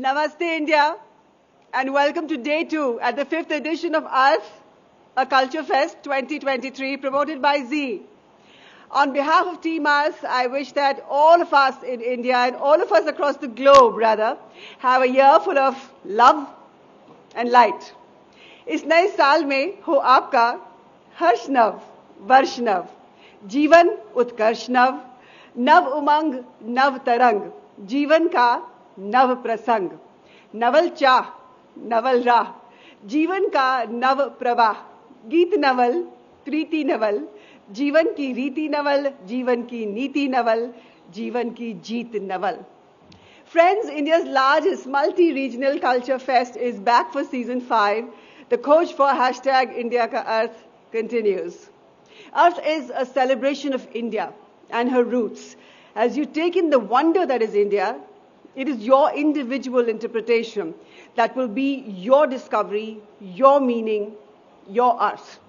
Namaste India and welcome to day 2 at the 5th edition of Arth, a Culture Fest 2023 promoted by ZEEL. On behalf of Team Arth, I wish that all of us in India and all of us across the globe rather have a year full of love and light. इस नए साल में हो आपका हर्ष नव, वर्ष नव, जीवन उत्कर्ष नव, नव उमंग, नव तरंग, जीवन का नव प्रसंग, नवल चाह, नवल राह, जीवन का नव प्रवाह, गीत नवल, प्रीति नवल, जीवन की रीति नवल, जीवन की नीति नवल, जीवन की जीत Naval. Friends, India's largest multi-regional culture fest is back for season 5. The Khoj for #India Ka Arth continues. Arth is a celebration of India and her roots. As you take in the wonder that is India, it is your individual interpretation that will be your discovery, your meaning, your Arth.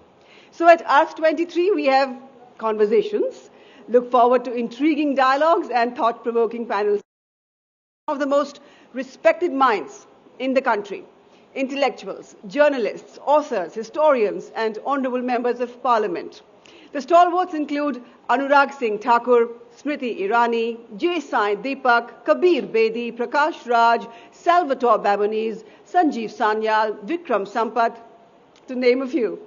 So at Arth 23, we have conversations. Look forward to intriguing dialogues and thought-provoking panels. Some of the most respected minds in the country, intellectuals, journalists, authors, historians, and honorable members of parliament. The stalwarts include Anurag Singh Thakur, Smriti Irani, J. Sai Deepak, Kabir Bedi, Prakash Raj, Salvatore Babones, Sanjeev Sanyal, Vikram Sampath, to name a few.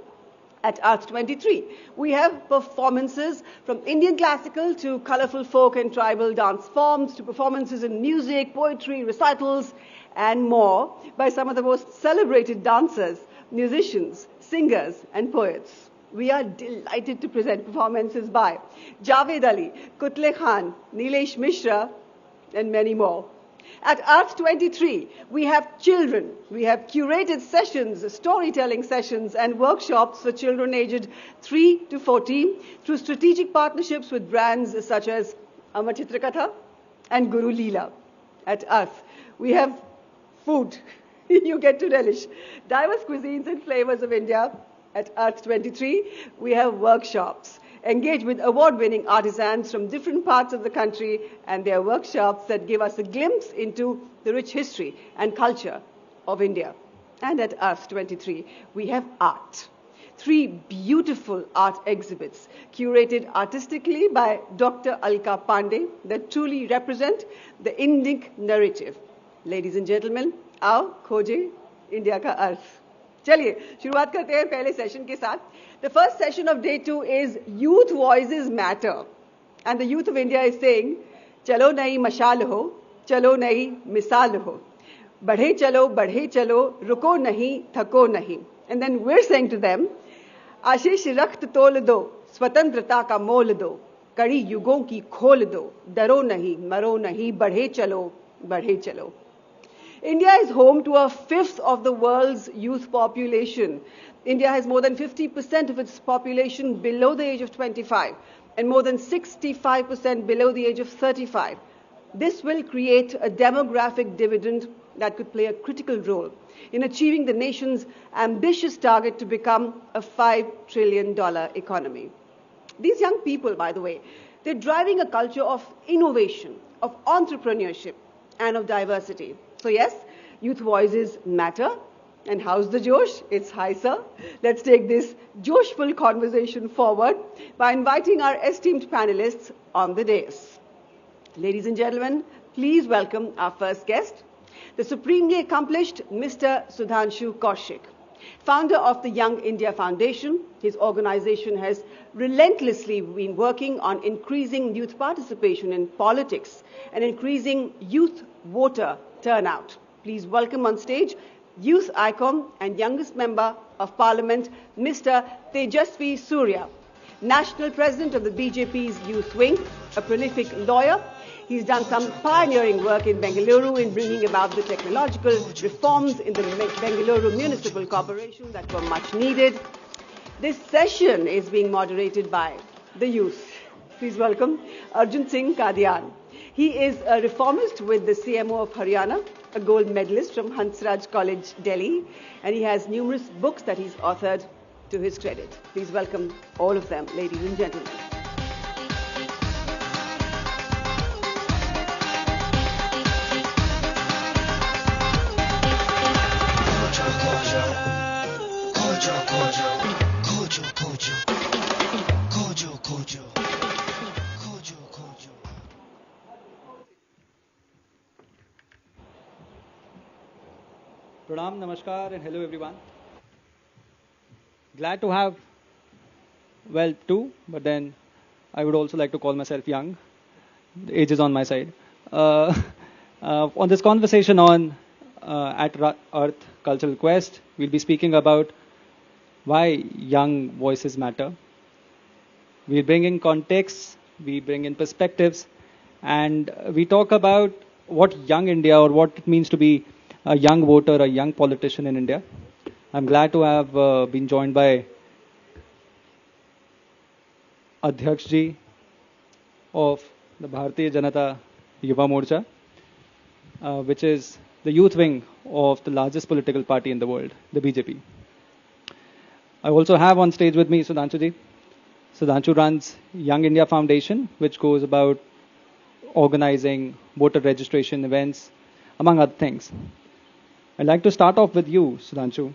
At Arth 23, we have performances from Indian classical to colorful folk and tribal dance forms to performances in music, poetry, recitals, and more by some of the most celebrated dancers, musicians, singers, and poets. We are delighted to present performances by Javed Ali, Kutle Khan, Nilesh Mishra, and many more. At Arth 23, we have children. We have curated sessions, storytelling sessions, and workshops for children aged 3 to 14 through strategic partnerships with brands such as Amar Chitrakatha and Guru Leela. At Arth, we have food you get to relish, diverse cuisines and flavors of India. At Arth 23, we have workshops. Engage with award-winning artisans from different parts of the country and their workshops that give us a glimpse into the rich history and culture of India. And at Arth 23, we have art. 3 beautiful art exhibits curated artistically by Dr. Alka Pandey that truly represent the Indic narrative. Ladies and gentlemen, आओ खोजे India का अर्थ. चलिए शुरुआत करते हैं पहले session के साथ. The first session of day 2 is Youth Voices Matter. And the youth of India is saying, चलो नई मशाल हो, चलो नई मिसाल हो. बढ़े चलो, रुको नहीं, थको नहीं. And then we're saying to them, आशीष रक्त तोल दो, स्वतंत्रता का मोल दो, कड़ी युगों की खोल दो, डरो नहीं, मरो नहीं, बढ़े चलो. India is home to a fifth of the world's youth population. India has more than 50% of its population below the age of 25 and more than 65% below the age of 35. This will create a demographic dividend that could play a critical role in achieving the nation's ambitious target to become a $5 trillion economy. These young people, by the way, they're driving a culture of innovation, of entrepreneurship, and of diversity. So yes, youth voices matter. And how's the Josh? It's high, sir. Let's take this Joshful conversation forward by inviting our esteemed panelists on the dais. Ladies and gentlemen, please welcome our first guest, the supremely accomplished Mr. Sudhanshu Kaushik, founder of the Young India Foundation. His organization has relentlessly been working on increasing youth participation in politics and increasing youth voter turnout. Please welcome on stage youth icon and youngest member of parliament, Mr. Tejasvi Surya, national president of the BJP's youth wing, a prolific lawyer. He's done some pioneering work in Bengaluru in bringing about the technological reforms in the Bengaluru Municipal Corporation that were much needed. This session is being moderated by the youth. Please welcome Arjun Singh Kadian. He is a reformist with the CMO of Haryana, a gold medalist from Hansraj College, Delhi, and he has numerous books that he's authored to his credit. Please welcome all of them, ladies and gentlemen. Pranam, Namaskar, and hello everyone. Glad to have, well, 2, but then I would also like to call myself young. The age is on my side. On this conversation on at Arth Cultural Quest, we'll be speaking about why young voices matter. We bring in contexts, we bring in perspectives, and we talk about what young India or what it means to be a young voter, a young politician in India. I'm glad to have been joined by Adhyaksh ji of the Bharatiya Janata Yuva Morcha, which is the youth wing of the largest political party in the world, the BJP. I also have on stage with me Sudhanshu ji. Sudhanshu runs Young India Foundation, which goes about organizing voter registration events, among other things. I'd like to start off with you, Sudhanshu.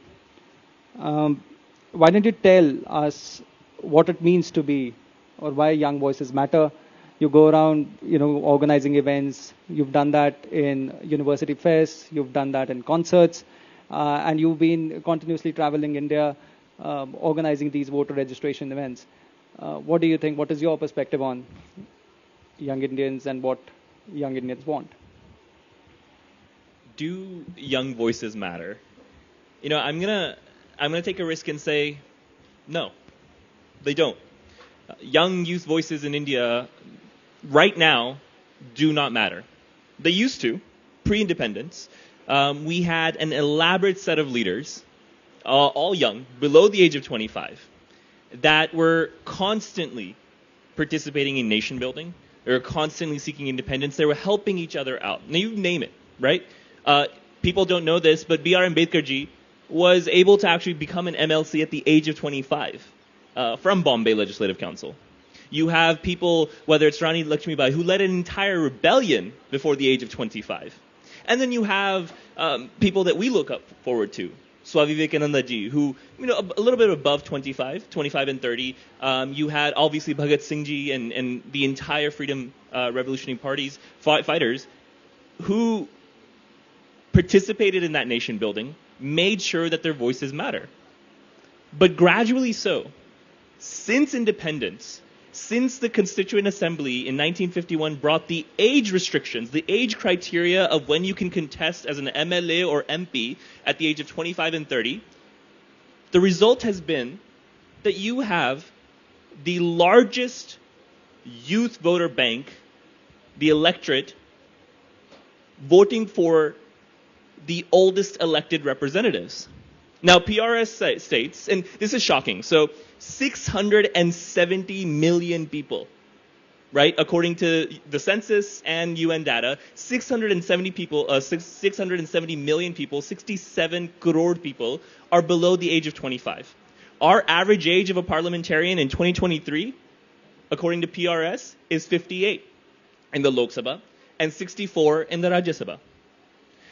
Why don't you tell us what it means to be, or why young voices matter? You go around, organizing events. You've done that in university fests. You've done that in concerts, and you've been continuously traveling India, organizing these voter registration events. What do you think? What is your perspective on young Indians and what young Indians want? Do young voices matter? I'm gonna take a risk and say, no, they don't. Young youth voices in India right now do not matter. They used to, pre-independence. We had an elaborate set of leaders, all young, below the age of 25, that were constantly participating in nation building. They were constantly seeking independence. They were helping each other out. Now, you name it, right? People don't know this, but B.R. Ambedkar ji was able to actually become an MLC at the age of 25 from Bombay Legislative Council. You have people, whether it's Rani Lakshmibai, who led an entire rebellion before the age of 25. And then you have people that we look up forward to. Swami Vivekananda ji, who, a little bit above 25 and 30. You had, obviously, Bhagat Singh ji and the entire Freedom Revolutionary Party's fighters who participated in that nation building, made sure that their voices matter. But gradually so, since independence, since the Constituent Assembly in 1951 brought the age restrictions, the age criteria of when you can contest as an MLA or MP at the age of 25 and 30, the result has been that you have the largest youth voter bank, the electorate, voting for the oldest elected representatives. Now, PRS states, and this is shocking, so 670 million people, right? According to the census and UN data, 670 million people, 67 crore people are below the age of 25. Our average age of a parliamentarian in 2023, according to PRS, is 58 in the Lok Sabha and 64 in the Rajya Sabha.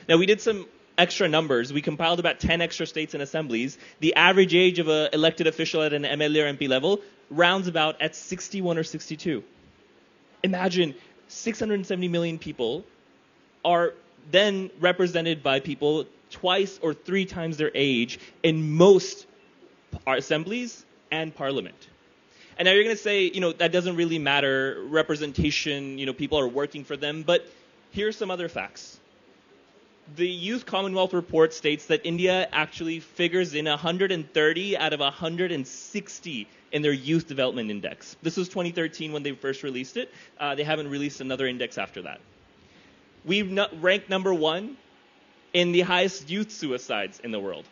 Now, we did some extra numbers. We compiled about 10 extra states and assemblies. The average age of an elected official at an MLA or MP level rounds about at 61 or 62. Imagine 670 million people are then represented by people twice or three times their age in most assemblies and parliament. And now you're going to say, that doesn't really matter. Representation, people are working for them. But here's some other facts. The Youth Commonwealth Report states that India actually figures in 130 out of 160 in their Youth Development Index. This was 2013 when they first released it. They haven't released another index after that. We've ranked number 1 in the highest youth suicides in the world.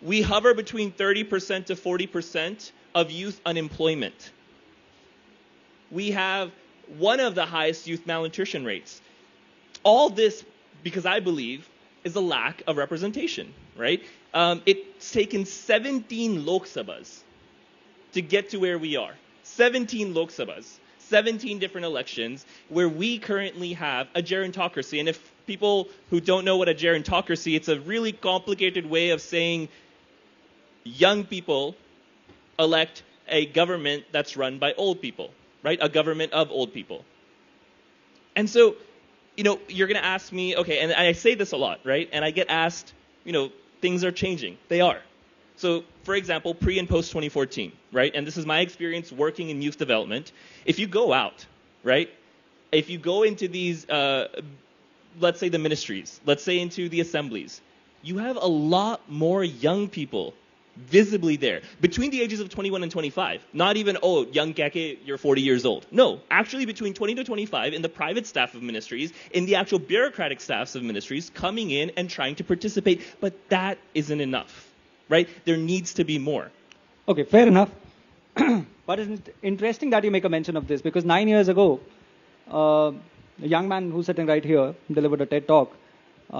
We hover between 30% to 40% of youth unemployment. We have one of the highest youth malnutrition rates. All this, because I believe, is a lack of representation, right? It's taken 17 Lok Sabhas to get to where we are. 17 Lok Sabhas, 17 different elections, where we currently have a gerontocracy. And if people who don't know what a gerontocracy, it's a really complicated way of saying young people elect a government that's run by old people, right? A government of old people. And so, you're going to ask me, okay, and I say this a lot, right? And I get asked, things are changing. They are. So, for example, pre and post 2014, right? And this is my experience working in youth development. If you go out, right? If you go into these, let's say the ministries, let's say into the assemblies, you have a lot more young people visibly there between the ages of 21 and 25. Not even, young kake, you're 40 years old. No, actually between 20 to 25 in the private staff of ministries, in the actual bureaucratic staffs of ministries, coming in and trying to participate. But that isn't enough, right? There needs to be more. Okay, fair enough. But it's interesting that you make a mention of this because 9 years ago, a young man who's sitting right here delivered a TED talk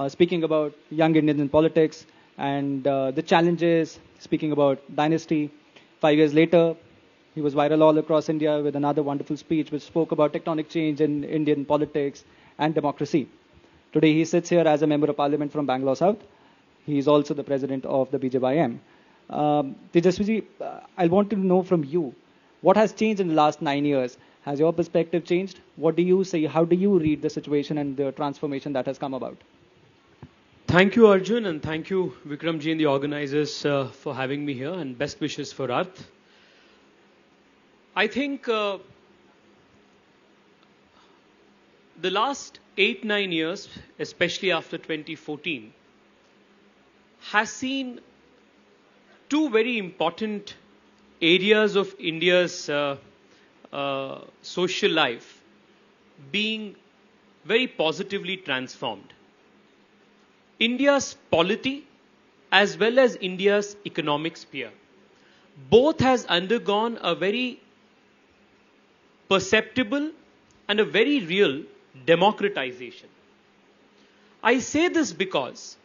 speaking about young Indians in politics and the challenges, speaking about dynasty. 5 years later, he was viral all across India with another wonderful speech which spoke about tectonic change in Indian politics and democracy. Today, he sits here as a member of parliament from Bangalore South. He is also the president of the BJYM. Tejaswiji, I want to know from you, what has changed in the last 9 years? Has your perspective changed? What do you say? How do you read the situation and the transformation that has come about? Thank you, Arjun, and thank you, Vikramji and the organizers for having me here, and best wishes for Arth. I think the last 8-9 years, especially after 2014, has seen two very important areas of India's social life being very positively transformed. India's polity as well as India's economic sphere. Both has undergone a very perceptible and a very real democratization. I say this because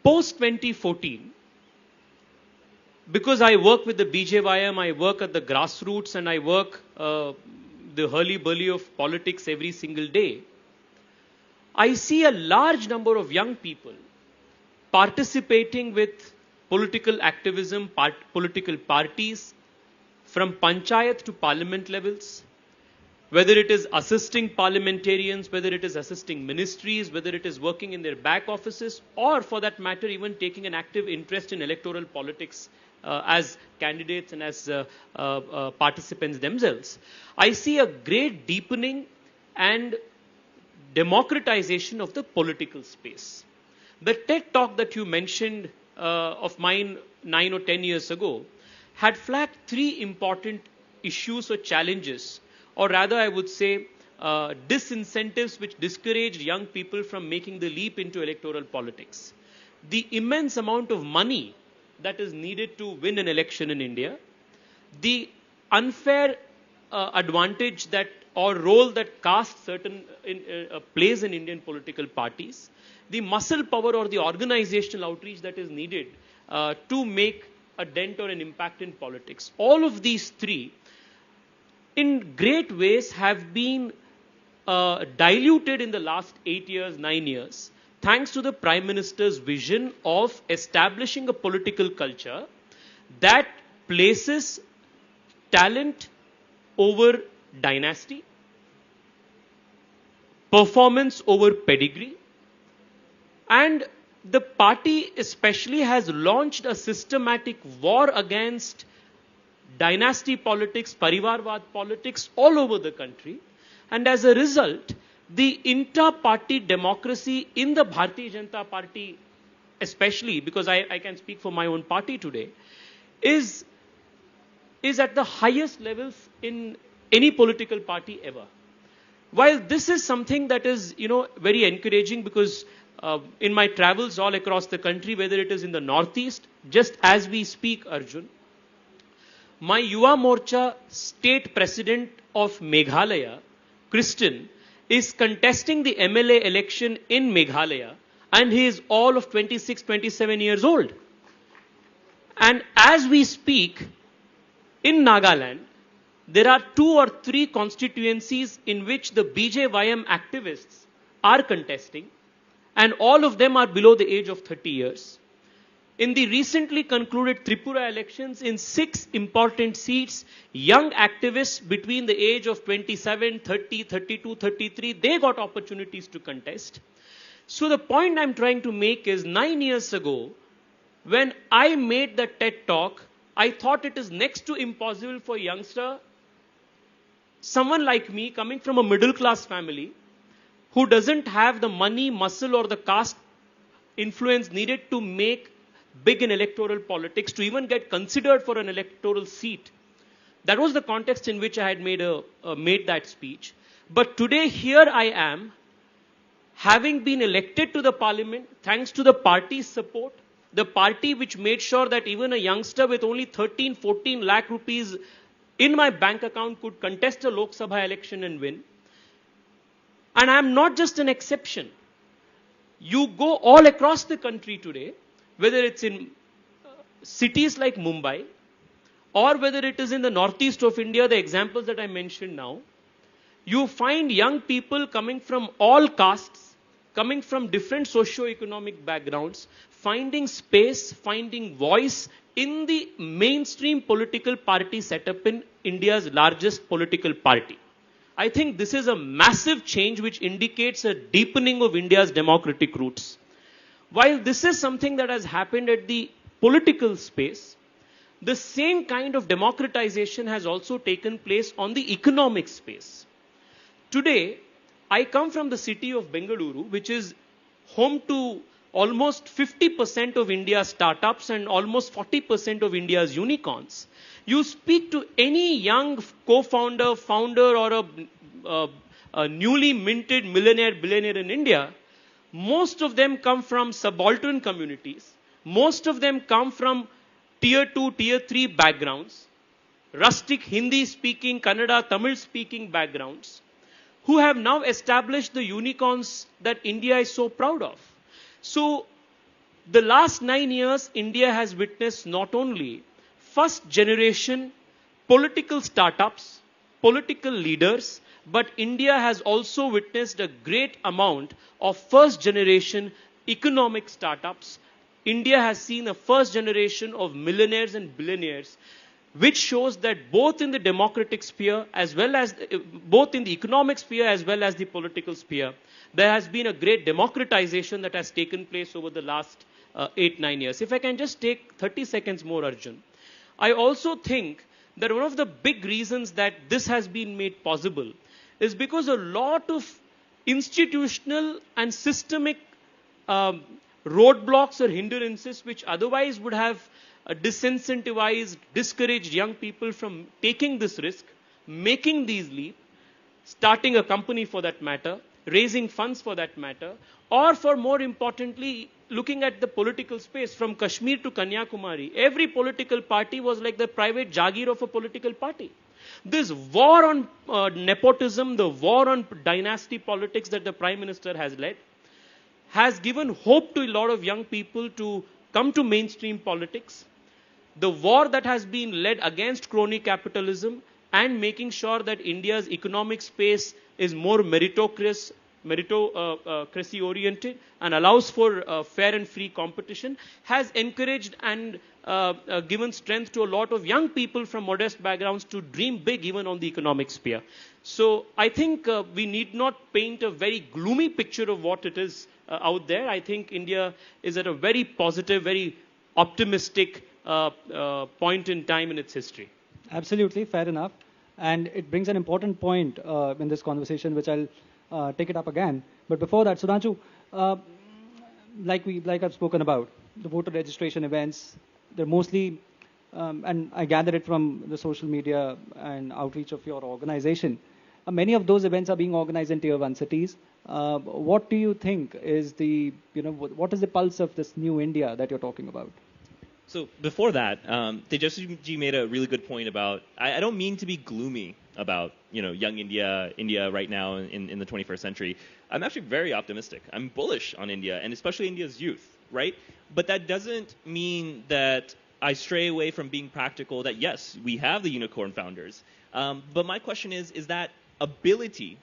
post 2014, because I work with the BJYM, I work at the grassroots and I work the hurly-burly of politics every single day, I see a large number of young people participating with political activism, political parties, from panchayat to parliament levels, whether it is assisting parliamentarians, whether it is assisting ministries, whether it is working in their back offices, or for that matter, even taking an active interest in electoral politics as candidates and as participants themselves. I see a great deepening and democratization of the political space. The TED talk that you mentioned of mine 9 or 10 years ago had flagged three important issues or challenges, or rather I would say disincentives which discouraged young people from making the leap into electoral politics. The immense amount of money that is needed to win an election in India, the unfair advantage that or role that caste plays in Indian political parties, the muscle power or the organizational outreach that is needed to make a dent or an impact in politics. All of these three, in great ways, have been diluted in the last 8 years, 9 years, thanks to the Prime Minister's vision of establishing a political culture that places talent over dynasty, performance over pedigree, and the party especially has launched a systematic war against dynasty politics, parivarvad politics all over the country. And as a result, the inter-party democracy in the Bharatiya Janata Party, especially because I can speak for my own party today, is at the highest levels in any political party ever. While this is something that is, very encouraging, because in my travels all across the country, whether it is in the Northeast, just as we speak, Arjun, my Yuva Morcha state president of Meghalaya, Kristen, is contesting the MLA election in Meghalaya, and he is all of 26, 27 years old. And as we speak, in Nagaland, there are 2 or 3 constituencies in which the BJYM activists are contesting, and all of them are below the age of 30 years. In the recently concluded Tripura elections, in 6 important seats, young activists between the age of 27, 30, 32, 33, they got opportunities to contest. So the point I'm trying to make is 9 years ago, when I made the TED talk, I thought it is next to impossible for a youngster, someone like me coming from a middle class family, who doesn't have the money, muscle or the caste influence needed to make big in electoral politics, to even get considered for an electoral seat. That was the context in which I had made that speech. But today here I am, having been elected to the parliament, thanks to the party's support, the party which made sure that even a youngster with only 13, 14 lakh rupees in my bank account could contest a Lok Sabha election and win. And I'm not just an exception. You go all across the country today, whether it's in cities like Mumbai, or whether it is in the northeast of India, the examples that I mentioned now, you find young people coming from all castes, coming from different socio-economic backgrounds, finding space, finding voice in the mainstream political party setup in India's largest political party. I think this is a massive change which indicates a deepening of India's democratic roots. While this is something that has happened at the political space, the same kind of democratization has also taken place on the economic space. Today, I come from the city of Bengaluru, which is home to almost 50% of India's startups and almost 40% of India's unicorns. You speak to any young co-founder, founder, or a newly minted millionaire, billionaire in India, most of them come from subaltern communities. Most of them come from tier 2, tier 3 backgrounds, rustic Hindi-speaking, Kannada, Tamil-speaking backgrounds, who have now established the unicorns that India is so proud of. So, the last 9 years, India has witnessed not only first generation political startups, political leaders, but India has also witnessed a great amount of first generation economic startups. India has seen a first generation of millionaires and billionaires, which shows that both in the democratic sphere as well as both in the economic sphere as well as the political sphere, there has been a great democratization that has taken place over the last 8-9 years. If I can just take 30 seconds more, Arjun. I also think that one of the big reasons that this has been made possible is because a lot of institutional and systemic roadblocks or hindrances which otherwise would have disincentivized, discouraged young people from taking this risk, making these leaps, starting a company for that matter, raising funds for that matter, or for more importantly, looking at the political space from Kashmir to Kanyakumari. Every political party was like the private Jagir of a political party. This war on nepotism, the war on dynasty politics that the Prime Minister has led, has given hope to a lot of young people to come to mainstream politics. The war that has been led against crony capitalism and making sure that India's economic space is more meritocracy oriented and allows for fair and free competition has encouraged and given strength to a lot of young people from modest backgrounds to dream big even on the economic sphere. So I think we need not paint a very gloomy picture of what it is out there. I think India is at a very positive, very optimistic point in time in its history. Absolutely, fair enough. And it brings an important point in this conversation, which I'll take it up again. But before that, Sudhanshu, like I've spoken about, the voter registration events, they're mostly, and I gather it from the social media and outreach of your organization, many of those events are being organized in tier 1 cities. What do you think is what is the pulse of this new India that you're talking about? So before that, Tejasvi made a really good point about, I don't mean to be gloomy about, young India right now in the 21st century. I'm actually very optimistic. I'm bullish on India, and especially India's youth, right? But that doesn't mean that I stray away from being practical, that yes, we have the unicorn founders. But my question is that ability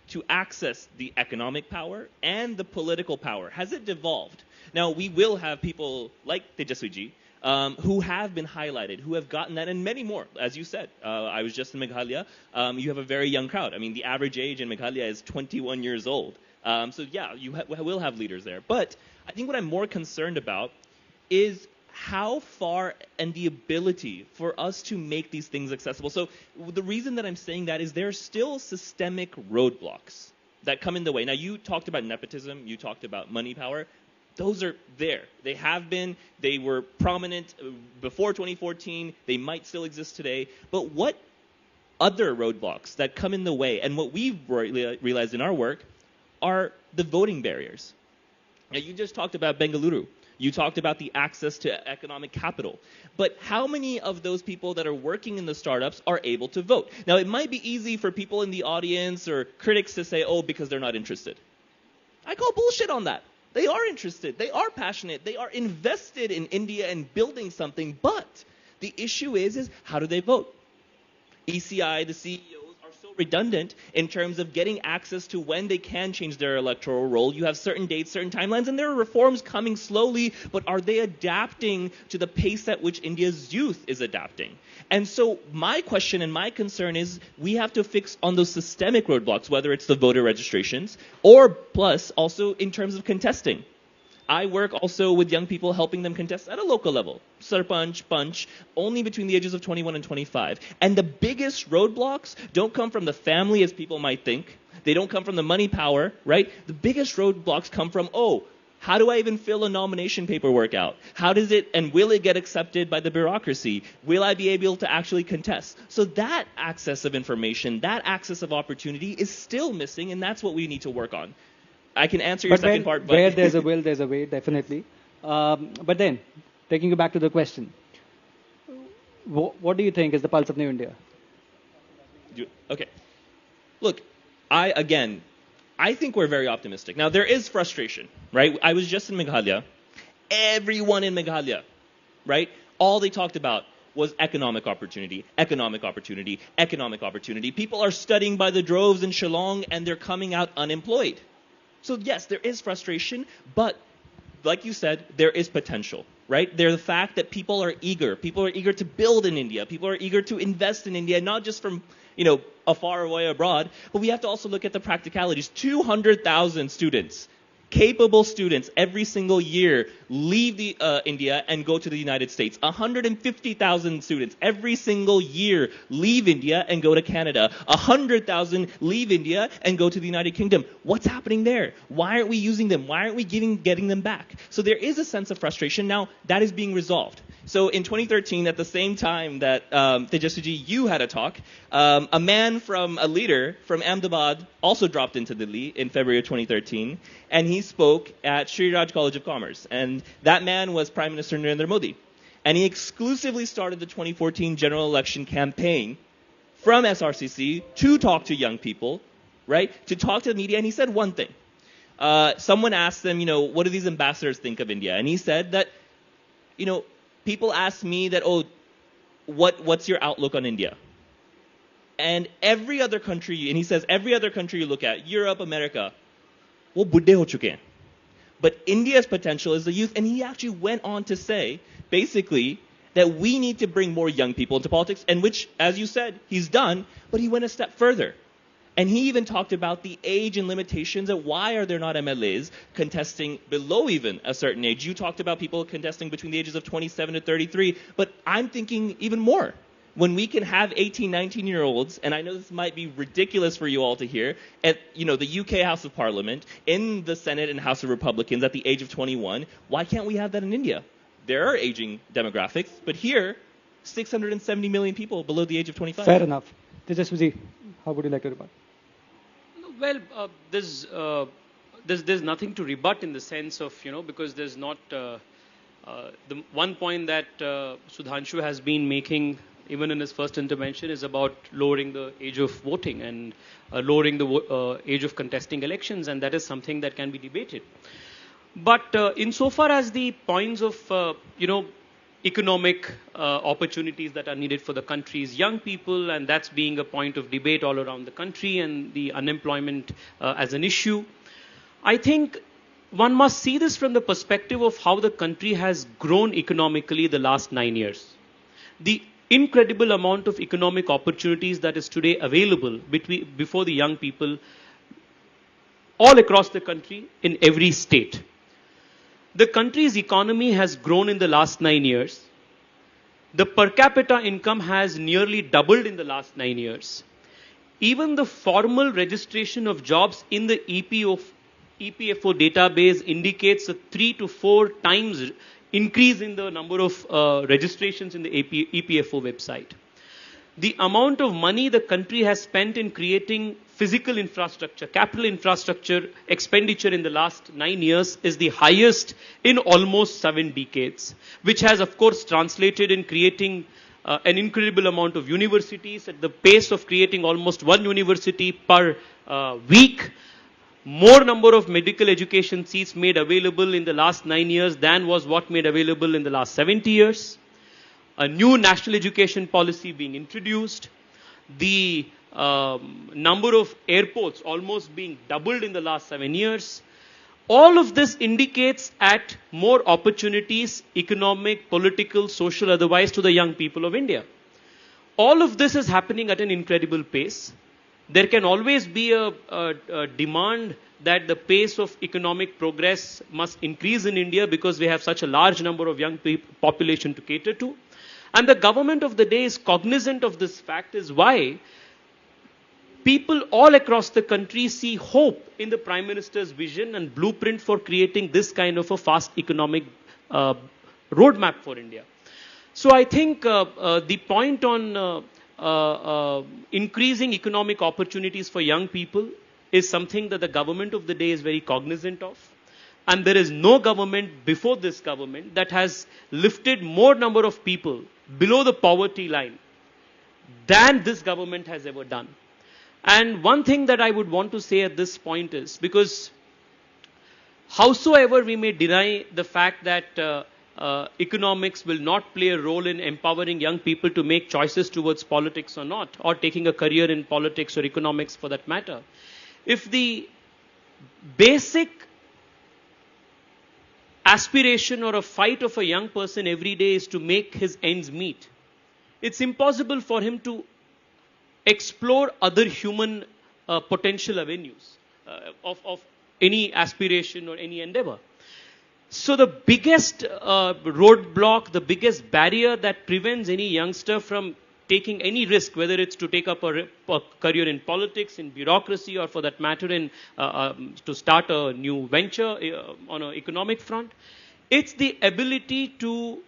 to access the economic power and the political power, has it devolved? Now, we will have people like Tejaswiji who have been highlighted, who have gotten that, and many more. As you said, I was just in Meghalaya. You have a very young crowd. I mean, the average age in Meghalaya is 21 years old. So yeah, you will have leaders there. But I think what I'm more concerned about is how far and the ability for us to make these things accessible. So the reason that I'm saying that is there are still systemic roadblocks that come in the way. Now, you talked about nepotism. You talked about money power. Those are there. They have been. They were prominent before 2014. They might still exist today. But what other roadblocks that come in the way, and what we've realized in our work, are the voting barriers. Now, you just talked about Bengaluru. You talked about the access to economic capital. But how many of those people that are working in the startups are able to vote? Now, it might be easy for people in the audience or critics to say, oh, because they're not interested. I call bullshit on that. They are interested. They are passionate. They are invested in India and building something. But the issue is how do they vote? ECI, the CEOs, are so redundant in terms of getting access to when they can change their electoral roll. You have certain dates, certain timelines, and there are reforms coming slowly, but are they adapting to the pace at which India's youth is adapting? And so my question and my concern is we have to fix on those systemic roadblocks, whether it's the voter registrations or plus also in terms of contesting. I work also with young people helping them contest at a local level. Sarpanch, Punch, only between the ages of 21 and 25. And the biggest roadblocks don't come from the family as people might think. They don't come from the money power, right? The biggest roadblocks come from, how do I even fill a nomination paperwork out? How does it, and will it get accepted by the bureaucracy? Will I be able to actually contest? So that access of information, that access of opportunity is still missing, and that's what we need to work on. I can answer your second part. But where there's a will, there's a way, definitely. But then, taking you back to the question, what do you think is the pulse of New India? Okay. Look, I think we're very optimistic. Now, there is frustration, right? I was just in Meghalaya. Everyone in Meghalaya, right? All they talked about was economic opportunity, economic opportunity, economic opportunity. People are studying by the droves in Shillong, and they're coming out unemployed. So yes, there is frustration, but like you said, there is potential, right? There's the fact that people are eager. People are eager to build in India. People are eager to invest in India, not just from, afar away abroad, but we have to also look at the practicalities. 200,000 students, capable students, every single year leave India and go to the United States. 150,000 students every single year leave India and go to Canada. 100,000 leave India and go to the United Kingdom. What's happening there? Why aren't we using them? Why aren't we getting them back? So there is a sense of frustration. Now, that is being resolved. So in 2013, at the same time that Tejaswiji, you had a talk, a leader from Ahmedabad also dropped into Delhi in February of 2013, and he spoke at Shri Raj College of Commerce. And that man was Prime Minister Narendra Modi. And he exclusively started the 2014 general election campaign from SRCC to talk to young people, right, to talk to the media. And he said one thing. Someone asked him, what do these ambassadors think of India? And he said that, people ask me that, what's your outlook on India? And every other country, and he says, every other country you look at, Europe, America, wo buddhe ho chuke hain. But India's potential is the youth. And he actually went on to say, basically, that we need to bring more young people into politics, and which, as you said, he's done, but he went a step further. And he even talked about the age and limitations of why are there not MLAs contesting below even a certain age. You talked about people contesting between the ages of 27 to 33, but I'm thinking even more. When we can have 18, 19-year-olds, and I know this might be ridiculous for you all to hear, at the UK House of Parliament, in the Senate and House of Republicans at the age of 21, why can't we have that in India? There are aging demographics, but here, 670 million people below the age of 25. Fair enough. Tejaswiji, how would you like to rebut? Well, there's nothing to rebut in the sense of, because there's not the one point that Sudhanshu has been making even in his first intervention is about lowering the age of voting and lowering the age of contesting elections, and that is something that can be debated. But insofar as the points of, economic opportunities that are needed for the country's young people, and that's being a point of debate all around the country, and the unemployment as an issue, I think one must see this from the perspective of how the country has grown economically the last 9 years. The incredible amount of economic opportunities that is today available before the young people all across the country in every state. The country's economy has grown in the last 9 years. The per capita income has nearly doubled in the last 9 years. Even the formal registration of jobs in the EPFO database indicates a 3 to 4 times increase in the number of registrations in the EPFO website. The amount of money the country has spent in creating physical infrastructure, capital infrastructure expenditure in the last 9 years is the highest in almost 7 decades, which has, of course, translated in creating an incredible amount of universities at the pace of creating almost one university per week. More number of medical education seats made available in the last 9 years than was what made available in the last 70 years. A new national education policy being introduced. The number of airports almost being doubled in the last 7 years. All of this indicates at more opportunities, economic, political, social, otherwise, to the young people of India. All of this is happening at an incredible pace. There can always be a demand that the pace of economic progress must increase in India because we have such a large number of young population to cater to. And the government of the day is cognizant of this fact, is why people all across the country see hope in the Prime Minister's vision and blueprint for creating this kind of a fast economic roadmap for India. So I think the point on increasing economic opportunities for young people is something that the government of the day is very cognizant of. And there is no government before this government that has lifted more number of people below the poverty line than this government has ever done. And one thing that I would want to say at this point is, because howsoever we may deny the fact that economics will not play a role in empowering young people to make choices towards politics or not, or taking a career in politics or economics for that matter, if the basic aspiration or a fight of a young person every day is to make his ends meet, it's impossible for him to explore other human potential avenues of any aspiration or any endeavor. So the biggest roadblock, the biggest barrier that prevents any youngster from taking any risk, whether it's to take up a career in politics, in bureaucracy, or for that matter in to start a new venture on an economic front, it's the ability to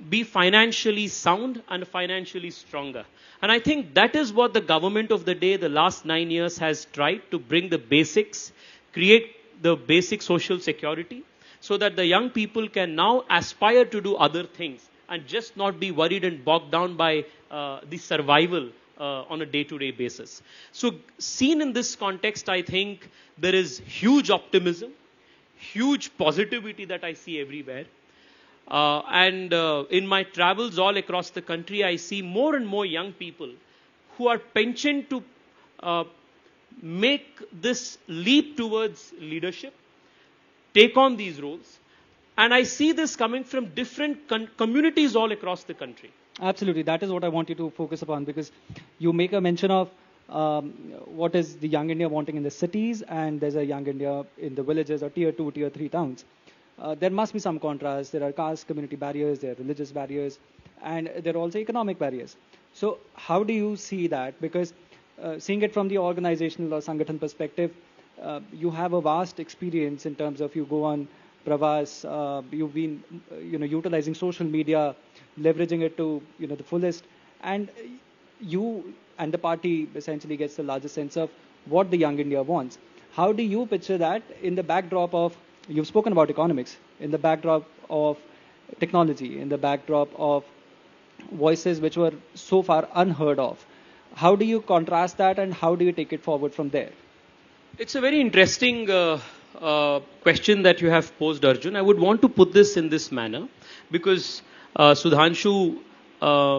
be financially sound and financially stronger. And I think that is what the government of the day, the last 9 years, has tried to bring the basics, create the basic social security, so that the young people can now aspire to do other things and just not be worried and bogged down by the survival on a day-to-day basis. So seen in this context, I think there is huge optimism, huge positivity that I see everywhere. And in my travels all across the country, I see more and more young people who are penchant to make this leap towards leadership, take on these roles. And I see this coming from different communities all across the country. Absolutely. That is what I want you to focus upon, because you make a mention of what is the young India wanting in the cities, and there's a young India in the villages or tier 2, tier 3 towns. There must be some contrast. There are caste, community barriers, there are religious barriers, and there are also economic barriers. So how do you see that? Because seeing it from the organizational or Sangathan perspective, you have a vast experience in terms of you go on Pravas, you've been utilizing social media, leveraging it to the fullest, and you and the party essentially gets the largest sense of what the young India wants. How do you picture that in the backdrop of, you've spoken about economics, in the backdrop of technology, in the backdrop of voices which were so far unheard of? How do you contrast that, and how do you take it forward from there? It's a very interesting question that you have posed, Arjun. I would want to put this in this manner, because Sudhanshu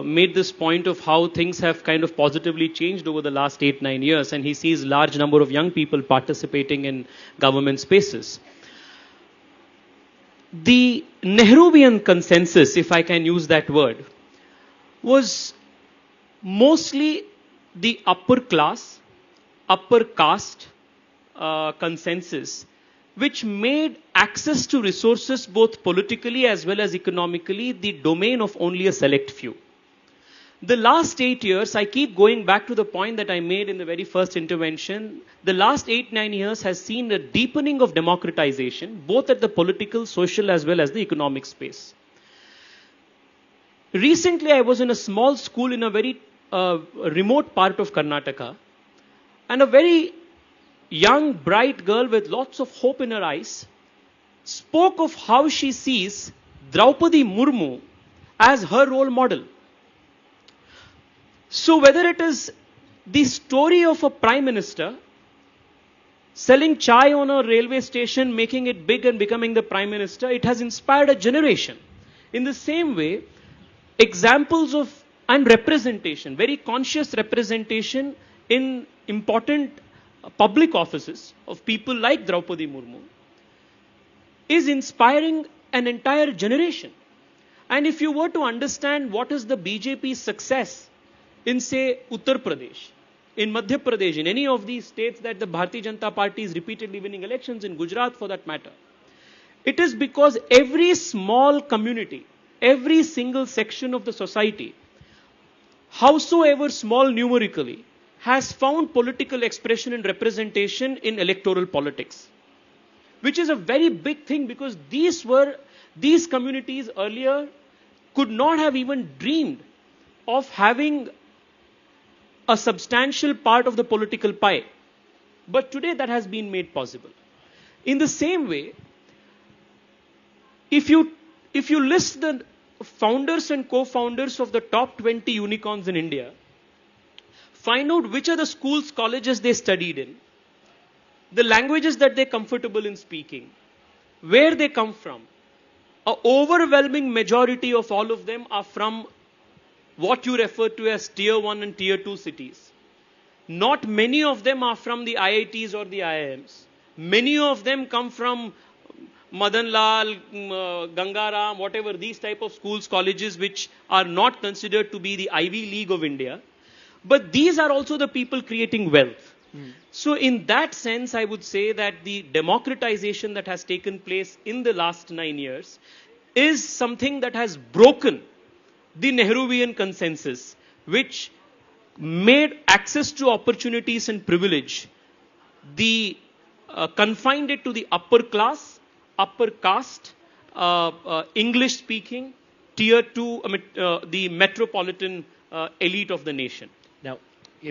made this point of how things have kind of positively changed over the last 8-9 years, and he sees large number of young people participating in government spaces. The Nehruvian consensus, if I can use that word, was mostly the upper class, upper caste consensus, which made access to resources both politically as well as economically the domain of only a select few. The last 8 years, I keep going back to the point that I made in the very first intervention, the last 8-9 years has seen a deepening of democratization, both at the political, social as well as the economic space. Recently, I was in a small school in a very remote part of Karnataka, and a very young, bright girl with lots of hope in her eyes spoke of how she sees Draupadi Murmu as her role model. So whether it is the story of a prime minister selling chai on a railway station, making it big and becoming the prime minister, it has inspired a generation. In the same way, examples of and representation, very conscious representation in important public offices of people like Draupadi Murmu is inspiring an entire generation. And if you were to understand what is the BJP's success in, say, Uttar Pradesh, in Madhya Pradesh, in any of these states that the Bharatiya Janata Party is repeatedly winning elections, in Gujarat for that matter, it is because every small community, every single section of the society, howsoever small numerically, has found political expression and representation in electoral politics. Which is a very big thing, because these communities earlier could not have even dreamed of having a substantial part of the political pie. But today that has been made possible. In the same way, if you list the founders and co-founders of the top 20 unicorns in India, find out which are the schools, colleges they studied in, the languages that they're comfortable in speaking, where they come from, an overwhelming majority of all of them are from what you refer to as tier 1 and tier 2 cities. Not many of them are from the IITs or the IIMs. Many of them come from Madan Lal, Gangaram, whatever, these type of schools, colleges which are not considered to be the Ivy League of India. But these are also the people creating wealth. So in that sense, I would say that the democratization that has taken place in the last 9 years is something that has broken the Nehruvian consensus, which made access to opportunities and privilege, confined it to the upper class, upper caste, English speaking, tier 2, the metropolitan elite of the nation. Now,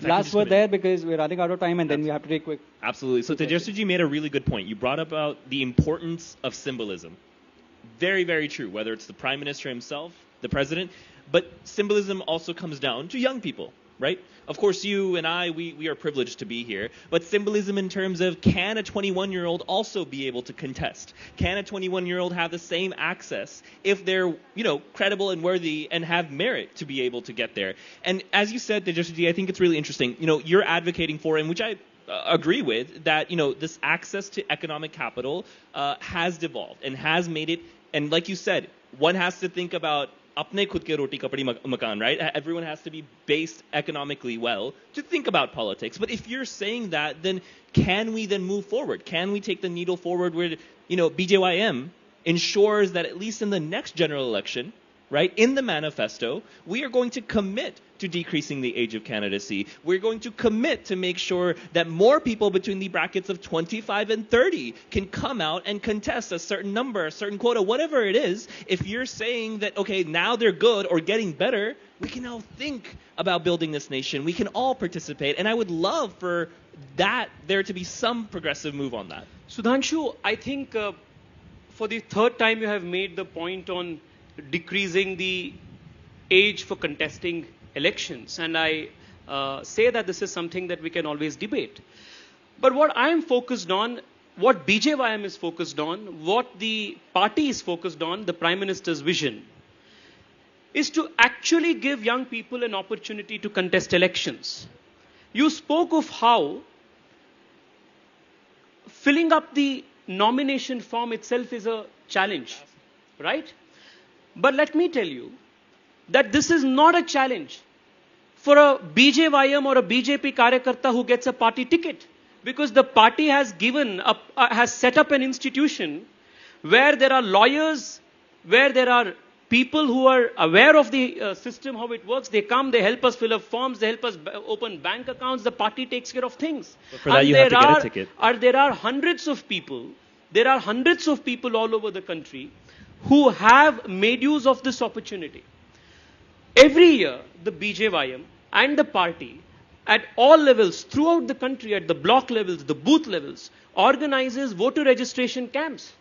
last word there, because we're running out of time and then we have to take quick. Absolutely. So Tejaswiji made a really good point. You brought about the importance of symbolism. Very, very true, whether it's the prime minister himself, the president, but symbolism also comes down to young people, right? Of course, you and I, we are privileged to be here, but symbolism in terms of, can a 21-year-old also be able to contest? Can a 21-year-old have the same access if they're, credible and worthy and have merit to be able to get there? And as you said, Tejaswiji, I think it's really interesting. You're advocating for, and which I agree with, that, this access to economic capital has devolved and has made it, and like you said, one has to think about apne khud ke roti kapdi makan, right? Everyone has to be based economically well to think about politics. But if you're saying that, then can we then move forward? Can we take the needle forward where, BJYM ensures that at least in the next general election, right, in the manifesto, we are going to commit to decreasing the age of candidacy. We're going to commit to make sure that more people between the brackets of 25 and 30 can come out and contest a certain number, a certain quota, whatever it is. If you're saying that, okay, now they're good or getting better, we can now think about building this nation. We can all participate. And I would love for there to be some progressive move on that. Sudhanshu, I think for the third time you have made the point on decreasing the age for contesting elections. And I say that this is something that we can always debate. But what I am focused on, what BJYM is focused on, what the party is focused on, the Prime Minister's vision, is to actually give young people an opportunity to contest elections. You spoke of how filling up the nomination form itself is a challenge, right? But let me tell you that this is not a challenge for a BJYM or a BJP Karyakarta who gets a party ticket, because the party has has set up an institution where there are lawyers, where there are people who are aware of the system, how it works. They come, they help us fill up forms, they help us open bank accounts. The party takes care of things. But for that, you have to get a ticket. There are hundreds of people. There are hundreds of people all over the country who have made use of this opportunity. Every year, the BJYM and the party at all levels throughout the country, at the block levels, the booth levels, organizes voter registration camps.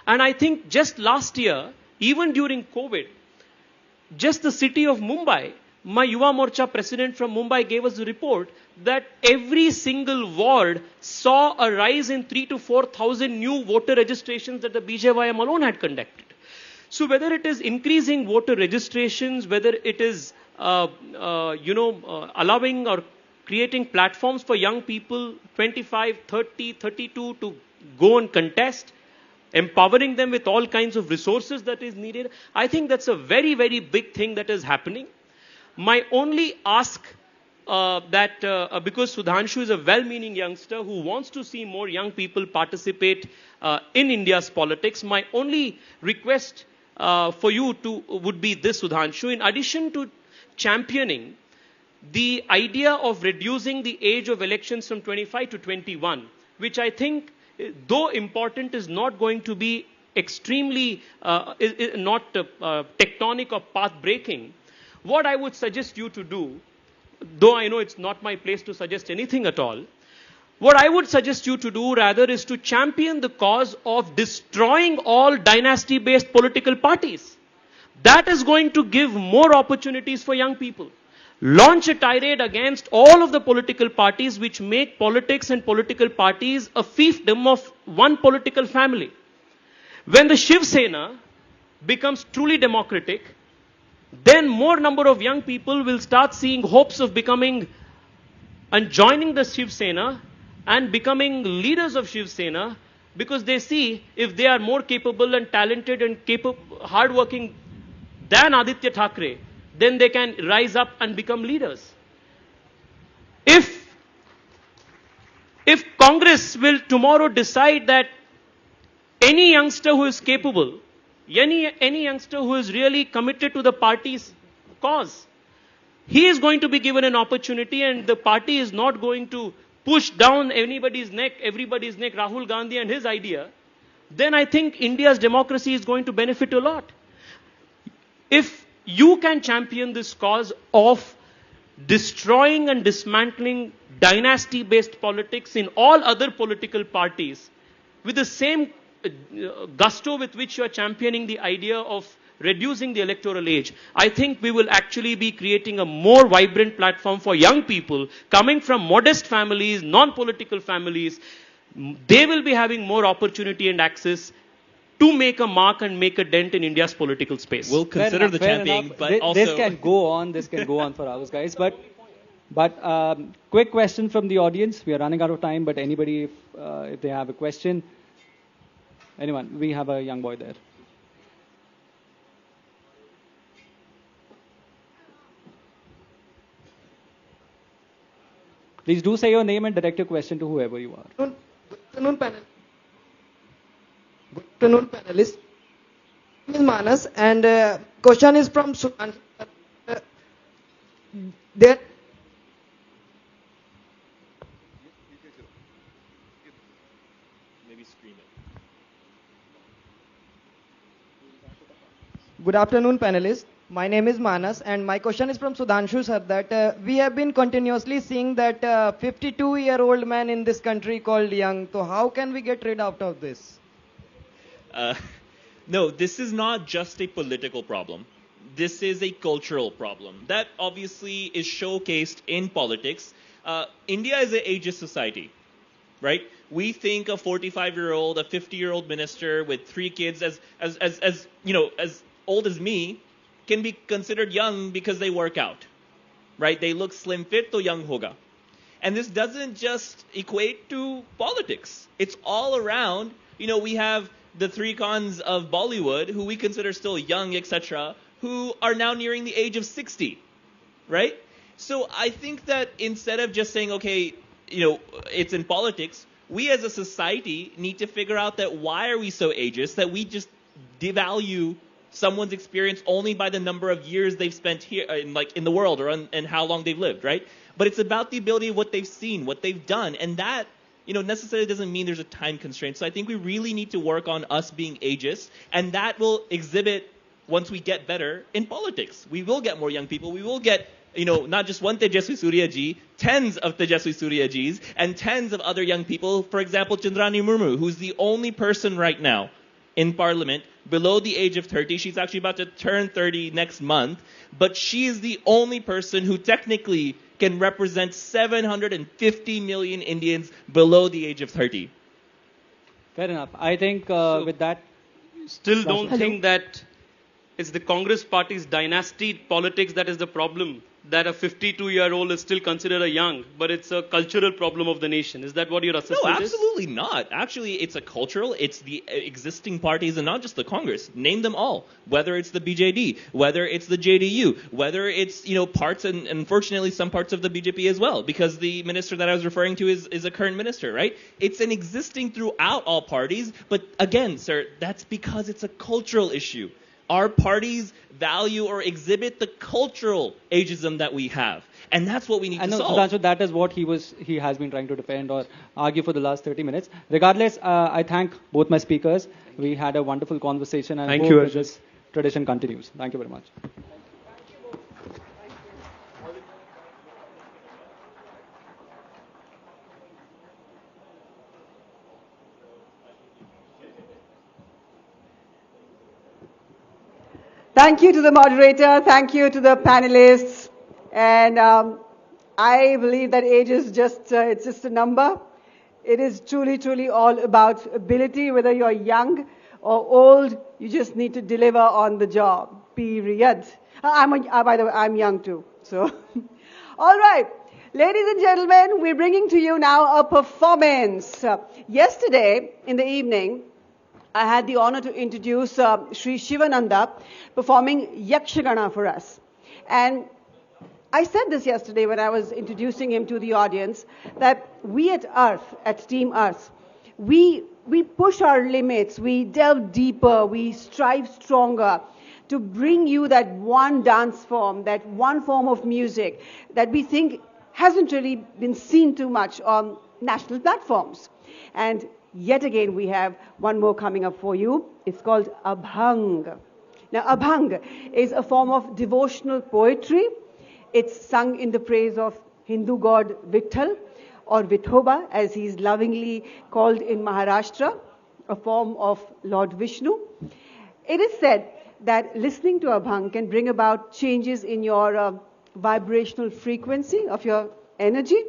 And I think just last year, even during COVID, just the city of Mumbai, my Yuva Morcha president from Mumbai gave us a report that every single ward saw a rise in 3,000 to 4,000 new voter registrations that the BJYM alone had conducted. So whether it is increasing voter registrations, whether it is allowing or creating platforms for young people 25, 30, 32 to go and contest, empowering them with all kinds of resources that is needed, I think that's a very, very big thing that is happening. My only ask because Sudhanshu is a well-meaning youngster who wants to see more young people participate in India's politics, my only request for you would be this, Sudhanshu. In addition to championing the idea of reducing the age of elections from 25 to 21, which I think, though important, is not going to be extremely not tectonic or path-breaking, what I would suggest you to do, though I know it's not my place to suggest anything at all, what I would suggest you to do rather is to champion the cause of destroying all dynasty-based political parties. That is going to give more opportunities for young people. Launch a tirade against all of the political parties which make politics and political parties a fiefdom of one political family. When the Shiv Sena becomes truly democratic, then more number of young people will start seeing hopes of becoming and joining the Shiv Sena and becoming leaders of Shiv Sena, because they see if they are more capable and talented and hardworking than Aditya Thackeray, then they can rise up and become leaders. If Congress will tomorrow decide that any youngster who is capable, any youngster who is really committed to the party's cause, he is going to be given an opportunity, and the party is not going to push down everybody's neck, Rahul Gandhi and his idea, then I think India's democracy is going to benefit a lot. If you can champion this cause of destroying and dismantling dynasty-based politics in all other political parties with the same gusto with which you are championing the idea of reducing the electoral age, I think we will actually be creating a more vibrant platform for young people coming from modest families, non-political families. They will be having more opportunity and access to make a mark and make a dent in India's political space. We'll consider the championing, but also... This can go on for hours, guys. But quick question from the audience. We are running out of time, but anybody, if they have a question... Anyone? We have a young boy there. Please do say your name and direct your question to whoever you are. Good afternoon, panel. Good afternoon, panelists. My name is Manas, and question is from Sudan. There. Maybe scream it. Good afternoon, panelists. My name is Manas, and my question is from Sudhanshu sir, that we have been continuously seeing that 52-year-old man in this country called young. So how can we get rid out of this? No, this is not just a political problem. This is a cultural problem that obviously is showcased in politics. India is an ageist society, right? We think a 45-year-old, a 50-year-old minister with 3 kids as old as me can be considered young because they work out, right? They look slim fit, to young hoga. And this doesn't just equate to politics. It's all around. We have the 3 cons of Bollywood, who we consider still young, etc., who are now nearing the age of 60, right? So I think that instead of just saying, okay, it's in politics, we as a society need to figure out that why are we so ageist, that we just devalue someone's experience only by the number of years they've spent here in the world and how long they've lived, right? But it's about the ability of what they've seen, what they've done, and that necessarily doesn't mean there's a time constraint. So I think we really need to work on us being ageist, and that will exhibit once we get better in politics. We will get more young people. We will get not just one Tejaswi Surya ji, tens of Tejaswi Surya jis, and tens of other young people. For example, Chandrani Murmu, who's the only person right now in parliament below the age of 30. She's actually about to turn 30 next month, but she is the only person who technically can represent 750 million Indians below the age of 30. Fair enough. I think with that... Still don't think that it's the Congress party's dynasty politics that is the problem, that a 52-year-old is still considered a young, but it's a cultural problem of the nation. Is that what your assessment No, is? absolutely not. Actually, it's a cultural, it's the existing parties and not just the Congress. Name them all. Whether it's the BJD, whether it's the JDU, whether it's, parts and unfortunately some parts of the BJP as well, because the minister that I was referring to is a current minister, right? It's an existing throughout all parties, but again, sir, that's because it's a cultural issue. Our parties value or exhibit the cultural ageism that we have. And that's what we need to solve. Sudhanshu, that is what he has been trying to defend or argue for the last 30 minutes. Regardless, I thank both my speakers. We had a wonderful conversation and I hope that this tradition continues. Thank you very much. Thank you to the moderator. Thank you to the panelists. And I believe that age is it's just a number. It is truly, truly all about ability. Whether you're young or old, you just need to deliver on the job. Period. By the way, I'm young too. So, all right. Ladies and gentlemen, we're bringing to you now a performance. Yesterday in the evening, I had the honor to introduce Sri Shivananda performing Yakshagana for us. And I said this yesterday when I was introducing him to the audience, that we at Arth, at Team Arth, we push our limits, we delve deeper, we strive stronger to bring you that one dance form, that one form of music that we think hasn't really been seen too much on national platforms. And yet again, we have one more coming up for you. It's called Abhang. Now, Abhang is a form of devotional poetry. It's sung in the praise of Hindu god Vitthal, or Vithoba, as he's lovingly called in Maharashtra, a form of Lord Vishnu. It is said that listening to Abhang can bring about changes in your vibrational frequency of your energy.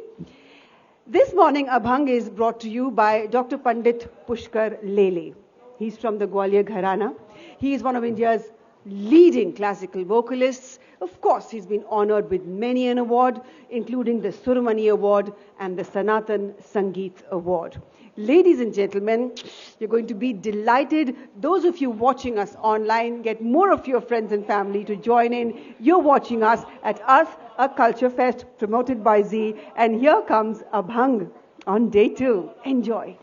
This morning, Abhang is brought to you by Dr. Pandit Pushkar Lele. He's from the Gwalior Gharana. He is one of India's leading classical vocalists. Of course, he's been honored with many an award, including the Surmani Award and the Sanatan Sangeet Award. Ladies and gentlemen, you're going to be delighted. Those of you watching us online, get more of your friends and family to join in. You're watching us at Arth, a culture fest promoted by ZEEL. And here comes Abhang on day 2. Enjoy.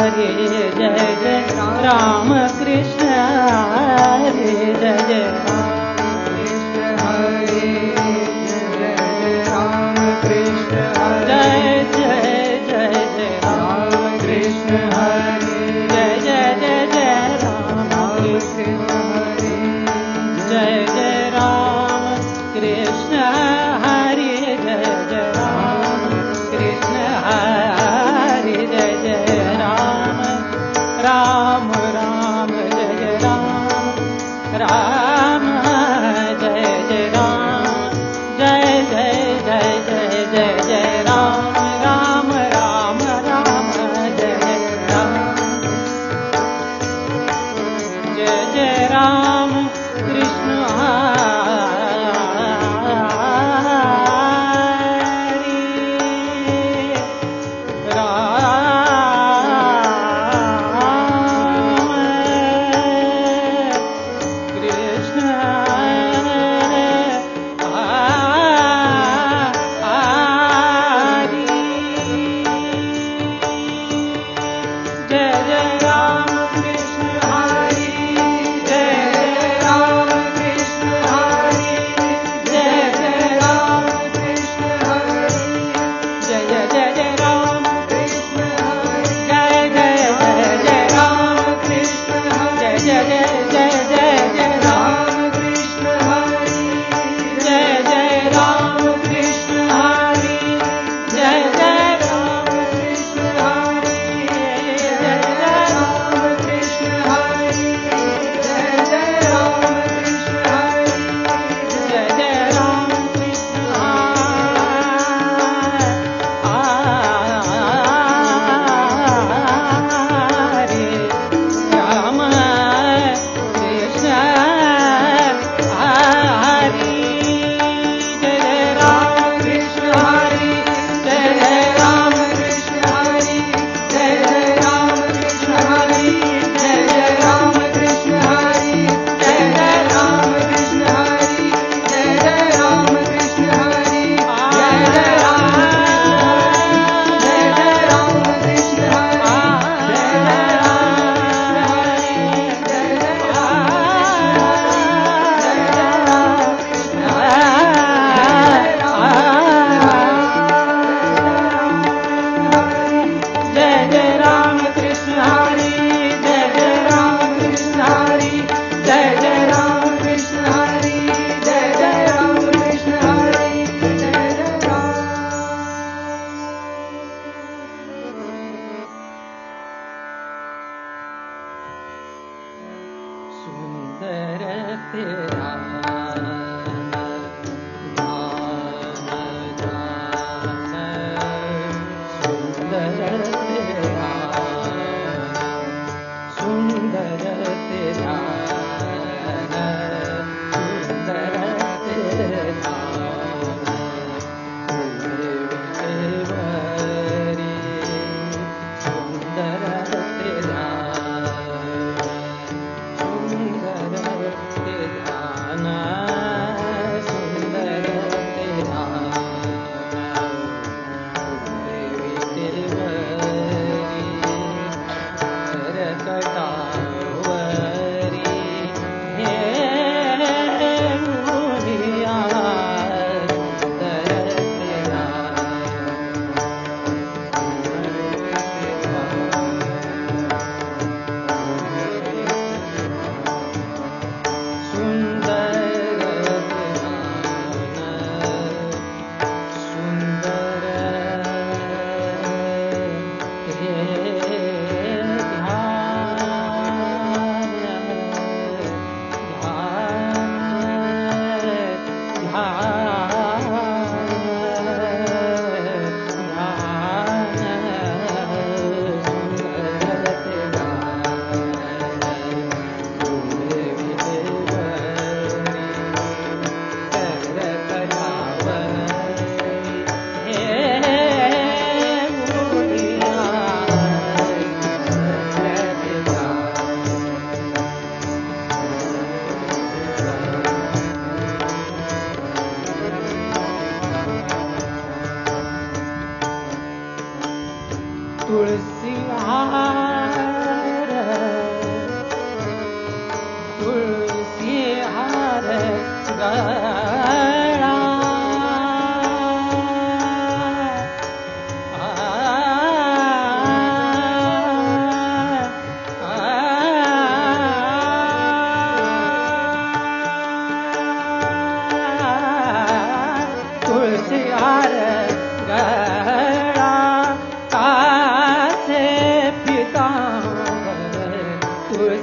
हरे जय जय राम कृष्ण हरे जय जय राम कृष्ण हरे जय जय जय राम कृष्ण हरे जय जय जय राम कृष्ण हरे जय जय राम कृष्ण हरे जय जय राम कृष्ण हरे जय जय राम राम राम जय जय राम राम जय जय राम जय जय जय जय जय जय राम राम राम राम जय राम जय जय राम कृष्ण na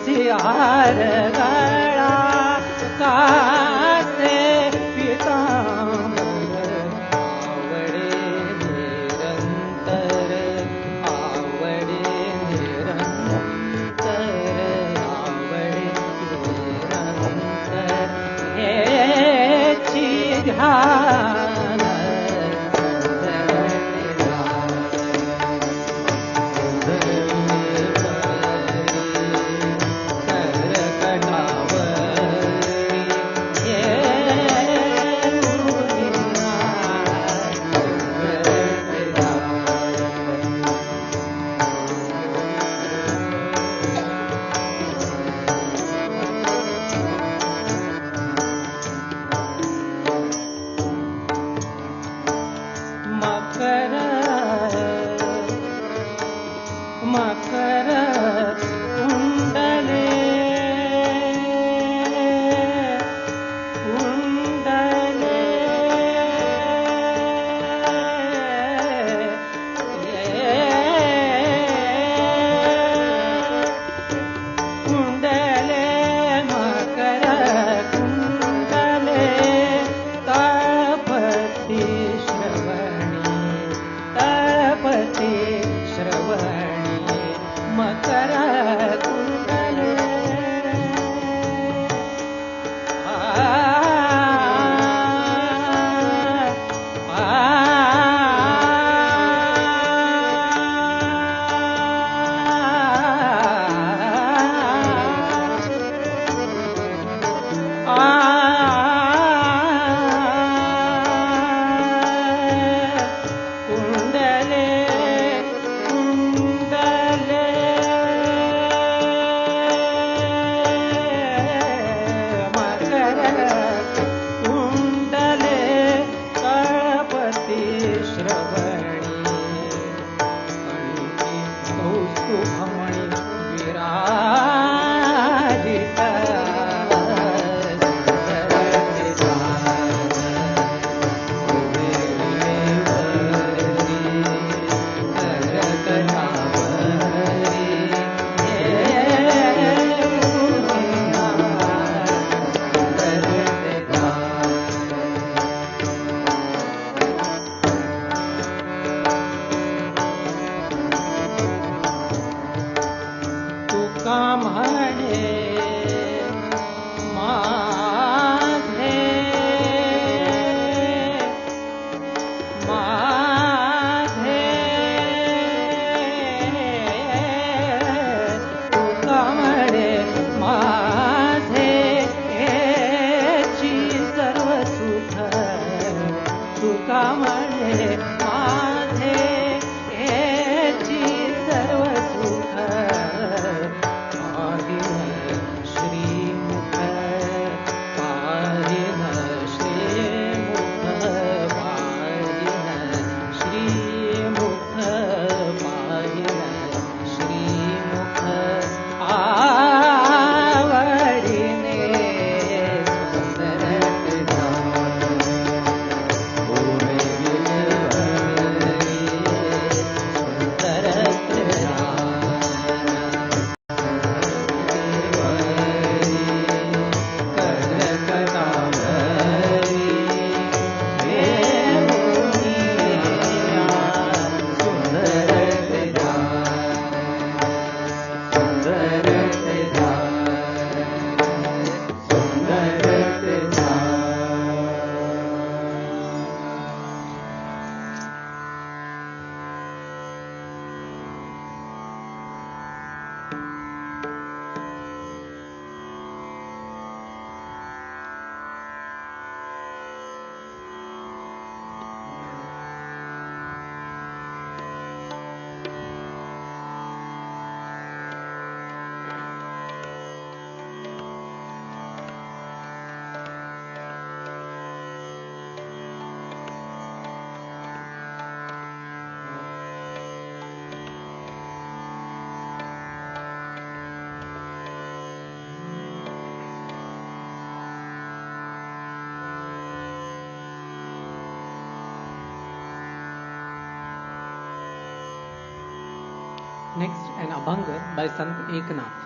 सिहार गळा कासे पितांबर आवडे निरंतर आवडे निरंतर आवडे निरंतर हेची ध्यान मकर कुंडले कुंडले कुंडले मकर कुंडले तळपती श्रवणी मकर कुंडले Next, an Abhanga by Sant Eknath.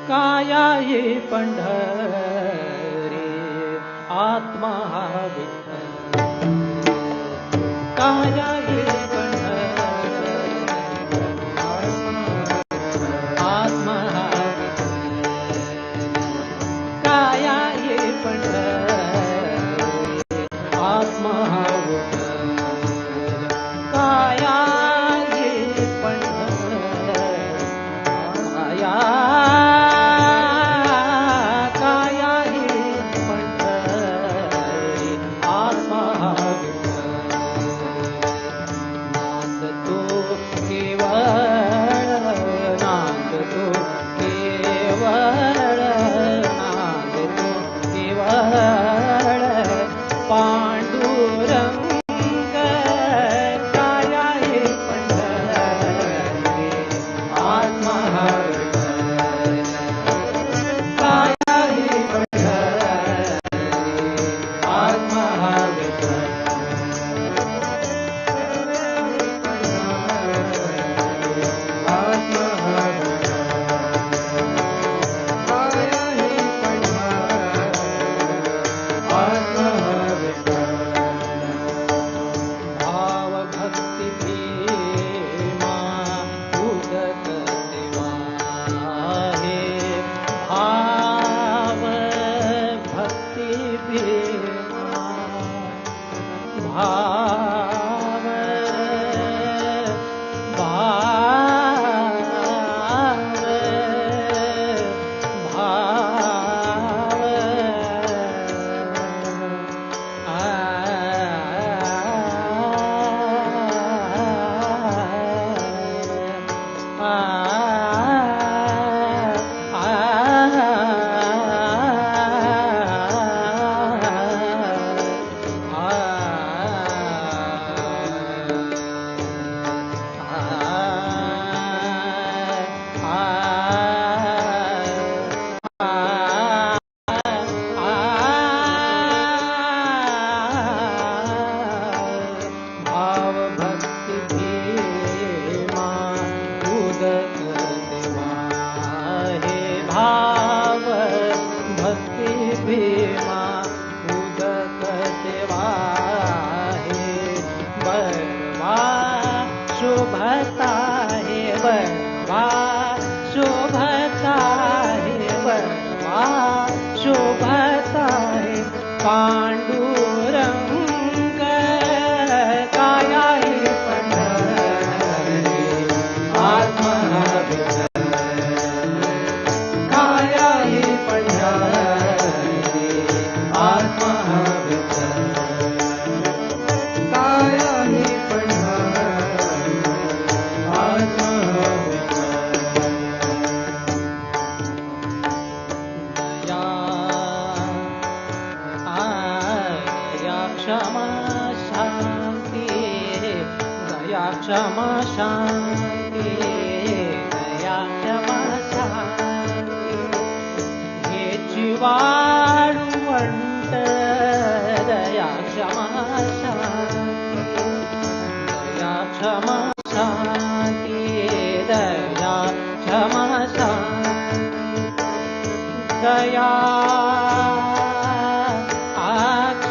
काया ये पंढरी आत्मा हा विठ्ठल काया ये आत्मा हा काया ये पंढरी आत्मा हा काया ये पंढरी काया काया ये पंढरी आत्मा हा नांद तो केवळ नांद तो केवळ नांद तो केवळ पांडुरंग काया हे पंढरी आत्मा हा काया हे पंढरी आत्मा हा भाव भक्ति भीमा उदक दिवाहे भाव भक्ति भीमा भाव भाव भक्ति भीमा उदक दिवाहे भाव भक्ति भीमा उदक दिवाहे बरवा शोभता है बरवा शोभता है बरवा शोभता है पांडुरंग काया हे पंढरी आत्मा हा विठ्ठल काया हे पंढरी आत्मा हा विठ्ठल काया हे पंढरी आत्मा हा दया क्षमा शांति दया क्षमा शांति दया क्षमा शांति हे वाळुवंट दया क्षमा शांति दया क्षमा शांति दया क्षमा शांति दया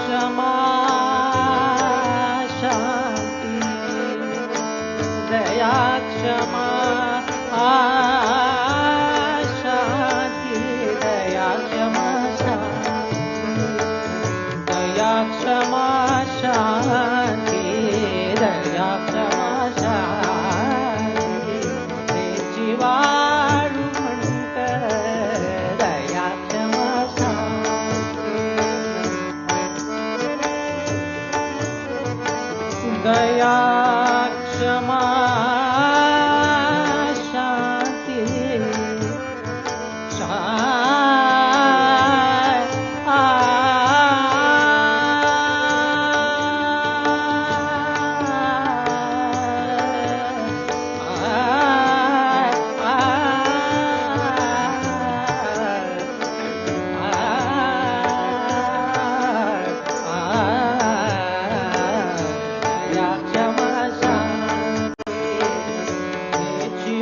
क्षमा शांति दया क्षमा शांति दया क्षमा शांति दया क्षमा शांति दया क्षमा शांति हे जीवाळुवंट दया क्षमा शांति दया क्षमा शांति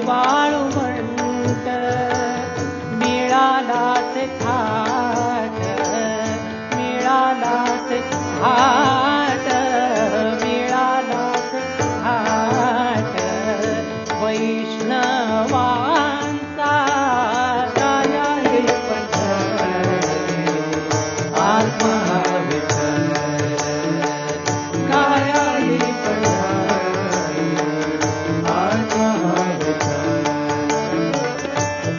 वाळुवंट घाट मिळाला घाट वैष्णवांचा गाया हे पंढरी आत्मा विठ्ठल गाया हे पंढरी आत्मा विठ्ठल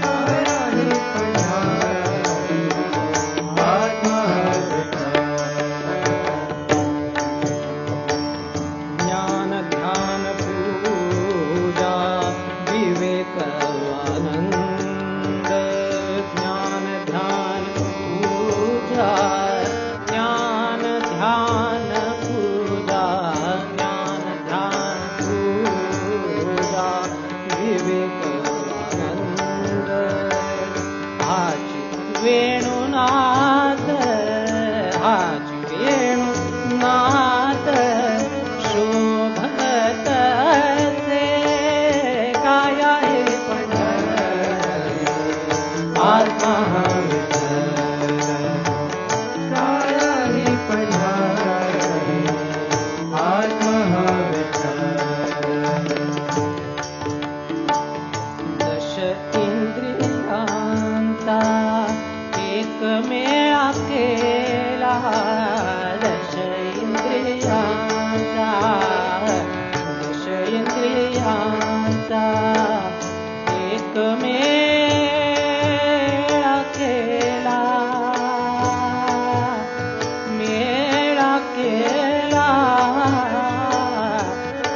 गाया हे पंढरी आत्मा ज्ञान ध्यान पूजा विवेक आनंद ज्ञान ध्यान पूजा ज्ञान ध्यान पूजा ज्ञान ध्यान पूजा विवेक आनंद हाची वेणुनाद हाची वेणुनाद शोभत से गाया हे पंढरी आत्मा विठ्ठल गाया हे पंढरी आत्मा विठ्ठल दश इंद्रियांचा एकमेव केला दश इंद्रियांचा एकमेव केला मेळा केला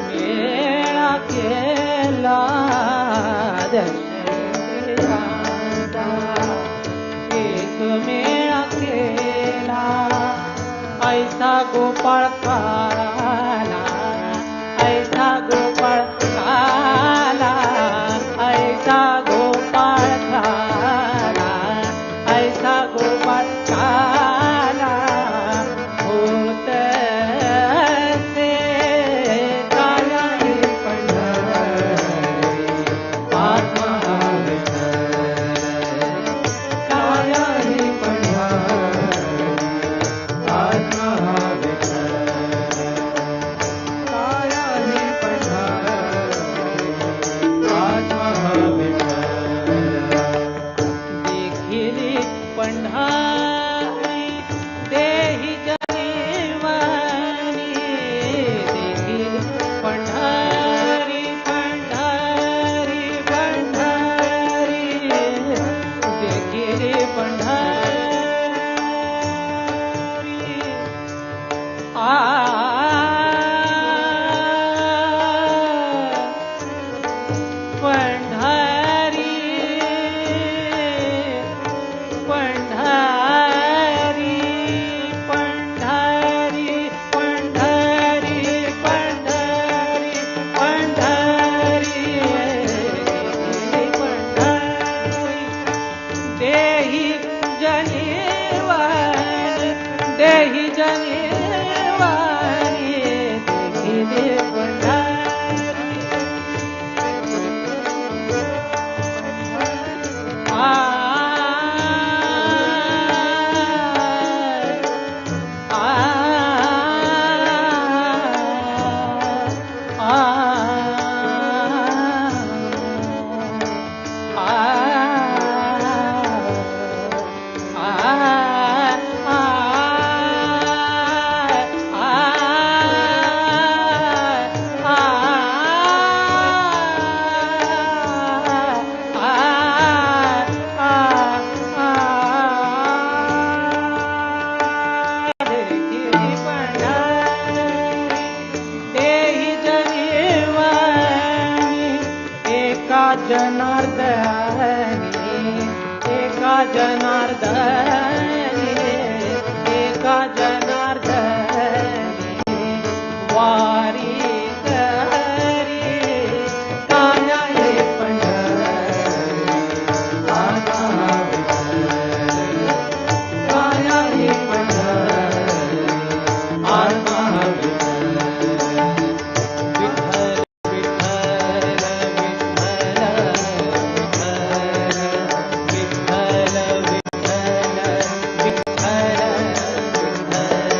मेळा केला दश इंद्रियांचा एकमेळा केला ऐसा गोपाळ काला ऐसा गोपाळ काला ऐसा गोपाळ काला ऐसा गोपाळ काला होत से गाया हे पंढरी आत्मा विठ्ठल गाया हे पंढरी आत्मा विठ्ठल गाया हे पंढरी आत्मा विठ्ठल देखिली पंढरी देहि जनिवानी देखिली पंढरी पंढरी पंढरी देखिली पंढरी आ पंढरी पंढरी पंढरी पंढरी पंढरी पंढरी पंढरी देहि जनिवानी देहि जनिवानी देखिले पंढरी आ जनार्दनी एका जनार्दनी वारी करी काया हे पंढरी आत्मा विठ्ठल काया हे पंढरी आत्मा विठ्ठल विठ्ठल विठ्ठल विठ्ठल विठ्ठल विठ्ठल विठ्ठल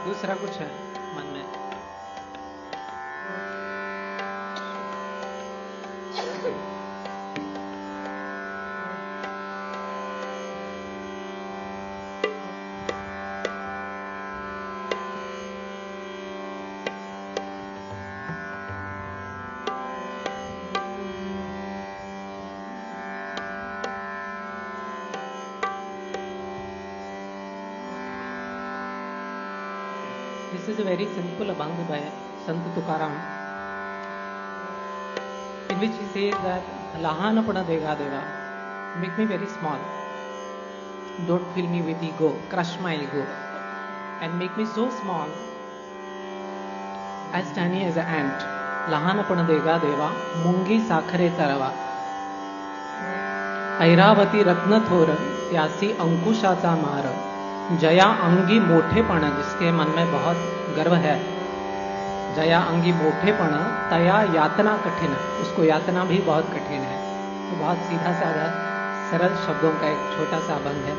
दूसरा कुछ है मन में? This is a very simple abang by Sant Tukaram, in which he says that Lahanapana Dega Deva, make me very small. Don't fill me with ego, crush my ego, and make me so small, as tiny as an ant. Lahanapana Dega Deva, Mungi Sakhare Sarava. Airavati रत्न थोर त्यासी अंकुशाचा मार जया अंगी मोठेपण जिसके मन में बहुत गर्व है जया अंगी मोठेपण तया यातना कठिन उसको यातना भी बहुत कठिन है। तो बहुत सीधा साधा सरल शब्दों का एक छोटा सा अभंग है।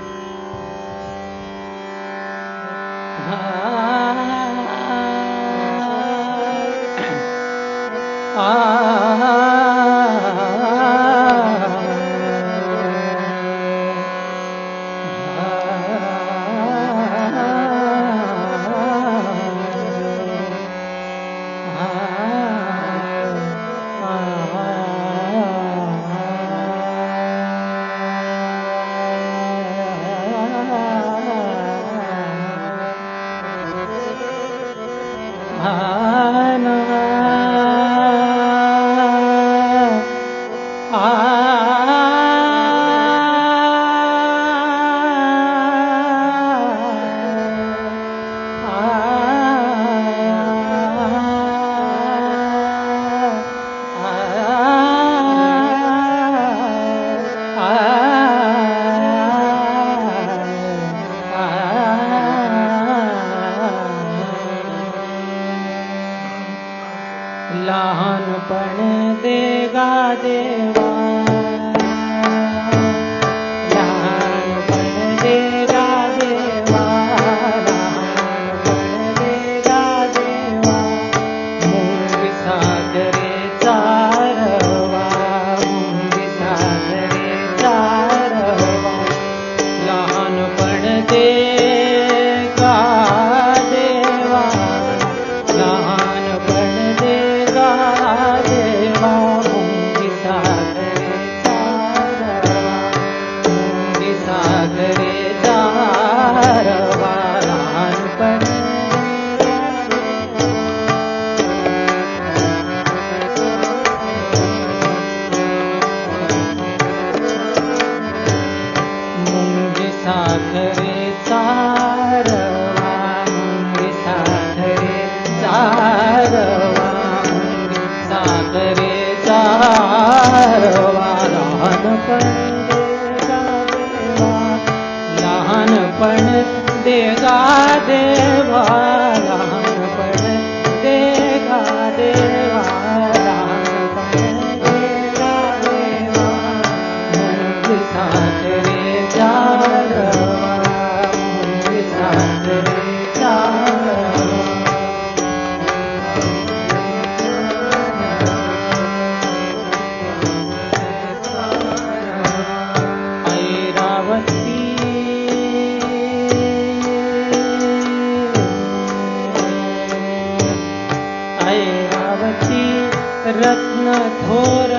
थोर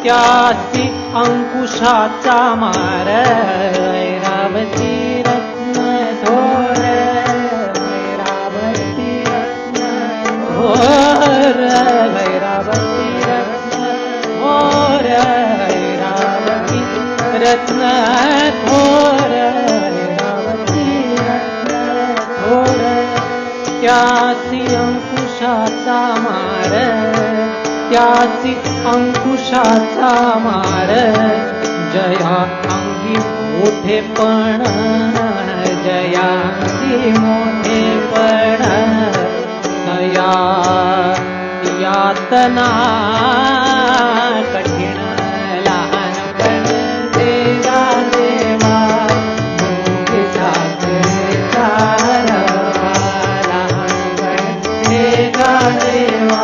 त्यासी अंकुशाचा मार ऐरावती रत्न थोर ऐरावती रत्न थोर ऐरावती रत्न थोर ऐरावती रत्न थोर ऐरावती रत्न थोर त्यासी अंकुशाचा मार त्यासी अंकुशाचा मार जया अंगी मोठेपण जया अंगी मोठेपण नया यातना कठीण लहानपण देवा देवा मुंगी साखरेचा रवा लहानपण देवा देवा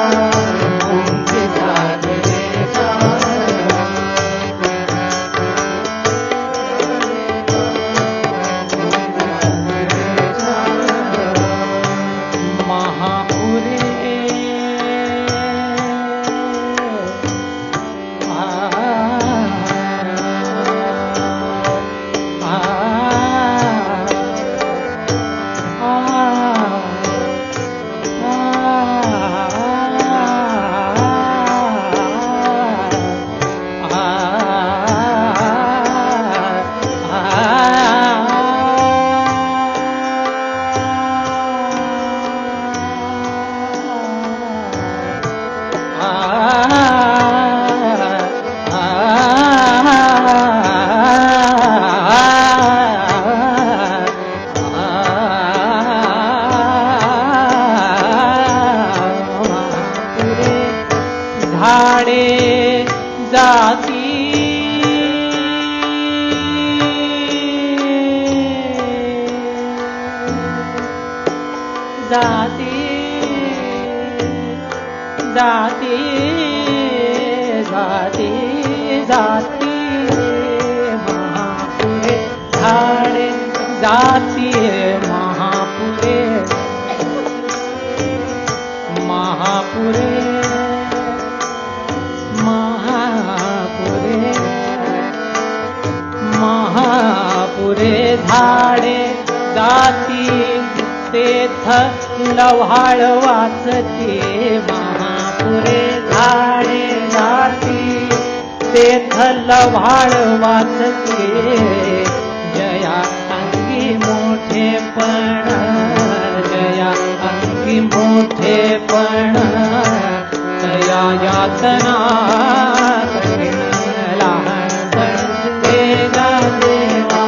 लव्हाळ वाचते महापुरे झाडे जाती तेथ लव्हाळ वाचते जया अंगी मोठेपण जया अंगी मोठेपण तया यातना लहानपण देवा देवा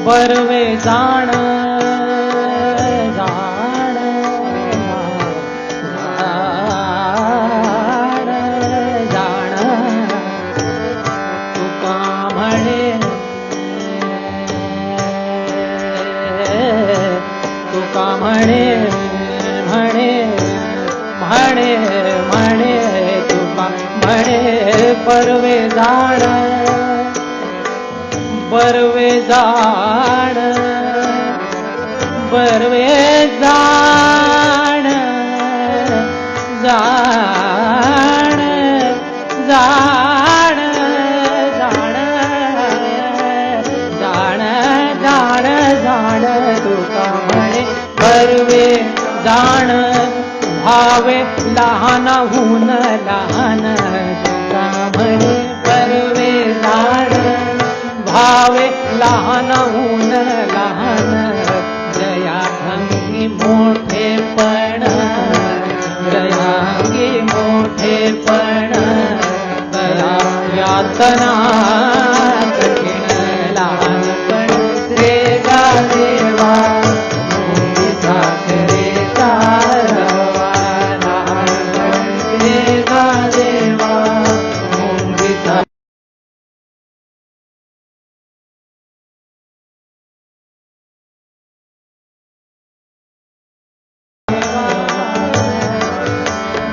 बरवे जाण जाण जाण जाण तुका म्हणे तुका म्हणे म्हणे म्हणे म्हणे तुका म्हणे बरवे जाण बरवे जाण बरवे जाण जाण जाण जाण जाण जाण जाण तुका म्हणे बरवे जाण भावे लहानहून लहान तुका म्हणे बरवे जाण भावे लहानहून लहान जया अंगी मोठेपण जया अंगी मोठेपण दया यातना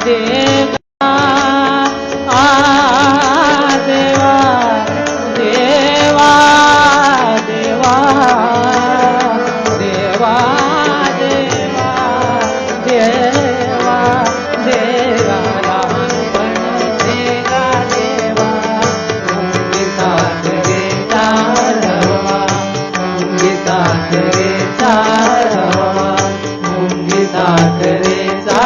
देवा आ देवा देवा देवा देवा देवा देवा देवा लहानपण देगा देवा मुंगी साखरेचा रवा मुंगी साखरेचा रवा मुंगी साखरेचा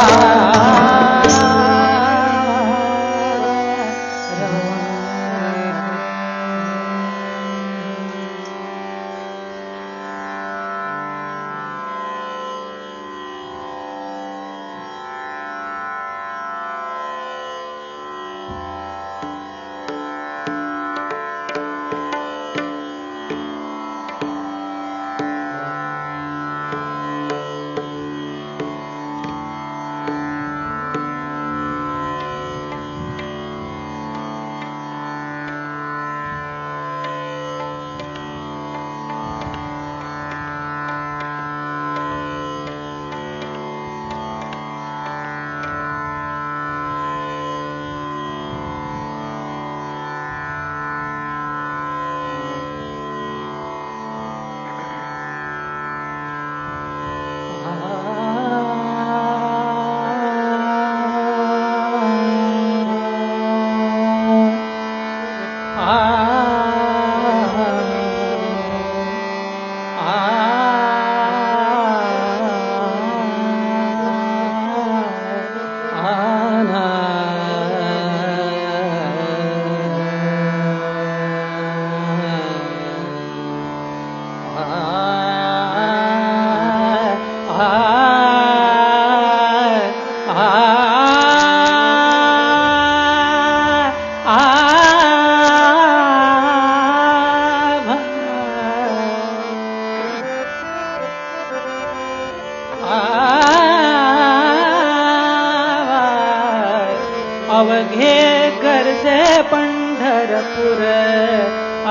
अवघे गरजे पंढरपूर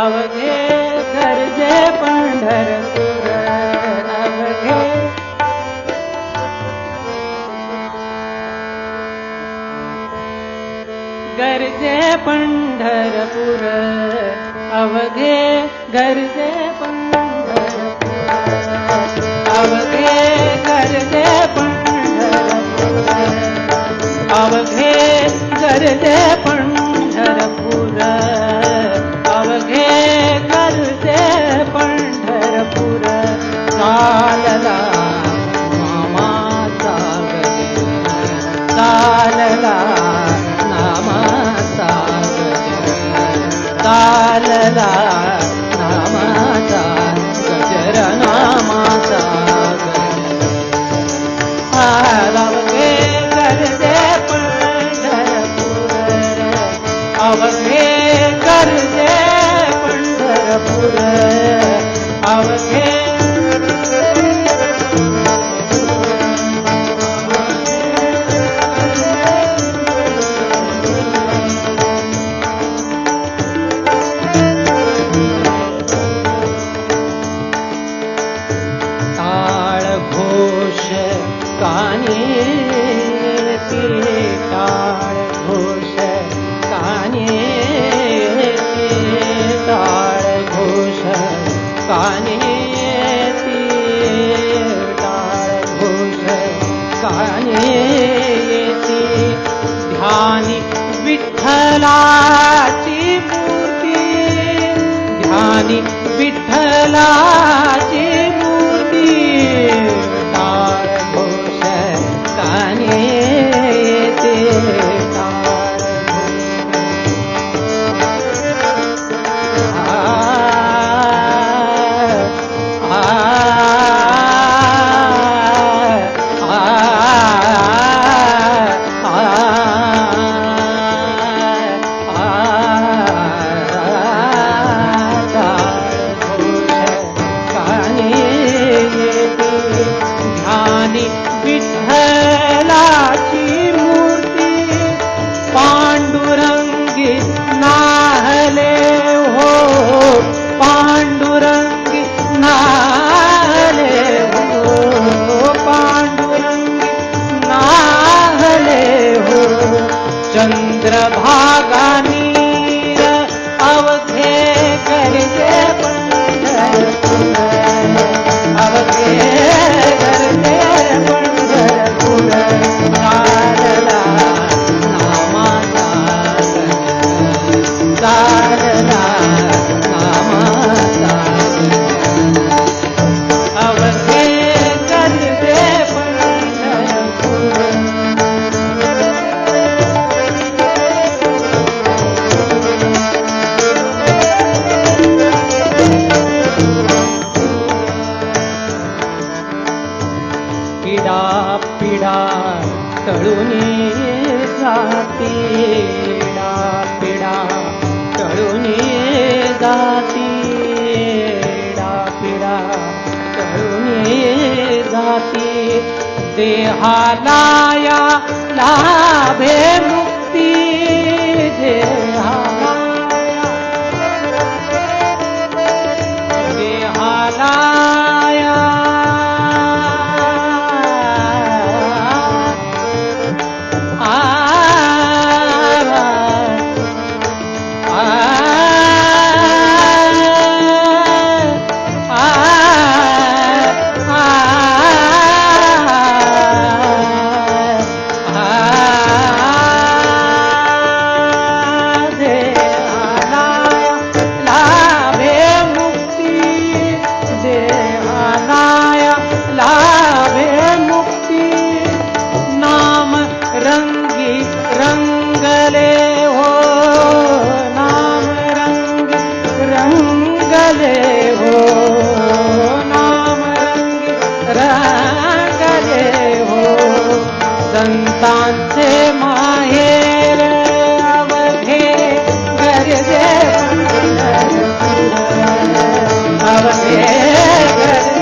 अवघे गरजे पंढरपूर अवघे गरजे पंढरपूर अवघे गरजे पंढरपूर अवघे गरजे पंढरपूर अवघे गरजे पंढरपूर अवघे गरजे पंढरपूर चालला नामाचा गजर चालला नामाचा गजर चालला नामाचा गजर नामाचा गजर अवघे गरजे अवघे गरजे पंढरपूर अवघे टाळ घोष कानी टाळ घोष कानी टाळ घोष कानी टाळ घोष कानी ध्यानी विठ्ठलाची मूर्ती ध्यानी विठ्ठलाची मूर्ती टाळ घोष कानी हो पीडा पीडा टळून जाती, पीडा पीडा टळून जाती, पीडा पीडा टळून जाती, देहाला या लाभे मुक्ती, देहाला या संतांचे माहेर अवघे गरजे अवघे गरजे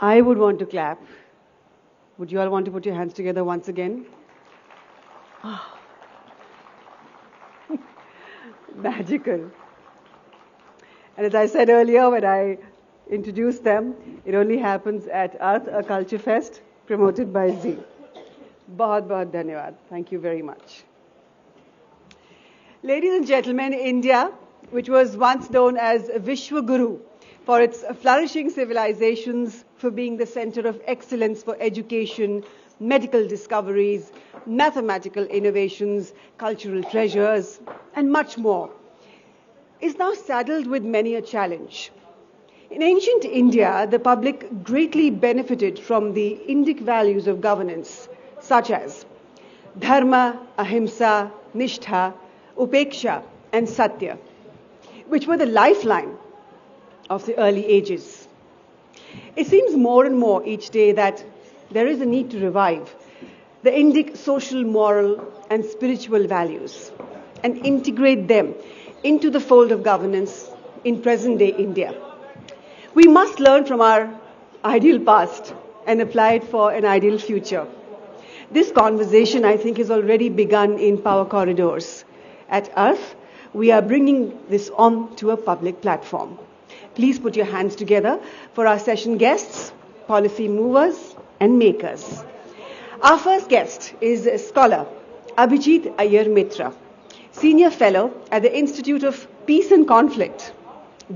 I would want to clap. Would you all want to put your hands together once again? Magical. And as I said earlier, when I introduced them, it only happens at Arth, a culture fest promoted by ZEEL. Bahut bahut dhanyawad. Thank you very much. Ladies and gentlemen, India, which was once known as Vishwaguru for its flourishing civilizations, for being the center of excellence for education, medical discoveries, mathematical innovations, cultural treasures, and much more, is now saddled with many a challenge. In ancient India, the public greatly benefited from the Indic values of governance, such as dharma, ahimsa, nishtha, upeksha, and satya, which were the lifeline of the early ages. It seems more and more each day that there is a need to revive the Indic social, moral, and spiritual values and integrate them into the fold of governance in present-day India. We must learn from our ideal past and apply it for an ideal future. This conversation, I think, has already begun in power corridors. At Arth, we are bringing this on to a public platform. Please put your hands together for our session guests, policy movers, and makers. Our first guest is scholar Abhijit Iyer Mitra, Senior Fellow at the Institute of Peace and Conflict.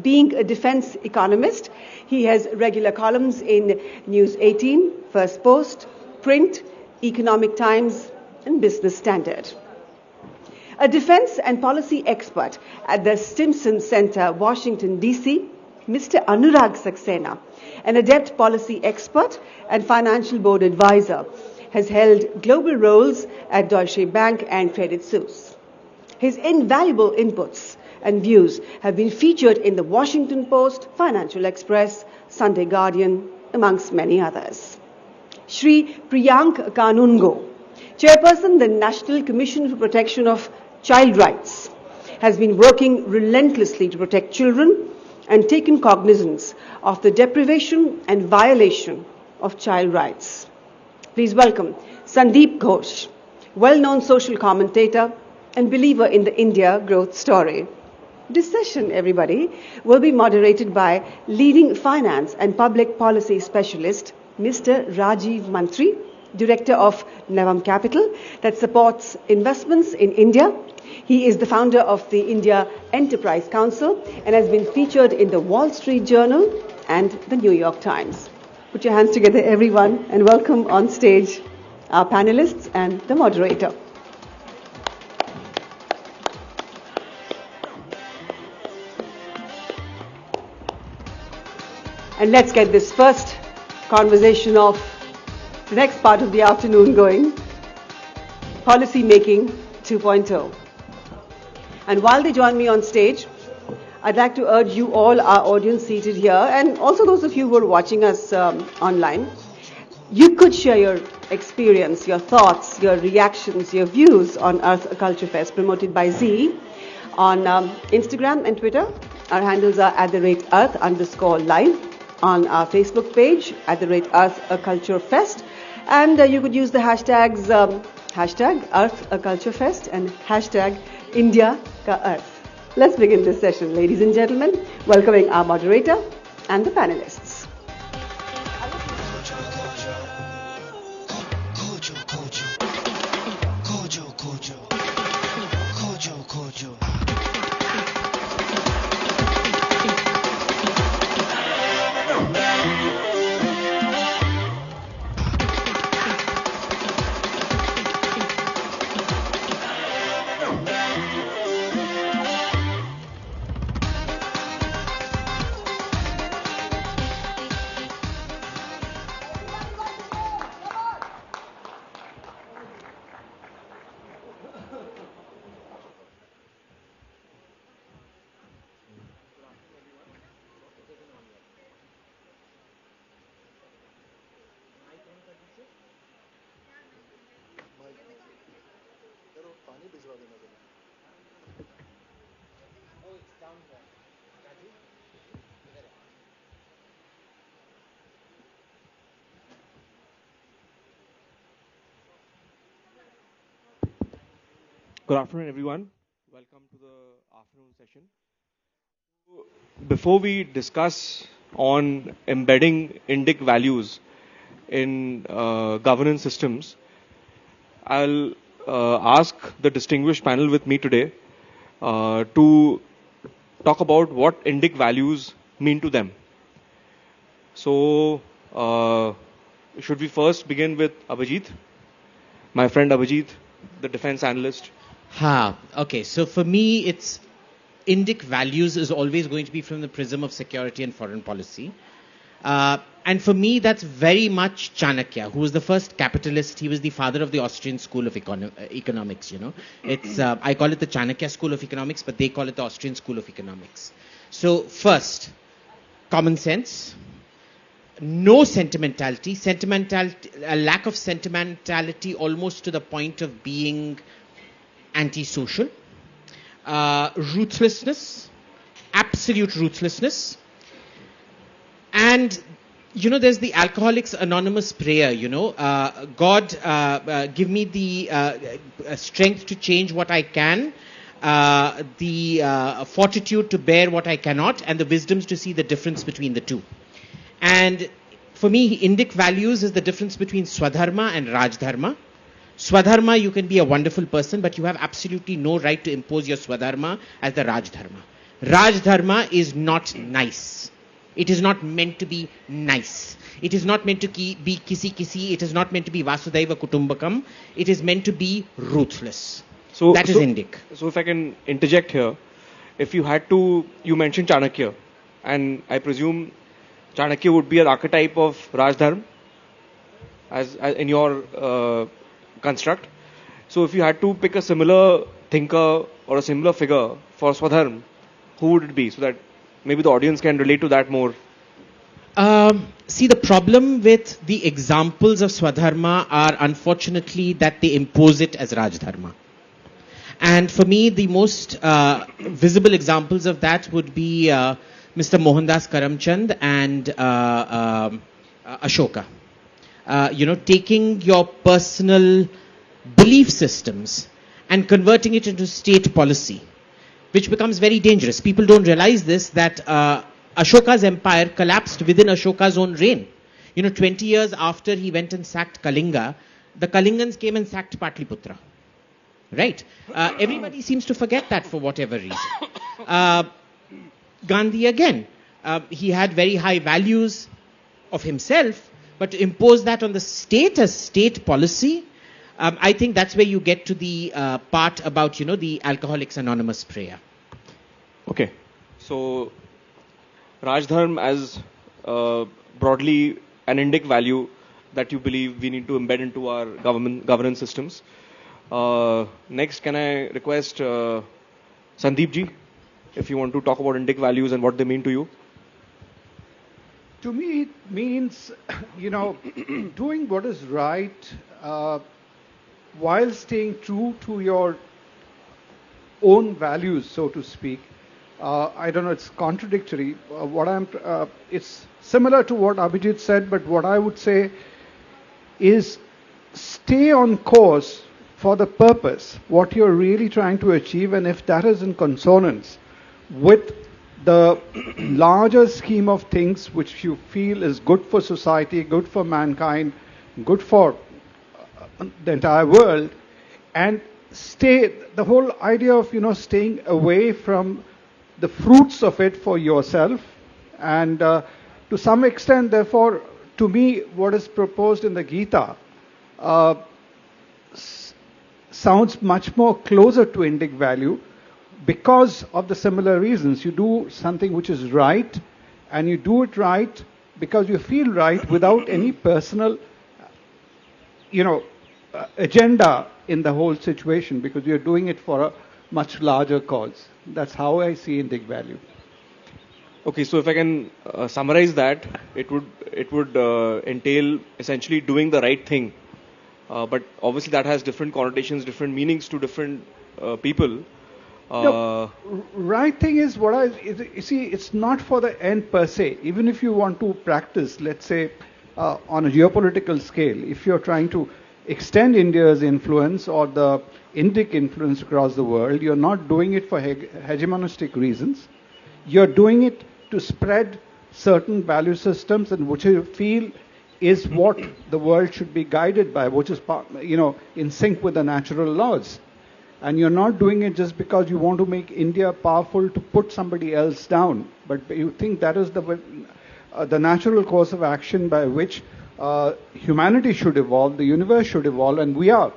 Being a defense economist, he has regular columns in News 18, First Post, Print, Economic Times, and Business Standard. A defense and policy expert at the Stimson Center, Washington, D.C., Mr. Anurag Saxena, an adept policy expert and financial board advisor, has held global roles at Deutsche Bank and Credit Suisse. His invaluable inputs and views have been featured in the Washington Post, Financial Express, Sunday Guardian, amongst many others. Shri Priyank Kanungo, chairperson of the National Commission for Protection of Child Rights, has been working relentlessly to protect children and taken cognizance of the deprivation and violation of child rights. Please welcome Sandeep Khoj, well-known social commentator and believer in the India growth story. This session, everybody, will be moderated by leading finance and public policy specialist, Mr. Rajiv Mantri, director of Navam Capital, that supports investments in India. He is the founder of the India Enterprise Council and has been featured in the Wall Street Journal and the New York Times. Put your hands together, everyone, and welcome on stage our panelists and the moderator. And let's get this first conversation of the next part of the afternoon going. Policy Making 2.0. And while they join me on stage, I'd like to urge you all, our audience seated here, and also those of you who are watching us online, you could share your experience, your thoughts, your reactions, your views on Arth Culture Fest promoted by ZEEL on Instagram and Twitter. Our handles are @Arth_live. On our Facebook page, @Arth Culture Fest. And you could use the hashtags hashtag Arth Culture Fest and hashtag India Ka Arth. Let's begin this session, ladies and gentlemen, welcoming our moderator and the panelists. Good afternoon, everyone. Welcome to the afternoon session. Before we discuss on embedding Indic values in governance systems, I'll ask the distinguished panel with me today to talk about what Indic values mean to them. So, should we first begin with Abhijit, my friend Abhijit, the defense analyst? Okay. So for me, it's Indic values is always going to be from the prism of security and foreign policy. And for me, that's very much Chanakya, who was the first capitalist. He was the father of the Austrian school of economics, you know. It's, I call it the Chanakya school of economics, but they call it the Austrian school of economics. So first, common sense, no sentimentality, a lack of sentimentality almost to the point of being antisocial, ruthlessness, absolute ruthlessness. And, you know, there's the Alcoholics Anonymous prayer, you know, God, give me the strength to change what I can, the fortitude to bear what I cannot, and the wisdoms to see the difference between the two. And for me, Indic values is the difference between Swadharma and Rajdharma. Swadharma, you can be a wonderful person, but you have absolutely no right to impose your Swadharma as the Rajdharma. Rajdharma is not nice. It is not meant to be nice. It is not meant to be kisi. It is not meant to be Vasudhaiva Kutumbakam. It is meant to be ruthless. So that is Indic. So if I can interject here, if you had to, you mentioned Chanakya, and I presume Chanakya would be an archetype of Rajdharma as in your construct. So if you had to pick a similar thinker or a similar figure for Swadharma, who would it be, so that maybe the audience can relate to that more? See, the problem with the examples of Swadharma are unfortunately that they impose it as Rajdharma. And for me, the most visible examples of that would be Mr. Mohandas Karamchand and Ashoka. You know, taking your personal belief systems and converting it into state policy, which becomes very dangerous. People don't realize this, that Ashoka's empire collapsed within Ashoka's own reign. You know, 20 years after he went and sacked Kalinga, the Kalingans came and sacked Patliputra. Right? Everybody seems to forget that for whatever reason. Gandhi again, he had very high values of himself, but to impose that on the state as state policy, I think that's where you get to the part about, you know, the Alcoholics Anonymous prayer. Okay. So, Rajdharma as broadly an Indic value that you believe we need to embed into our governance systems. Next, can I request Sandeep ji, if you want to talk about Indic values and what they mean to you? To me, it means, you know, doing what is right while staying true to your own values, so to speak. I don't know, it's contradictory. It's similar to what Abhijit said, but what I would say is stay on course for the purpose, what you're really trying to achieve, and if that is in consonance with the larger scheme of things which you feel is good for society, good for mankind, good for the entire world, and the whole idea of, you know, staying away from the fruits of it for yourself, and to some extent, therefore, to me, what is proposed in the Gita sounds much more closer to Indic value, because of the similar reasons. You do something which is right, and you do it right because you feel right without any personal, you know, agenda in the whole situation, because you're doing it for a much larger cause. That's how I see Indic value. Okay, so if I can summarize that, it would entail essentially doing the right thing, but obviously that has different connotations, different meanings to different people. No, right thing is you see, it's not for the end per se. Even if you want to practice, let's say, on a geopolitical scale, if you're trying to extend India's influence or the Indic influence across the world, you're not doing it for hegemonistic reasons. You're doing it to spread certain value systems and which you feel is what the world should be guided by, which is, in sync with the natural laws. And you're not doing it just because you want to make India powerful to put somebody else down, but you think that is the natural course of action by which humanity should evolve, the universe should evolve, and we are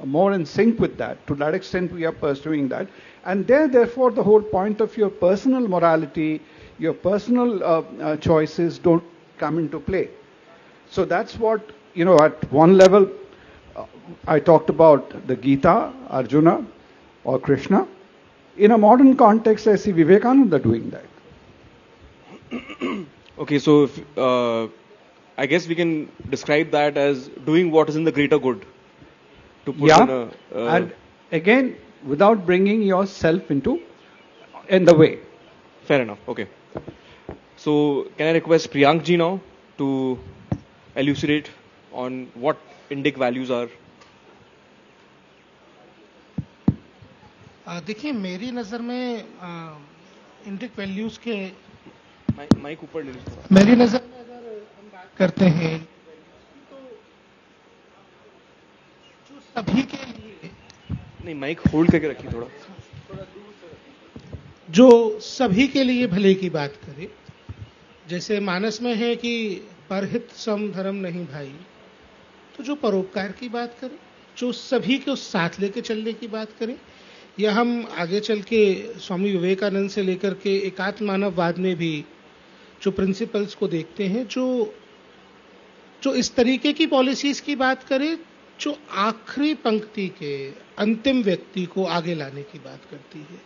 more in sync with that. To that extent, we are pursuing that. And therefore, the whole point of your personal morality, your personal choices don't come into play. So that's what, at one level, I talked about the Gita, Arjuna, or Krishna. In a modern context, I see Vivekananda doing that. Okay, so if, I guess we can describe that as doing what is in the greater good. To put and again, without bringing yourself in the way. Fair enough. Okay. So can I request Priyank ji now to elucidate on what Indic values are? देखिए मेरी नज़र में Indic values के mic ऊपर ले लीजिए। मेरी नज़र में अगर हम बात करते हैं तो जो सभी के लिए नहीं माइक होल्ड करके रखिए थोड़ा जो सभी के लिए भले की बात करें, जैसे मानस में है कि परहित सम धर्म नहीं भाई, तो जो परोपकार की बात करें, जो सभी को साथ लेके चलने की बात करें, या हम आगे चल के स्वामी विवेकानंद से लेकर के एकात्म मानववाद में भी जो प्रिंसिपल्स को देखते हैं, जो इस तरीके की पॉलिसीज की बात करें जो आखिरी पंक्ति के अंतिम व्यक्ति को आगे लाने की बात करती है।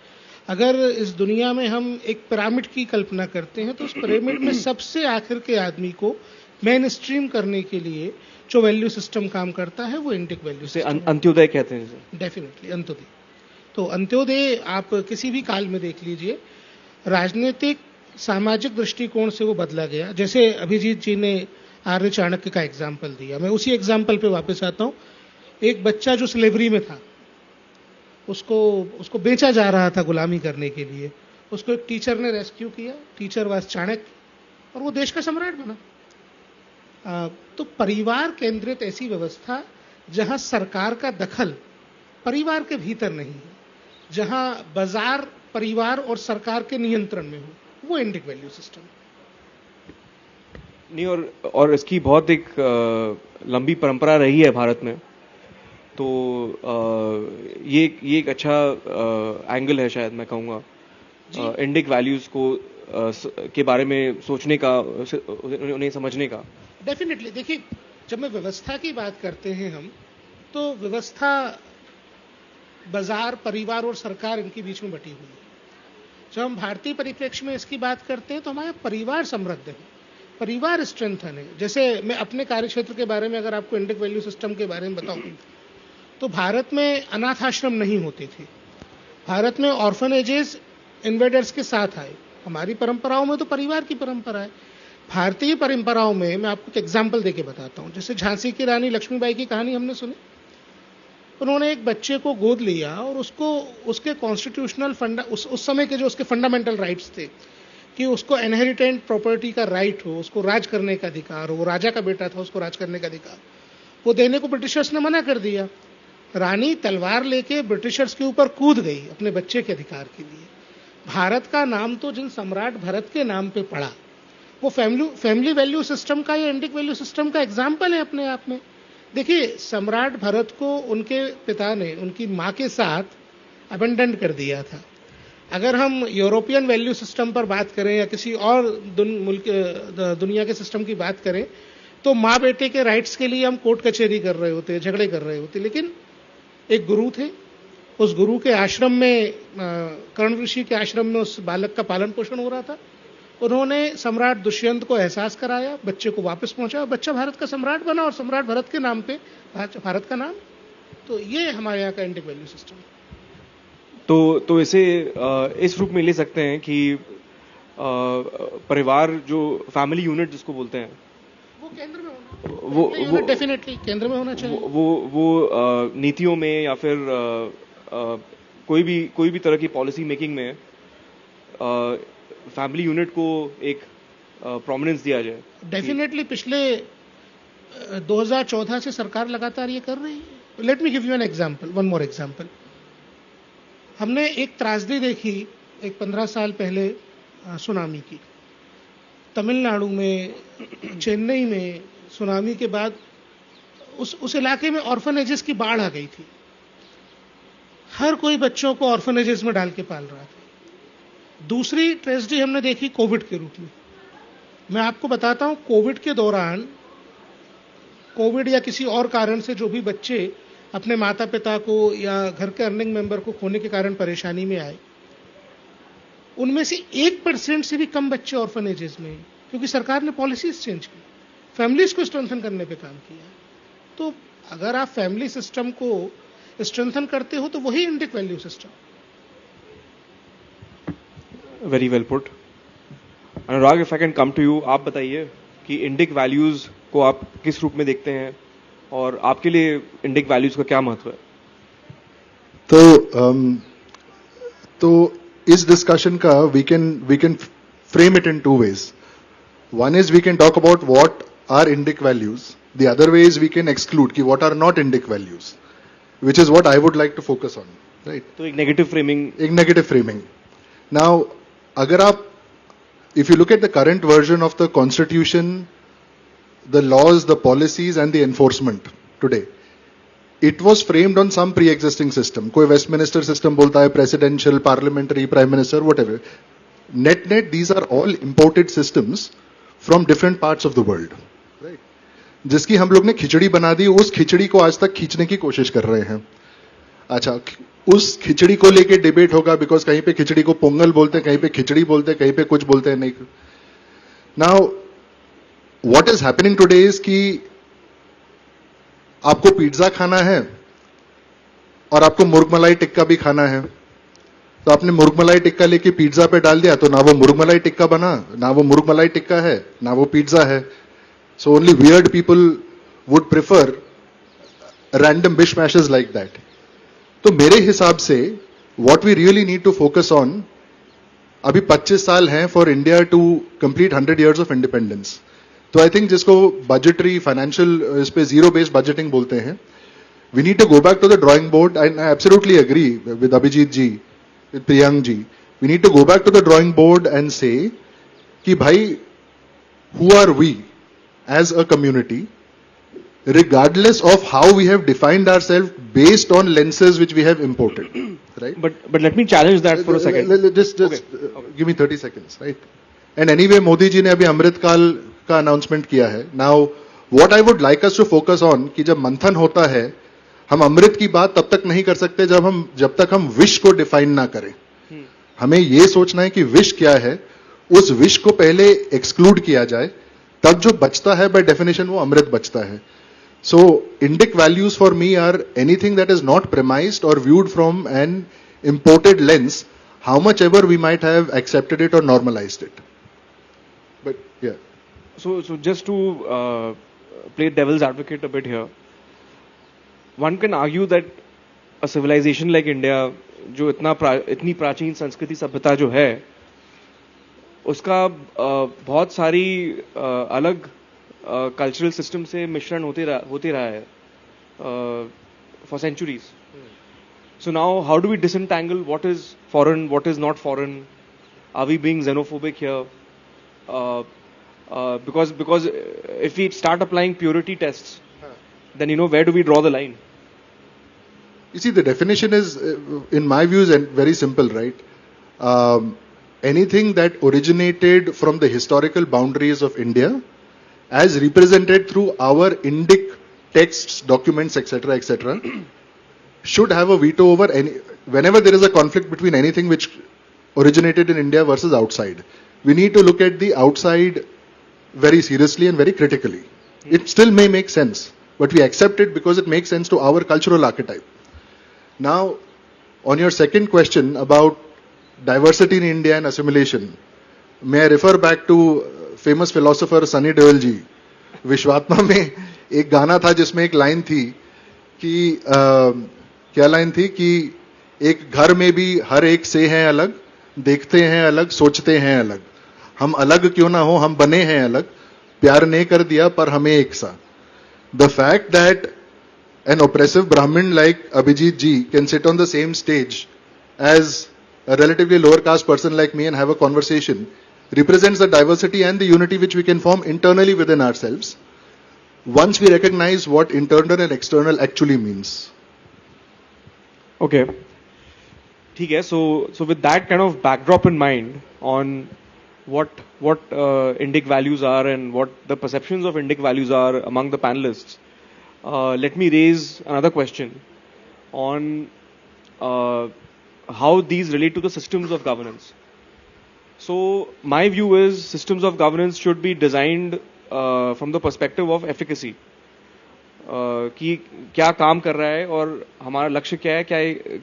अगर इस दुनिया में हम एक पिरामिड की कल्पना करते हैं तो उस पिरामिड में सबसे आखिर के आदमी को मेन स्ट्रीम करने के लिए जो वैल्यू सिस्टम काम करता है वो इंडिक वैल्यू सिस्टम। अंत्योदय कहते हैं। डेफिनेटली अंत्योदय। तो अंत्योदय आप किसी भी काल में देख लीजिए, राजनीतिक सामाजिक दृष्टिकोण से वो बदला गया। जैसे अभिजीत जी ने आर्य चाणक्य का एग्जाम्पल दिया, मैं उसी एग्जाम्पल पे वापस आता हूं। एक बच्चा जो स्लेवरी में था, उसको बेचा जा रहा था गुलामी करने के लिए, उसको एक टीचर ने रेस्क्यू किया, टीचर वाज चाणक्य, और वो देश का सम्राट बना। तो परिवार केंद्रित ऐसी व्यवस्था जहां सरकार का दखल परिवार के भीतर नहीं है, जहां बाजार परिवार और सरकार के नियंत्रण में हो, वो इंडिक वैल्यू सिस्टम नहीं। और इसकी बहुत एक लंबी परंपरा रही है भारत में, तो ये एक अच्छा एंगल है शायद मैं कहूँगा इंडिक वैल्यूज को के बारे में सोचने का, उन्हें समझने का। डेफिनेटली। देखिए, जब मैं व्यवस्था की बात करते हैं हम, तो व्यवस्था बाजार परिवार और सरकार इनके बीच में बटी हुई है। जब हम भारतीय परिप्रेक्ष्य में इसकी बात करते हैं तो हमारा परिवार समृद्ध है, परिवार स्ट्रेंथन है। जैसे मैं अपने कार्यक्षेत्र के बारे में अगर आपको इंडिक वैल्यू सिस्टम के बारे में बताऊं तो भारत में अनाथ आश्रम नहीं होते थे, भारत में ऑर्फनेजेस इन्वेडर्स के साथ आए। हमारी परंपराओं में तो परिवार की परंपरा है। भारतीय परंपराओं में मैं आपको एक एग्जाम्पल देके बताता हूं। जैसे झांसी की रानी लक्ष्मीबाई की कहानी हमने सुनी। उन्होंने एक बच्चे को गोद लिया और उसको उसके कॉन्स्टिट्यूशनल उस समय के जो उसके फंडामेंटल राइट्स थे कि उसको इनहेरिटेंट प्रॉपर्टी का राइट हो, उसको राज करने का अधिकार हो, वो राजा का बेटा था, उसको राज करने का अधिकार, वो देने को ब्रिटिशर्स ने मना कर दिया। रानी तलवार लेके ब्रिटिशर्स के ऊपर कूद गई अपने बच्चे के अधिकार के लिए। भारत का नाम तो जिन सम्राट भरत के नाम पे पड़ा, वो फैमिली वैल्यू सिस्टम का या इंडिक वैल्यू सिस्टम का एग्जाम्पल है अपने आप में। देखिए, सम्राट भरत को उनके पिता ने उनकी माँ के साथ अबेंडन कर दिया था। अगर हम यूरोपियन वैल्यू सिस्टम पर बात करें या किसी और दुनिया के सिस्टम की बात करें तो माँ बेटे के राइट्स के लिए हम कोर्ट कचहरी कर रहे होते, झगड़े कर रहे होते। लेकिन एक गुरु थे, उस गुरु के आश्रम में, कर्ण ऋषि के आश्रम में उस बालक का पालन पोषण हो रहा था। उन्होंने सम्राट दुष्यंत को एहसास कराया, बच्चे को वापस पहुंचा, बच्चा भारत का सम्राट बना और सम्राट भरत के नाम पे भारत का नाम। तो ये हमारे यहाँ का इंडिक वैल्यू सिस्टम है। तो इसे इस रूप में ले सकते हैं कि परिवार जो फैमिली यूनिट जिसको बोलते हैं वो केंद्र में होना वो डेफिनेटली केंद्र में होना चाहिए। वो नीतियों में या फिर कोई भी तरह की पॉलिसी मेकिंग में फैमिली यूनिट को एक प्रोमिनेंस दिया जाए। डेफिनेटली पिछले 2014 से सरकार लगातार ये कर रही है। Let me give you an example, one more example. हमने एक त्रासदी देखी एक 15 साल पहले सुनामी की। तमिलनाडु में, चेन्नई में सुनामी के बाद उस इलाके में ऑर्फनेजेस की बाढ़ आ गई थी। हर कोई बच्चों को ऑर्फनेजेस में डाल के पाल रहा था। दूसरी ट्रेजेडी हमने देखी कोविड के रूप में। मैं आपको बताता हूं, कोविड के दौरान, कोविड या किसी और कारण से जो भी बच्चे अपने माता पिता को या घर के अर्निंग मेंबर को खोने के कारण परेशानी में आए, उनमें से 1% से भी कम बच्चे ऑर्फनेजेस में, क्योंकि सरकार ने पॉलिसीज चेंज की, फैमिलीज को स्ट्रेंथन करने पे काम किया। तो अगर आप फैमिली सिस्टम को स्ट्रेंथन करते हो तो वही Indic value system. Very well put. Anurag, if I can come to you, आप बताइए कि इंडिक वैल्यूज को आप किस रूप में देखते हैं और आपके लिए इंडिक वैल्यूज का क्या महत्व है? तो इस डिस्कशन का we can frame it in two ways. One is we can talk about what are indic values. The other way is we can exclude ki what are not indic values, which is what I would like to focus on. Right? तो एक negative framing. एक negative framing. Now, अगर आप, if you look at the current version of the constitution, the laws, the policies and the enforcement today, it was framed on some pre-existing system. कोई Westminster system बोलता है, presidential, parliamentary, prime minister, whatever. Net, these are all imported systems from different parts of the world. Right? जिसकी हम लोग ने खिचड़ी बना दी, उस खिचड़ी को आज तक खींचने की कोशिश कर रहे हैं. अच्छा, उस खिचड़ी को लेके डिबेट होगा, बिकॉज कहीं पे खिचड़ी को पोंगल बोलते हैं, कहीं पे खिचड़ी बोलते हैं, कहीं पे कुछ बोलते हैं, नहीं. Now what is happening today is कि आपको पिज्जा खाना है और आपको मुर्ग मलाई टिक्का भी खाना है, तो आपने मुर्ग मलाई टिक्का लेके पिज्जा पे डाल दिया, तो ना वो मुर्ग मलाई टिक्का बना, ना वो मुर्ग मलाई टिक्का है, ना वो पिज्जा है. So only weird people would prefer random mishmashes like that. तो मेरे हिसाब से what we really need to focus on, अभी 25 साल हैं for India to complete 100 years of independence. तो आई थिंक जिसको बजटरी फाइनेंशियल इस पे जीरो बेस्ड बजटिंग बोलते हैं, we need to go back to the drawing board. And I absolutely agree with Abhijit ji, with Priyank ji, we need to go back to the drawing board and say कि भाई, who are we as a community, regardless of how we have defined ourselves based on lenses which we have imported, right? But let me challenge that for a second. Just okay. Give me 30 seconds, right? And anyway, Modi ji ने अभी अमृत काल का announcement किया है. Now, what I would like us to focus on कि जब मंथन होता है, हम अमृत की बात तब तक नहीं कर सकते जब तक हम विश को डिफाइन ना करें. हमें यह सोचना है कि विश क्या है, उस विश को पहले एक्सक्लूड किया जाए, तब जो बचता है बाय डेफिनेशन वो अमृत बचता है. So Indic values for me are anything that is not premised और viewed from an imported lens, how much ever we might have accepted it और normalised it. But yeah, so just to play devil's advocate a bit here, one can argue that a civilization like India, जो इतनी प्राचीन संस्कृति सभ्यता जो है, उसका बहुत सारी अलग कल्चरल सिस्टम से मिश्रण होते रहा है for centuries. So now how do we disentangle what is foreign, what is not foreign? Are we being xenophobic here? Because if we start applying purity tests, then where do we draw the line? You see, the definition is, in my views, very simple, right? Anything that originated from the historical boundaries of India, as represented through our Indic texts, documents, etc., should have a veto over any. Whenever there is a conflict between anything which originated in India versus outside, we need to look at the outside very seriously and very critically. It still may make sense, but we accept it because it makes sense to our cultural archetype. Now, on your second question about diversity in India and assimilation, may I refer back to famous philosopher Sunny Deol ji, विश्वात्मा में एक गाना था जिसमें एक line थी कि क्या लाइन थी कि एक घर में भी हर एक से हैं अलग, देखते हैं अलग, सोचते हैं अलग, हम अलग क्यों ना हो, हम बने हैं अलग, प्यार ने कर दिया पर हमें एक सा. The fact that an oppressive Brahmin like Abhijit ji can sit on the same stage as a relatively lower caste person like me and have a conversation represents the diversity and the unity which we can form internally within ourselves once we recognize what internal and external actually means. Okay. ठीक है. So with that kind of backdrop in mind on what Indic values are and what the perceptions of Indic values are among the panelists, let me raise another question on how these relate to the systems of governance. So my view is systems of governance should be designed from the perspective of efficacy. कि क्या काम कर रहा है और हमारा लक्ष्य क्या है,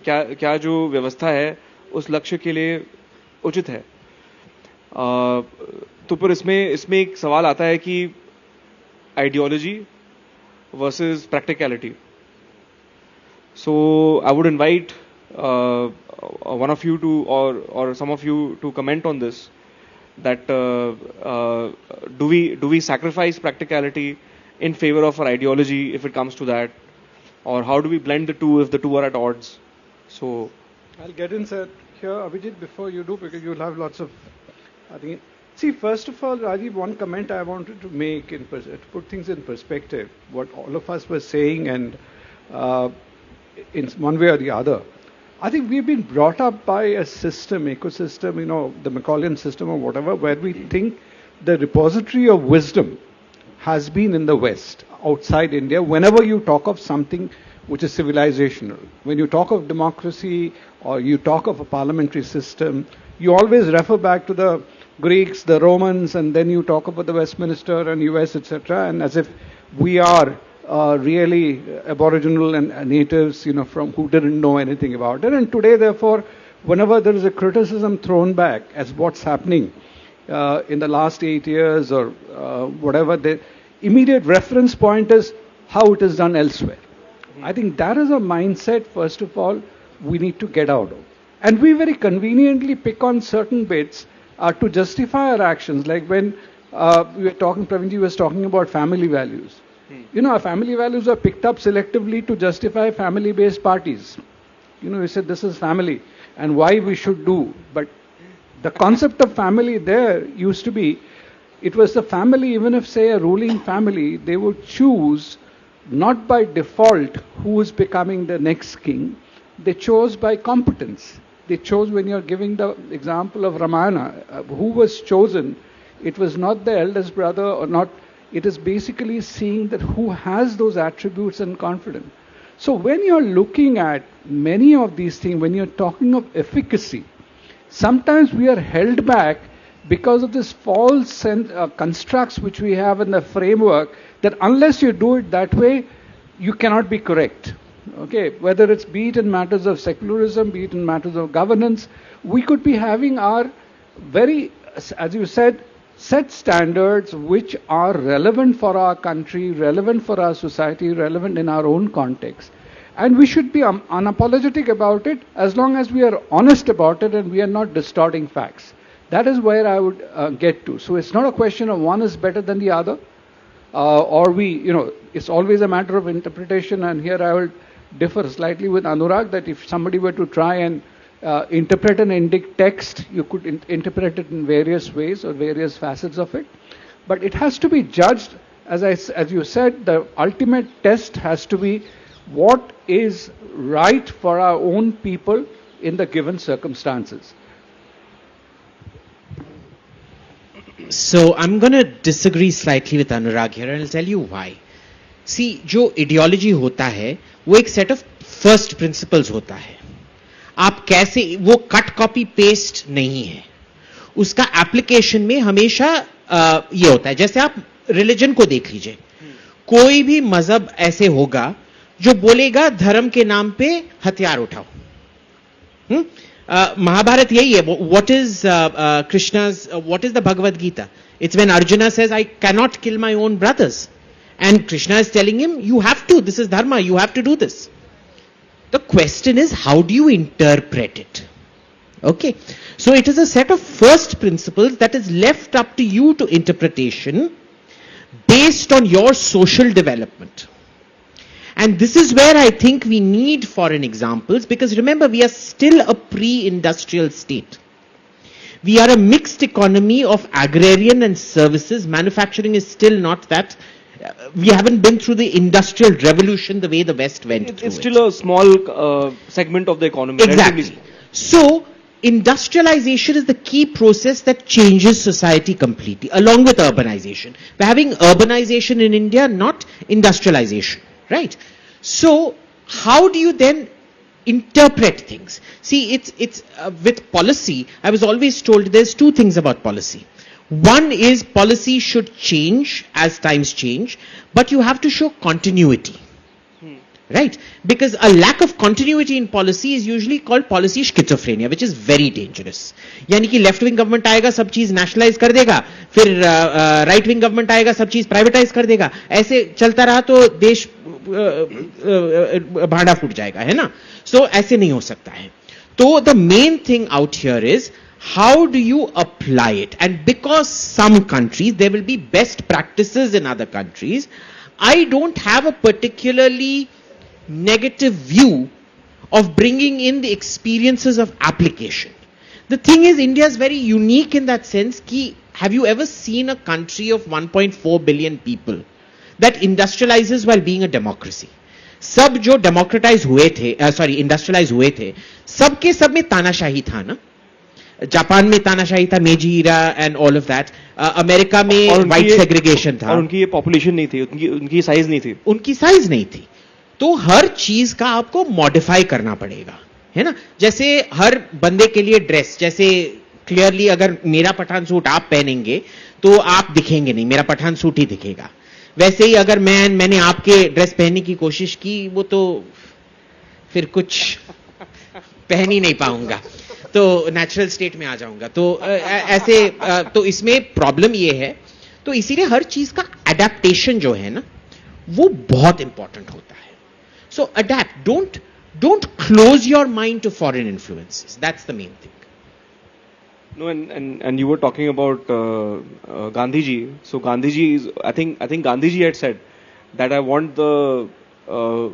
क्या जो व्यवस्था है उस लक्ष्य के लिए उचित है. तो पर इसमें एक सवाल आता है कि ideology versus practicality. So I would invite one of you to or some of you to comment on this, that do we sacrifice practicality in favor of our ideology if it comes to that, or how do we blend the two if the two are at odds? So I'll get in here, Abhijit, before you do, because you'll have lots of, I think. See, first of all, Rajiv, one comment I wanted to make to put things in perspective, what all of us were saying, and in one way or the other. I think we've been brought up by a ecosystem, the Macaulay system or whatever, where we think the repository of wisdom has been in the West, outside India. Whenever you talk of something which is civilizational, when you talk of democracy or you talk of a parliamentary system, you always refer back to the Greeks, the Romans, and then you talk about the Westminster and US, etc., and as if we are really aboriginal and natives, from who didn't know anything about it. And today, therefore, whenever there is a criticism thrown back as what's happening in the last 8 years or whatever, the immediate reference point is how it is done elsewhere. I think that is a mindset, first of all, we need to get out of. And we very conveniently pick on certain bits to justify our actions. Like when we were talking, Pravinji was talking about family values. Our family values are picked up selectively to justify family-based parties. We said this is family and why we should do. But the concept of family there used to be, it was the family, even if say a ruling family, they would choose not by default who is becoming the next king. They chose by competence. They chose, when you're giving the example of Ramayana, who was chosen, it was not the eldest brother or not. It is basically seeing that who has those attributes and confidence. So when you're looking at many of these things, when you're talking of efficacy, sometimes we are held back because of this false constructs which we have in the framework that unless you do it that way, you cannot be correct. Okay, whether it's be it in matters of secularism, be it in matters of governance, we could be having our very, as you said, set standards which are relevant for our country, relevant for our society, relevant in our own context. And we should be unapologetic about it as long as we are honest about it and we are not distorting facts. That is where I would get to. So it's not a question of one is better than the other, or it's always a matter of interpretation. And here I will differ slightly with Anurag that if somebody were to try and interpret an Indic text, you could interpret it in various ways or various facets of it. But it has to be judged, as you said, the ultimate test has to be what is right for our own people in the given circumstances. So I'm going to disagree slightly with Anurag here and I'll tell you why. See, जो ideology होता है, वो एक set of first principles होता है. आप कैसे, वो कट कॉपी पेस्ट नहीं है, उसका एप्लीकेशन में हमेशा ये होता है. जैसे आप रिलीजन को देख लीजिए, कोई भी मजहब ऐसे होगा जो बोलेगा धर्म के नाम पे हथियार उठाओ. Mahabharat yahi hai. What is Krishna's, what is the Bhagavad Gita? It's when Arjuna says, I cannot kill my own brothers. And Krishna is telling him, you have to, this is dharma, you have to do this. The question is, how do you interpret it? Okay. So it is a set of first principles that is left up to you to interpretation based on your social development. And this is where I think we need foreign examples, because remember, we are still a pre-industrial state. We are a mixed economy of agrarian and services. Manufacturing is still not that. We haven't been through the industrial revolution the way the West went through. It's still a small segment of the economy. Exactly. So, industrialization is the key process that changes society completely, along with urbanization. We're having urbanization in India, not industrialization, right? So, how do you then interpret things? See, it's with policy, I was always told there's two things about policy. One is policy should change as times change, but you have to show continuity. Right? Because a lack of continuity in policy is usually called policy schizophrenia, which is very dangerous. यानी कि left wing government आएगा, सब चीज nationalise कर देगा, फिर right wing government आएगा, सब चीज प्राइवेटाइज कर देगा. ऐसे चलता रहा तो देश भाड़ा फूट जाएगा, है ना? So ऐसे नहीं हो सकता है. तो the main thing out here is, how do you apply it? And because some countries, there will be best practices in other countries, I don't have a particularly negative view of bringing in the experiences of application. The thing is, India is very unique in that sense. Have you ever seen a country of 1.4 billion people that industrializes while being a democracy? सब जो democratize हुए थे, industrialize हुए थे, सबके सब में तानाशाही था ना? जापान में तानाशाही था, Meiji era and all of that. America में वाइट सेग्रीगेशन था. और उनकी ये पॉपुलेशन नहीं थी, उनकी साइज नहीं थी. उनकी साइज नहीं थी. तो हर चीज का आपको मॉडिफाई करना पड़ेगा, है ना? जैसे हर बंदे के लिए ड्रेस, जैसे क्लियरली अगर मेरा पठान सूट आप पहनेंगे तो आप दिखेंगे नहीं, मेरा पठान सूट ही दिखेगा. वैसे ही अगर मैंने आपके ड्रेस पहनने की कोशिश की, वो तो फिर कुछ पहन ही नहीं पाऊंगा, तो नेचुरल स्टेट में आ जाऊंगा. तो ऐसे तो इसमें प्रॉब्लम ये है. तो इसीलिए हर चीज का एडेप्टेशन जो है ना, वो बहुत इंपॉर्टेंट होता है. So adapt. Don't close your mind to foreign influences. That's the main thing. No, and you were talking about Gandhiji. So Gandhiji is, I think Gandhiji had said that I want the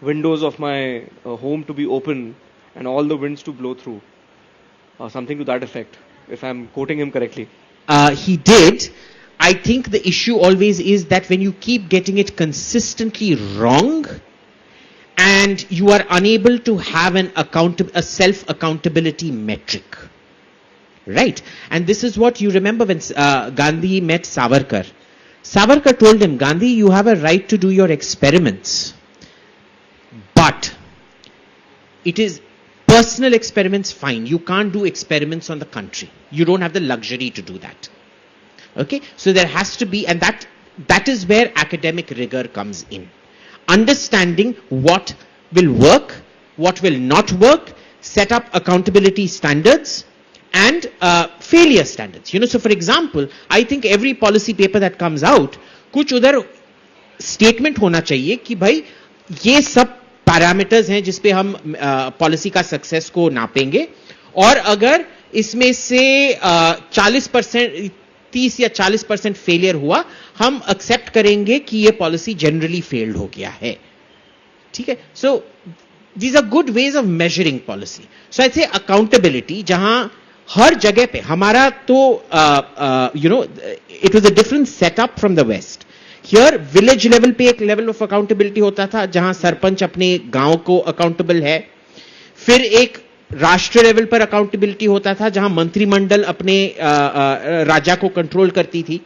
windows of my home to be open and all the winds to blow through. Something to that effect, if I'm quoting him correctly. He did. I think the issue always is that when you keep getting it consistently wrong, and you are unable to have a self-accountability metric. Right? And this is what you remember when Gandhi met Savarkar. Savarkar told him, Gandhi, you have a right to do your experiments. But it is personal experiments, fine. You can't do experiments on the country. You don't have the luxury to do that. Okay? So there has to be, and that is where academic rigor comes in. Understanding what will work, what will not work, set up accountability standards and failure standards. You know, so for example, I think every policy paper that comes out, कुछ उधर statement होना चाहिए कि भाई ये सब parameters हैं जिस पे हम policy का success को नापेंगे, और अगर इसमें से 40% 30 या 40% फेलियर हुआ, हम एक्सेप्ट करेंगे कि ये पॉलिसी जनरली फेल्ड हो गया है. ठीक है? So these are good ways of measuring policy. So I say accountability, जहां हर जगह पे हमारा तो you know it was a different setup from the West. Here village level पे एक लेवल ऑफ अकाउंटेबिलिटी होता था जहां सरपंच अपने गांव को अकाउंटेबल है. फिर एक राष्ट्रीय लेवल पर अकाउंटेबिलिटी होता था जहां मंत्रिमंडल अपने राजा को कंट्रोल करती थी.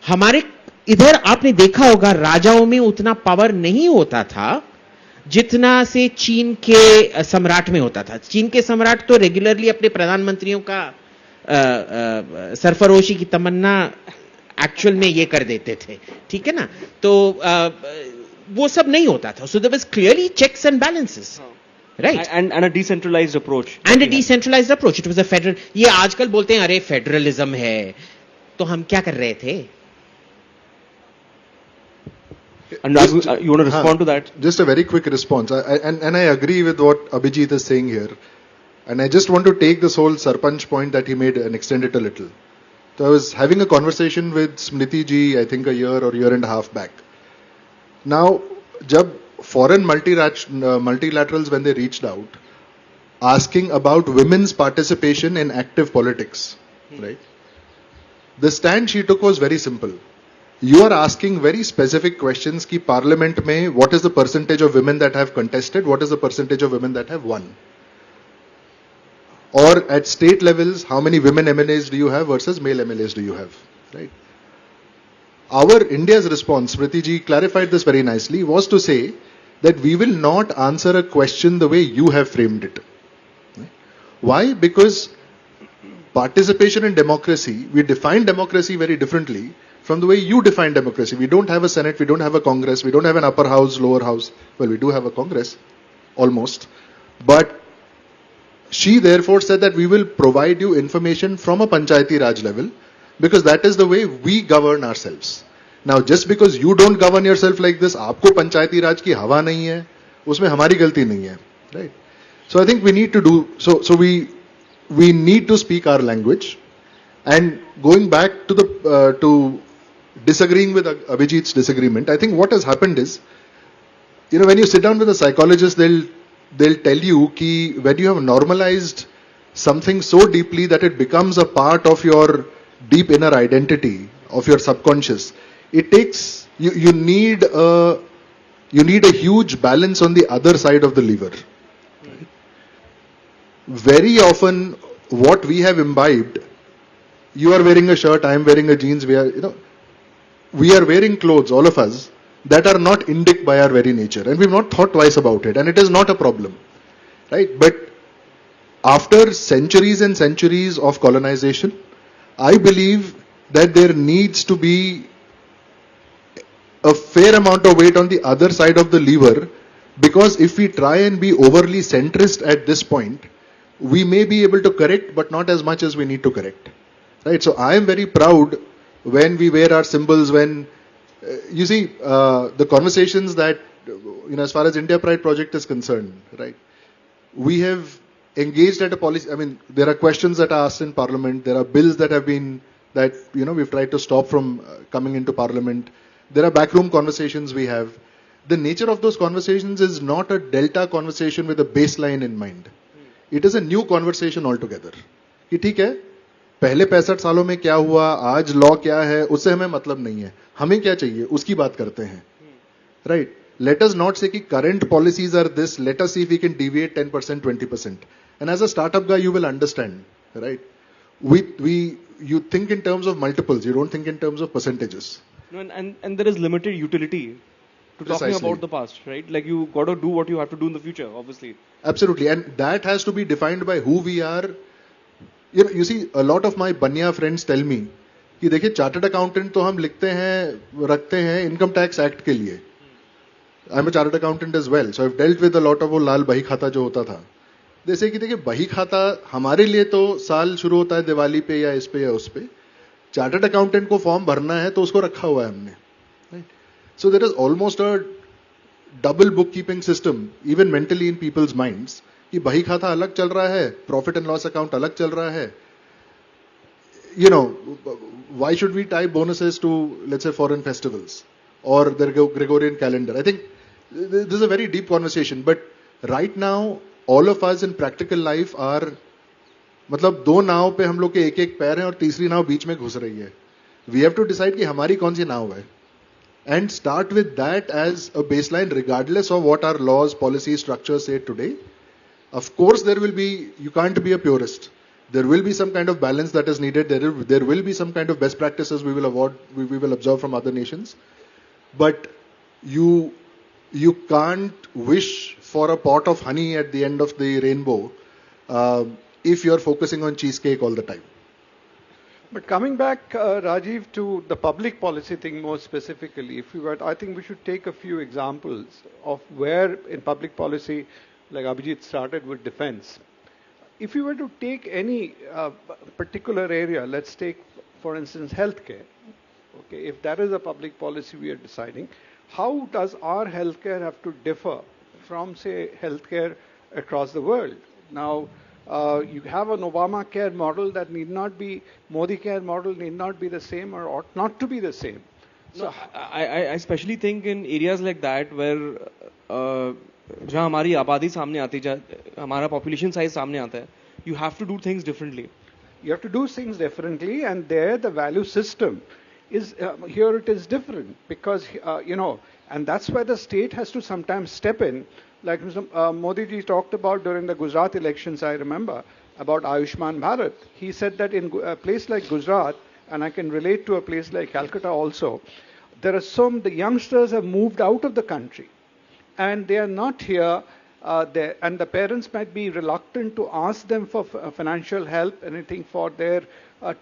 हमारे इधर आपने देखा होगा राजाओं में उतना पावर नहीं होता था जितना से चीन के सम्राट में होता था. चीन के सम्राट तो रेगुलरली अपने प्रधानमंत्रियों का सरफरोशी की तमन्ना एक्चुअल में ये कर देते थे. ठीक है ना? तो वो सब नहीं होता था. So there was clearly checks and balances. Right. And a decentralized approach. And a decentralized approach. It was a federal. ये आजकल बोलते हैं अरे फेडरलिज्म है, तो हम क्या कर रहे थे? And you want to respond to that? Just a very quick response. And I agree with what Abhijit is saying here. And I just want to take this whole Sarpanch point that he made and extend it a little. So I was having a conversation with Smriti ji, I think a year or year and a half back. Now, jab foreign multilaterals, when they reached out, asking about women's participation in active politics, right? The stand she took was very simple. You are asking very specific questions ki parliament mein, what is the percentage of women that have contested, what is the percentage of women that have won? Or at state levels, how many women MLAs do you have versus male MLAs do you have, right? Our India's response, Smriti ji clarified this very nicely, was to say that we will not answer a question the way you have framed it. Right? Why? Because participation in democracy, we define democracy very differently from the way you define democracy. We don't have a Senate, we don't have a Congress, we don't have an upper house, lower house. Well, we do have a Congress, almost. But she therefore said that we will provide you information from a Panchayati Raj level, because that is the way we govern ourselves. Now, just because you don't govern yourself like this, आपको पंचायती राज की हवा नहीं है, उसमें हमारी गलती नहीं है, right? So I think we need to do so. We need to speak our language. And going back to the to disagreeing with Abhijit's disagreement, I think what has happened is, when you sit down with a psychologist, they'll tell you कि when you have normalized something so deeply that it becomes a part of your deep inner identity, of your subconscious, it takes you need a huge balance on the other side of the lever. Right? Very often, what we have imbibed, you are wearing a shirt, I am wearing a jeans, we are wearing clothes, all of us, that are not indic by our very nature, and we've not thought twice about it, and it is not a problem, right? But after centuries and centuries of colonization, I believe that there needs to be a fair amount of weight on the other side of the lever, because if we try and be overly centrist at this point, we may be able to correct, but not as much as we need to correct, right? So I am very proud when we wear our symbols, when you see the conversations that, as far as India Pride project is concerned, right? We have engaged at a policy, there are questions that are asked in Parliament, there are bills that have been, that, we've tried to stop from coming into Parliament. There are backroom conversations we have. The nature of those conversations is not a delta conversation with a baseline in mind. It is a new conversation altogether. कि ठीक है, पहले 65 सालों में क्या हुआ, आज law क्या है, उससे हमें मतलब नहीं है. हमें क्या चाहिए, उसकी बात करते हैं. Right? Let us not say कि current policies are this, let us see if we can deviate 10%, 20%. And as a startup guy, you will understand, right? You think in terms of multiples, you don't think in terms of percentages. No, and there is limited utility to talking about the past, right? Like, you got to do what you have to do in the future, obviously. Absolutely, and that has to be defined by who we are. You see, a lot of my Banya friends tell me कि देखिए chartered accountant तो हम लिखते हैं, रखते हैं income tax act के लिए. I am a chartered accountant as well, so I have dealt with a lot of वो लाल बही खाता जो होता था. जैसे कि देखिए बही खाता हमारे लिए तो साल शुरू होता है दिवाली पे या इस पे या उस पे. चार्टर्ड अकाउंटेंट को फॉर्म भरना है तो उसको रखा हुआ है हमने. So there is almost a double bookkeeping system, even mentally in people's minds, कि बही खाता अलग चल रहा है, profit and loss account अलग चल रहा है. Why should we tie bonuses to, let's say, foreign festivals or the Gregorian calendar? I think this is a very deep conversation, but right now, all of us in practical life are, मतलब दो नाव पे हम लोग के एक एक पैर हैं और तीसरी नाव बीच में घुस रही है. We have to decide कि हमारी कौन सी नाव है. And start with that as a baseline, regardless of what our laws, policies, structures say today. Of course, you can't be a purist. There will be some kind of balance that is needed. There will be some kind of best practices we will observe from other nations. But you can't wish for a pot of honey at the end of the rainbow if you're focusing on cheesecake all the time. But coming back, Rajiv, to the public policy thing more specifically, I think we should take a few examples of where in public policy like Abhijit started with defense. If you were to take any particular area, let's take, for instance, healthcare. Okay, if that is a public policy we are deciding, how does our healthcare have to differ from, say, healthcare across the world? Now, you have an Obamacare model that need not be, Modi care model need not be the same or ought not to be the same. So, I especially think in areas like that where जहाँ हमारी आबादी सामने आती है, हमारा population size सामने आता है, you have to do things differently. You have to do things differently, and there the value system is, here it is different, because, and that's why the state has to sometimes step in. Like Mr. Modi ji talked about during the Gujarat elections, I remember, about Ayushman Bharat. He said that in a place like Gujarat, and I can relate to a place like Calcutta also, there are the youngsters have moved out of the country, and they are not here, and the parents might be reluctant to ask them for financial help, anything for their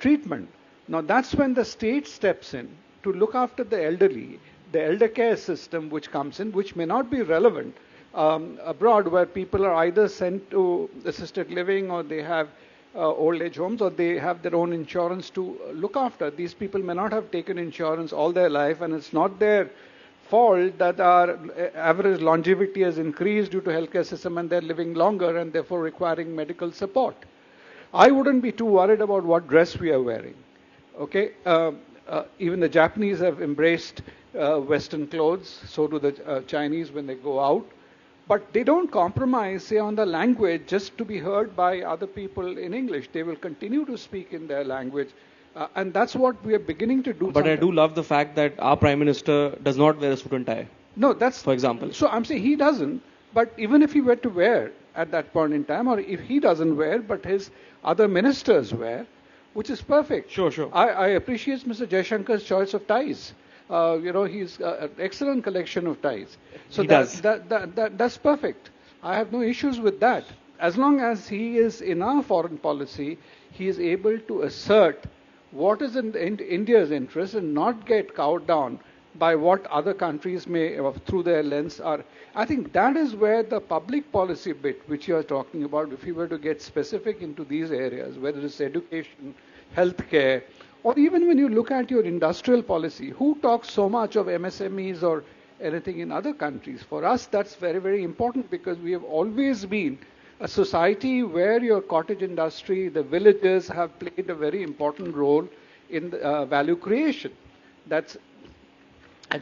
treatment. Now that's when the state steps in to look after the elderly, the elder care system which comes in, which may not be relevant abroad, where people are either sent to assisted living, or they have old age homes, or they have their own insurance to look after. These people may not have taken insurance all their life, and it's not their fault that our average longevity has increased due to healthcare system, and they're living longer and therefore requiring medical support. I wouldn't be too worried about what dress we are wearing. Okay, even the Japanese have embraced Western clothes, so do the Chinese when they go out. But they don't compromise, say, on the language just to be heard by other people in English. They will continue to speak in their language. And that's what we are beginning to do. But I do love the fact that our Prime Minister does not wear a suit and tie. No, that's... For example. So I'm saying he doesn't. But even if he were to wear at that point in time, or if he doesn't wear, but his other ministers wear, which is perfect. Sure. I appreciate Mr. Jaishankar's choice of ties. He's an excellent collection of ties. So that's perfect. I have no issues with that. As long as he is in our foreign policy, he is able to assert what is in India's interest and not get cowed down by what other countries may, through their lens, are. I think that is where the public policy bit, which you are talking about, if you were to get specific into these areas, whether it's education, healthcare, or even when you look at your industrial policy, who talks so much of MSMEs or anything in other countries? For us, that's very, very important, because we have always been a society where your cottage industry, the villages have played a very important role in the, value creation.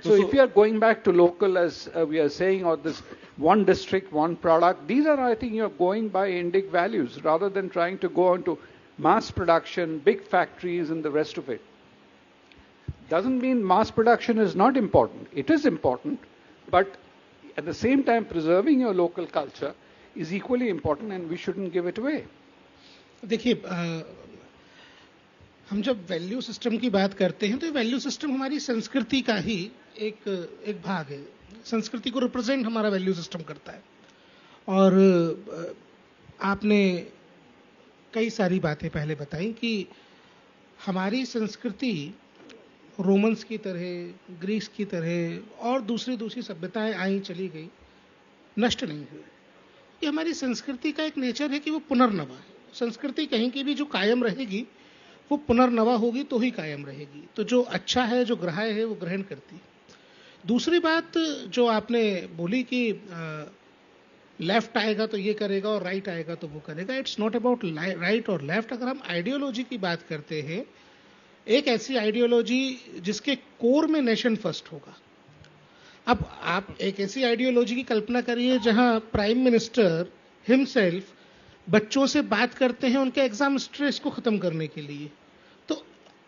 So if you are going back to local, as we are saying, or this one district, one product, these are, I think, you're going by Indic values rather than trying to go into mass production, big factories, and the rest of it. Doesn't mean mass production is not important. It is important, but at the same time, preserving your local culture is equally important, and we shouldn't give it away. देखिए, हम जब value system की बात करते हैं तो value system हमारी संस्कृति का ही एक भाग है. संस्कृति को रिप्रेजेंट हमारा वैल्यू सिस्टम करता है. और आपने कई सारी बातें पहले बताई कि हमारी संस्कृति रोमन्स की तरह, ग्रीस की तरह और दूसरी सभ्यताएं आई चली गई, नष्ट नहीं हुई. ये हमारी संस्कृति का एक नेचर है कि वो पुनर्नवा है. संस्कृति कहीं की भी जो कायम रहेगी वो पुनर्नवा होगी तो ही कायम रहेगी. तो जो अच्छा है, जो ग्राह्य है, वो ग्रहण करती है. दूसरी बात जो आपने बोली कि लेफ्ट आएगा तो ये करेगा और राइट आएगा तो वो करेगा, इट्स नॉट अबाउट राइट और लेफ्ट. अगर हम आइडियोलॉजी की बात करते हैं, एक ऐसी आइडियोलॉजी जिसके कोर में नेशन फर्स्ट होगा. अब आप एक ऐसी आइडियोलॉजी की कल्पना करिए जहां प्राइम मिनिस्टर हिमसेल्फ बच्चों से बात करते हैं उनके एग्जाम स्ट्रेस को खत्म करने के लिए. तो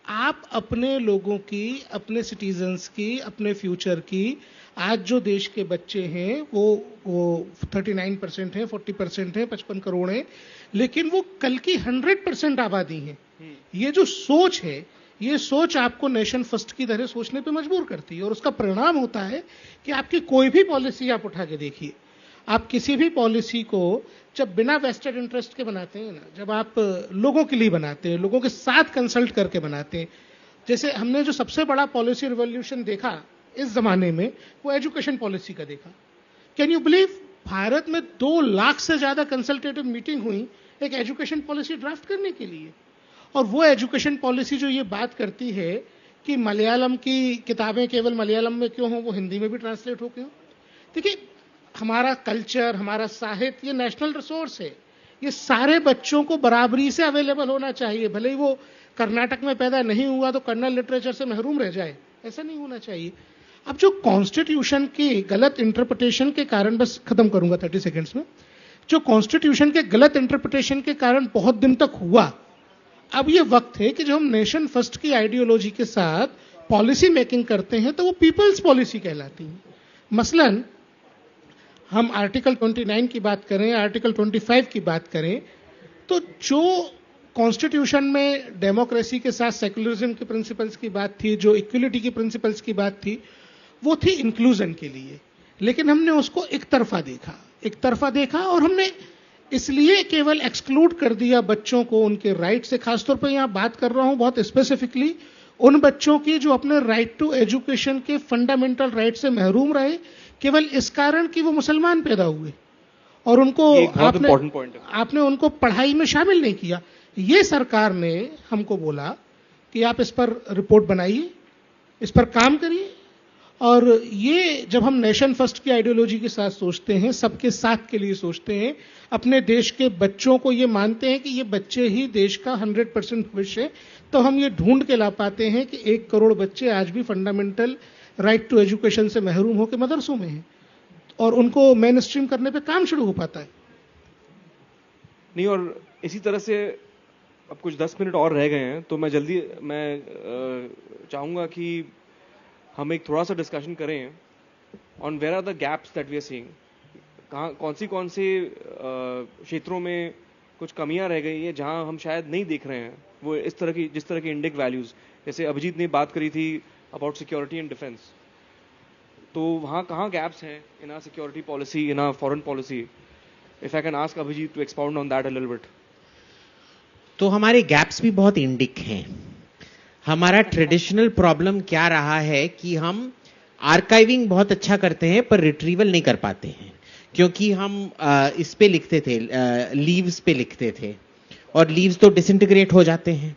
आप अपने लोगों की, अपने सिटीजन्स की, अपने फ्यूचर की, आज जो देश के बच्चे हैं वो 39% हैं, 40% हैं, 55 करोड़ हैं, लेकिन वो कल की 100% आबादी है. ये जो सोच है, ये सोच आपको नेशन फर्स्ट की तरह सोचने पे मजबूर करती है. और उसका परिणाम होता है कि आपकी कोई भी पॉलिसी आप उठा के देखिए, आप किसी भी पॉलिसी को जब बिना वेस्टेड इंटरेस्ट के बनाते हैं ना, जब आप लोगों के लिए बनाते हैं, लोगों के साथ कंसल्ट करके बनाते हैं, जैसे हमने जो सबसे बड़ा पॉलिसी रिवॉल्यूशन देखा इस जमाने में, वो एजुकेशन पॉलिसी का देखा. कैन यू बिलीव भारत में 2 लाख से ज्यादा कंसल्टेटिव मीटिंग हुई एक एजुकेशन पॉलिसी ड्राफ्ट करने के लिए, और वो एजुकेशन पॉलिसी जो ये बात करती है कि मलयालम की किताबें केवल मलयालम में क्यों हो, वो हिंदी में भी ट्रांसलेट हो क्यों। देखिए, हमारा कल्चर, हमारा साहित्य, ये नेशनल रिसोर्स है, ये सारे बच्चों को बराबरी से अवेलेबल होना चाहिए। भले ही वो कर्नाटक में पैदा नहीं हुआ तो कन्नड़ लिटरेचर से महरूम रह जाए, ऐसा नहीं होना चाहिए। अब जो कॉन्स्टिट्यूशन की गलत इंटरप्रिटेशन के कारण, बस खत्म करूंगा 30 सेकेंड्स में, जो कॉन्स्टिट्यूशन के गलत इंटरप्रिटेशन के कारण बहुत दिन तक हुआ, अब ये वक्त है कि जो हम नेशन फर्स्ट की आइडियोलॉजी के साथ पॉलिसी मेकिंग करते हैं तो वो पीपल्स पॉलिसी कहलाती है। मसलन हम आर्टिकल 29 की बात करें, आर्टिकल 25 की बात करें, तो जो कॉन्स्टिट्यूशन में डेमोक्रेसी के साथ सेक्युलरिज्म के प्रिंसिपल्स की बात थी, जो इक्वलिटी की प्रिंसिपल्स की बात थी, वो थी इंक्लूजन के लिए। लेकिन हमने उसको एक तरफा देखा और हमने इसलिए केवल एक्सक्लूड कर दिया बच्चों को उनके राइट से। खासतौर पर यहां बात कर रहा हूं बहुत स्पेसिफिकली उन बच्चों की जो अपने राइट टू एजुकेशन के फंडामेंटल राइट से महरूम रहे, केवल इस कारण कि वो मुसलमान पैदा हुए और उनको आपने उनको पढ़ाई में शामिल नहीं किया। ये सरकार ने हमको बोला कि आप इस पर रिपोर्ट बनाइए, इस पर काम करिए। और ये जब हम नेशन फर्स्ट की आइडियोलॉजी के साथ सोचते हैं, सबके साथ के लिए सोचते हैं, अपने देश के बच्चों को ये मानते हैं कि ये बच्चे ही देश का 100% भविष्य है, तो हम ये ढूंढ के ला पाते हैं कि 1 करोड़ बच्चे आज भी फंडामेंटल राइट टू एजुकेशन से महरूम होकर मदरसों में हैं और उनको मेन स्ट्रीम करने पे काम शुरू हो पाता है। नहीं, और इसी तरह से अब कुछ 10 मिनट और रह गए हैं, तो मैं जल्दी चाहूंगा कि हम एक थोड़ा सा डिस्कशन करें on where are the gaps that we are seeing. कौन से क्षेत्रों में कुछ कमियां रह गई हैं जहां हम शायद नहीं देख रहे हैं वो इस तरह की, जिस तरह की इंडिक वैल्यूज, जैसे अभिजीत ने बात करी थी अबाउट सिक्योरिटी एंड डिफेंस, तो वहां कहां गैप्स हैं in our security policy, in our foreign policy? If I can ask Abhijit to expound on that a little bit. तो हमारे गैप्स भी बहुत इंडिक हैं। हमारा ट्रेडिशनल प्रॉब्लम क्या रहा है कि हम आर्काइविंग बहुत अच्छा करते हैं पर रिट्रीवल नहीं कर पाते हैं, क्योंकि हम इस पे लिखते थे, लीव्स पे लिखते थे, और लीव्स तो डिसइंटीग्रेट हो जाते हैं।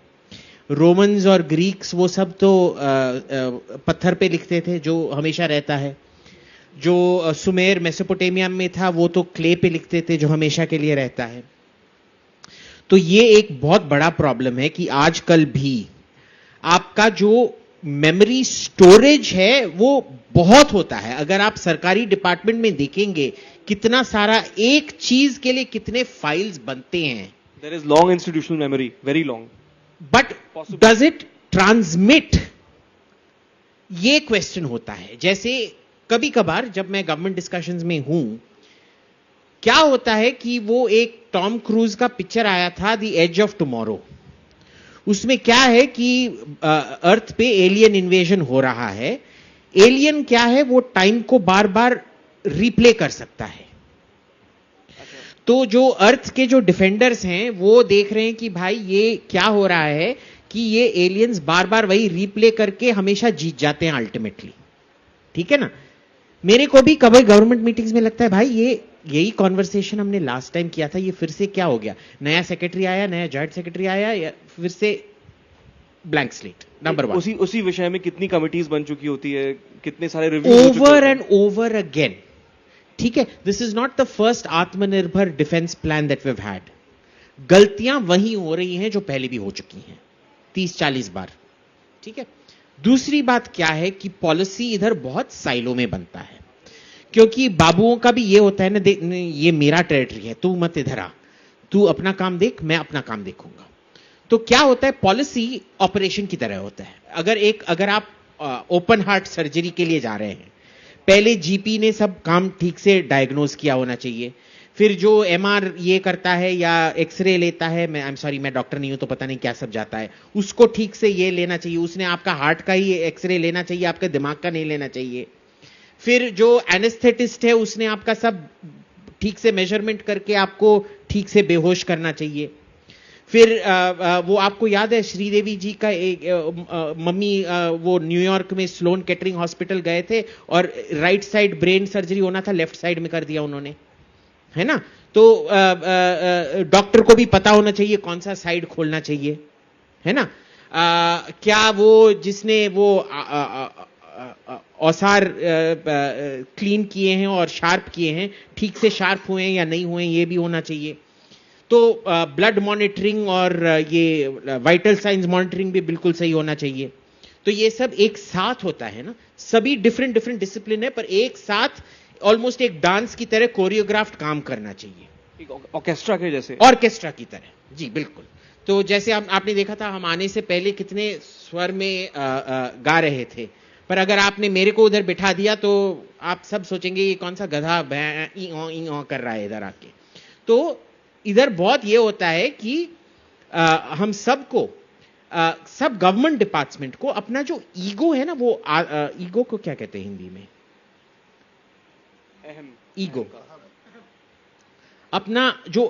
रोमन्स और ग्रीक्स वो सब तो पत्थर पे लिखते थे, जो हमेशा रहता है। जो सुमेर मेसोपोटामिया में था वो तो क्ले पे लिखते थे, जो हमेशा के लिए रहता है। तो ये एक बहुत बड़ा प्रॉब्लम है कि आजकल भी आपका जो मेमोरी स्टोरेज है वो बहुत होता है। अगर आप सरकारी डिपार्टमेंट में देखेंगे कितना सारा एक चीज के लिए कितने फाइल्स बनते हैं। There is long institutional memory, very long, but does it transmit, ये क्वेश्चन होता है। जैसे कभी कभार जब मैं गवर्नमेंट डिस्कशंस में हूं, क्या होता है कि वो एक टॉम क्रूज का पिक्चर आया था द एज ऑफ टुमारो, उसमें क्या है कि अर्थ पे एलियन इन्वेजन हो रहा है। एलियन क्या है, वो टाइम को बार बार रिप्ले कर सकता है। तो जो अर्थ के जो डिफेंडर्स हैं वो देख रहे हैं कि भाई ये क्या हो रहा है कि ये एलियंस बार बार वही रिप्ले करके हमेशा जीत जाते हैं अल्टीमेटली, ठीक है ना। मेरे को भी कभी गवर्नमेंट मीटिंग्स में लगता है भाई ये यही कॉन्वर्सेशन हमने लास्ट टाइम किया था, ये फिर से क्या हो गया, नया सेक्रेटरी आया, नया जॉइंट सेक्रेटरी आया, या फिर से ब्लैंक स्लेट। नंबर 1, उसी विषय में कितनी कमिटीज बन चुकी होती है, कितने सारे review over and over again, ठीक है। This is not the first Atmanirbhar defence plan that we have had. गलतियां वही हो रही हैं जो पहले भी हो चुकी हैं 30-40 बार, ठीक है। दूसरी बात क्या है कि पॉलिसी इधर बहुत साइलो में बनता है, क्योंकि बाबुओं का भी ये होता है ना, ये मेरा टेरिटरी है, तू मत इधर आ, तू अपना काम देख, मैं अपना काम देखूंगा। तो क्या होता है, पॉलिसी ऑपरेशन की तरह होता है। अगर आप ओपन हार्ट सर्जरी के लिए जा रहे हैं, पहले जीपी ने सब काम ठीक से डायग्नोज किया होना चाहिए, फिर जो एमआर ये करता है या एक्सरे लेता है, मैं आई एम सॉरी मैं डॉक्टर नहीं हूं तो पता नहीं क्या सब जाता है, उसको ठीक से ये लेना चाहिए, उसने आपका हार्ट का ही एक्सरे लेना चाहिए, आपके दिमाग का नहीं लेना चाहिए। फिर जो एनेस्थेटिस्ट है उसने आपका सब ठीक से मेजरमेंट करके आपको ठीक से बेहोश करना चाहिए। फिर वो आपको याद है श्रीदेवी जी का एक मम्मी वो न्यूयॉर्क में स्लोन केटरिंग हॉस्पिटल गए थे और राइट साइड ब्रेन सर्जरी होना था, लेफ्ट साइड में कर दिया उन्होंने। है ना? तो डॉक्टर को भी पता होना चाहिए कौन सा साइड खोलना चाहिए, है ना? क्या वो जिसने वो औजार क्लीन किए हैं और शार्प किए हैं ठीक से शार्प हुए हैं या नहीं हुए, ये भी होना चाहिए। तो ब्लड मॉनिटरिंग और ये वाइटल साइंस मॉनिटरिंग भी बिल्कुल सही होना चाहिए। तो ये सब एक साथ होता है ना, सभी डिफरेंट डिफरेंट डिसिप्लिन है, पर एक साथ ऑलमोस्ट एक डांस की तरह कोरियोग्राफ्ड काम करना चाहिए, ऑर्केस्ट्रा के जैसे, ऑर्केस्ट्रा की तरह। जी बिल्कुल। तो जैसे आपने देखा था, हम आने से पहले कितने स्वर में गा रहे थे, पर अगर आपने मेरे को उधर बिठा दिया तो आप सब सोचेंगे ये कौन सा गधा ई कर रहा है इधर आके। तो इधर बहुत ये होता है कि हम सबको सब गवर्नमेंट डिपार्टमेंट को अपना जो ईगो है ना, वो ईगो को क्या कहते हैं हिंदी में? ईगो, अपना जो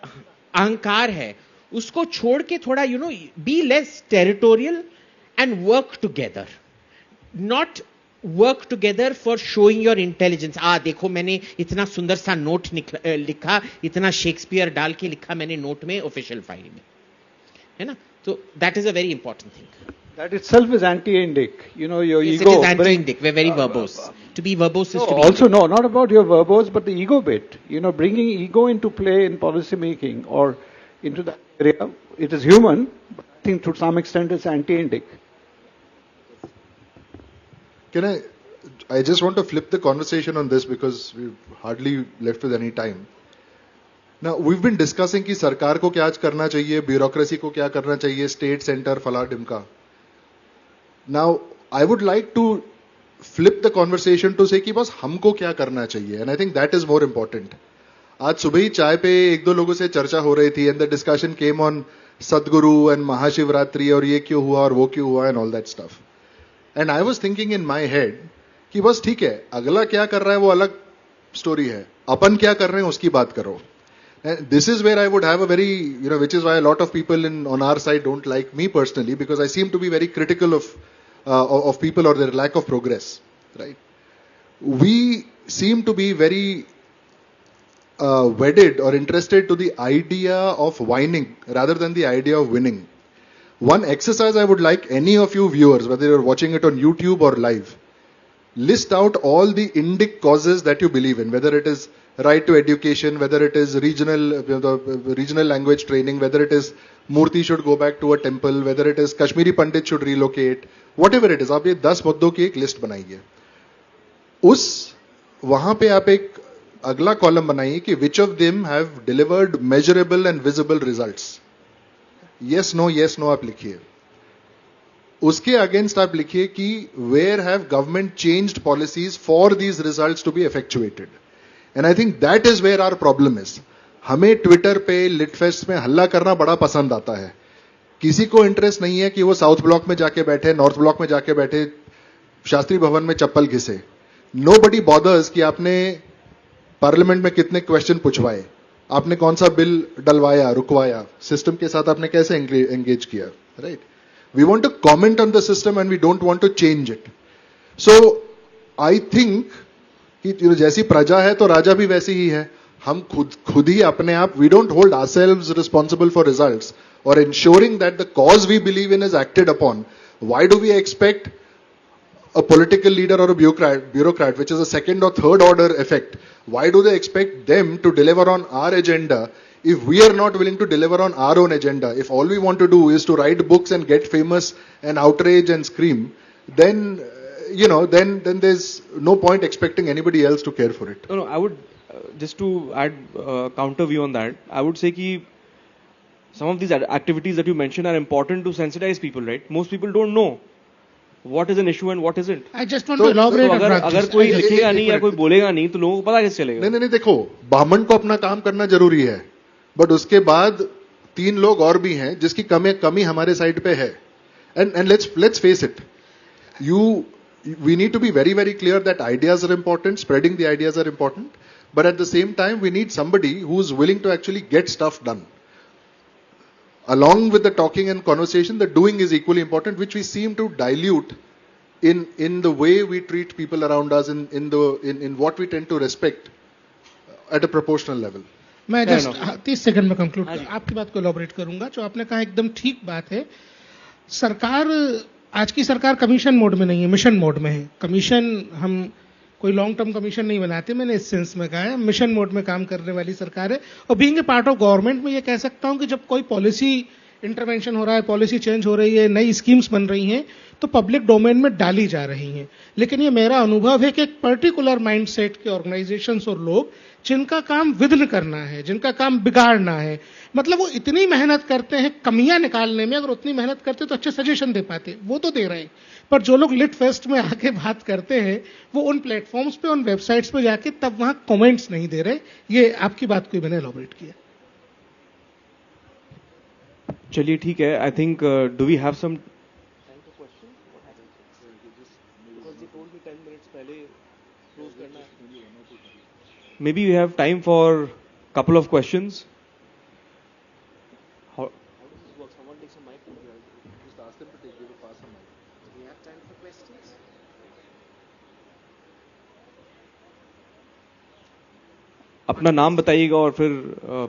अहंकार है उसको छोड़ के थोड़ा be less territorial and work together, not work together for showing your intelligence. देखो मैंने इतना सुंदर सा नोट लिखा, इतना शेक्सपियर डाल के लिखा मैंने नोट में ऑफिशियल फाइल में, है ना? तो that is a very important thing. That itself is anti-indic. Your Yes, ego. it is anti-indic. We're very verbose. To be verbose is to be Also, indic. no, not about your verbose, but the ego bit. Bringing ego into play in policy making or into that area, it is human, but I think to some extent it's anti-indic. I just want to flip the conversation on this because we've hardly left with any time. Now, we've been discussing कि सरकार को क्या करना चाहिए, bureaucracy को क्या करना चाहिए, स्टेट सेंटर फला डिमका. Now, I would like to flip the conversation to say कि बस हमको क्या करना चाहिए, and I think that is more important. आज सुबह ही चाय पे एक दो लोगों से चर्चा हो रही थी, and the discussion came on सदगुरु and महाशिवरात्रि और ये क्यों हुआ और वो क्यों हुआ and all that stuff. And I was thinking in my head कि बस ठीक है, अगला क्या कर रहा है वो अलग स्टोरी है, अपन क्या कर रहे हैं उसकी बात करो. And this is where I would have a very, which is why a lot of people on our side don't like me personally, because I seem to be very critical of people or their lack of progress, right? We seem to be very wedded or interested to the idea of whining rather than the idea of winning. One exercise I would like any of you viewers, whether you're watching it on YouTube or live, list out all the indic causes that you believe in, whether it is right to education, whether it is regional language training, whether it is Murti should go back to a temple, whether it is Kashmiri Pandit should relocate, whatever it is. आप ये 10 मुद्दों की एक list बनाइए. वहां पे आप एक अगला कॉलम बनाइए कि which of them have delivered measurable and visible results. Yes, no आप लिखिए. उसके अगेंस्ट आप लिखिए कि where have government changed policies for these results to be effectuated. And I think that is where our problem is. हमें Twitter पे litfest में हल्ला करना बड़ा पसंद आता है. किसी को इंटरेस्ट नहीं है कि वो साउथ ब्लॉक में जाके बैठे, नॉर्थ ब्लॉक में जाके बैठे, शास्त्री भवन में चप्पल घिसे. Nobody bothers कि आपने पार्लियामेंट में कितने क्वेश्चन पूछवाए, आपने कौन सा बिल डलवाया, रुकवाया, सिस्टम के साथ आपने कैसे एंगेज किया, right? We want to comment on the system and we don't want to change it. So, I think कि जैसी प्रजा है तो राजा भी वैसी ही है. हम खुद ही अपने आप, we don't hold ourselves responsible for results or ensuring that the cause we believe in is acted upon. Why do we expect a political leader or a bureaucrat, which is a second or third order effect, why do they expect them to deliver on our agenda if we are not willing to deliver on our own agenda? If all we want to do is to write books and get famous and outrage and scream, then then there's no point expecting anybody else to care for it. No, I would just to add counter view on that. I would say कि some of these activities that you mentioned are important to sensitize people, right? Most people don't know what is an issue and what isn't. I just want to elaborate. अगर कोई लिखेगा नहीं या कोई बोलेगा नहीं तो लोगों को पता कैसे चलेगा? नहीं, देखो, ब्राह्मण को अपना काम करना जरूरी है, बट उसके बाद 3 लोग और भी हैं जिसकी कमी हमारे साइड पे है. And let's face it, we need to be very, very clear that ideas are important, spreading the ideas are important, but at the same time we need somebody who's willing to actually get stuff done. Along with the talking and conversation, the doing is equally important, which we seem to dilute in the way we treat people around us, in what we tend to respect at a proportional level. मैं just 30 second में conclude कर आपकी बात को elaborate करूंगा. जो आपने कहा एकदम ठीक बात है. सरकार, आज की सरकार कमीशन मोड में नहीं है, मिशन मोड में है. कमीशन हम कोई लॉन्ग टर्म कमीशन नहीं बनाते, मैंने इस सेंस में कहा है. मिशन मोड में काम करने वाली सरकार है. और being a part of government में ये कह सकता हूं कि जब कोई पॉलिसी इंटरवेंशन हो रहा है, पॉलिसी चेंज हो रही है, नई स्कीम्स बन रही हैं, तो पब्लिक डोमेन में डाली जा रही हैं. लेकिन ये मेरा अनुभव है कि एक पर्टिकुलर माइंडसेट के ऑर्गेनाइजेशंस और लोग जिनका काम विघ्न करना है, जिनका काम बिगाड़ना है, मतलब वो इतनी मेहनत करते हैं कमियां निकालने में. अगर उतनी मेहनत करते तो अच्छे सजेशन दे पाते, वो तो दे रहे हैं. पर जो लोग लिट फेस्ट में आके बात करते हैं, वो उन प्लेटफॉर्म्स पे, उन वेबसाइट्स पे जाके तब वहां कमेंट्स नहीं दे रहे. ये आपकी बात को मैंने एलॉबरेट किया. चलिए ठीक है. I think do we have some maybe we have time for a couple of questions. How does this work? Someone takes a mic from here. Just ask them to take it, pass a mic. Do we have time for questions? अपना नाम बताइएगा और फिर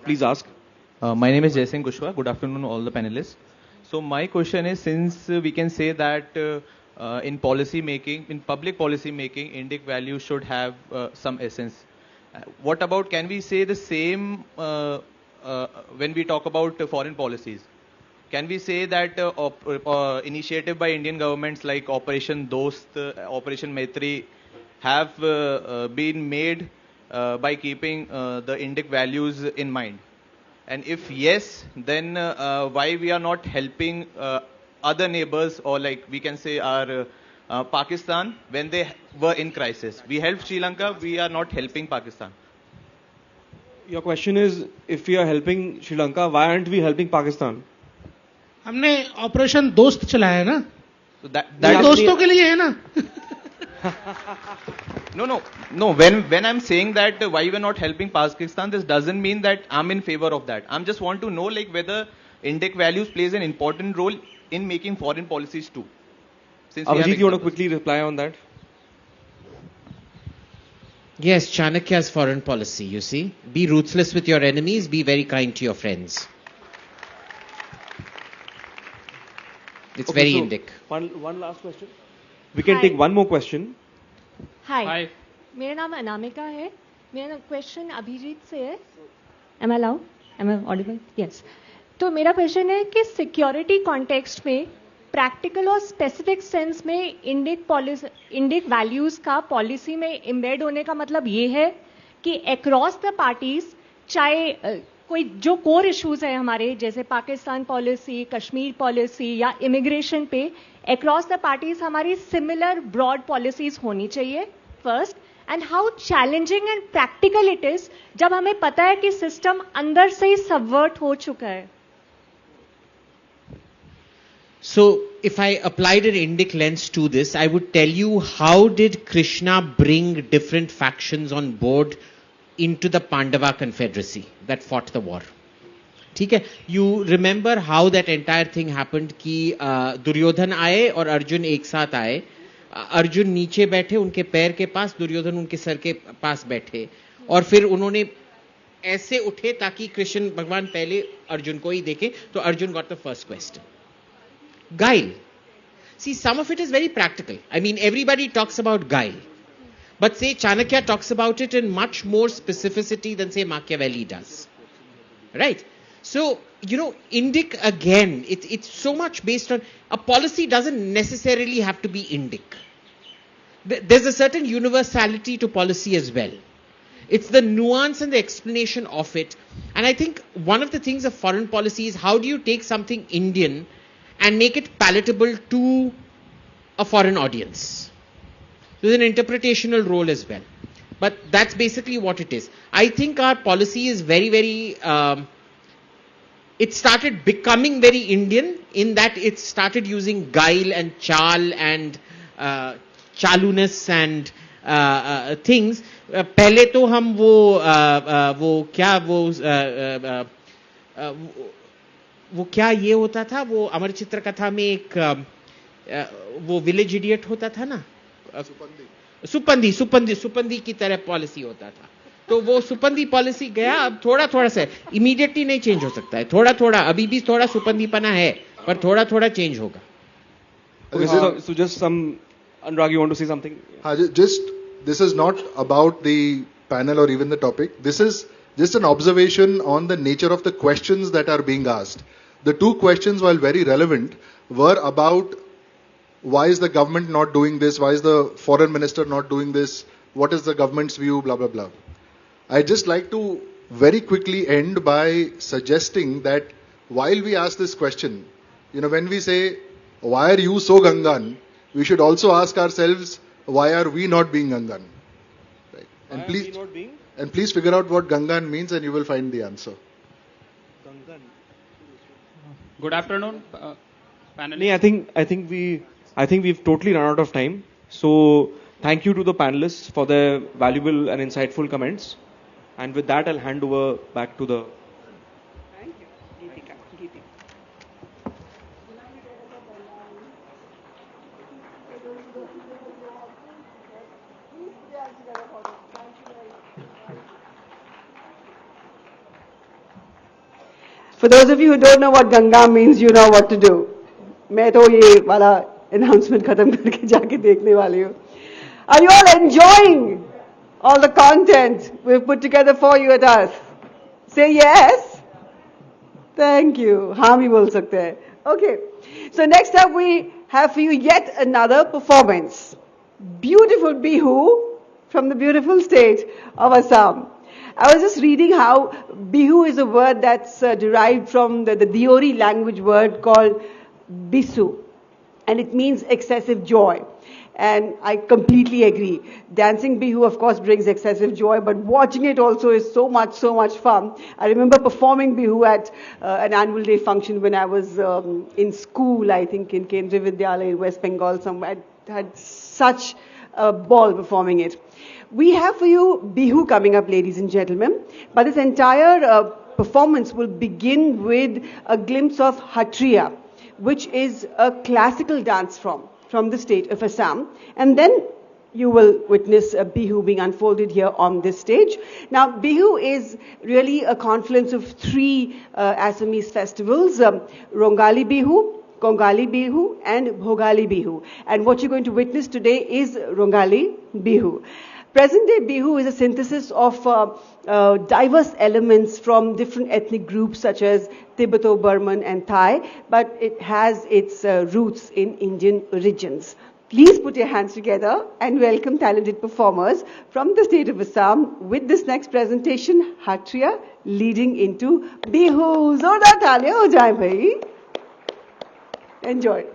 please ask. My name is Jason Kushwa. Good afternoon, all the panelists. So my question is, since we can say that in policy making, in public policy making, Indic values should have some essence. What about, can we say the same when we talk about foreign policies? Can we say that initiative by Indian governments like Operation Dost, Operation Maitri have been made by keeping the Indic values in mind? And if yes, then why we are not helping other neighbors, or like we can say our Pakistan when they were in crisis? We helped Sri Lanka, we are not helping Pakistan. Your question is, if we are helping Sri Lanka, why aren't we helping Pakistan? हमने operation दोस्त चलाया है ना. So that दोस्तों के लिए है ना. No. When I'm saying that why we're not helping Pakistan, this doesn't mean that I'm in favor of that. I'm just want to know like whether Indic values plays an important role in making foreign policies too. Abhijit, you want to quickly reply on that? Yes, Chanakya's foreign policy, you see. Be ruthless with your enemies, be very kind to your friends. It's very Indic. One last question. We can take one more question. Hi. मेरा नाम अनामिका है. मेरा question Abhijit से है. Am I loud? Am I audible? Yes. तो मेरा question है कि सिक्योरिटी कॉन्टेक्स्ट में प्रैक्टिकल और स्पेसिफिक सेंस में इंडिक वैल्यूज का पॉलिसी में एम्बेड होने का मतलब ये है कि अक्रॉस द पार्टीज, चाहे कोई जो कोर इश्यूज है हमारे, जैसे पाकिस्तान पॉलिसी, कश्मीर पॉलिसी या इमिग्रेशन पे, अक्रॉस द पार्टीज हमारी सिमिलर ब्रॉड पॉलिसीज होनी चाहिए first. And how challenging and practical it is जब हमें पता है कि सिस्टम अंदर से ही सबवर्ट हो चुका है. So, if I applied an Indic lens to this, I would tell you, how did Krishna bring different factions on board into the Pandava Confederacy that fought the war? ठीक है, you remember how that entire thing happened कि दुर्योधन आए और अर्जुन एक साथ आए. अर्जुन नीचे बैठे उनके पैर के पास, दुर्योधन उनके सर के पास बैठे, और फिर उन्होंने ऐसे उठे ताकि कृष्ण भगवान पहले अर्जुन को ही देखें. तो Arjun got the first question. Guile. See, some of it is very practical. I mean, everybody talks about guile. But say Chanakya talks about it in much more specificity than say Machiavelli does. Right? So, Indic again, it's so much based on, a policy doesn't necessarily have to be Indic. There's a certain universality to policy as well. It's the nuance and the explanation of it. And I think one of the things of foreign policy is, how do you take something Indian and make it palatable to a foreign audience? There's an interpretational role as well. But that's basically what it is. I think our policy is very, very, it started becoming very Indian in that it started using guile and chal and chaluness and things. पहले तो हम वो क्या ये होता था, वो अमर चित्र कथा में एक वो विलेज इडियट होता था ना, सुपंदी की तरह पॉलिसी होता था. तो वो सुपंदी पॉलिसी गया, अब थोड़ा थोड़ा सा, इमीडिएटली नहीं चेंज हो सकता है, थोड़ा थोड़ा, अभी भी थोड़ा सुपंदीपना है, पर थोड़ा थोड़ा चेंज होगा. Okay, so just some, Anurag, you want to say something? This is not about the panel or even the topic. This is just an observation on the nature of the questions that are being asked. The two questions, while very relevant, were about why is the government not doing this? Why is the foreign minister not doing this? What is the government's view? Blah, blah, blah. I'd just like to very quickly end by suggesting that while we ask this question, when we say, why are you so Gangan? We should also ask ourselves, why are we not being Gangan? Right? And please figure out what Gangan means and you will find the answer. Gangan. Good afternoon, panel. I think we've totally run out of time. So thank you to the panelists for their valuable and insightful comments. And with that, I'll hand over back to the... Thank you. Geetika. For those of you who don't know what Ganga means, you know what to do. मैं तो ये वाला announcement खत्म करके जाके देखने वाली हूँ. Are you all enjoying all the content we've put together for you at us? Say yes. Thank you. हाँ भी बोल सकते हैं. Okay. So next up we have for you yet another performance. Beautiful Bihu from the beautiful state of Assam. I was just reading how Bihu is a word that's derived from the Diori language word called Bisu. And it means excessive joy. And I completely agree. Dancing Bihu, of course, brings excessive joy, but watching it also is so much fun. I remember performing Bihu at an annual day function when I was in school, I think in Kendriya Vidyalaya in West Bengal somewhere. I had such a ball performing it. We have for you Bihu coming up, ladies and gentlemen. But this entire performance will begin with a glimpse of Hatriya, which is a classical dance from the state of Assam. And then you will witness a Bihu being unfolded here on this stage. Now, Bihu is really a confluence of three Assamese festivals, Rongali Bihu, Kongali Bihu, and Bhogali Bihu. And what you're going to witness today is Rongali Bihu. Present-day Bihu is a synthesis of diverse elements from different ethnic groups such as Tibeto-Burman and Thai, but it has its roots in Indian origins. Please put your hands together and welcome talented performers from the state of Assam with this next presentation, Hatriya, leading into Bihu. Zordar taaliyan ho jaye bhai. Enjoy.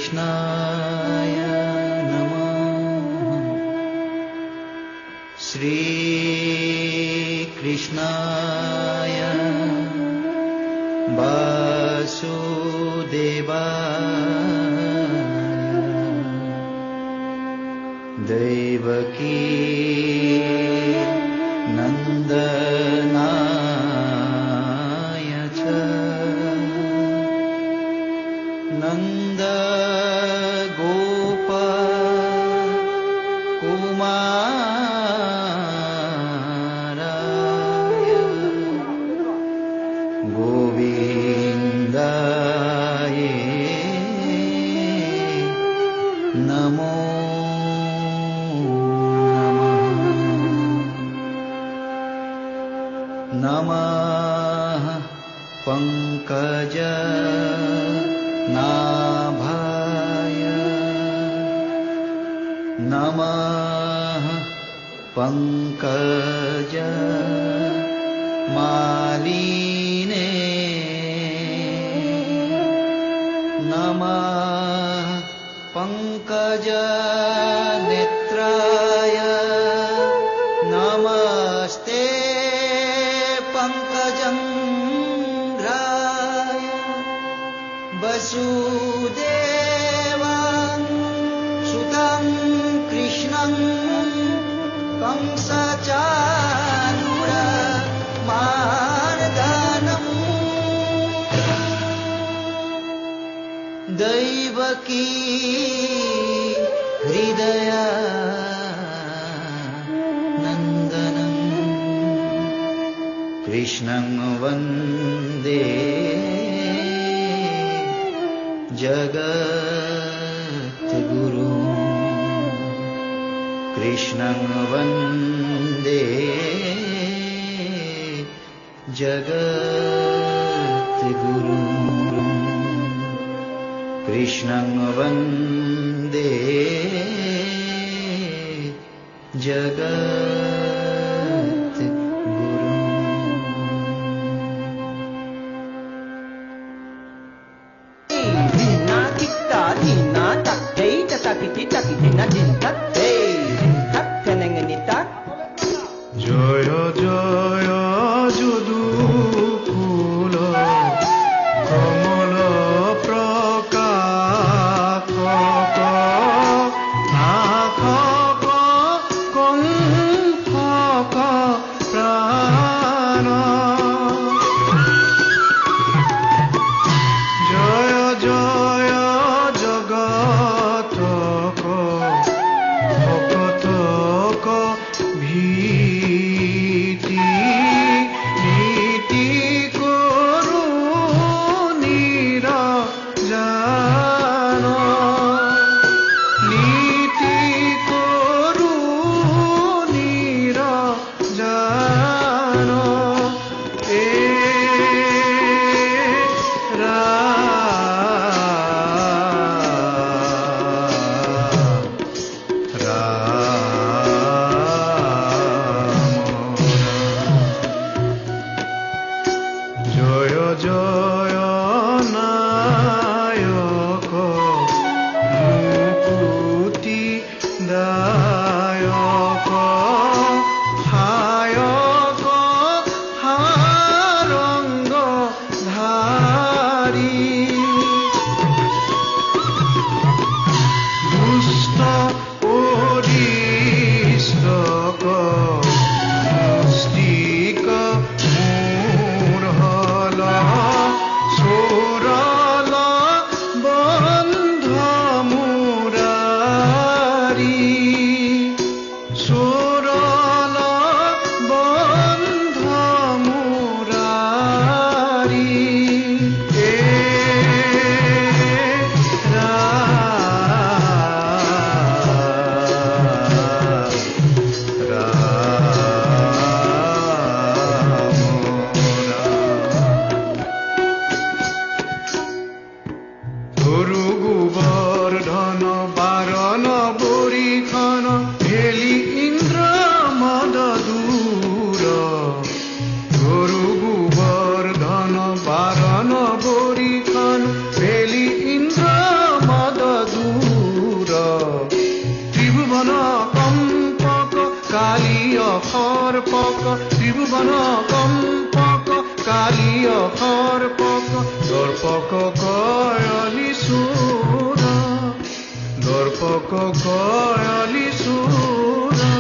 कृष्णाय नमः श्री कृष्णाय वासुदेवाय देवकी नन्दनाय च नन्द गोप कुमाराय गोविन्दाय नमो नमः पंकज नाभाय नमः पंकज मालिने नमः पंकज नेत्राय नमस्ते पंकजंघ्राय वसुदेवं सुतं कृष्णं कंसचानूर मार्दनम् दैवकी हृदय नन्दनं कृष्णं वन्दे जगद्गुरु कृष्णं वन्दे जगद्गुरु कृष्णं वन्दे जगद्गुरु জয় জয় যদুকুল কমল প্রকাশ নাখক কণ্ঠক প্রাণ জয় জয় জগতক ভকতক ভীতি নীতি করু নিরজান নীতি করু নিরজান এ জয় জয় নায়ক মুকুতি দায়ক হায়ক হারঙ্গ ধারী দুষ্ট অরিষ্টক মুষ্টিক মূঢ়ল সৌরল বন্ধ মুরারি সৌরল বন্ধ মুরারি এ গরু গোবর্ধন বারণ বরিখন হেলি ইন্দ্র মদ দূর গরু গোবর্ধন বারণ বরিখন হেলি ইন্দ্র মদ ত্রিভুবন কম্পক কালীয় খর্পক দর্পক কয়লি সুরা দর্পক কয়লি সুরা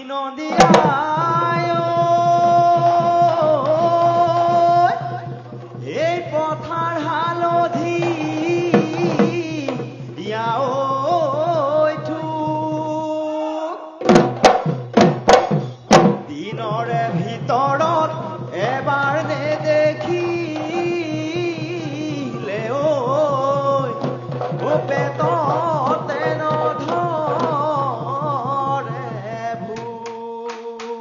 নদিয়ায় এই পথাৰ হালধি দিনৰে ভিতৰত এবাৰ নেদেখিলে ঐ পেটতে নধৰে ভূত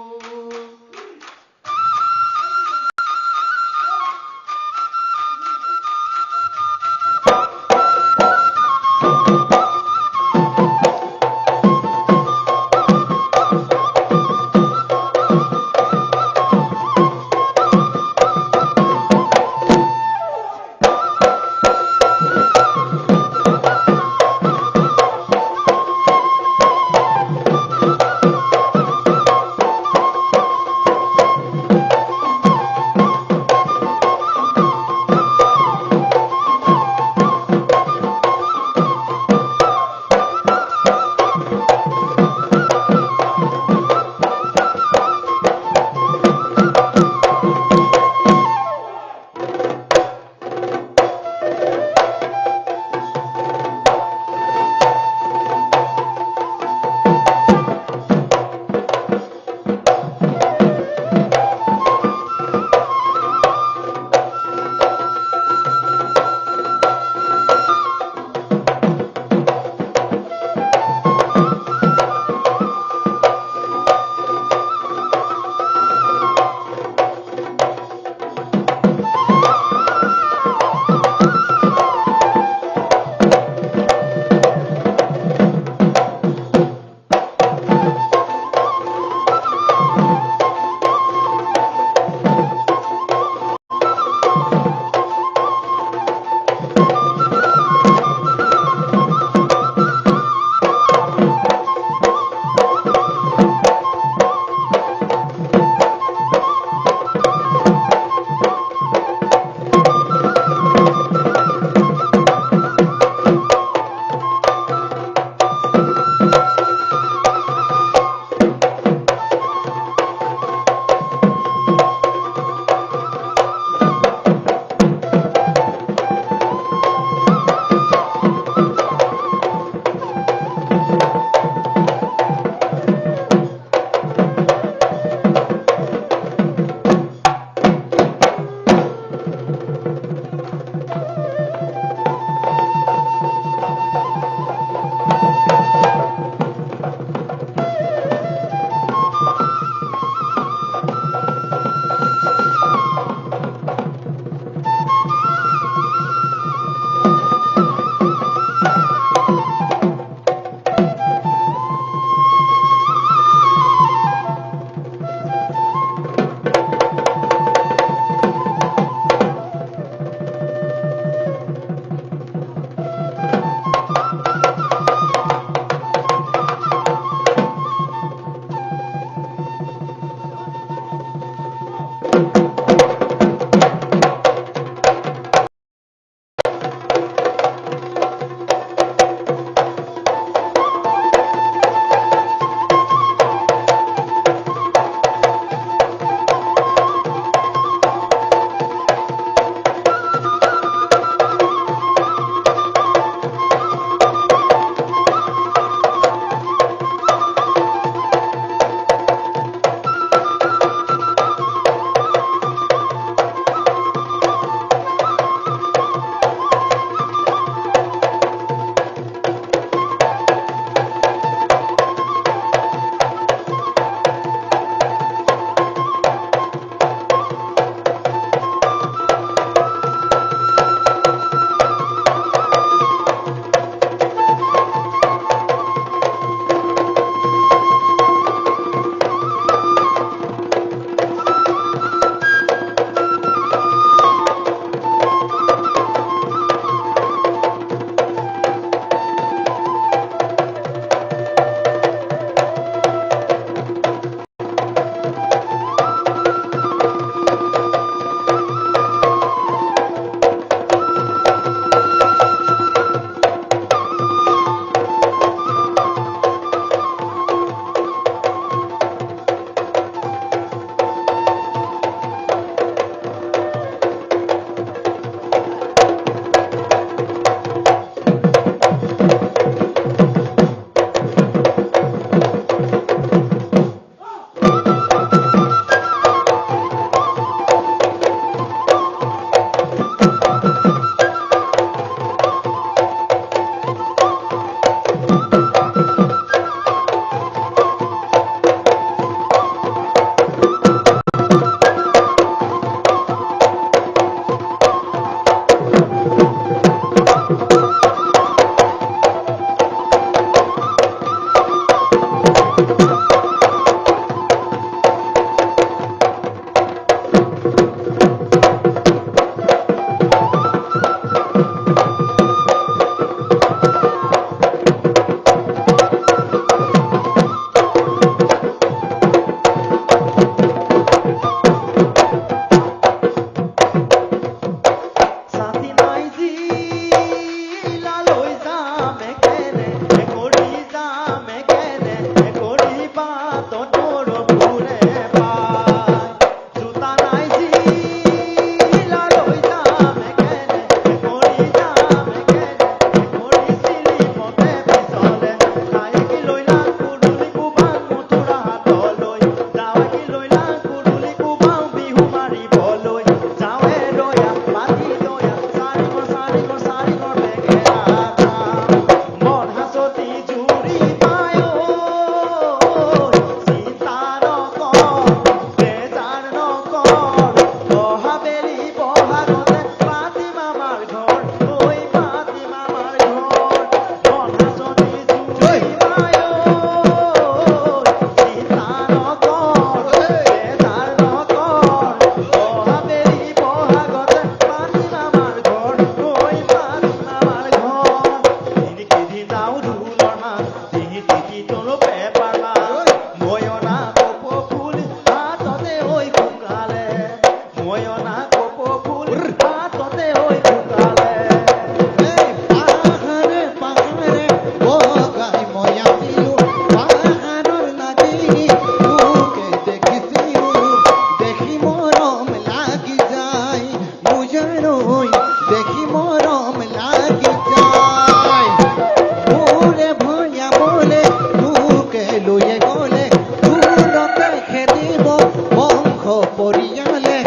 পরিয়ালে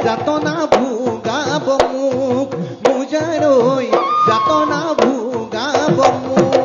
যাতনা ভুগাব মুখ মুজারই যাতনা ভুগাব মুখ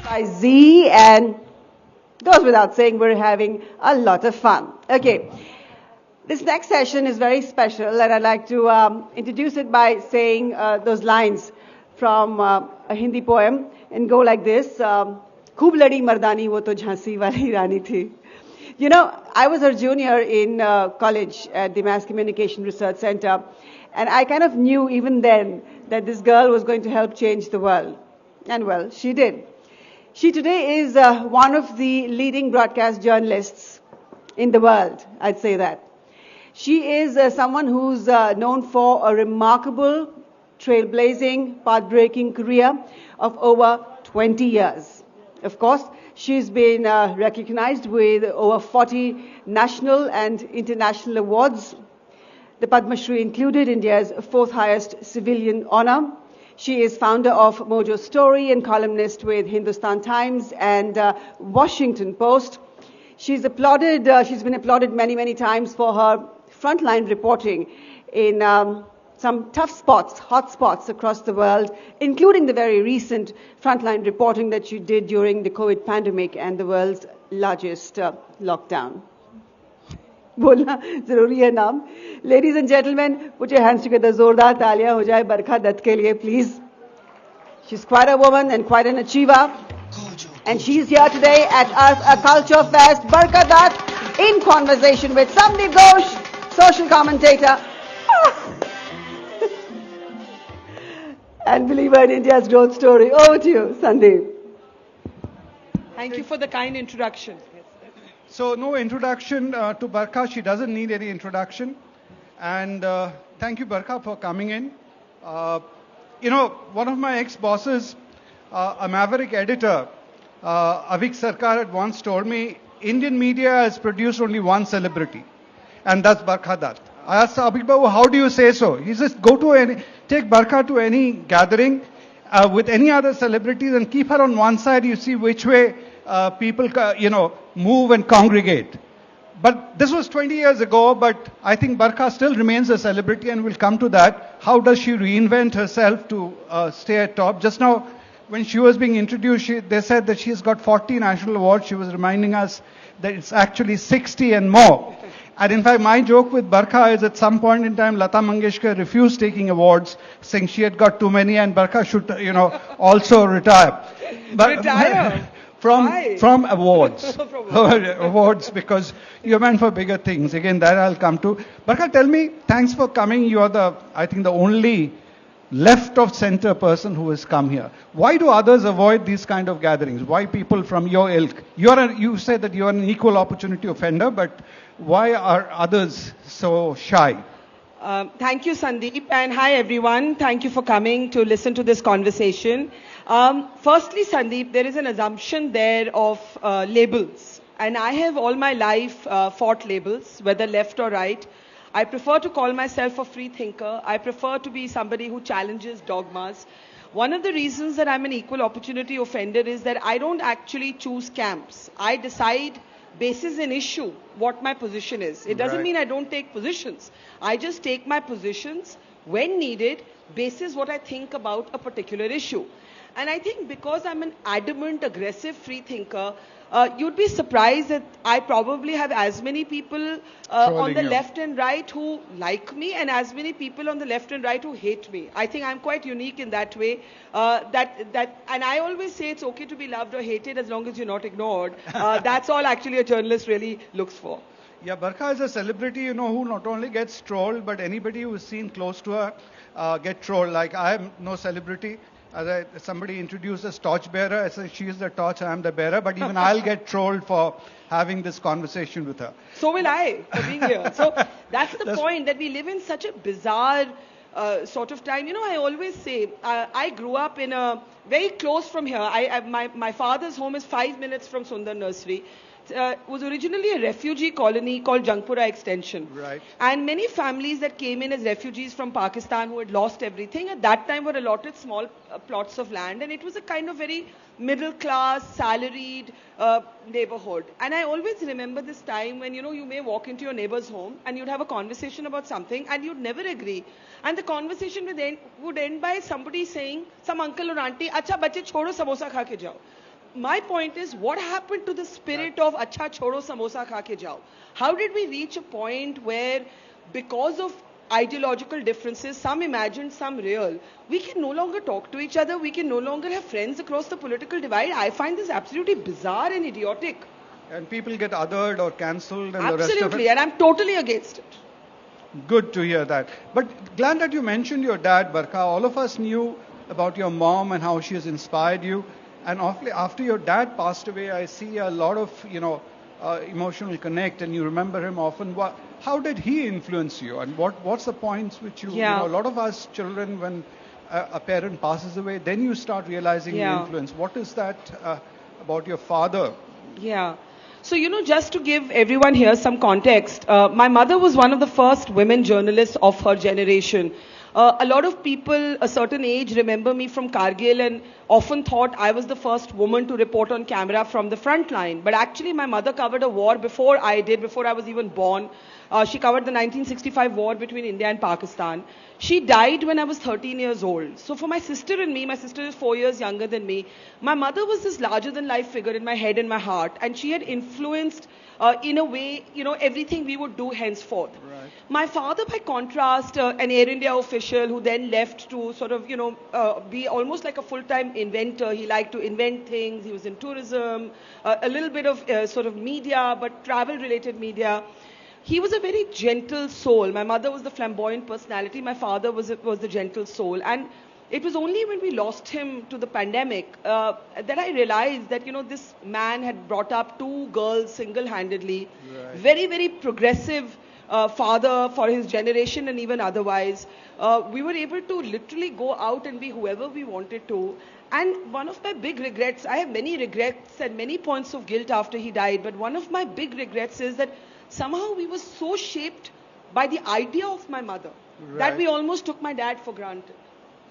By Z, and goes without saying we're having a lot of fun. Okay, this next session is very special, and I'd like to introduce it by saying those lines from a Hindi poem and go like this. Khoob ladi mardani wo to jhansi wali rani thi. You know, I was her junior in college at the Mass Communication Research Center, and I kind of knew even then that this girl was going to help change the world. And well, she did. She today is one of the leading broadcast journalists in the world, I'd say that. She is someone who's known for a remarkable, trailblazing, path-breaking career of over 20 years. Of course, she's been recognized with over 40 national and international awards. The Padma Shri included, India's fourth highest civilian honor. She is founder of Mojo Story and columnist with Hindustan Times and Washington Post. She's been applauded many, many times for her frontline reporting in some tough spots, hot spots across the world, including the very recent frontline reporting that she did during the COVID pandemic and the world's largest lockdown. बोलना जरूरी है नाम. Ladies and gentlemen, put your hands together. जोरदार तालियां हो जाए बरखा दत्त के लिए, please. She's quite a woman and quite an achiever. And she's here today at Arth, a culture fest. Barka Dutt in conversation with Sandeep Ghosh, social commentator. And believer in India's growth story. Over to you, Sandeep. Thank you for the kind introduction. So no introduction to Barkha. She doesn't need any introduction. And thank you, Barkha, for coming in. One of my ex-bosses, a maverick editor, Avik Sarkar, had once told me, Indian media has produced only one celebrity, and that's Barkha Dutt. I asked Avik Babu, how do you say so? He says, take Barkha to any gathering with any other celebrities and keep her on one side, you see which way people, move and congregate. But this was 20 years ago, but I think Barkha still remains a celebrity, and we'll come to that. How does she reinvent herself to stay at top? Just now, when she was being introduced, they said that she's got 40 national awards. She was reminding us that it's actually 60 and more. And in fact, my joke with Barkha is at some point in time, Lata Mangeshkar refused taking awards, saying she had got too many and Barkha should, also retire. But, retire? From awards. Awards, because you're meant for bigger things. Again, that I'll come to. Barkha, tell me, thanks for coming. You are I think the only left of center person who has come here. Why do others avoid these kind of gatherings? Why people from your ilk? You said that you are an equal opportunity offender, but why are others so shy? Thank you, Sandeep, and hi everyone. Thank you for coming to listen to this conversation. Firstly, Sandeep, there is an assumption there of labels, and I have all my life fought labels, whether left or right. I prefer to call myself a free thinker. I prefer to be somebody who challenges dogmas. One of the reasons that I'm an equal opportunity offender is that I don't actually choose camps. I decide basis an issue what my position is. It doesn't mean I don't take positions. I just take my positions when needed basis what I think about a particular issue. And I think because I'm an adamant, aggressive free thinker, you'd be surprised that I probably have as many people on the left and right who like me and as many people on the left and right who hate me. I think I'm quite unique in that way. And I always say it's okay to be loved or hated as long as you're not ignored. That's all actually a journalist really looks for. Yeah, Barkha is a celebrity, who not only gets trolled, but anybody who is seen close to her get trolled. Like I am no celebrity. Somebody introduced as torchbearer. I said, she is the torch, I am the bearer. But even I'll get trolled for having this conversation with her. So will I, for being here. So that's the point, that we live in such a bizarre sort of time. I always say, I grew up in a very close from here. My father's home is 5 minutes from Sundar Nursery. Was originally a refugee colony called Jangpura Extension. Right. And many families that came in as refugees from Pakistan who had lost everything at that time were allotted small plots of land, and it was a kind of very middle class, salaried neighborhood. And I always remember this time when, you may walk into your neighbor's home and you'd have a conversation about something and you'd never agree. And the conversation would end by somebody saying, some uncle or auntie, "Acha bache chodo samosa kha ke jao." My point is, what happened to the spirit of "Acha chodo samosa kha ke jao"? How did we reach a point where, because of ideological differences, some imagined, some real, we can no longer talk to each other, we can no longer have friends across the political divide? I find this absolutely bizarre and idiotic. And people get othered or cancelled and the rest of it. Absolutely, and I'm totally against it. Good to hear that. But glad that you mentioned your dad, Barkha. All of us knew about your mom and how she has inspired you. And after your dad passed away, I see a lot of, emotional connect, and you remember him often. How did he influence you? And what's the points which you a lot of us children, when a parent passes away, then you start realizing the influence. What is that about your father? Yeah. So, just to give everyone here some context, my mother was one of the first women journalists of her generation. A lot of people a certain age remember me from Kargil and often thought I was the first woman to report on camera from the front line. But actually my mother covered a war before I did, before I was even born. She covered the 1965 war between India and Pakistan. She died when I was 13 years old. So for my sister and me, my sister is 4 years younger than me, my mother was this larger than life figure in my head and my heart. And she had influenced, in a way, everything we would do henceforth. Right. My father, by contrast, an Air India official who then left to sort of, be almost like a full-time inventor. He liked to invent things. He was in tourism, a little bit of sort of media, but travel-related media. He was a very gentle soul. My mother was the flamboyant personality. My father was the gentle soul. And it was only when we lost him to the pandemic that I realized that, this man had brought up 2 girls single-handedly. Right. Very, very progressive father for his generation and even otherwise. We were able to literally go out and be whoever we wanted to. And one of my big regrets, I have many regrets and many points of guilt after he died, but one of my big regrets is that somehow we were so shaped by the idea of my mother that we almost took my dad for granted.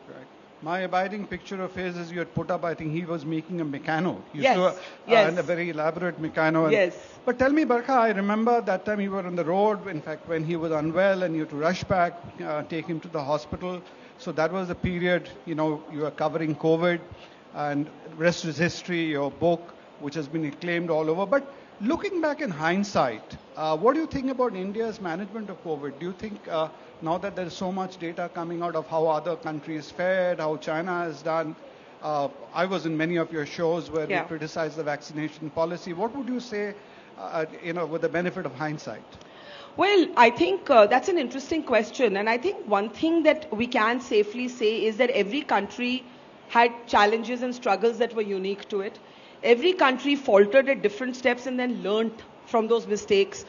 Right. My abiding picture of his is you had put up, I think he was making a Meccano. Yes. And a very elaborate Meccano. Yes. But tell me, Barkha, I remember that time you were on the road, in fact, when he was unwell and you had to rush back, take him to the hospital. So that was the period, you were covering COVID, and the rest is history, your book, which has been acclaimed all over. But looking back in hindsight, what do you think about India's management of COVID? Do you think now that there's so much data coming out of how other countries fared, how China has done, I was in many of your shows where they criticized the vaccination policy. What would you say, with the benefit of hindsight? Well, I think that's an interesting question. And I think one thing that we can safely say is that every country had challenges and struggles that were unique to it. Every country faltered at different steps and then learnt from those mistakes.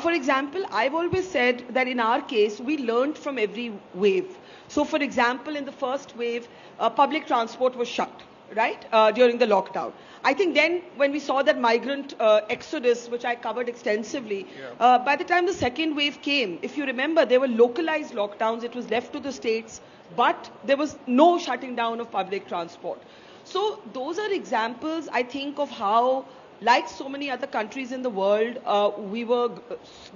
For example, I've always said that in our case, we learned from every wave. So for example, in the first wave, public transport was shut, right, during the lockdown. I think then when we saw that migrant exodus, which I covered extensively, by the time the second wave came, if you remember, there were localized lockdowns. It was left to the states, but there was no shutting down of public transport. So those are examples, I think, of how, like so many other countries in the world, we were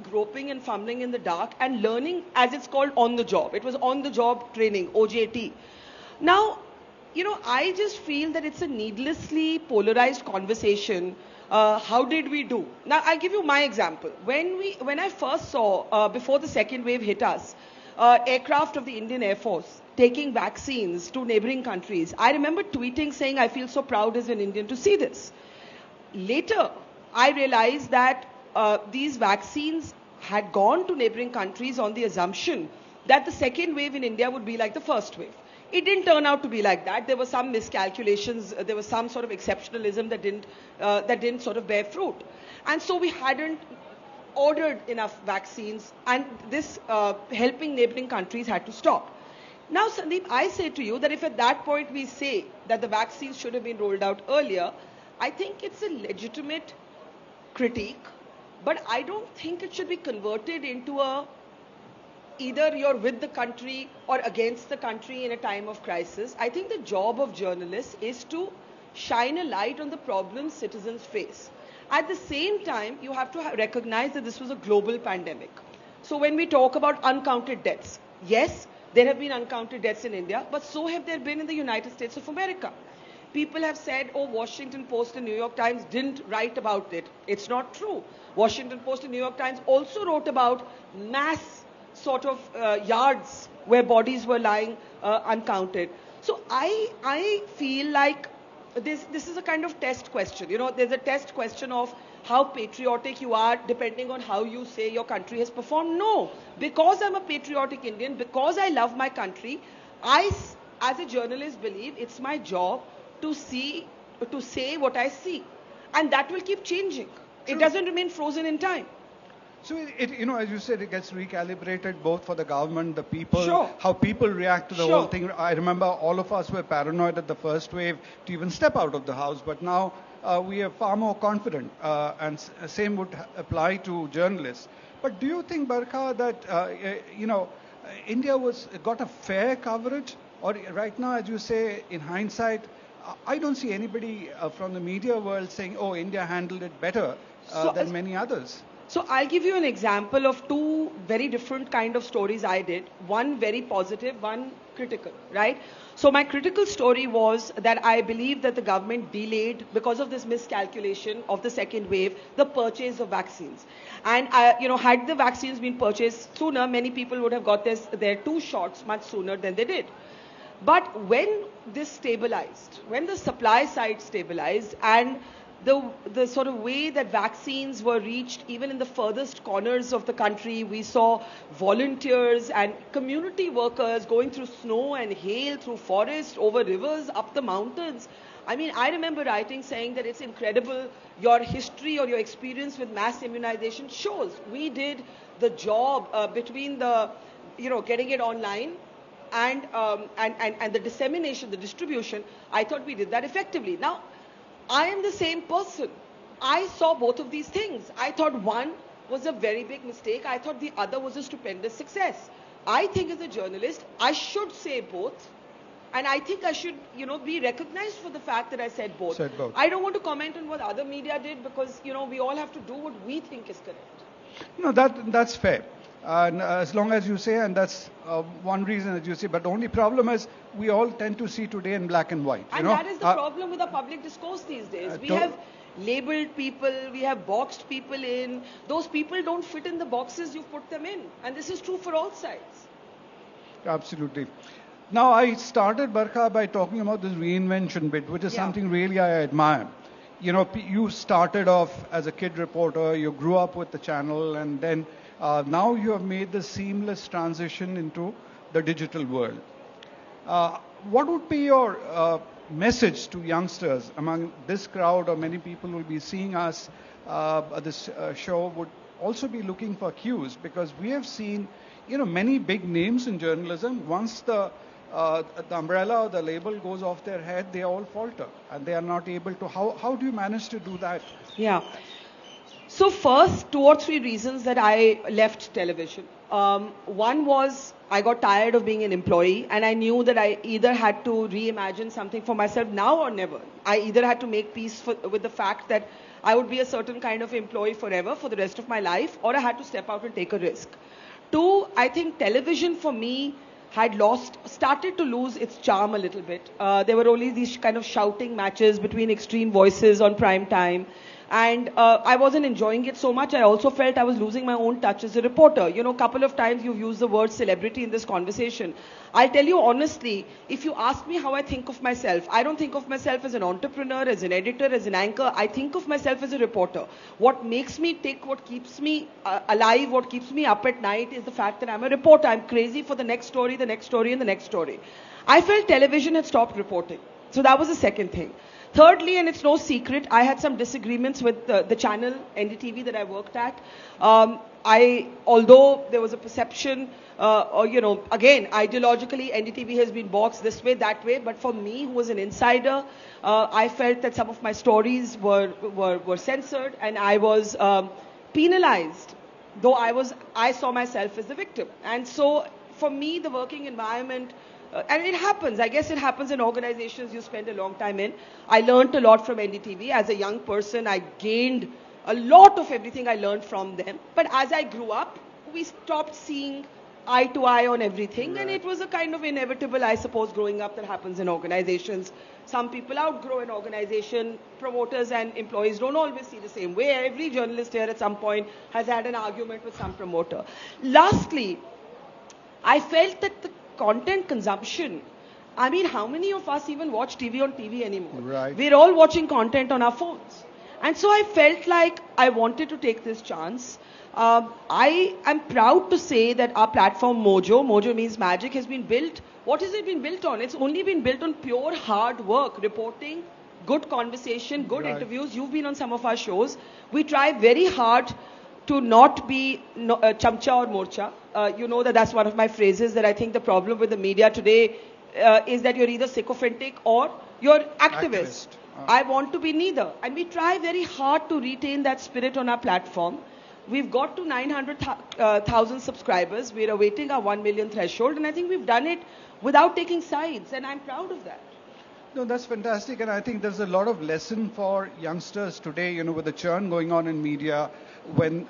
groping and fumbling in the dark and learning, as it's called, on the job. It was on-the-job training, OJT. Now, I just feel that it's a needlessly polarized conversation. How did we do? Now, I'll give you my example. When I first saw, before the second wave hit us, aircraft of the Indian Air Force taking vaccines to neighboring countries, I remember tweeting saying, I feel so proud as an Indian to see this. Later, I realized that these vaccines had gone to neighboring countries on the assumption that the second wave in India would be like the first wave. It didn't turn out to be like that. There were some miscalculations. There was some sort of exceptionalism that didn't sort of bear fruit. And so we hadn't ordered enough vaccines, and this helping neighboring countries had to stop. Now, Sandeep, I say to you that if at that point we say that the vaccines should have been rolled out earlier, I think it's a legitimate critique, but I don't think it should be converted into either you're with the country or against the country in a time of crisis. I think the job of journalists is to shine a light on the problems citizens face. At the same time, you have to recognize that this was a global pandemic. So when we talk about uncounted deaths, yes, there have been uncounted deaths in India, but so have there been in the United States of America. People have said, oh, Washington Post and New York Times didn't write about it. It's not true. Washington Post and New York Times also wrote about mass sort of yards where bodies were lying uncounted. So I feel like this is a kind of test question. There's a test question of how patriotic you are depending on how you say your country has performed. No, because I'm a patriotic Indian, because I love my country, I, as a journalist, believe it's my job to say what I see. And that will keep changing. True. It doesn't remain frozen in time. So, as you said, it gets recalibrated both for the government, the people, how people react to the whole thing. I remember all of us were paranoid at the first wave to even step out of the house, but now we are far more confident, and same would apply to journalists. But do you think, Barkha, that, India got a fair coverage? Or right now, as you say, in hindsight, I don't see anybody from the media world saying, oh, India handled it better than many others. So I'll give you an example of two very different kind of stories I did. One very positive, one critical, right? So my critical story was that I believe that the government delayed, because of this miscalculation of the second wave, the purchase of vaccines. And had the vaccines been purchased sooner, many people would have got their 2 shots much sooner than they did. But when this stabilized, when the supply side stabilized, and the sort of way that vaccines were reached even in the furthest corners of the country, we saw volunteers and community workers going through snow and hail, through forests, over rivers, up the mountains. I mean, I remember writing saying that it's incredible, your history or your experience with mass immunization shows. We did the job between the, getting it online and the dissemination, the distribution. I thought we did that effectively. Now, I am the same person. I saw both of these things. I thought one was a very big mistake. I thought the other was a stupendous success. I think as a journalist, I should say both. And I think I should, be recognized for the fact that I said both. I don't want to comment on what other media did because, we all have to do what we think is correct. No, that's fair. And as long as you say, and that's one reason that you say, but the only problem is we all tend to see today in black and white. And that is the problem with the public discourse these days. We have labeled people, we have boxed people in. Those people don't fit in the boxes you've put them in. And this is true for all sides. Absolutely. Now, I started, Barkha, by talking about this reinvention bit, which is something really I admire. You started off as a kid reporter, you grew up with the channel, and then now you have made the seamless transition into the digital world. What would be your message to youngsters among this crowd, or many people who will be seeing us this show would also be looking for cues? Because we have seen, many big names in journalism. Once the umbrella or the label goes off their head, they all falter and they are not able to. How do you manage to do that? Yeah. So first, 2 or 3 reasons that I left television. One was I got tired of being an employee, and I knew that I either had to reimagine something for myself now or never. I either had to make peace with the fact that I would be a certain kind of employee forever for the rest of my life, or I had to step out and take a risk. 2, I think television for me had started to lose its charm a little bit. There were only these kind of shouting matches between extreme voices on prime time. And I wasn't enjoying it so much. I also felt I was losing my own touch as a reporter. A couple of times you've used the word celebrity in this conversation. I'll tell you honestly, if you ask me how I think of myself, I don't think of myself as an entrepreneur, as an editor, as an anchor. I think of myself as a reporter. What makes me tick, what keeps me alive, what keeps me up at night is the fact that I'm a reporter. I'm crazy for the next story, the next story, and the next story. I felt television had stopped reporting. So that was the second thing. Thirdly, and it's no secret, I had some disagreements with the channel, NDTV, that I worked at. Although there was a perception, again, ideologically, NDTV has been boxed this way, that way. But for me, who was an insider, I felt that some of my stories were censored and I was penalized, though I saw myself as the victim. And so, for me, the working environment, and it happens. I guess it happens in organizations you spend a long time in. I learned a lot from NDTV. As a young person, I gained a lot of everything I learned from them. But as I grew up, we stopped seeing eye to eye on everything. Right. And it was a kind of inevitable, I suppose, growing up that happens in organizations. Some people outgrow an organization. Promoters and employees don't always see the same way. Every journalist here at some point has had an argument with some promoter. Lastly, I felt that the content consumption, I mean, how many of us even watch TV on TV anymore? Right. We're all watching content on our phones. And so I felt like I wanted to take this chance. I am proud to say that our platform Mojo means magic, has been built. What has it been built on? It's only been built on pure hard work, reporting, good conversation, good interviews. You've been on some of our shows. We try very hard to not be chamcha or morcha. You know that's one of my phrases, that I think the problem with the media today is that you're either sycophantic or you're activist. I want to be neither. And we try very hard to retain that spirit on our platform. We've got to 900,000 subscribers. We're awaiting our 1 million threshold, and I think we've done it without taking sides, and I'm proud of that. No, that's fantastic, and I think there's a lot of lesson for youngsters today, with the churn going on in media. When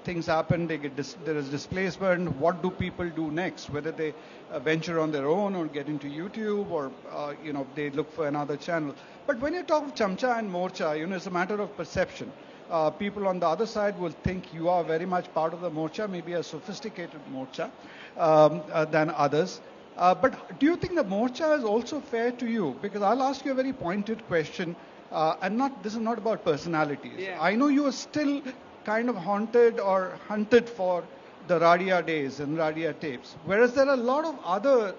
things happen, there is displacement. What do people do next? Whether they venture on their own or get into YouTube or, they look for another channel. But when you talk of Chamcha and Morcha, it's a matter of perception. People on the other side will think you are very much part of the Morcha, maybe a sophisticated Morcha than others. But do you think the Morcha is also fair to you? Because I'll ask you a very pointed question, this is not about personalities. Yeah. I know you are still kind of haunted or hunted for the Radia days and Radia tapes, whereas there are a lot of other,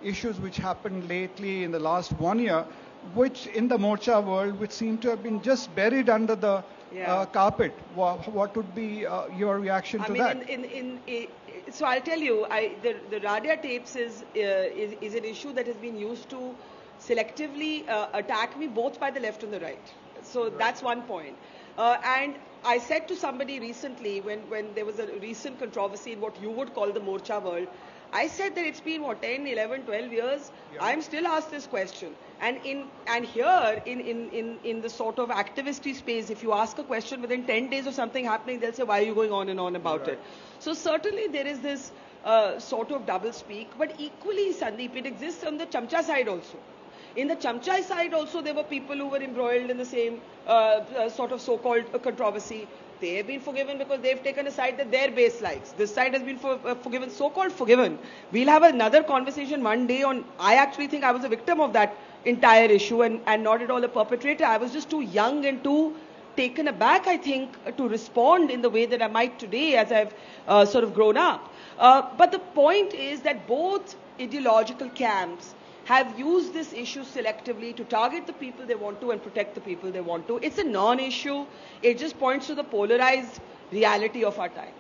issues which happened lately in the last 1 year, which in the Morcha world, which seem to have been just buried under the carpet. What would be your reaction to that? So I'll tell you, the Radia tapes is an issue that has been used to selectively attack me both by the left and the right. So that's one point. And I said to somebody recently, when there was a recent controversy in what you would call the Morcha world, I said that it's been 10, 11, 12 years. Yeah. I'm still asked this question. And here in the sort of activist space, if you ask a question within 10 days of something happening, they'll say, why are you going on and on about it? So certainly there is this sort of double speak. But equally, Sandeep, it exists on the Chamcha side also. In the Chamcha side also, there were people who were embroiled in the same sort of so-called controversy. They have been forgiven because they've taken a side that their base likes. This side has been forgiven, so-called forgiven. We'll have another conversation one day on, I actually think I was a victim of that entire issue and not at all a perpetrator. I was just too young and too taken aback, I think, to respond in the way that I might today as I've sort of grown up. But the point is that both ideological camps have used this issue selectively to target the people they want to and protect the people they want to. It's a non-issue. It just points to the polarized reality of our time.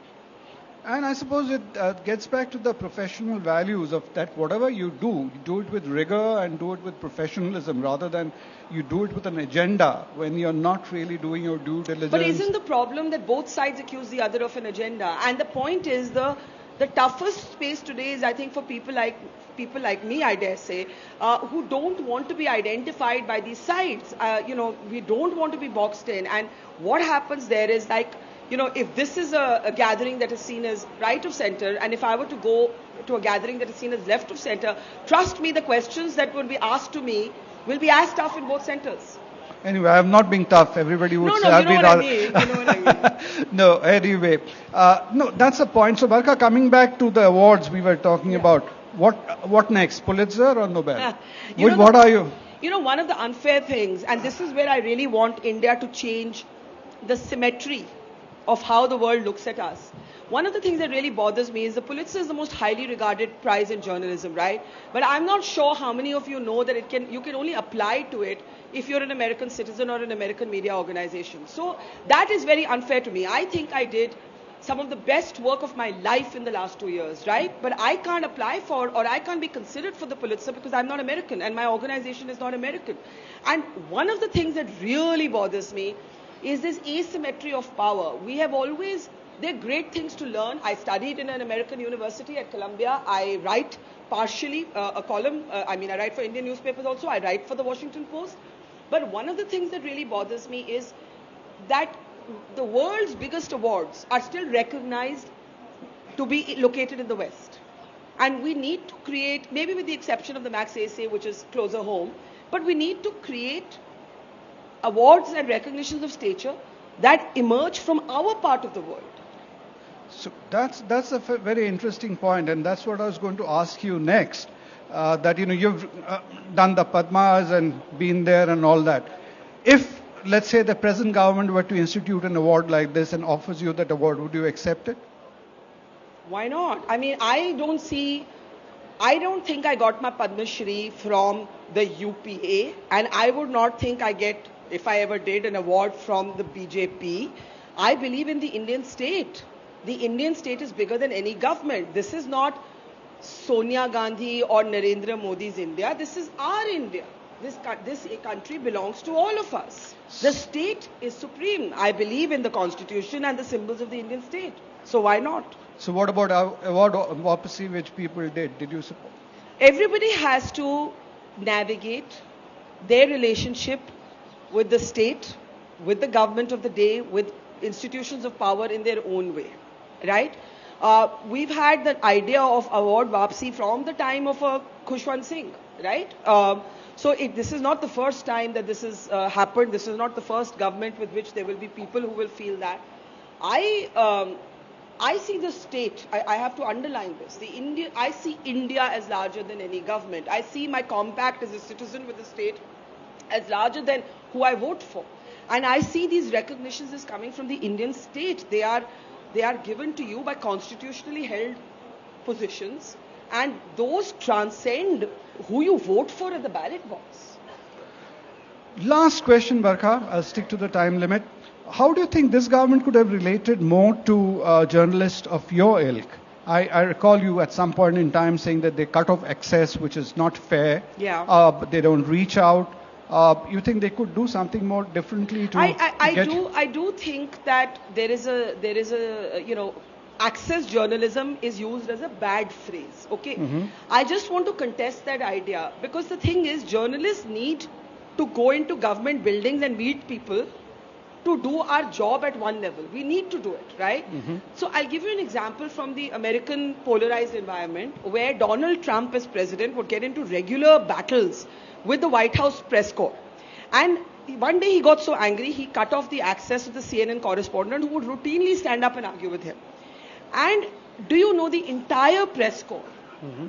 And I suppose it gets back to the professional values of that whatever you do it with rigor and do it with professionalism rather than you do it with an agenda when you're not really doing your due diligence. But isn't the problem that both sides accuse the other of an agenda? And the point is the toughest space today is, I think, for people like me, I dare say, who don't want to be identified by these sides. We don't want to be boxed in. And what happens there is if this is a gathering that is seen as right of center, and if I were to go to a gathering that is seen as left of center, trust me, the questions that will be asked to me will be as tough in both centers. Anyway, I'm not being tough. Everybody would say I've been rather. You know what I mean. No, anyway. That's a point. So, Barka, coming back to the awards we were talking about, what next? Pulitzer or Nobel? What are you? One of the unfair things, and this is where I really want India to change the symmetry of how the world looks at us. One of the things that really bothers me is the Pulitzer is the most highly regarded prize in journalism, right? But I'm not sure how many of you know that you can only apply to it if you're an American citizen or an American media organization. So that is very unfair to me. I think I did some of the best work of my life in the last 2 years, right? But I can't apply for or I can't be considered for the Pulitzer because I'm not American and my organization is not American. And one of the things that really bothers me is this asymmetry of power. There are great things to learn. I studied in an American university at Columbia. I write partially a column. I write for Indian newspapers also. I write for the Washington Post. But one of the things that really bothers me is that the world's biggest awards are still recognized to be located in the West. And we need to create, maybe with the exception of the Max Essay, which is closer home, but we need to create awards and recognitions of stature that emerge from our part of the world. So that's a very interesting point, and that's what I was going to ask you next. That you've done the Padmas and been there and all that. If, let's say, the present government were to institute an award like this and offers you that award, would you accept it? Why not? I don't think I got my Padma Shri from the UPA, and I would not think I get, if I ever did, an award from the BJP. I believe in the Indian state. The Indian state is bigger than any government. This is not Sonia Gandhi or Narendra Modi's India. This is our India. This country belongs to all of us. The state is supreme. I believe in the constitution and the symbols of the Indian state. So why not? So what about award opposite which people did? Did you support? Everybody has to navigate their relationship with the state, with the government of the day, with institutions of power in their own way, right? We've had the idea of award Vapsi from the time of Khushwant Singh, right? So this is not the first time that this has happened. This is not the first government with which there will be people who will feel that. I see the state, I have to underline this, I see India as larger than any government. I see my compact as a citizen with the state as larger than who I vote for. And I see these recognitions as coming from the Indian state. They are given to you by constitutionally held positions, and those transcend who you vote for at the ballot box. Last question, Barkha. I'll stick to the time limit. How do you think this government could have related more to journalists of your ilk? I recall you at some point in time saying that they cut off access, which is not fair. Yeah. They don't reach out. You think they could do something more differently to I do think that there is a access journalism is used as a bad phrase. Okay. Mm-hmm. I just want to contest that idea, because the thing is, journalists need to go into government buildings and meet people to do our job at one level. We need to do it, right? Mm-hmm. So I'll give you an example from the American polarized environment, where Donald Trump as president would get into regular battles with the White House press corps. And one day he got so angry, he cut off the access to the CNN correspondent who would routinely stand up and argue with him. And do you know, the entire press corps,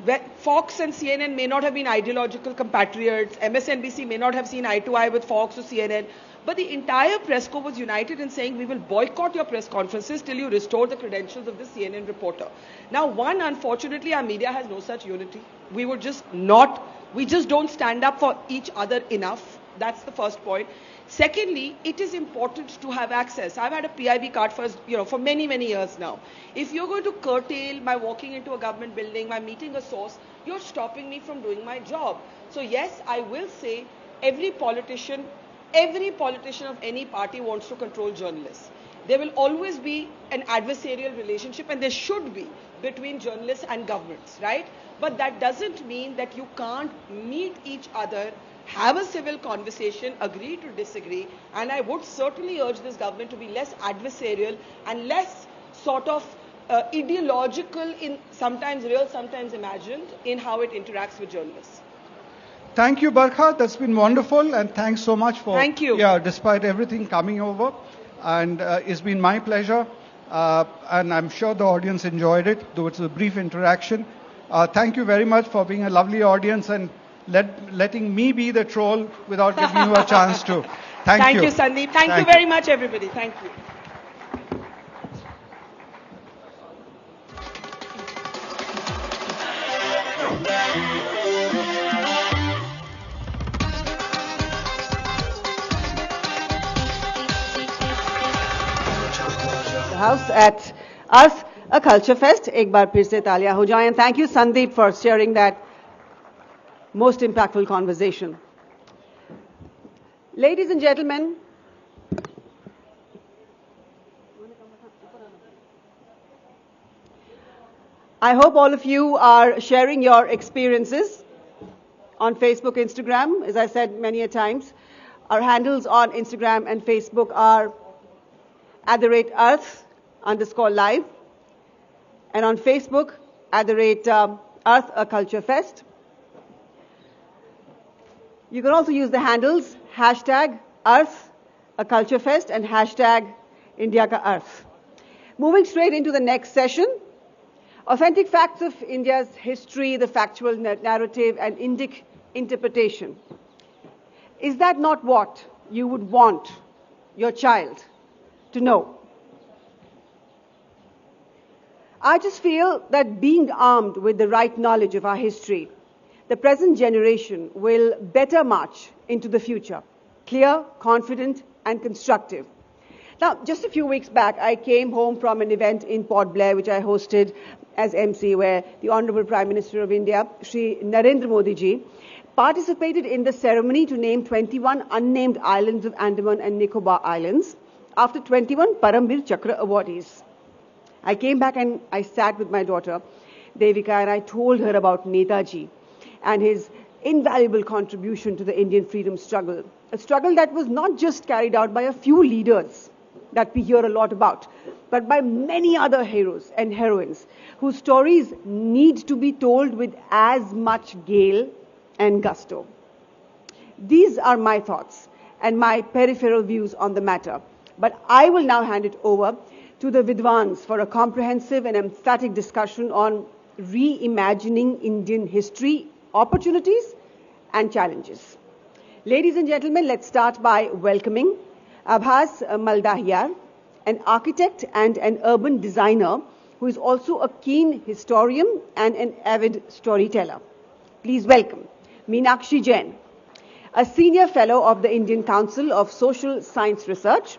where Fox and CNN may not have been ideological compatriots, MSNBC may not have seen eye to eye with Fox or CNN, but the entire press corps was united in saying, we will boycott your press conferences till you restore the credentials of the CNN reporter. Now, unfortunately, our media has no such unity. We just don't stand up for each other enough. That's the first point. Secondly, it is important to have access. I've had a PIB card for many, many years now. If you're going to curtail my walking into a government building, my meeting a source, you're stopping me from doing my job. So yes, I will say every politician of any party wants to control journalists. There will always be an adversarial relationship, and there should be, between journalists and governments, right? But that doesn't mean that you can't meet each other, have a civil conversation, agree to disagree, and I would certainly urge this government to be less adversarial and less sort of ideological, in sometimes real, sometimes imagined, in how it interacts with journalists. Thank you, Barkha. That's been wonderful, and thanks so much for. Thank you. Yeah, despite everything, coming over, and it's been my pleasure, and I'm sure the audience enjoyed it, though it's a brief interaction. Thank you very much for being a lovely audience and letting me be the troll without giving you a chance to. Thank you. Thank you, Sandeep. Thank you very much, everybody. Thank you. House at Arth, a culture fest. एक बार फिर से तालियां हो जाएं. And thank you, Sandeep, for sharing that most impactful conversation. Ladies and gentlemen, I hope all of you are sharing your experiences on Facebook, Instagram. As I said many a times, our handles on Instagram and Facebook are @Arth_live, and on Facebook @Arth, a culture fest. You can also use the handles #Arth, a culture fest, and #India Ka Arth. Moving straight into the next session, authentic facts of India's history, the factual narrative, and Indic interpretation. Is that not what you would want your child to know? I just feel that being armed with the right knowledge of our history, the present generation will better march into the future, clear, confident, and constructive. Now, just a few weeks back, I came home from an event in Port Blair, which I hosted as MC, where the Honorable Prime Minister of India, Shri Narendra Modi ji, participated in the ceremony to name 21 unnamed islands of Andaman and Nicobar Islands after 21 Parambir Chakra awardees. I came back and I sat with my daughter, Devika, and I told her about Netaji and his invaluable contribution to the Indian freedom struggle. A struggle that was not just carried out by a few leaders that we hear a lot about, but by many other heroes and heroines whose stories need to be told with as much gale and gusto. These are my thoughts and my peripheral views on the matter, but I will now hand it over to the Vidwans for a comprehensive and emphatic discussion on reimagining Indian history, opportunities and challenges. Ladies and gentlemen, let's start by welcoming Abhas Maldahiyar, an architect and an urban designer who is also a keen historian and an avid storyteller. Please welcome Meenakshi Jain, a senior fellow of the Indian Council of Social Science Research.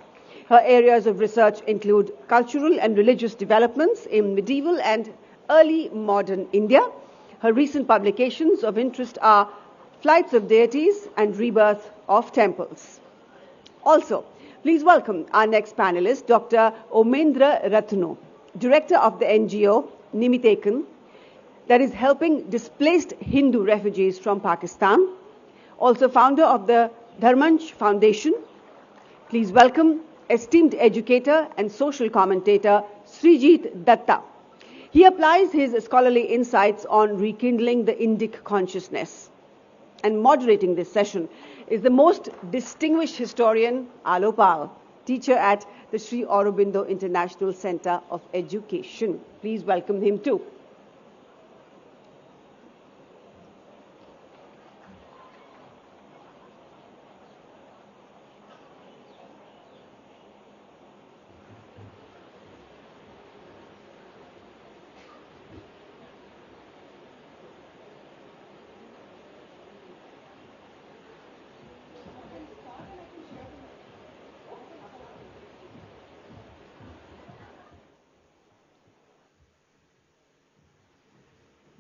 Her areas of research include cultural and religious developments in medieval and early modern India. Her recent publications of interest are Flights of Deities and Rebirth of Temples. Also, please welcome our next panelist, Dr. Omendra Ratno, director of the NGO Nimitekan, that is helping displaced Hindu refugees from Pakistan, also founder of the Dharmanch Foundation. Please welcome esteemed educator and social commentator Srijit Datta. He applies his scholarly insights on rekindling the Indic consciousness. And moderating this session is the most distinguished historian, Alopal, teacher at the Sri Aurobindo International Center of Education. Please welcome him too.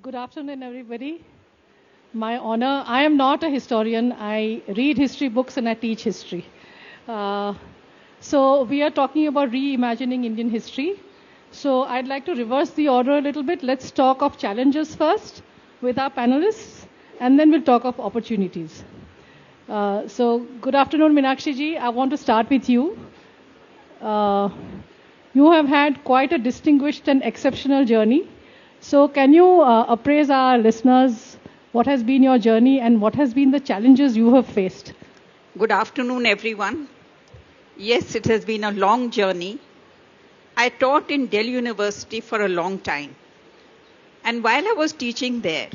Good afternoon, everybody. My honor. I am not a historian. I read history books and I teach history. So we are talking about reimagining Indian history. So I'd like to reverse the order a little bit. Let's talk of challenges first with our panelists, and then we'll talk of opportunities. So good afternoon, Meenakshi ji. I want to start with you. You have had quite a distinguished and exceptional journey. So can you appraise our listeners what has been your journey and what has been the challenges you have faced? Good afternoon, everyone. Yes, it has been a long journey. I taught in Delhi University for a long time. And while I was teaching there,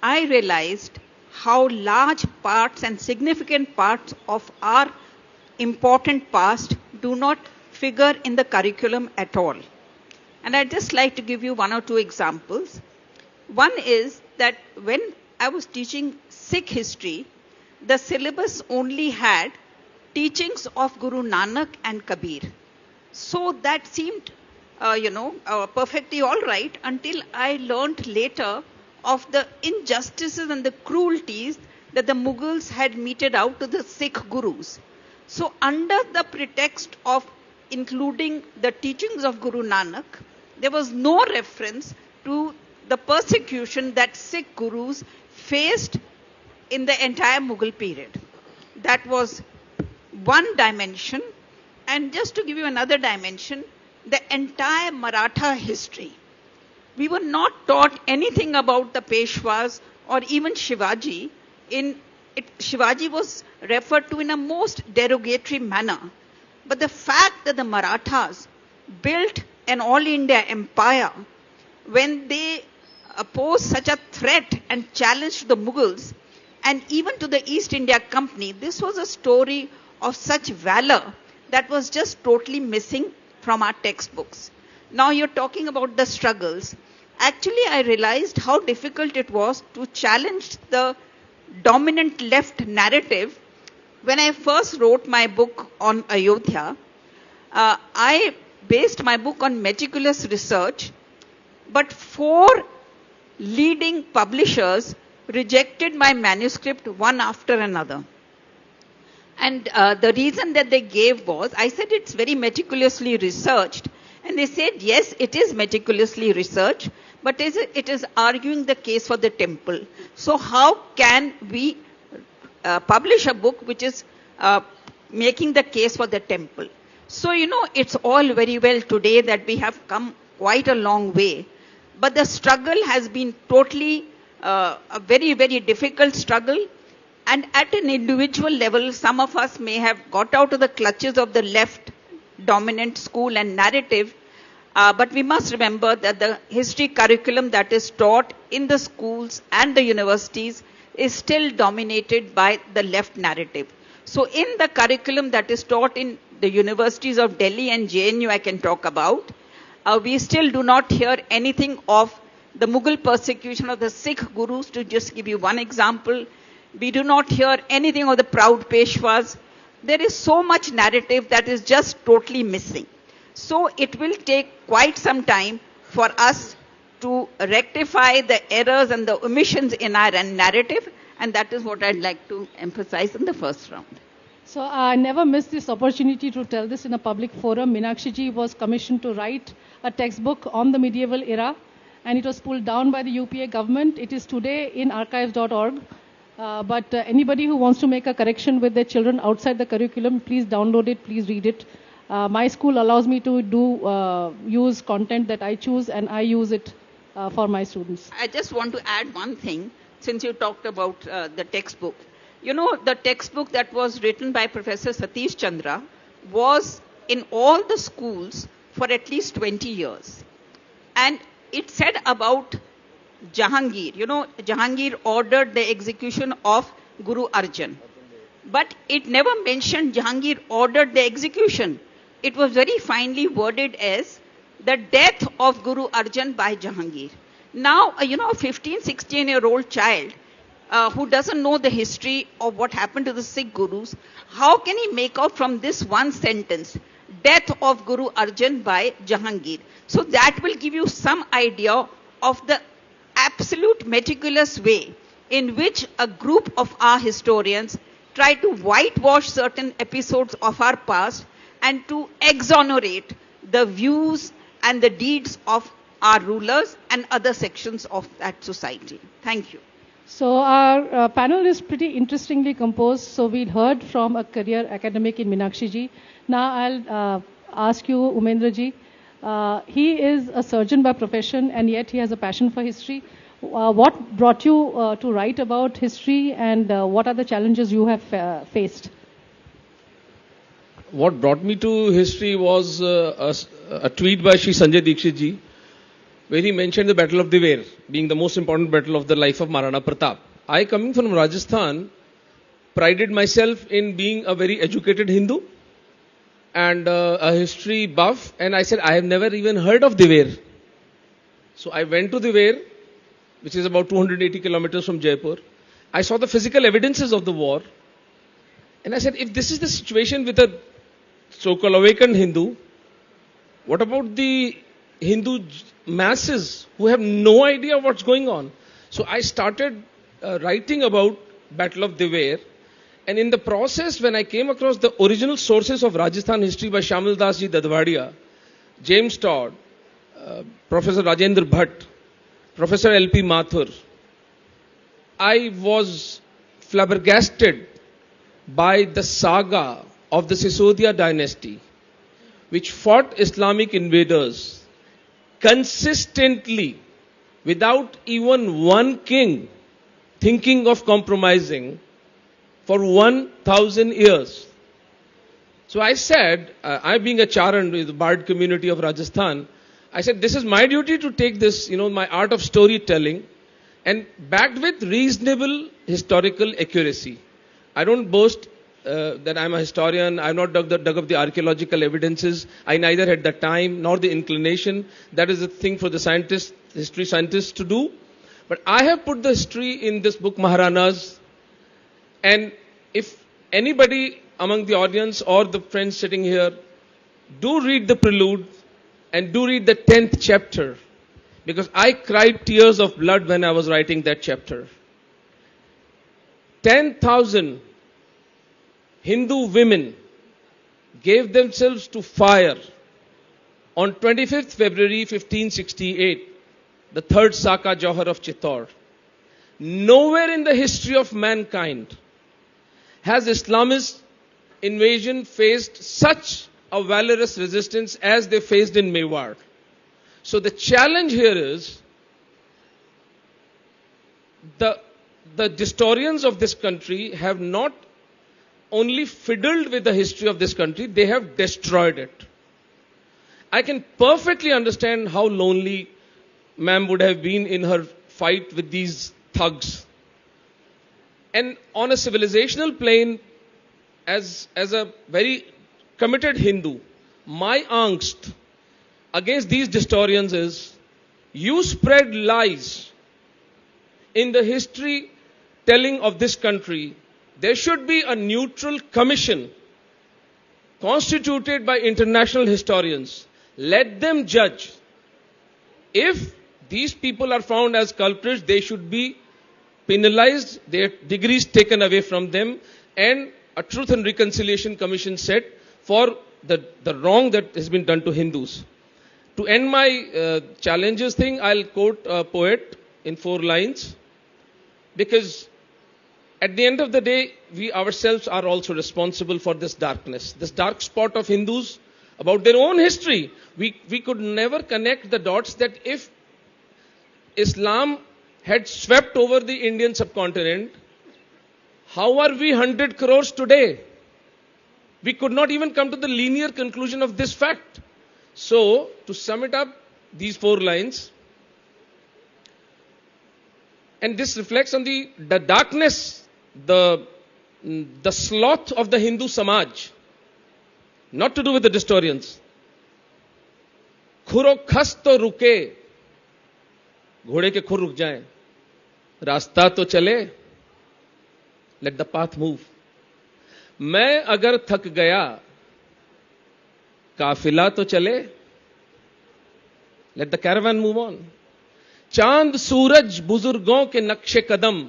I realized how large parts and significant parts of our important past do not figure in the curriculum at all. And I'd just like to give you one or two examples. One is that when I was teaching Sikh history, the syllabus only had teachings of Guru Nanak and Kabir. So that seemed, perfectly all right until I learnt later of the injustices and the cruelties that the Mughals had meted out to the Sikh gurus. So under the pretext of including the teachings of Guru Nanak, there was no reference to the persecution that Sikh gurus faced in the entire Mughal period. That was one dimension. And just to give you another dimension, the entire Maratha history. We were not taught anything about the Peshwas or even Shivaji. Shivaji was referred to in a most derogatory manner. But the fact that the Marathas built an all-India empire, when they posed such a threat and challenge to the Mughals and even to the East India Company, this was a story of such valor that was just totally missing from our textbooks. Now you're talking about the struggles. Actually, I realized how difficult it was to challenge the dominant left narrative. When I first wrote my book on Ayodhya, I based my book on meticulous research, but 4 leading publishers rejected my manuscript one after another. And the reason that they gave was, I said it's very meticulously researched. And they said, yes, it is meticulously researched, but it is arguing the case for the temple. So how can we publish a book which is making the case for the temple? So, it's all very well today that we have come quite a long way. But the struggle has been totally a very, very difficult struggle. And at an individual level, some of us may have got out of the clutches of the left dominant school and narrative. But we must remember that the history curriculum that is taught in the schools and the universities is still dominated by the left narrative. So in the curriculum that is taught in the universities of Delhi and JNU, I can talk about, we still do not hear anything of the Mughal persecution of the Sikh gurus, to just give you one example. We do not hear anything of the proud Peshwas. There is so much narrative that is just totally missing. So it will take quite some time for us to rectify the errors and the omissions in our narrative, and that is what I'd like to emphasize in the first round. So I never missed this opportunity to tell this in a public forum. Meenakshi ji was commissioned to write a textbook on the medieval era, and it was pulled down by the UPA government. It is today in archives.org. But anybody who wants to make a correction with their children outside the curriculum, please download it, please read it. My school allows me to use content that I choose, and I use it for my students. I just want to add one thing, since you talked about the textbook. The textbook that was written by Professor Satish Chandra was in all the schools for at least 20 years. And it said about Jahangir. Jahangir ordered the execution of Guru Arjan. But it never mentioned Jahangir ordered the execution. It was very finely worded as the death of Guru Arjan by Jahangir. Now, a 15, 16-year-old child who doesn't know the history of what happened to the Sikh gurus, how can he make out from this one sentence, death of Guru Arjan by Jahangir? So that will give you some idea of the absolute meticulous way in which a group of our historians try to whitewash certain episodes of our past and to exonerate the views and the deeds of our rulers and other sections of that society. Thank you. So our panel is pretty interestingly composed. So we heard from a career academic in Meenakshi ji. Now I'll ask you, Umendra ji. He is a surgeon by profession, and yet he has a passion for history. What brought you to write about history, and what are the challenges you have faced? What brought me to history was a tweet by Shri Sanjay Dikshit ji, where he mentioned the Battle of Diver being the most important battle of the life of Maharana Pratap. I, coming from Rajasthan, prided myself in being a very educated Hindu and a history buff, and I said, I have never even heard of Diver. So I went to Diver, which is about 280 kilometers from Jaipur. I saw the physical evidences of the war, and I said, if this is the situation with a so-called awakened Hindu, what about the Hindu masses who have no idea what's going on? So I started writing about Battle of Diver, and in the process, when I came across the original sources of Rajasthan history by Shamil Das ji Dadwadia, James Todd, Professor Rajendra Bhatt, Professor L.P. Mathur, I was flabbergasted by the saga of the Sisodia dynasty, which fought Islamic invaders consistently without even one king thinking of compromising for 1,000 years. So I said, I being a Charan with the Bard community of Rajasthan, I said, this is my duty to take this, my art of storytelling, and backed with reasonable historical accuracy. I don't boast that I'm a historian. I've not dug up the archaeological evidences. I neither had the time nor the inclination. That is a thing for the history scientists to do. But I have put the history in this book, Maharanas. And if anybody among the audience or the friends sitting here do read the prelude and do read the 10th chapter, because I cried tears of blood when I was writing that chapter. 10,000 Hindu women gave themselves to fire on 25th February 1568, the third Saka Johar of Chittor. Nowhere in the history of mankind has Islamist invasion faced such a valorous resistance as they faced in Mewar. So the challenge here is the historians of this country have not only fiddled with the history of this country, they have destroyed it. I can perfectly understand how lonely ma'am would have been in her fight with these thugs. And on a civilizational plane, as a very committed Hindu, my angst against these historians is, you spread lies in the history telling of this country. There should be a neutral commission constituted by international historians. Let them judge. If these people are found as culprits, they should be penalized, their degrees taken away from them, and a Truth and Reconciliation Commission set for the wrong that has been done to Hindus. To end my challenges thing, I'll quote a poet in 4 lines, because at the end of the day, we ourselves are also responsible for this darkness, this dark spot of Hindus about their own history. We could never connect the dots that if Islam had swept over the Indian subcontinent, how are we 100 crores today? We could not even come to the linear conclusion of this fact. So, to sum it up, these 4 lines, and this reflects on the darkness, the sloth of the Hindu Samaj, not to do with the historians. खुरो खस तो रुके, घोड़े के खुर रुक जाएं, रास्ता तो चले, let the path move. मैं अगर थक गया, काफिला तो चले, let the caravan move on. चांद सूरज बुजुर्गों के नक्शे कदम,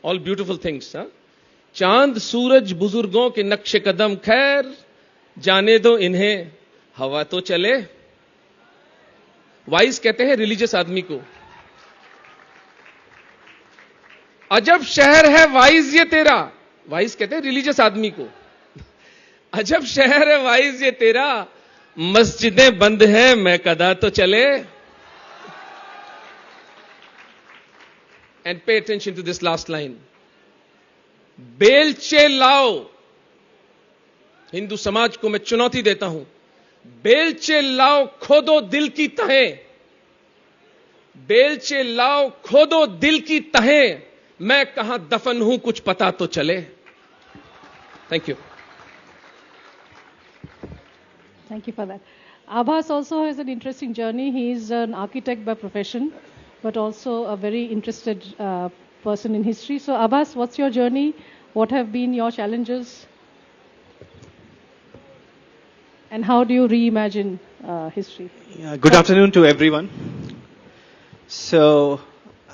all beautiful things, huh? चांद सूरज बुजुर्गों के नक्शे कदम, खैर जाने दो इन्हें, हवा तो चले. वाइस कहते हैं रिलीजियस आदमी को, अजब शहर है वाइज ये तेरा. वाइस कहते हैं रिलीजियस आदमी को, अजब शहर है वाइज ये तेरा, मस्जिदें बंद हैं मैं कदा तो चले. And pay attention to this last line. बेलचे लाओ, हिंदू समाज को मैं चुनौती देता हूं, बेलचे लाओ खोदो दिल की तहें, बेलचे लाओ खोदो दिल की तहें, मैं कहां दफन हूं कुछ पता तो चले. Thank you. Thank you for that. Abbas also has an interesting journey. He is an architect by profession, but also a very interested person in history. So Abbas, what's your journey? What have been your challenges? And how do you reimagine history? Good afternoon to everyone. So,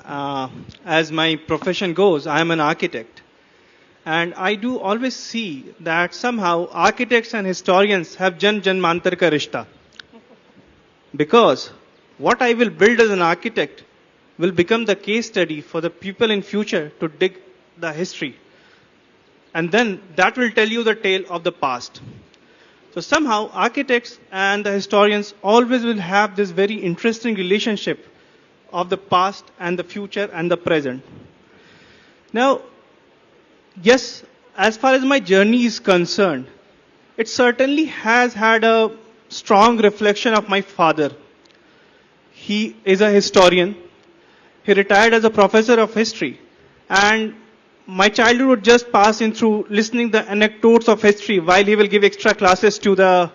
as my profession goes, I am an architect. And I do always see that somehow architects and historians have jan-janmantar ka rishta. Because what I will build as an architect will become the case study for the people in future to dig the history. And then that will tell you the tale of the past. So somehow architects and the historians always will have this very interesting relationship of the past and the future and the present. Now, yes, as far as my journey is concerned, it certainly has had a strong reflection of my father. He is a historian. He retired as a professor of history. And my childhood would just pass in through listening the anecdotes of history while he will give extra classes to the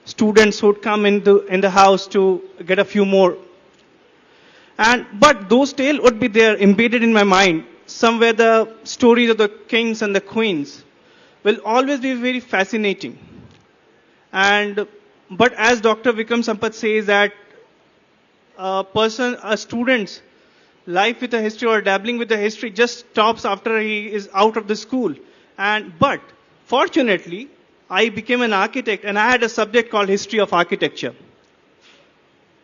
students who would come in the house to get a few more. But those tales would be there embedded in my mind. Somewhere the stories of the kings and the queens will always be very fascinating. But as Dr. Vikram Sampath says that students life with the history or dabbling with the history just stops after he is out of the school. But fortunately, I became an architect and I had a subject called History of Architecture.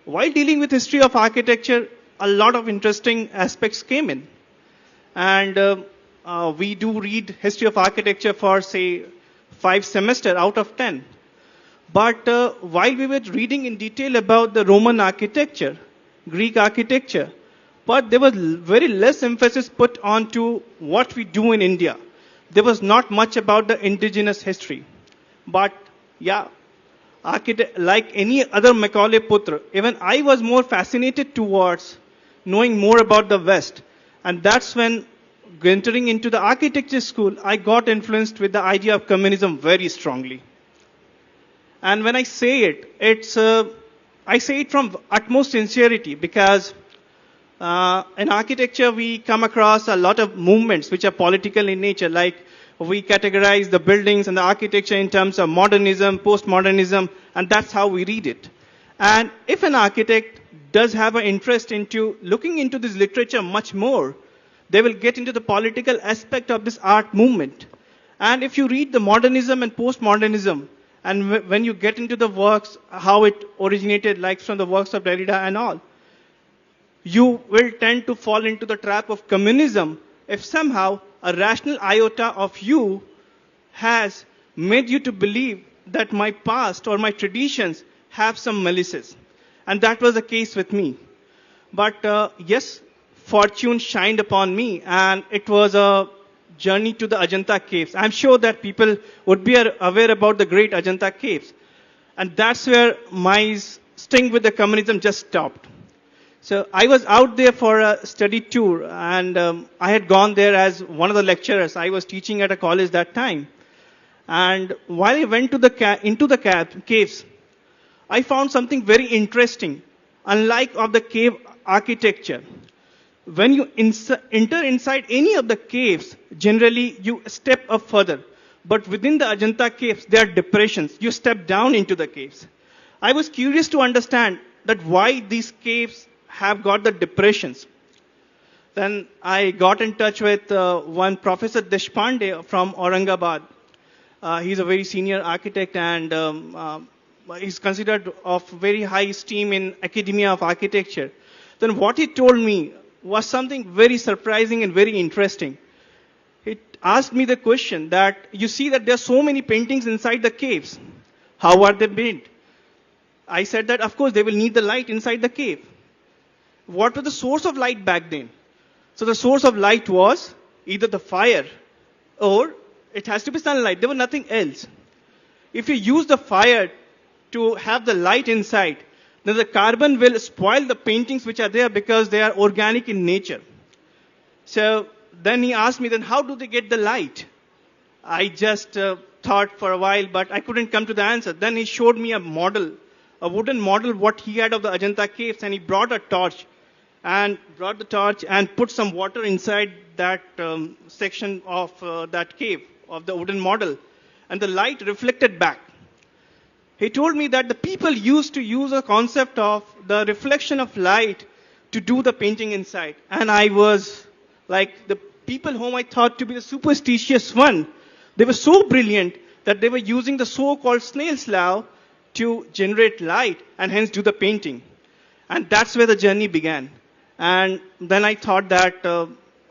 While dealing with history of architecture, a lot of interesting aspects came in. And we do read history of architecture for, say, 5 semesters out of 10. But while we were reading in detail about the Roman architecture, Greek architecture, but there was very less emphasis put on to what we do in India. There was not much about the indigenous history. But yeah, like any other Macaulay Putra, even I was more fascinated towards knowing more about the West. And that's when, entering into the architecture school, I got influenced with the idea of communism very strongly. And when I say it, I say it from utmost sincerity because in architecture we come across a lot of movements which are political in nature, like we categorize the buildings and the architecture in terms of modernism, postmodernism, and that's how we read it. And if an architect does have an interest into looking into this literature much more, they will get into the political aspect of this art movement. And if you read the modernism and postmodernism, and when you get into the works, how it originated, like from the works of Derrida and all, you will tend to fall into the trap of communism if somehow a rational iota of you has made you to believe that my past or my traditions have some malices. And that was the case with me. But yes, fortune shined upon me, and it was a journey to the Ajanta caves. I'm sure that people would be aware about the great Ajanta caves. And that's where my sting with the communism just stopped. So I was out there for a study tour, and I had gone there as one of the lecturers. I was teaching at a college that time. And while I went to into the caves, I found something very interesting, unlike of the cave architecture. When you enter inside any of the caves, generally you step up further. But within the Ajanta caves, there are depressions. You step down into the caves. I was curious to understand that why these caves have got the depressions. Then I got in touch with one Professor Deshpande from Aurangabad. He's a very senior architect, and he's considered of very high esteem in academia of architecture. Then what he told me was something very surprising and very interesting. He asked me the question that you see that there are so many paintings inside the caves. How are they made? I said that of course they will need the light inside the cave. What was the source of light back then? So the source of light was either the fire or it has to be sunlight. There was nothing else. If you use the fire to have the light inside, then the carbon will spoil the paintings which are there because they are organic in nature. So then he asked me, then how do they get the light? I just thought for a while, but I couldn't come to the answer. Then he showed me a model, a wooden model, what he had of the Ajanta caves, and he brought a torch and put some water inside that section of that cave of the wooden model, and the light reflected back. He told me that the people used to use a concept of the reflection of light to do the painting inside. And I was like, the people whom I thought to be the superstitious one, they were so brilliant that they were using the so-called snail's law to generate light and hence do the painting. And that's where the journey began. And then I thought that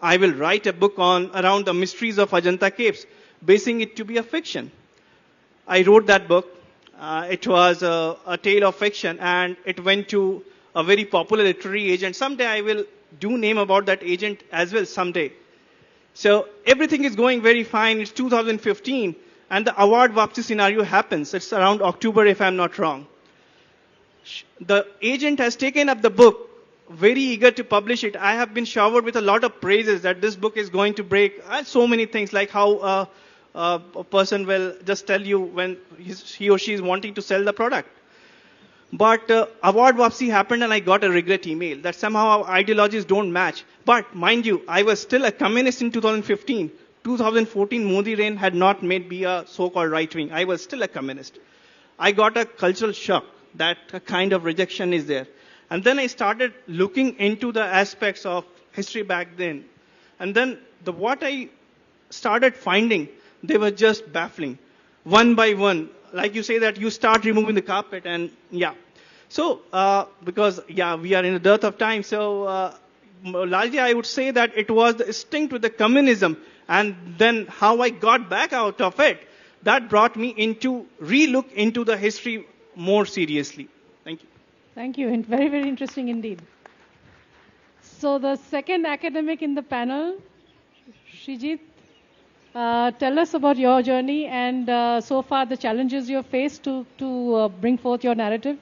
I will write a book around the mysteries of Ajanta caves, basing it to be a fiction. I wrote that book. It was a tale of fiction, and it went to a very popular literary agent. Someday I will do name about that agent as well someday. So everything is going very fine. It's 2015, and the award Vapsi scenario happens. It's around October, if I'm not wrong. The agent has taken up the book, very eager to publish it. I have been showered with a lot of praises that this book is going to break so many things, like how a person will just tell you when he or she is wanting to sell the product. But award Vapsi happened, and I got a regret email that somehow our ideologies don't match. But mind you, I was still a communist in 2015. 2014, Modi reign had not made me a so-called right-wing. I was still a communist. I got a cultural shock that a kind of rejection is there. And then I started looking into the aspects of history back then. And then what I started finding, they were just baffling. One by one, like you say that you start removing the carpet and yeah. So, because yeah, we are in a dearth of time. So, largely I would say that it was the instinct with the communism and then how I got back out of it that brought me into relook into the history more seriously. Thank you. Thank you, and very, very interesting indeed. So the second academic in the panel, Shrijit, tell us about your journey and so far the challenges you have faced to bring forth your narrative.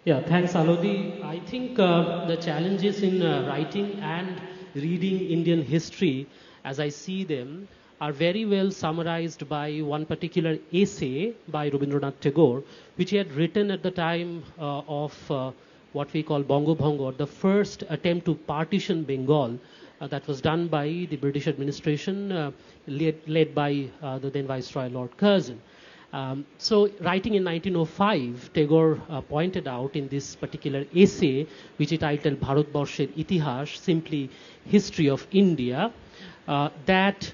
Yeah, thanks, Alodi. I think the challenges in writing and reading Indian history, as I see them, are very well summarized by one particular essay by Rabindranath Tagore, which he had written at the time of what we call Bongo Bongo, the first attempt to partition Bengal that was done by the British administration led by the then Viceroy Lord Curzon. So writing in 1905, Tagore pointed out in this particular essay, which he titled Bharatbarsher Itihash, simply History of India, that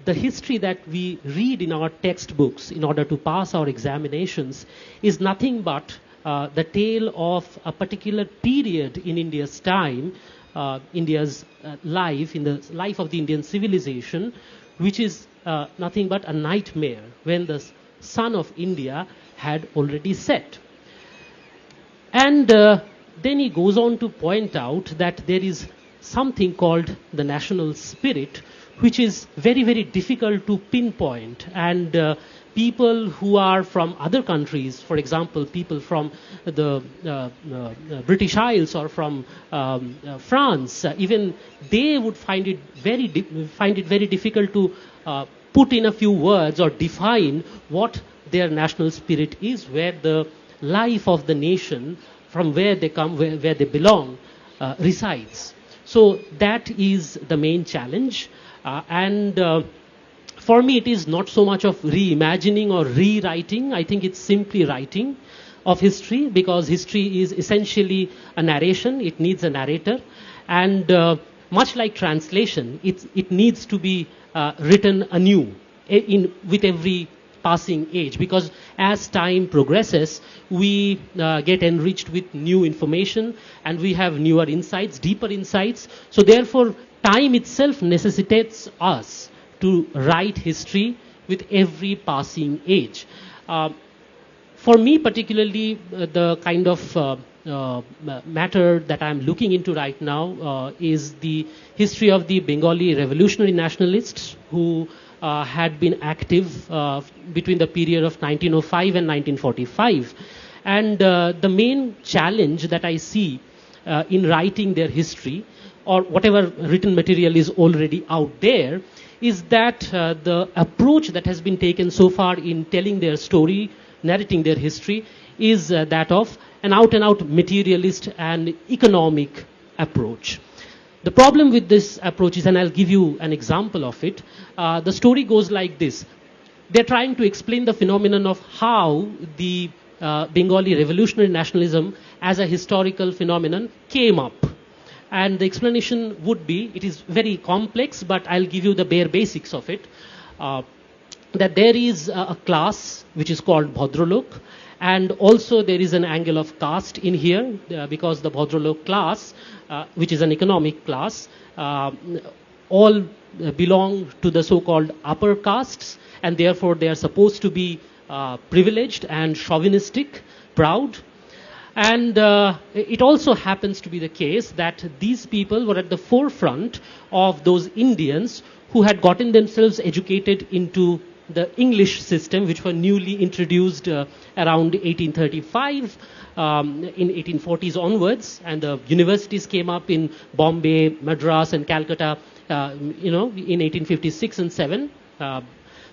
the history that we read in our textbooks in order to pass our examinations is nothing but the tale of a particular period in India's time, India's life, in the life of the Indian civilization, which is nothing but a nightmare when the sun of India had already set. And then he goes on to point out that there is something called the national spirit, which is very, very difficult to pinpoint. And people who are from other countries, for example, people from the British Isles or from France, even they would find it very difficult to put in a few words or define what their national spirit is, where the life of the nation, from where they come, where they belong, resides. So that is the main challenge. For me, it is not so much of reimagining or rewriting. I think it's simply writing of history, because history is essentially a narration. It needs a narrator. And much like translation, it needs to be written anew with every passing age, because as time progresses, we get enriched with new information and we have newer insights, deeper insights. So therefore, time itself necessitates us to write history with every passing age. For me particularly, the kind of matter that I'm looking into right now is the history of the Bengali revolutionary nationalists who had been active between the period of 1905 and 1945. And the main challenge that I see in writing their history, or whatever written material is already out there, is that the approach that has been taken so far in telling their story, narrating their history, is that of an out-and-out materialist and economic approach. The problem with this approach is, and I'll give you an example of it, the story goes like this. They're trying to explain the phenomenon of how the Bengali revolutionary nationalism as a historical phenomenon came up. And the explanation would be, it is very complex, but I'll give you the bare basics of it, that there is a class which is called Bhadralok, and also there is an angle of caste in here, because the Bhadralok class, which is an economic class, all belong to the so-called upper castes, and therefore they are supposed to be privileged and chauvinistic, proud. And it also happens to be the case that these people were at the forefront of those Indians who had gotten themselves educated into the English system, which were newly introduced around 1835, in 1840s onwards, and the universities came up in Bombay, Madras, and Calcutta, in 1856 and 7.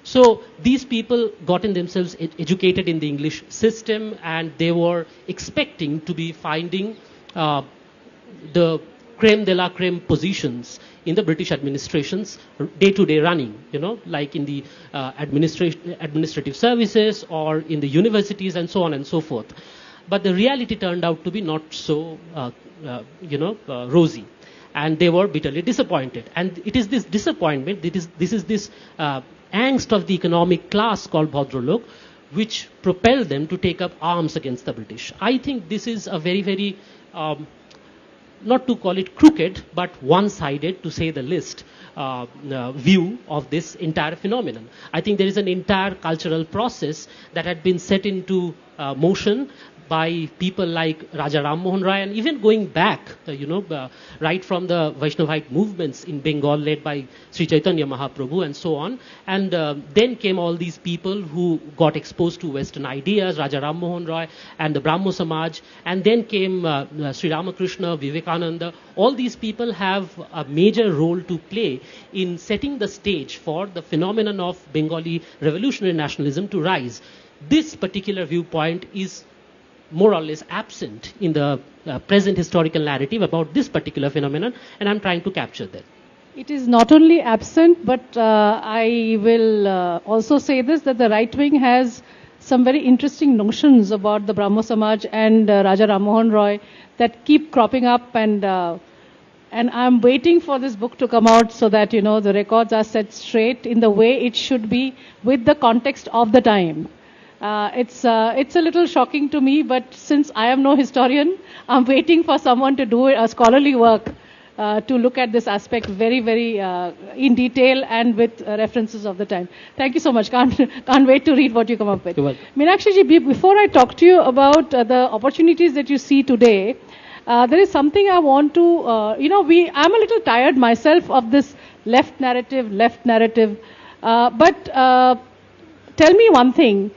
So these people gotten themselves educated in the English system, and they were expecting to be finding the creme de la creme positions in the British administration's day-to-day running, like in the administrative services or in the universities and so on and so forth. But the reality turned out to be not so, rosy. and they were bitterly disappointed. And it is this disappointment, this is this angst of the economic class called Bhadralok, which propelled them to take up arms against the British. I think this is a very, very, not to call it crooked, but one-sided, to say the least, view of this entire phenomenon. I think there is an entire cultural process that had been set into motion by people like Raja Ram Mohan Rai, and even going back, right from the Vaishnavite movements in Bengal led by Sri Chaitanya Mahaprabhu and so on. And then came all these people who got exposed to Western ideas, Raja Ram Mohan Rai and the Brahmo Samaj. And then came Sri Ramakrishna, Vivekananda. All these people have a major role to play in setting the stage for the phenomenon of Bengali revolutionary nationalism to rise. This particular viewpoint is more or less absent in the present historical narrative about this particular phenomenon, and I'm trying to capture that. It is not only absent, but I will also say this, that the right wing has some very interesting notions about the Brahmo Samaj and Raja Ram Mohan Roy that keep cropping up, and I'm waiting for this book to come out so that, the records are set straight in the way it should be with the context of the time. It's a little shocking to me, but since I am no historian, I'm waiting for someone to do a scholarly work to look at this aspect very, very in detail and with references of the time. Thank you so much. Can't wait to read what you come up with. Meenakshi ji, before I talk to you about the opportunities that you see today, there is something I want to, I'm a little tired myself of this left narrative. But tell me one thing.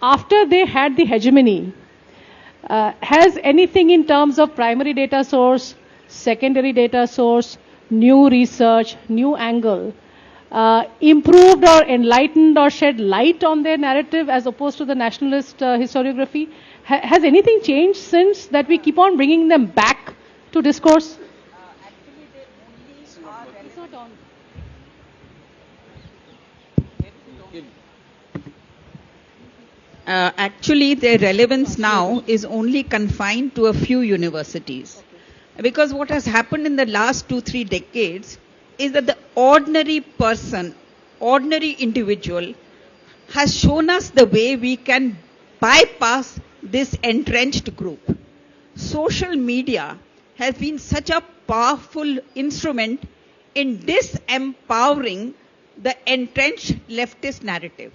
After they had the hegemony, has anything in terms of primary data source, secondary data source, new research, new angle, improved or enlightened or shed light on their narrative as opposed to the nationalist historiography? Has anything changed since that we keep on bringing them back to discourse? Actually, their relevance now is only confined to a few universities. Because what has happened in the last 2-3 decades is that the ordinary person, ordinary individual, has shown us the way we can bypass this entrenched group. Social media has been such a powerful instrument in disempowering the entrenched leftist narrative.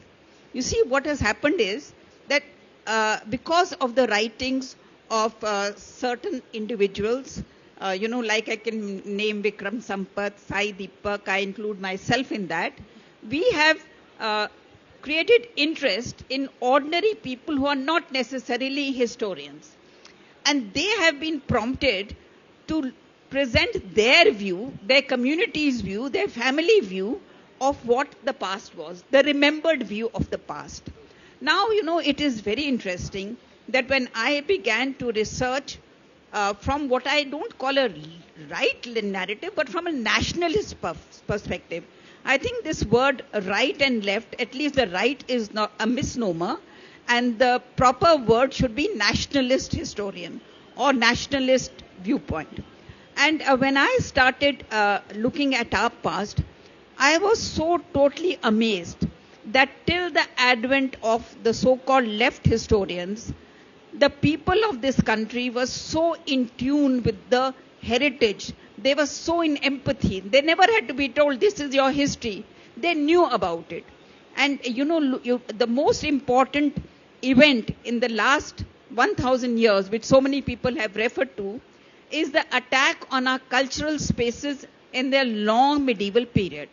You see, what has happened is that because of the writings of certain individuals, like I can name Vikram, Sampath, Sai Deepak, I include myself in that, we have created interest in ordinary people who are not necessarily historians. And they have been prompted to present their view, their community's view, their family view of what the past was, the remembered view of the past. Now, it is very interesting that when I began to research from what I don't call a right narrative, but from a nationalist perspective, I think this word right and left, at least the right is not a misnomer, and the proper word should be nationalist historian or nationalist viewpoint. And when I started looking at our past, I was so totally amazed that till the advent of the so-called left historians, the people of this country were so in tune with the heritage. They were so in empathy. They never had to be told, this is your history. They knew about it. And the most important event in the last 1,000 years, which so many people have referred to, is the attack on our cultural spaces in the long medieval period.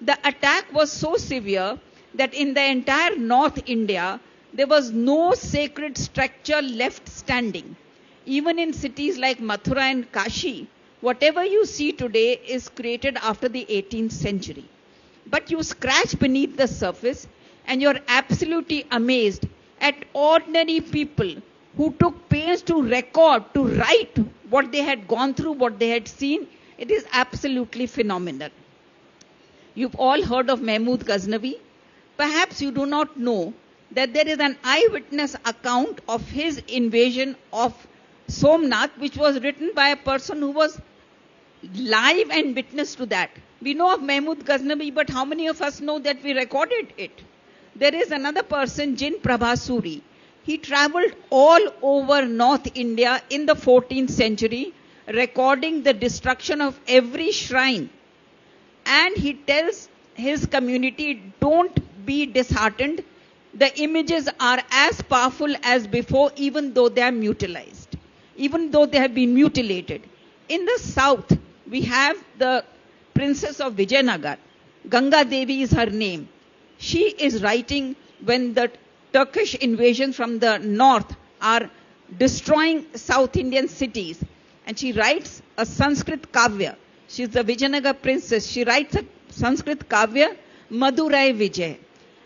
The attack was so severe that in the entire North India, there was no sacred structure left standing. Even in cities like Mathura and Kashi, whatever you see today is created after the 18th century. But you scratch beneath the surface and you're absolutely amazed at ordinary people who took pains to record, to write what they had gone through, what they had seen. It is absolutely phenomenal. You've all heard of Mahmud Ghaznavi. Perhaps you do not know that there is an eyewitness account of his invasion of Somnath, which was written by a person who was live and witness to that. We know of Mahmud Ghaznavi, but how many of us know that we recorded it? There is another person, Jin Prabhasuri. He traveled all over North India in the 14th century, recording the destruction of every shrine. And he tells his community, don't be disheartened. The images are as powerful as before, even though they are mutilized, even though they have been mutilated. In the south, we have the princess of Vijayanagar. Ganga Devi is her name. She is writing when the Turkish invasion from the north are destroying South Indian cities. And she writes a Sanskrit Kavya. She's the Vijayanagar princess. She writes a Sanskrit Kavya, Madurai Vijay.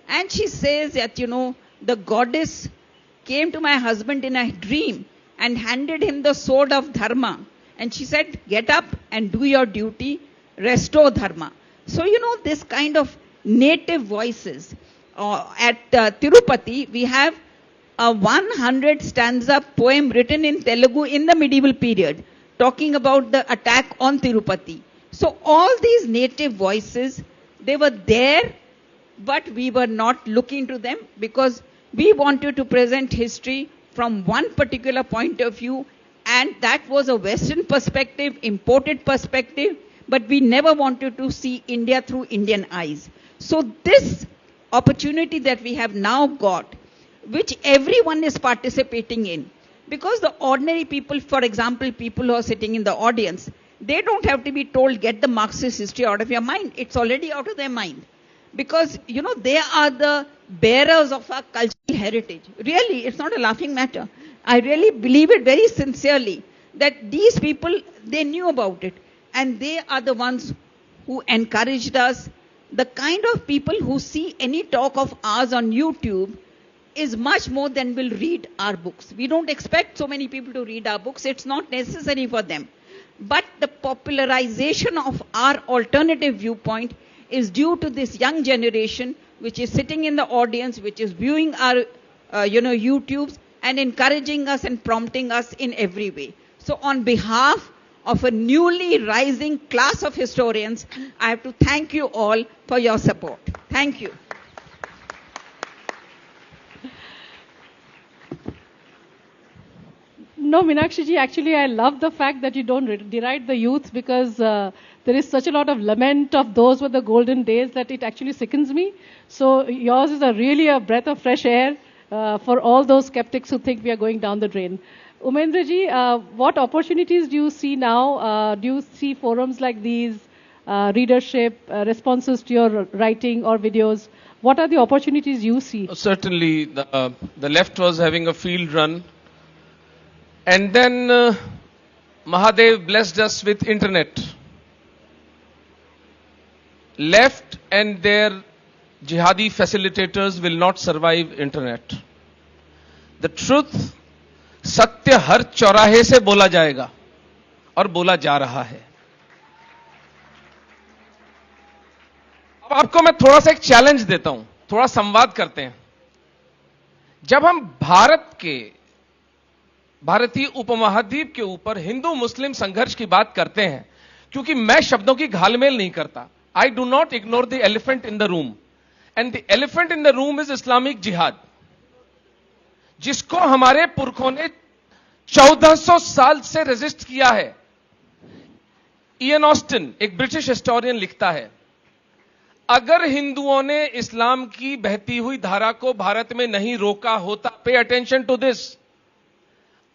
And she says that, the goddess came to my husband in a dream and handed him the sword of Dharma. And she said, get up and do your duty, restore Dharma. So, this kind of native voices. At Tirupati, we have a 100 stanza poem written in Telugu in the medieval period, talking about the attack on Tirupati. So all these native voices, they were there, but we were not looking to them because we wanted to present history from one particular point of view, and that was a Western perspective, imported perspective, but we never wanted to see India through Indian eyes. So this opportunity that we have now got, which everyone is participating in, because the ordinary people, for example, people who are sitting in the audience, they don't have to be told, get the Marxist history out of your mind. It's already out of their mind. Because, they are the bearers of our cultural heritage. Really, it's not a laughing matter. I really believe it very sincerely that these people, they knew about it. And they are the ones who encouraged us. The kind of people who see any talk of ours on YouTube is much more than will read our books. We don't expect so many people to read our books. It's not necessary for them. But the popularization of our alternative viewpoint is due to this young generation which is sitting in the audience, which is viewing our, YouTubes and encouraging us and prompting us in every way. So on behalf of a newly rising class of historians, I have to thank you all for your support. Thank you. No, Meenakshi ji, actually I love the fact that you don't deride the youth because there is such a lot of lament of those were the golden days that it actually sickens me. So yours is really a breath of fresh air for all those skeptics who think we are going down the drain. Umendra ji, what opportunities do you see now? Do you see forums like these, readership, responses to your writing or videos? What are the opportunities you see? Certainly, the left was having a field run. And then Mahadev blessed us with internet. Left and their jihadi facilitators will not survive internet. The truth, सत्य हर चौराहे से बोला जाएगा और बोला जा रहा है. अब आपको मैं थोड़ा सा एक चैलेंज देता हूं, थोड़ा संवाद करते हैं. जब हम भारतीय उपमहाद्वीप के ऊपर हिंदू मुस्लिम संघर्ष की बात करते हैं, क्योंकि मैं शब्दों की घालमेल नहीं करता. I do not ignore the elephant in the room, and the elephant in the room is Islamic जिहाद, जिसको हमारे पुरखों ने 1400 साल से रेजिस्ट किया है. इयन ऑस्टिन, एक ब्रिटिश हिस्टोरियन, लिखता है, अगर हिंदुओं ने इस्लाम की बहती हुई धारा को भारत में नहीं रोका होता, पे अटेंशन टू दिस,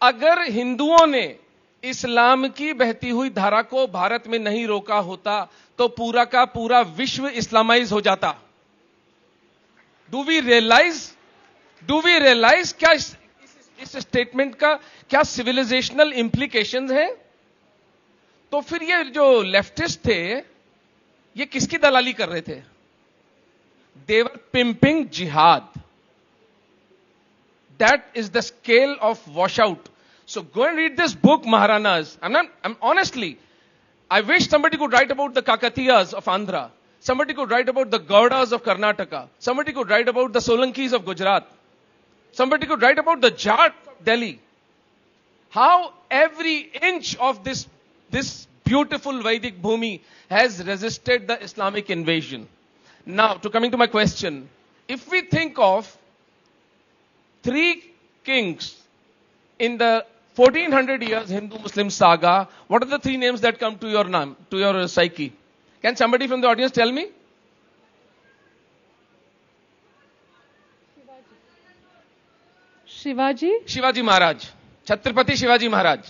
अगर हिंदुओं ने इस्लाम की बहती हुई धारा को भारत में नहीं रोका होता तो पूरा का पूरा विश्व इस्लामाइज हो जाता. डू वी रियलाइज क्या इस स्टेटमेंट का क्या सिविलाइजेशनल इंप्लीकेशंस हैं? तो फिर ये जो लेफ्टिस्ट थे, ये किसकी दलाली कर रहे थे? दे वर पिंपिंग जिहाद. That is the scale of washout. So go and read this book, Maharanas. Honestly, I wish somebody could write about the Kakatiyas of Andhra. Somebody could write about the Gaudas of Karnataka. Somebody could write about the Solankis of Gujarat. Somebody could write about the Jats of Delhi. How every inch of this beautiful Vedic Bhumi has resisted the Islamic invasion. Now, coming to my question, if we think of 3 kings in the 1400 years Hindu-Muslim saga, what are the 3 names that come to your psyche? Can somebody from the audience tell me? Shivaji Maharaj. Chhatrapati Shivaji Maharaj.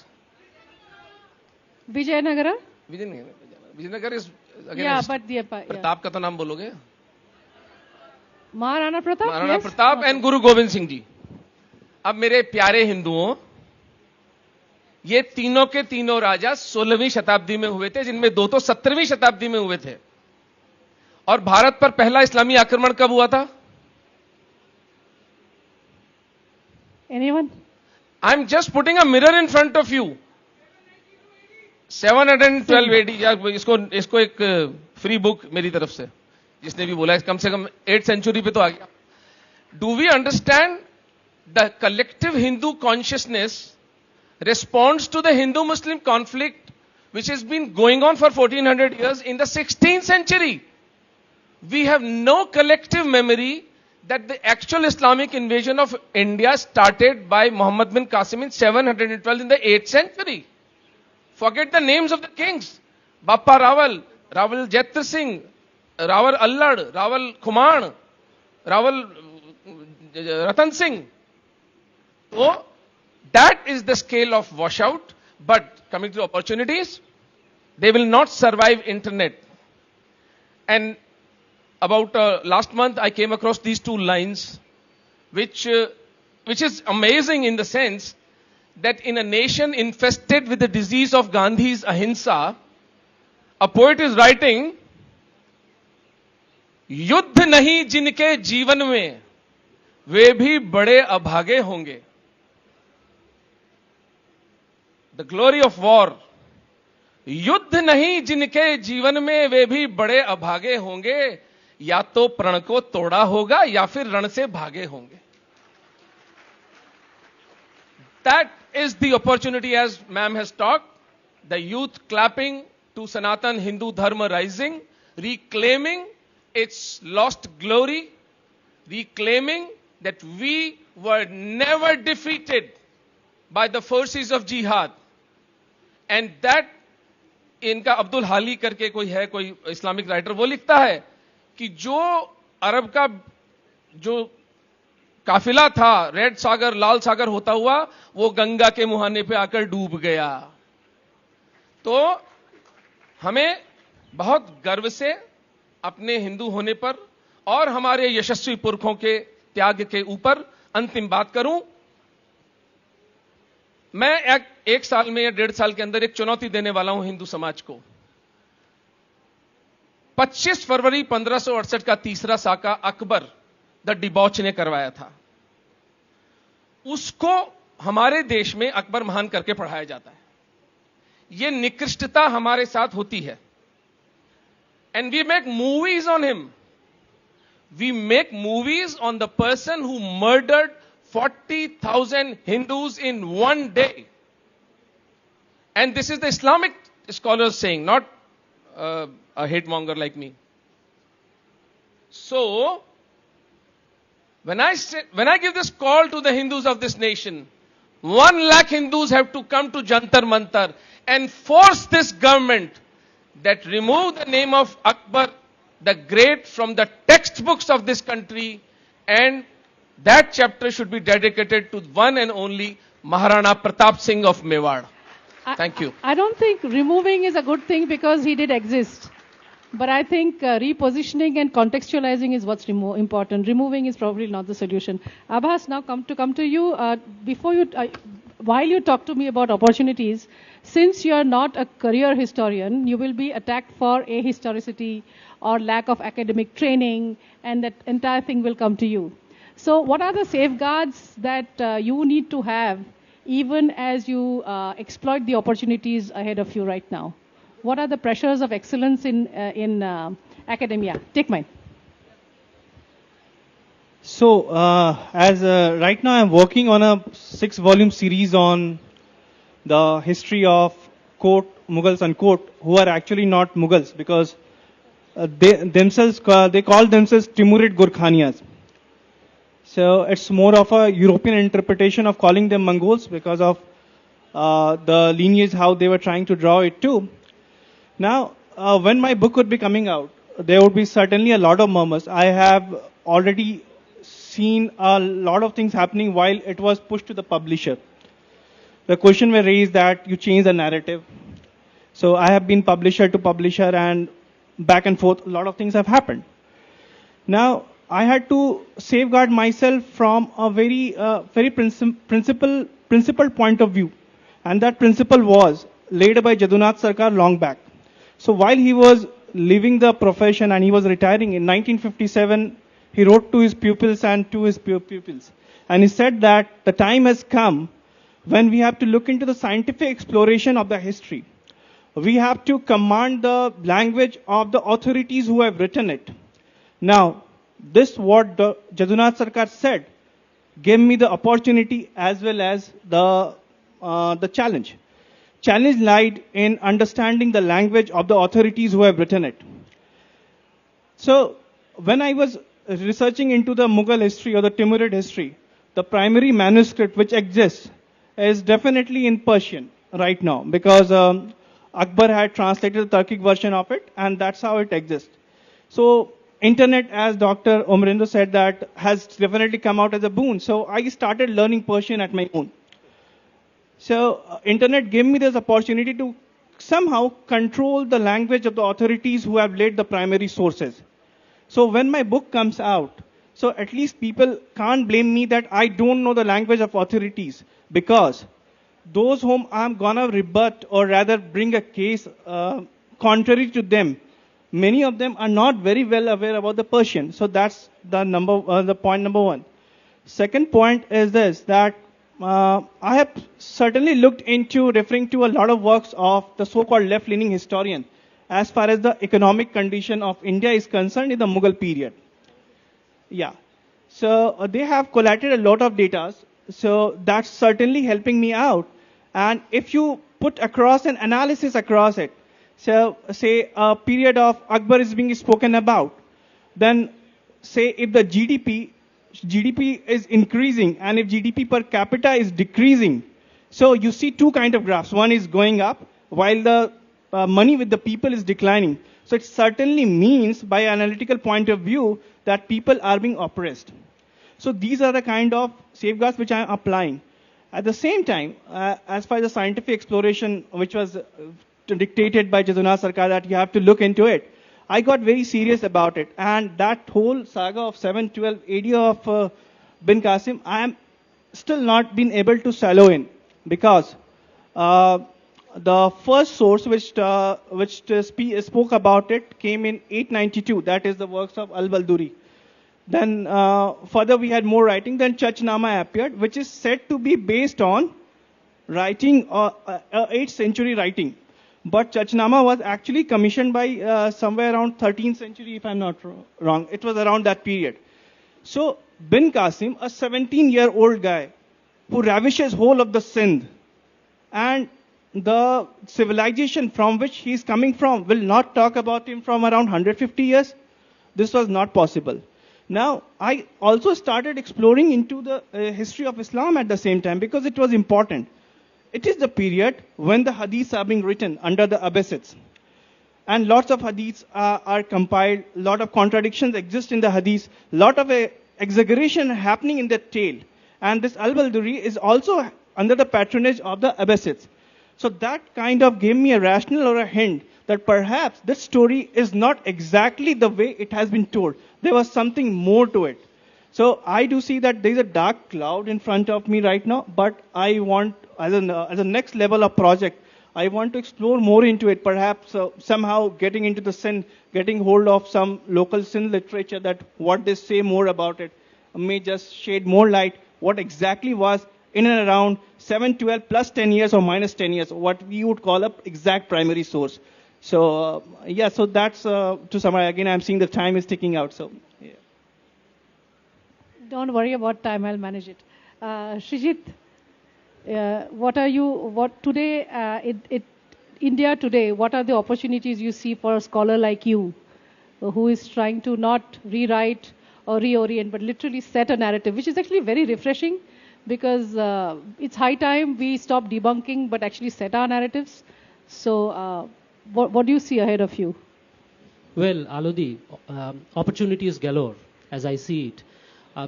Vijayanagara? Vijayanagara is again. Yeah, but Pratap का तो नाम बोलोगे? Maharana Pratap. Maharana Pratap and Guru Gobind Singh जी. अब मेरे प्यारे हिंदुओं, ये तीनों के तीनों राजा 16वीं शताब्दी में हुए थे, जिनमें 2 तो 17वीं शताब्दी में हुए थे. और भारत पर पहला इस्लामी आक्रमण कब हुआ था? Anyone? I'm just putting a mirror in front of you. 712 AD. या इसको एक फ्री बुक मेरी तरफ से, जिसने भी बोला है, कम से कम 8th century पे तो आ गया. Do we understand the collective Hindu consciousness responds to the Hindu-Muslim conflict which has been going on for 1400 years in the 16th century? We have no collective memory that the actual Islamic invasion of India started by Muhammad bin Qasim in 712 in the 8th century. Forget the names of the kings. Bappa Rawal, Rawal Jaitar Singh, Rawal Allad, Rawal Khuman, Rawal Ratan Singh. So, that is the scale of washout. But coming to opportunities, they will not survive internet. And about last month, I came across these 2 lines, which is amazing in the sense that in a nation infested with the disease of Gandhi's ahimsa, a poet is writing, युद्ध नहीं जिनके जीवन में वे भी बड़े अभागे होंगे. The glory of war. युद्ध नहीं जिनके जीवन में वे भी बड़े अभागे होंगे, या तो प्रण को तोड़ा होगा या फिर रण से भागे होंगे. That is the opportunity, as ma'am has talked, the youth clapping to Sanatan Hindu Dharma rising, reclaiming its lost glory, reclaiming that we were never defeated by the forces of jihad. And that, इनका अब्दुल हाली करके कोई Islamic writer, वो लिखता है कि जो अरब का जो काफिला था रेड सागर लाल सागर होता हुआ, वो गंगा के मुहाने पे आकर डूब गया. तो हमें बहुत गर्व से अपने हिंदू होने पर और हमारे यशस्वी पुरखों के त्याग के ऊपर अंतिम बात करूं. मैं एक साल में या 1.5 साल के अंदर एक चुनौती देने वाला हूं हिंदू समाज को. 25 फरवरी 1568 का तीसरा साका अकबर द डिबॉच ने करवाया था. उसको हमारे देश में अकबर महान करके पढ़ाया जाता है. यह निकृष्टता हमारे साथ होती है. And we make movies on him. We make movies on the person who murdered 40,000 Hindus in one day. And this is the Islamic scholars saying, not a hate monger like me. So, when I give this call to the Hindus of this nation, 1 lakh Hindus have to come to Jantar Mantar and force this government that remove the name of Akbar the Great from the textbooks of this country, and that chapter should be dedicated to one and only Maharana Pratap Singh of Mewar. Thank you. I don't think removing is a good thing because he did exist. But I think repositioning and contextualizing is what's important. Removing is probably not the solution. Abbas, now come to you. While you talk to me about opportunities, since you are not a career historian, you will be attacked for ahistoricity or lack of academic training, and that entire thing will come to you. So what are the safeguards that you need to have even as you exploit the opportunities ahead of you right now? What are the pressures of excellence in academia? Take mine. So, as right now I'm working on a 6-volume series on the history of quote, Mughals unquote, who are actually not Mughals because they call themselves Timurid Gurkhaniyas. So it's more of a European interpretation of calling them Mongols because of the lineage, how they were trying to draw it too. Now, when my book would be coming out, there would be certainly a lot of murmurs. I have already seen a lot of things happening while it was pushed to the publisher. The question were raised that you change the narrative. So I have been publisher to publisher and back and forth, a lot of things have happened. Now, I had to safeguard myself from a very principled point of view. And that principle was laid by Jadunath Sarkar long back. So while he was leaving the profession and he was retiring in 1957, he wrote to his pupils and to his pupils. And he said that the time has come when we have to look into the scientific exploration of the history. We have to command the language of the authorities who have written it. Now, this what Jadunath Sarkar said gave me the opportunity as well as the challenge. Challenge lied in understanding the language of the authorities who have written it. So, when I was researching into the Mughal history or the Timurid history, the primary manuscript which exists is definitely in Persian right now because Akbar had translated the Turkic version of it and that's how it exists. So, internet, as Dr. Omrindo said, that has definitely come out as a boon. So, I started learning Persian at my own. So, internet gave me this opportunity to somehow control the language of the authorities who have laid the primary sources. So, when my book comes out, so at least people can't blame me that I don't know the language of authorities because those whom I'm gonna rebut or rather bring a case contrary to them, many of them are not very well aware about the Persian. So that's the point number one. Second point is this, that I have certainly looked into referring to a lot of works of the so-called left-leaning historian as far as the economic condition of India is concerned in the Mughal period. Yeah. So they have collated a lot of data. So that's certainly helping me out. And if you put across an analysis across it, so say a period of Akbar is being spoken about, then say if the GDP is increasing and if GDP per capita is decreasing, so you see two kind of graphs. One is going up while the money with the people is declining. So it certainly means by analytical point of view that people are being oppressed. So these are the kind of safeguards which I am applying. At the same time, as far as the scientific exploration which was dictated by Jadunath Sarkar that you have to look into it, I got very serious about it. And that whole saga of 712 AD of bin Qasim, I am still not been able to swallow in because the first source which spoke about it came in 892. That is the works of Al-Balduri. Then further we had more writing. Then Chachnama appeared, which is said to be based on writing, 8th century writing. But Chachnama was actually commissioned by somewhere around 13th century, if I'm not wrong. It was around that period. So bin Qasim, a 17-year-old guy who ravishes whole of the Sindh, and the civilization from which he is coming from will not talk about him from around 150 years. This was not possible. Now, I also started exploring into the history of Islam at the same time because it was important. It is the period when the hadiths are being written under the Abbasids. And lots of hadiths are compiled, lot of contradictions exist in the hadiths, lot of exaggeration happening in the tale. And this Al-Balduri is also under the patronage of the Abbasids. So that kind of gave me a rationale or a hint that perhaps this story is not exactly the way it has been told. There was something more to it. So I do see that there is a dark cloud in front of me right now, but I want, as a next level of project, I want to explore more into it, perhaps somehow getting into the Sindh, getting hold of some local Sindh literature that what they say more about it may just shade more light what exactly was in and around 712 plus 10 years or minus 10 years, what we would call a exact primary source. So, yeah, so that's, to summarize, again, I'm seeing the time is ticking out, so, yeah. Don't worry about time, I'll manage it. Shrijit, today, India today, what are the opportunities you see for a scholar like you, who is trying to not rewrite or reorient, but literally set a narrative, which is actually very refreshing, because it's high time we stop debunking, but actually set our narratives. So what do you see ahead of you? Well, Alodi, opportunities galore, as I see it.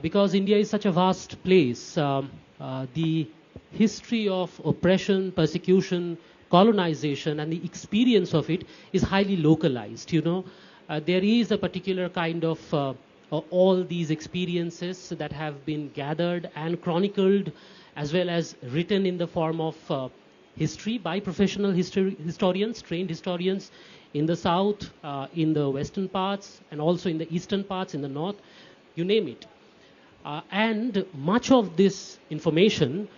Because India is such a vast place, the history of oppression, persecution, colonization, and the experience of it is highly localized. There is a particular kind of all these experiences that have been gathered and chronicled, as well as written in the form of history by professional historians, trained historians in the south, in the western parts, and also in the eastern parts, in the north, you name it. And much of this information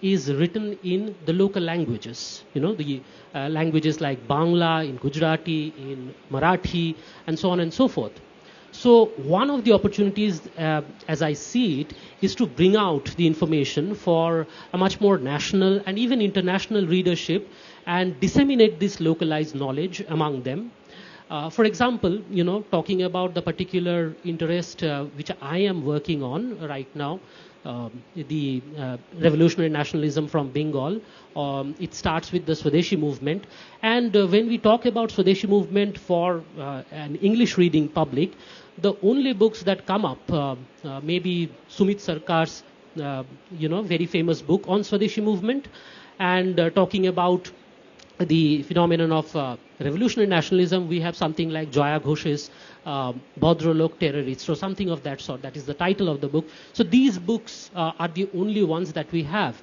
is written in the local languages, the languages like Bangla, in Gujarati, in Marathi, and so on and so forth. So one of the opportunities, as I see it, is to bring out the information for a much more national and even international readership and disseminate this localized knowledge among them. For example, talking about the particular interest which I am working on right now, the revolutionary nationalism from Bengal. It starts with the Swadeshi movement. And when we talk about Swadeshi movement for an English reading public, the only books that come up, maybe Sumit Sarkar's, very famous book on Swadeshi movement, and talking about the phenomenon of revolutionary nationalism, we have something like Jaya Ghosh's Bhadralok Terrorists, or something of that sort. That is the title of the book. So these books are the only ones that we have.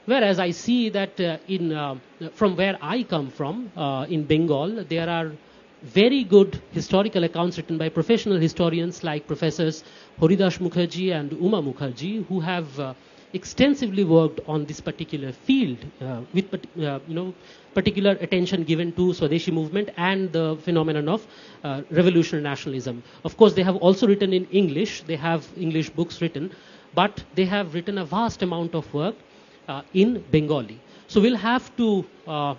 Whereas I see that from where I come from, in Bengal, there are very good historical accounts written by professional historians like Professors Haridas Mukherjee and Uma Mukherjee, who have extensively worked on this particular field with particular attention given to Swadeshi movement and the phenomenon of revolutionary nationalism. Of course, they have also written in English. They have English books written, but they have written a vast amount of work in Bengali. So we'll have to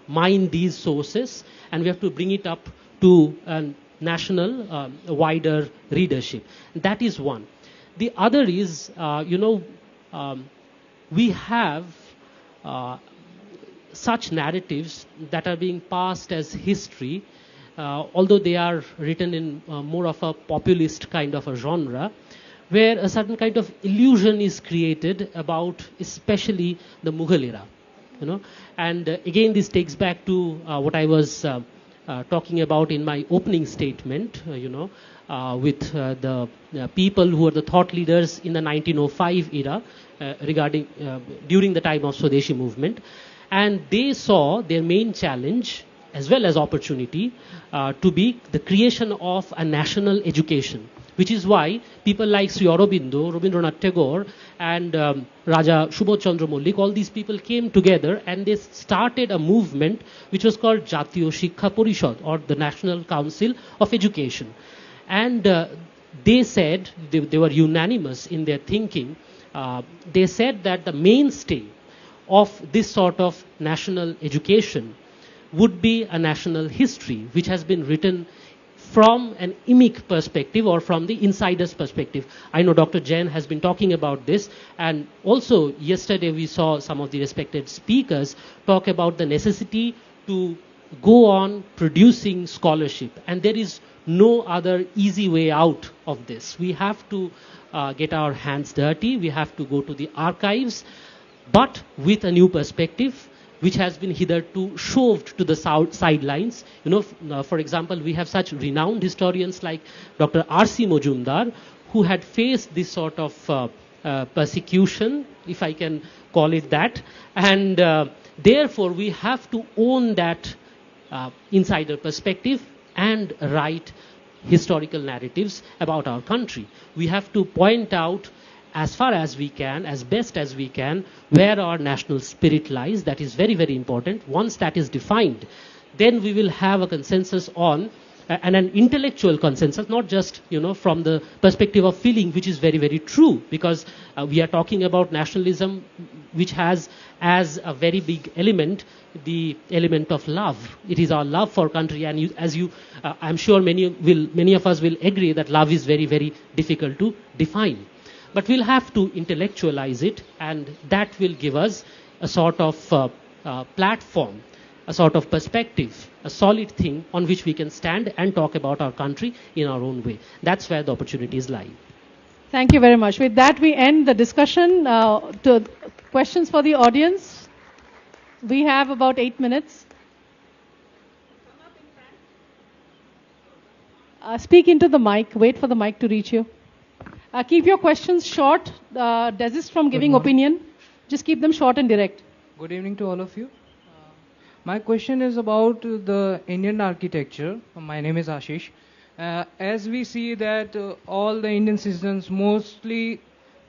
mine these sources, and we have to bring it up to a national, wider readership. That is one. The other is, we have such narratives that are being passed as history, although they are written in more of a populist kind of a genre, where a certain kind of illusion is created about especially the Mughal era. And again, this takes back to what I was talking about in my opening statement, with the people who are the thought leaders in the 1905 era regarding during the time of Swadeshi movement. And they saw their main challenge as well as opportunity to be the creation of a national education, which is why people like Sri Aurobindo, Rabindranath Tagore, and Raja Subodh Chandra Mullik, all these people came together and they started a movement which was called Jatiyo Shiksha Porishad, or the National Council of Education. And they said, they were unanimous in their thinking, they said that the mainstay of this sort of national education would be a national history which has been written from an emic perspective or from the insider's perspective. I know Dr. Jain has been talking about this, and also yesterday we saw some of the respected speakers talk about the necessity to go on producing scholarship, and there is no other easy way out of this. We have to get our hands dirty, we have to go to the archives, but with a new perspective which has been hitherto shoved to the sidelines. For example, we have such renowned historians like Dr. R.C. Mojumdar, who had faced this sort of persecution, if I can call it that, and therefore we have to own that insider perspective and write historical narratives about our country. We have to point out as far as we can, as best as we can, where our national spirit lies. That is very, very important. Once that is defined, then we will have a consensus on and an intellectual consensus, not just, from the perspective of feeling, which is very, very true, because we are talking about nationalism, which has as a very big element the element of love. It is our love for country, and I'm sure many of us will agree that love is very, very difficult to define. But we'll have to intellectualize it, and that will give us a sort of platform, a sort of perspective, a solid thing on which we can stand and talk about our country in our own way. That's where the opportunities lie. Thank you very much. With that, we end the discussion. To questions for the audience. We have about 8 minutes. Speak into the mic. Wait for the mic to reach you. Keep your questions short. Desist from giving opinion. Just keep them short and direct. Good evening to all of you. My question is about the Indian architecture. My name is Ashish. As we see that all the Indian citizens mostly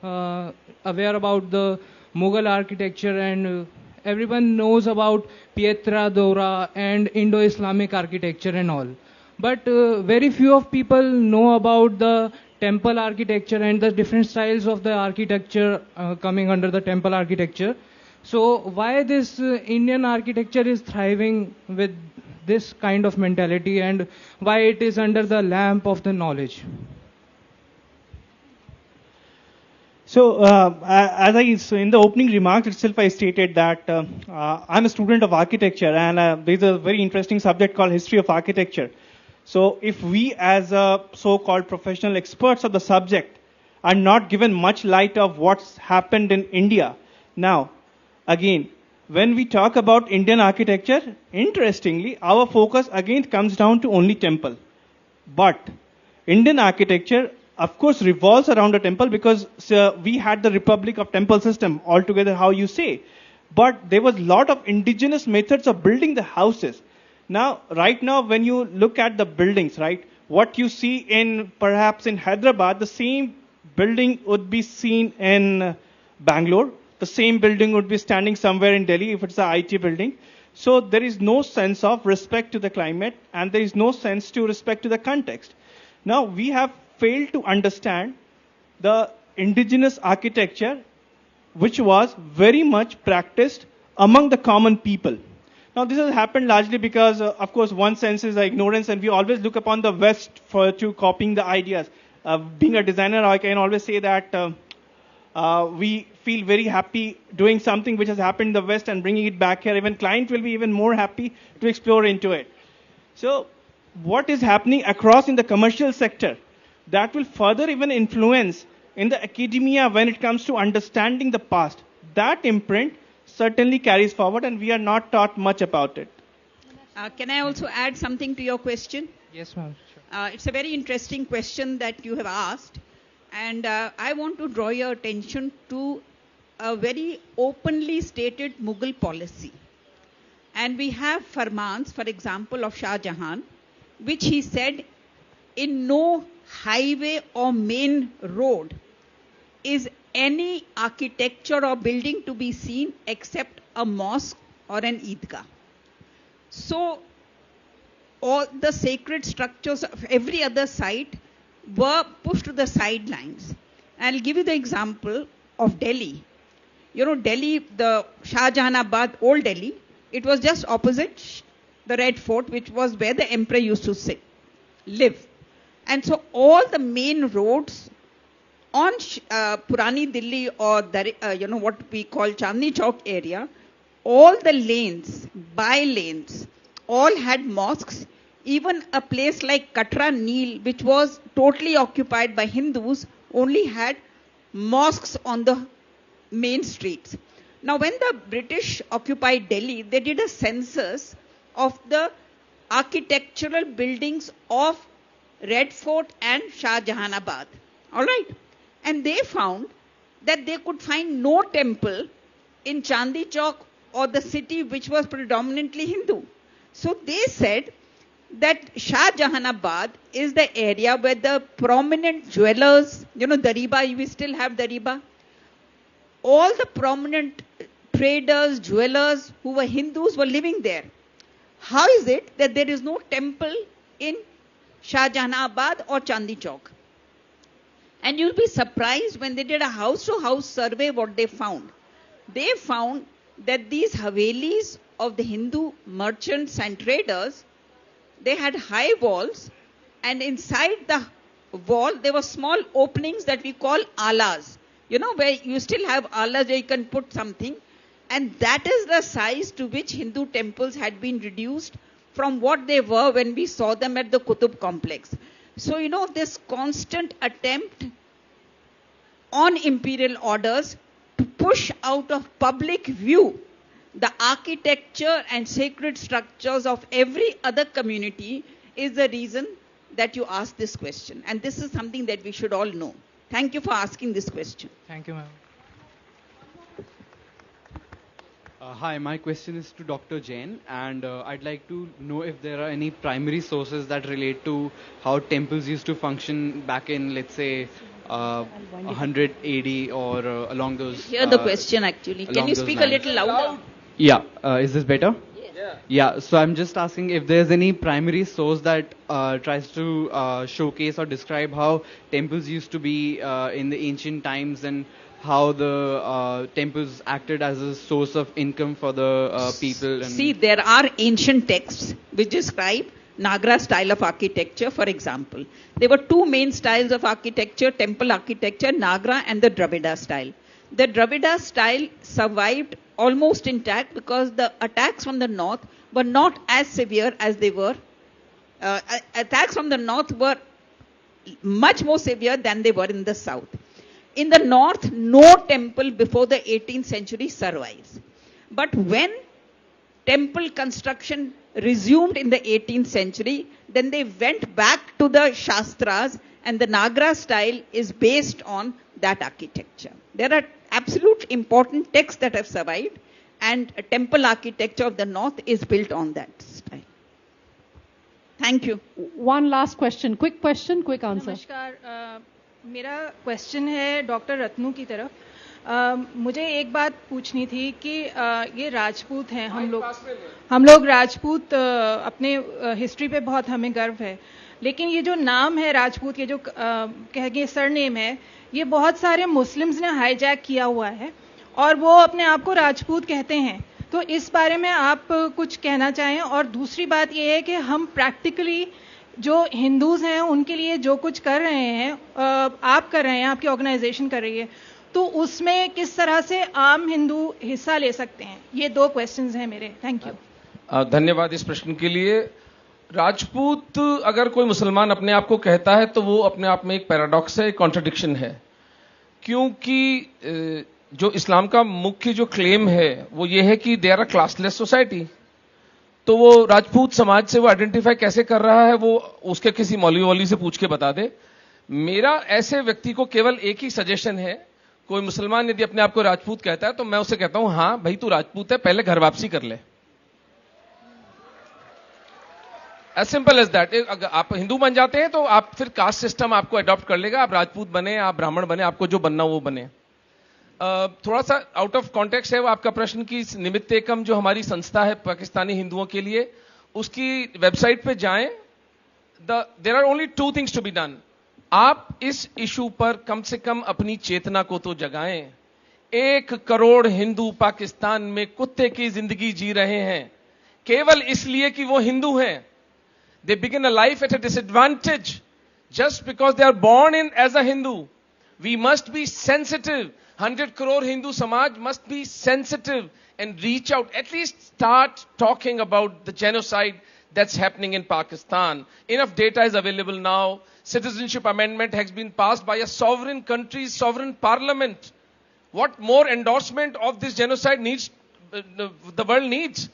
aware about the Mughal architecture, and everyone knows about Pietra Dora and Indo-Islamic architecture and all. But very few of people know about the temple architecture and the different styles of the architecture coming under the temple architecture. So why this Indian architecture is thriving with this kind of mentality, and why it is under the lamp of the knowledge? So, in the opening remarks itself, I stated that I'm a student of architecture, and there's a very interesting subject called history of architecture. So, if we as so-called professional experts of the subject are not given much light of what's happened in India, now, again, when we talk about Indian architecture, interestingly, our focus again comes down to only temple. But Indian architecture, of course, revolves around a temple, because we had the Republic of Temple system altogether, how you say. But there was a lot of indigenous methods of building the houses. Now, right now, when you look at the buildings, right, what you see perhaps in Hyderabad, the same building would be seen in Bangalore. The same building would be standing somewhere in Delhi if it's an IT building. So there is no sense of respect to the climate, and there is no sense to respect to the context. Now, we have failed to understand the indigenous architecture, which was very much practiced among the common people. Now, this has happened largely because, of course, one sense is ignorance, and we always look upon the West to copying the ideas. Being a designer, I can always say that we feel very happy doing something which has happened in the West and bringing it back here. Even client will be even more happy to explore into it. So, what is happening across in the commercial sector, that will further even influence in the academia when it comes to understanding the past. That imprint certainly carries forward, and we are not taught much about it. Can I also add something to your question? Yes, ma'am. It's a very interesting question that you have asked. And I want to draw your attention to a very openly stated Mughal policy. And we have farmans, for example, of Shah Jahan, which he said, in no highway or main road is any architecture or building to be seen except a mosque or an Eidgah. So all the sacred structures of every other site were pushed to the sidelines. I'll give you the example of Delhi. You know, Delhi, the Shah Jahanabad, old Delhi, it was just opposite the Red Fort, which was where the emperor used to live. And so all the main roads on Purani Delhi, or what we call Chandni Chowk area, all the lanes, by lanes, all had mosques. Even a place like Katra Neel, which was totally occupied by Hindus, only had mosques on the main streets. Now, when the British occupied Delhi, they did a census of the architectural buildings of Red Fort and Shah Jahanabad. All right. And they found that they could find no temple in Chandni Chowk or the city which was predominantly Hindu. So they said that Shah Jahanabad is the area where the prominent jewelers, Dariba, we still have Dariba, all the prominent traders, jewelers who were Hindus were living there. How is it that there is no temple in Shahjahanabad or Chandni Chowk. And you'll be surprised when they did a house-to-house survey what they found. They found that these Havelis of the Hindu merchants and traders, they had high walls, and inside the wall there were small openings that we call alas. You know, where you still have alas where you can put something. And that is the size to which Hindu temples had been reduced from what they were when we saw them at the Qutub complex. So, you know, this constant attempt on imperial orders to push out of public view the architecture and sacred structures of every other community is the reason that you asked this question. And this is something that we should all know. Thank you for asking this question. Thank you, ma'am. Hi, my question is to Dr. Jain, and I'd like to know if there are any primary sources that relate to how temples used to function back in, let's say, 100 AD or along those... Hear the question actually. Can you speak a little louder? Yeah, is this better? Yeah, so I'm just asking if there's any primary source that tries to showcase or describe how temples used to be in the ancient times and how the temples acted as a source of income for the people. And see, there are ancient texts which describe Nagra style of architecture, for example. There were two main styles of architecture, temple architecture, Nagra and the Dravida style. The Dravida style survived almost intact because the attacks from the north were not as severe as they were. Attacks from the north were much more severe than they were in the south. In the north, no temple before the 18th century survives. But when temple construction resumed in the 18th century, then they went back to the Shastras, and the Nagra style is based on that architecture. There are absolute important texts that have survived, and a temple architecture of the north is built on that style. Thank you. One last question, quick answer. नमस्कार, मेरा question है doctor Ratnu की तरफ. मुझे एक बात पूछनी थी कि ये राजपूत हैं, हम लोग राजपूत, अपने हिस्ट्री पे बहुत हमें गर्व है, लेकिन ये जो नाम है राजपूत, ये जो कह के सरनेम है, ये बहुत सारे मुस्लिम्स ने हाईजैक किया हुआ है और वो अपने आप को राजपूत कहते हैं. तो इस बारे में आप कुछ कहना चाहें. और दूसरी बात ये है कि हम प्रैक्टिकली जो हिंदूज हैं उनके लिए जो कुछ कर रहे हैं, आप कर रहे हैं, आपकी ऑर्गेनाइजेशन कर रही है, तो उसमें किस तरह से आम हिंदू हिस्सा ले सकते हैं. ये दो क्वेश्चंस हैं मेरे. Thank you. धन्यवाद इस प्रश्न के लिए. राजपूत अगर कोई मुसलमान अपने आप को कहता है तो वो अपने आप में एक पैराडॉक्स है, एक कॉन्ट्रडिक्शन है, क्योंकि जो इस्लाम का मुख्य जो क्लेम है वो ये है कि they are a classless society. तो वो राजपूत समाज से वो आइडेंटिफाई कैसे कर रहा है वो उसके किसी मौलवी वौली से पूछ के बता दे. मेरा ऐसे व्यक्ति को केवल एक ही सजेशन है, कोई मुसलमान यदि अपने आप को राजपूत कहता है तो मैं उसे कहता हूं, हां भाई तू राजपूत है, पहले घर वापसी कर ले. As simple as that. अगर आप हिंदू बन जाते हैं तो आप फिर कास्ट सिस्टम आपको अडॉप्ट कर लेगा. आप राजपूत बने, आप ब्राह्मण बने, आपको जो बनना वो बने. थोड़ा सा आउट ऑफ कॉन्टेक्स्ट है वो आपका प्रश्न की. निमित्त एकम जो हमारी संस्था है पाकिस्तानी हिंदुओं के लिए, उसकी वेबसाइट पे जाएं. There are only two things to be done. आप इस इशू पर कम से कम अपनी चेतना को तो जगाएं. 1 करोड़ हिंदू पाकिस्तान में कुत्ते की जिंदगी जी रहे हैं केवल इसलिए कि वो हिंदू हैं. They begin a life at a disadvantage just because they are born in as a Hindu. We must be sensitive. 100 crore Hindu Samaj must be sensitive and reach out. At least start talking about the genocide that's happening in Pakistan. Enough data is available now. Citizenship Amendment has been passed by a sovereign country's sovereign parliament. What more endorsement of this genocide needs the world needs?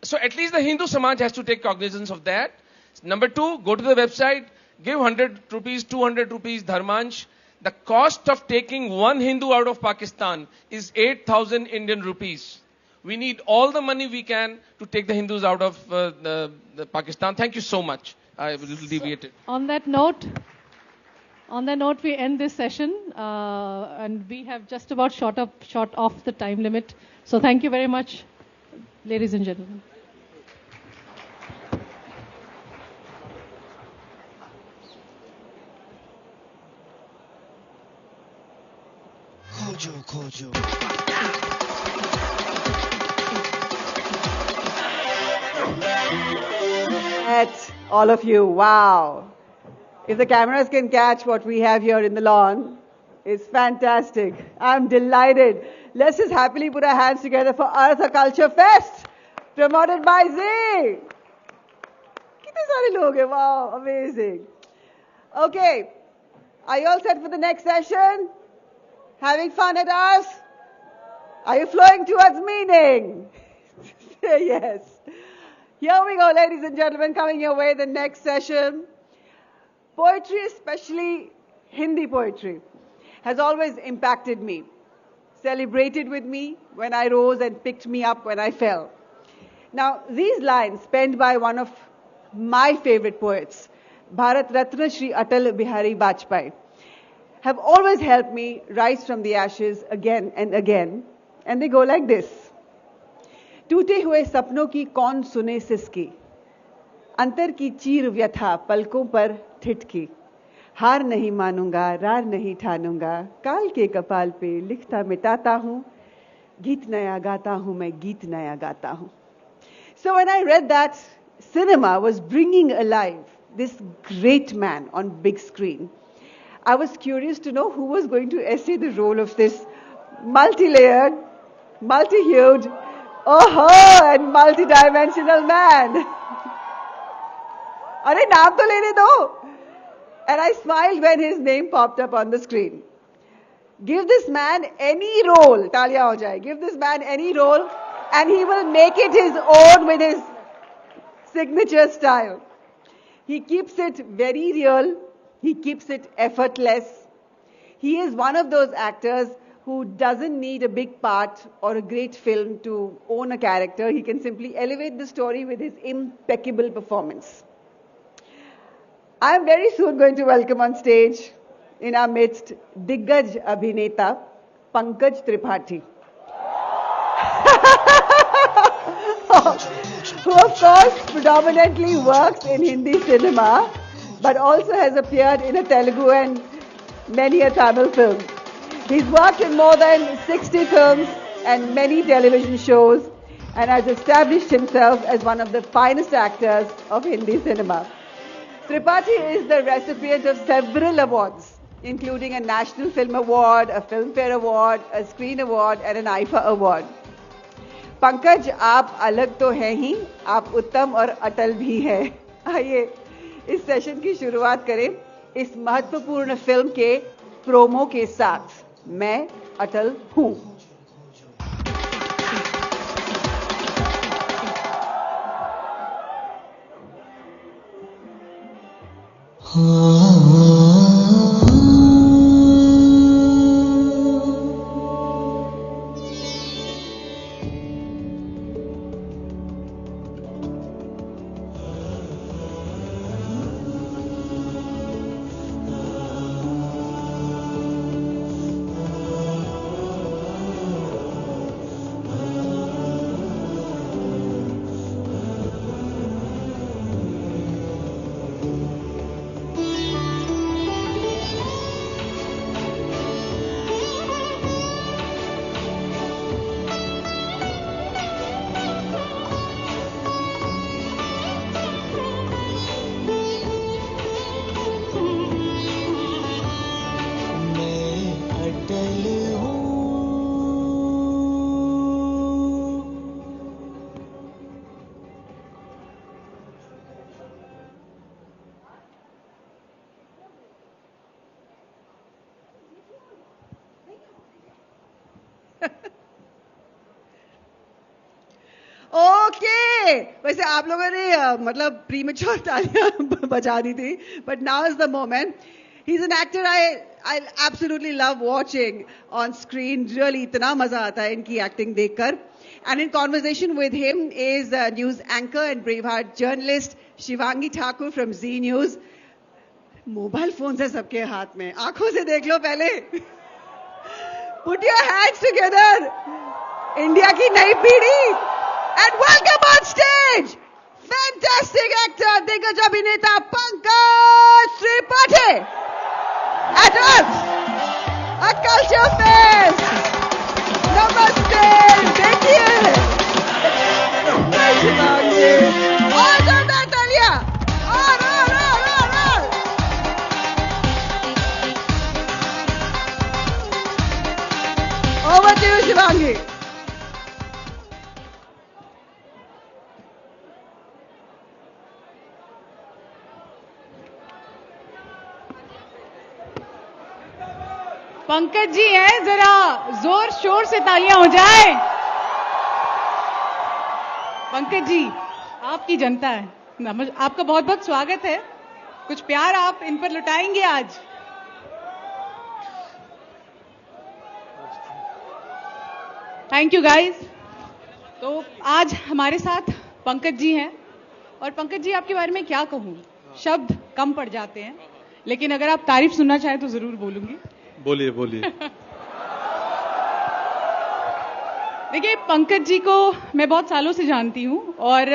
So at least the Hindu Samaj has to take cognizance of that. Number 2, go to the website, give 100 rupees, 200 rupees dharmansh. The cost of taking one Hindu out of Pakistan is 8,000 Indian rupees. We need all the money we can to take the Hindus out of the Pakistan. Thank you so much. I will deviate it. On that note, we end this session, and we have just about shot off the time limit. So thank you very much, ladies and gentlemen. At all of you, wow. If the cameras can catch what we have here in the lawn, it's fantastic. I'm delighted. Let's just happily put our hands together for Arth Culture Fest, promoted by ZEEL. कितने सारे लोग हैं, wow, amazing. Okay, are you all set for the next session? Having fun at Arth? Are you flowing towards meaning? Say yes. Here we go, ladies and gentlemen, coming your way, the next session. Poetry, especially Hindi poetry, has always impacted me, celebrated with me when I rose and picked me up when I fell. Now, these lines penned by one of my favorite poets, Bharat Ratna Shri Atal Bihari Vajpayee, have always helped me rise from the ashes again and again. And they go like this. टूटे हुए सपनों की कौन सुने सिसकी, अंतर की चीर व्यथा पलकों पर ठिठकी, हार नहीं मानूंगा रार नहीं ठानूंगा, काल के कपाल पे लिखता मिटाता हूँ, गीत नया गाता हूँ मैं गीत नया गाता हूँ. So when I read that cinema was bringing alive this great man on big screen, I was curious to know who was going to essay the role of this multi-layered, multi-hued, and multi-dimensional man. अरे नाम तो लेने दो. And I smiled when his name popped up on the screen. Give this man any role, तालियां हो जाए. Give this man any role, and he will make it his own with his signature style. He keeps it very real. He keeps it effortless. He is one of those actors who doesn't need a big part or a great film to own a character. He can simply elevate the story with his impeccable performance. I am very soon going to welcome on stage in our midst Diggaj Abhineta Pankaj Tripathi, who of course predominantly works in Hindi cinema but also has appeared in a Telugu and many a Tamil film. He's worked in more than 60 films and many television shows and has established himself as one of the finest actors of Hindi cinema. Tripathi is the recipient of several awards, including a National Film Award, a Filmfare Award, a Screen Award and an IFA Award. Pankaj आप अलग तो हैं ही, आप उत्तम और अटल भी हैं. आइए इस सेशन की शुरुआत करें इस महत्वपूर्ण फिल्म के प्रोमो के साथ. मैं अटल हूं. वैसे आप लोगों ने मतलब प्रीमेच्योर तालियां बजा दी थी, but now is the moment. He's an actor I absolutely love watching on screen. Really इतना मजा आता है इनकी acting देखकर. And in conversation with him is news anchor and Braveheart journalist Shivangi Thakur from Z News. Mobile phone है सबके हाथ में, आंखों से देख लो पहले. Put your hands together. India की नई पीढ़ी. And welcome on stage, fantastic actor, Diggaj Abhineta Pankaj Tripathi at Arth. A culture fest. Namaste. देखिए. और जोरदार तालियां. और. Over to you, Shivangi. Pankaj ji हैं, जरा जोर शोर से तालियां हो जाए. पंकज जी, आपकी जनता है, आपका बहुत बहुत स्वागत है. कुछ प्यार आप इन पर लुटाएंगे आज. Thank you guys. तो आज हमारे साथ पंकज जी हैं, और पंकज जी आपके बारे में क्या कहूं, शब्द कम पड़ जाते हैं, लेकिन अगर आप तारीफ सुनना चाहें तो जरूर बोलूंगी. बोलिए बोलिए. देखिए, पंकज जी को मैं बहुत सालों से जानती हूं, और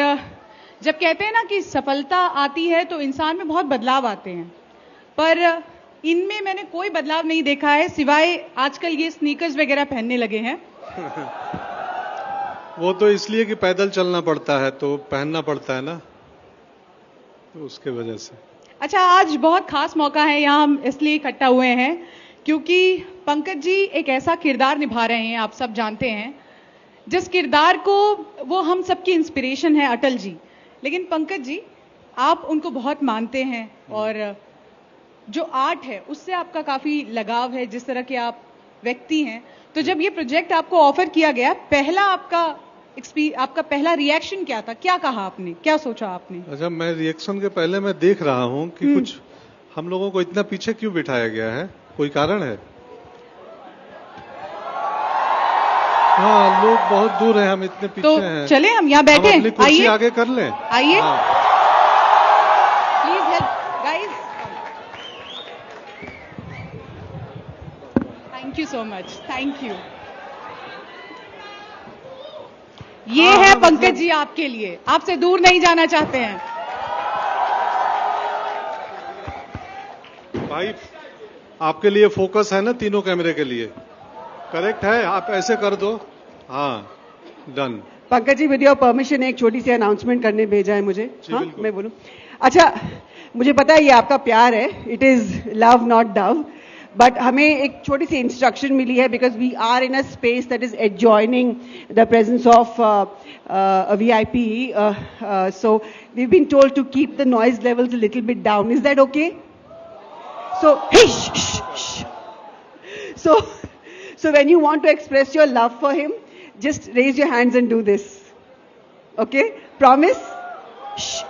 जब कहते हैं ना कि सफलता आती है तो इंसान में बहुत बदलाव आते हैं, पर इनमें मैंने कोई बदलाव नहीं देखा है, सिवाय आजकल ये स्नीकर्स वगैरह पहनने लगे हैं. वो तो इसलिए कि पैदल चलना पड़ता है तो पहनना पड़ता है ना, तो उसके वजह से. अच्छा, आज बहुत खास मौका है, यहाँ हम इसलिए इकट्ठा हुए हैं क्योंकि पंकज जी एक ऐसा किरदार निभा रहे हैं, आप सब जानते हैं, जिस किरदार को वो हम सबकी इंस्पिरेशन है, अटल जी. लेकिन पंकज जी, आप उनको बहुत मानते हैं, और जो आर्ट है उससे आपका काफी लगाव है, जिस तरह के आप व्यक्ति हैं. तो जब ये प्रोजेक्ट आपको ऑफर किया गया, आपका पहला रिएक्शन क्या था, क्या कहा आपने, क्या सोचा आपने? अच्छा, मैं रिएक्शन के पहले मैं देख रहा हूं कि कुछ हम लोगों को इतना पीछे क्यों बिठाया गया है, कोई कारण है? हाँ, लोग बहुत दूर हैं, हम इतने पीछे तो हैं. चले हम यहाँ बैठे, अपनी कुर्सी आगे कर लें. आइए, please help guys. Thank you so much, thank you. ये है पंकज जी आपके लिए, आपसे दूर नहीं जाना चाहते हैं. भाई, आपके लिए फोकस है ना तीनों कैमरे के लिए, करेक्ट है? आप ऐसे कर दो. हाँ, done. Pankaj ji, with your permission एक छोटी सी अनाउंसमेंट करने भेजा है मुझे. हाँ, मैं बोलूं? अच्छा, मुझे पता है ये आपका प्यार है, it is love not dove, but हमें एक छोटी सी इंस्ट्रक्शन मिली है, because we are in a space that is adjoining the presence of a VIP, so we've been told to keep the noise levels a little bit down. Is that okay? So, hey, shh. So when you want to express your love for him, just raise your hands and do this. Okay? Promise? Shh.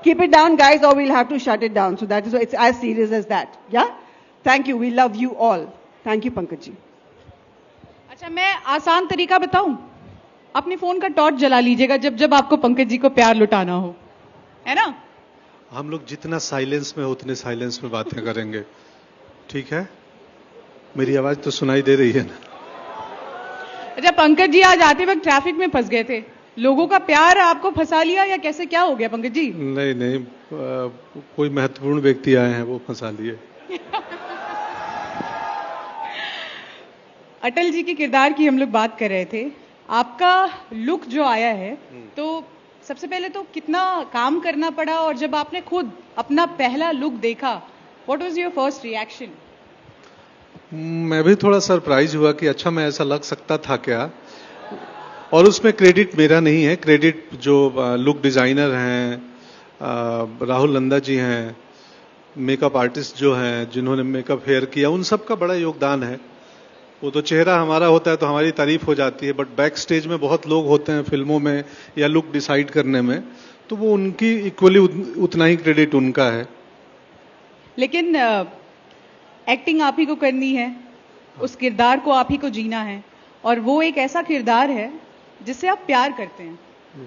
Keep it down, guys, or we'll have to shut it down. So that is why it's as serious as that. Yeah? Thank you. We love you all. Thank you, Pankaj ji. अच्छा, मैं आसान तरीका बताऊं? अपने phone का torch जला लीजिएगा जब जब आपको पंकज जी को प्यार लुटाना हो, है ना? हम लोग जितना साइलेंस में उतने साइलेंस में बातें करेंगे, ठीक है? मेरी आवाज तो सुनाई दे रही है ना? अच्छा, पंकज जी आज आते वक्त ट्रैफिक में फंस गए थे, लोगों का प्यार आपको फंसा लिया या कैसे, क्या हो गया पंकज जी? नहीं, कोई महत्वपूर्ण व्यक्ति आए हैं, वो फंसा लिए. अटल जी के किरदार की हम लोग बात कर रहे थे. आपका लुक जो आया है, तो सबसे पहले तो कितना काम करना पड़ा, और जब आपने खुद अपना पहला लुक देखा, what was your first reaction? मैं भी थोड़ा सरप्राइज हुआ कि अच्छा, मैं ऐसा लग सकता था क्या. और उसमें क्रेडिट मेरा नहीं है, क्रेडिट जो लुक डिजाइनर हैं, राहुल नंदा जी हैं, मेकअप आर्टिस्ट जो हैं, जिन्होंने मेकअप हेयर किया, उन सब का बड़ा योगदान है. वो तो चेहरा हमारा होता है तो हमारी तारीफ हो जाती है, बट बैक स्टेज में बहुत लोग होते हैं फिल्मों में या लुक डिसाइड करने में, तो वो उनकी इक्वली उतना ही क्रेडिट उनका है. लेकिन एक्टिंग आप ही को करनी है, उस किरदार को आप ही को जीना है, और वो एक ऐसा किरदार है जिससे आप प्यार करते हैं.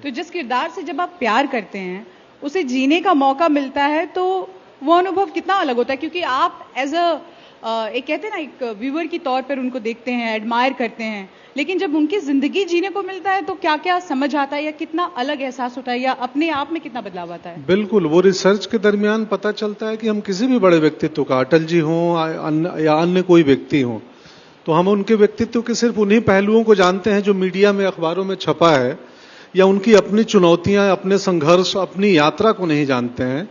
तो जिस किरदार से जब आप प्यार करते हैं, उसे जीने का मौका मिलता है, तो वो अनुभव कितना अलग होता है, क्योंकि आप एज एक कहते हैं ना, एक व्यूअर की तौर पर उनको देखते हैं, एडमायर करते हैं, लेकिन जब उनकी जिंदगी जीने को मिलता है तो क्या क्या समझ आता है, या कितना अलग एहसास होता है, या अपने आप में कितना बदलाव आता है? बिल्कुल, वो रिसर्च के दरमियान पता चलता है कि हम किसी भी बड़े व्यक्तित्व का, अटल जी हों या अन्य कोई व्यक्ति हों, तो हम उनके व्यक्तित्व के सिर्फ उन्हीं पहलुओं को जानते हैं जो मीडिया में, अखबारों में छपा है, या उनकी अपनी चुनौतियां, अपने संघर्ष, अपनी यात्रा को नहीं जानते हैं।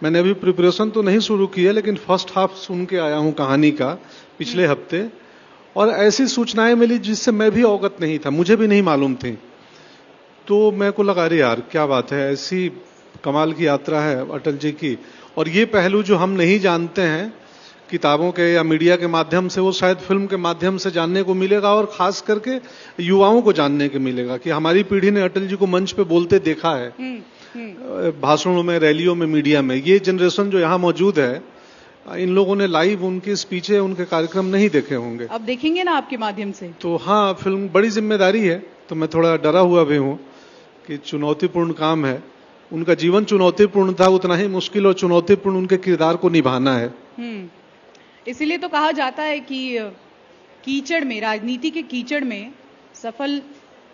मैंने अभी प्रिपरेशन तो नहीं शुरू की है, लेकिन फर्स्ट हाफ सुन के आया हूं कहानी का पिछले हफ्ते, और ऐसी सूचनाएं मिली जिससे मैं भी अवगत नहीं था, मुझे भी नहीं मालूम थी। तो मेरे को लगा अरे यार क्या बात है, ऐसी कमाल की यात्रा है अटल जी की, और ये पहलू जो हम नहीं जानते हैं किताबों के या मीडिया के माध्यम से, वो शायद फिल्म के माध्यम से जानने को मिलेगा, और खास करके युवाओं को जानने को मिलेगा कि हमारी पीढ़ी ने अटल जी को मंच पे बोलते देखा है, भाषणों में, रैलियों में, मीडिया में। ये जनरेशन जो यहाँ मौजूद है, इन लोगों ने लाइव उनके स्पीचें, उनके कार्यक्रम नहीं देखे होंगे। अब देखेंगे ना आपके माध्यम से। तो हाँ, फिल्म बड़ी जिम्मेदारी है, तो मैं थोड़ा डरा हुआ भी हूँ कि चुनौतीपूर्ण काम है। उनका जीवन चुनौतीपूर्ण था, उतना ही मुश्किल और चुनौतीपूर्ण उनके किरदार को निभाना है। इसीलिए तो कहा जाता है कि कीचड़ में, राजनीति के कीचड़ में सफल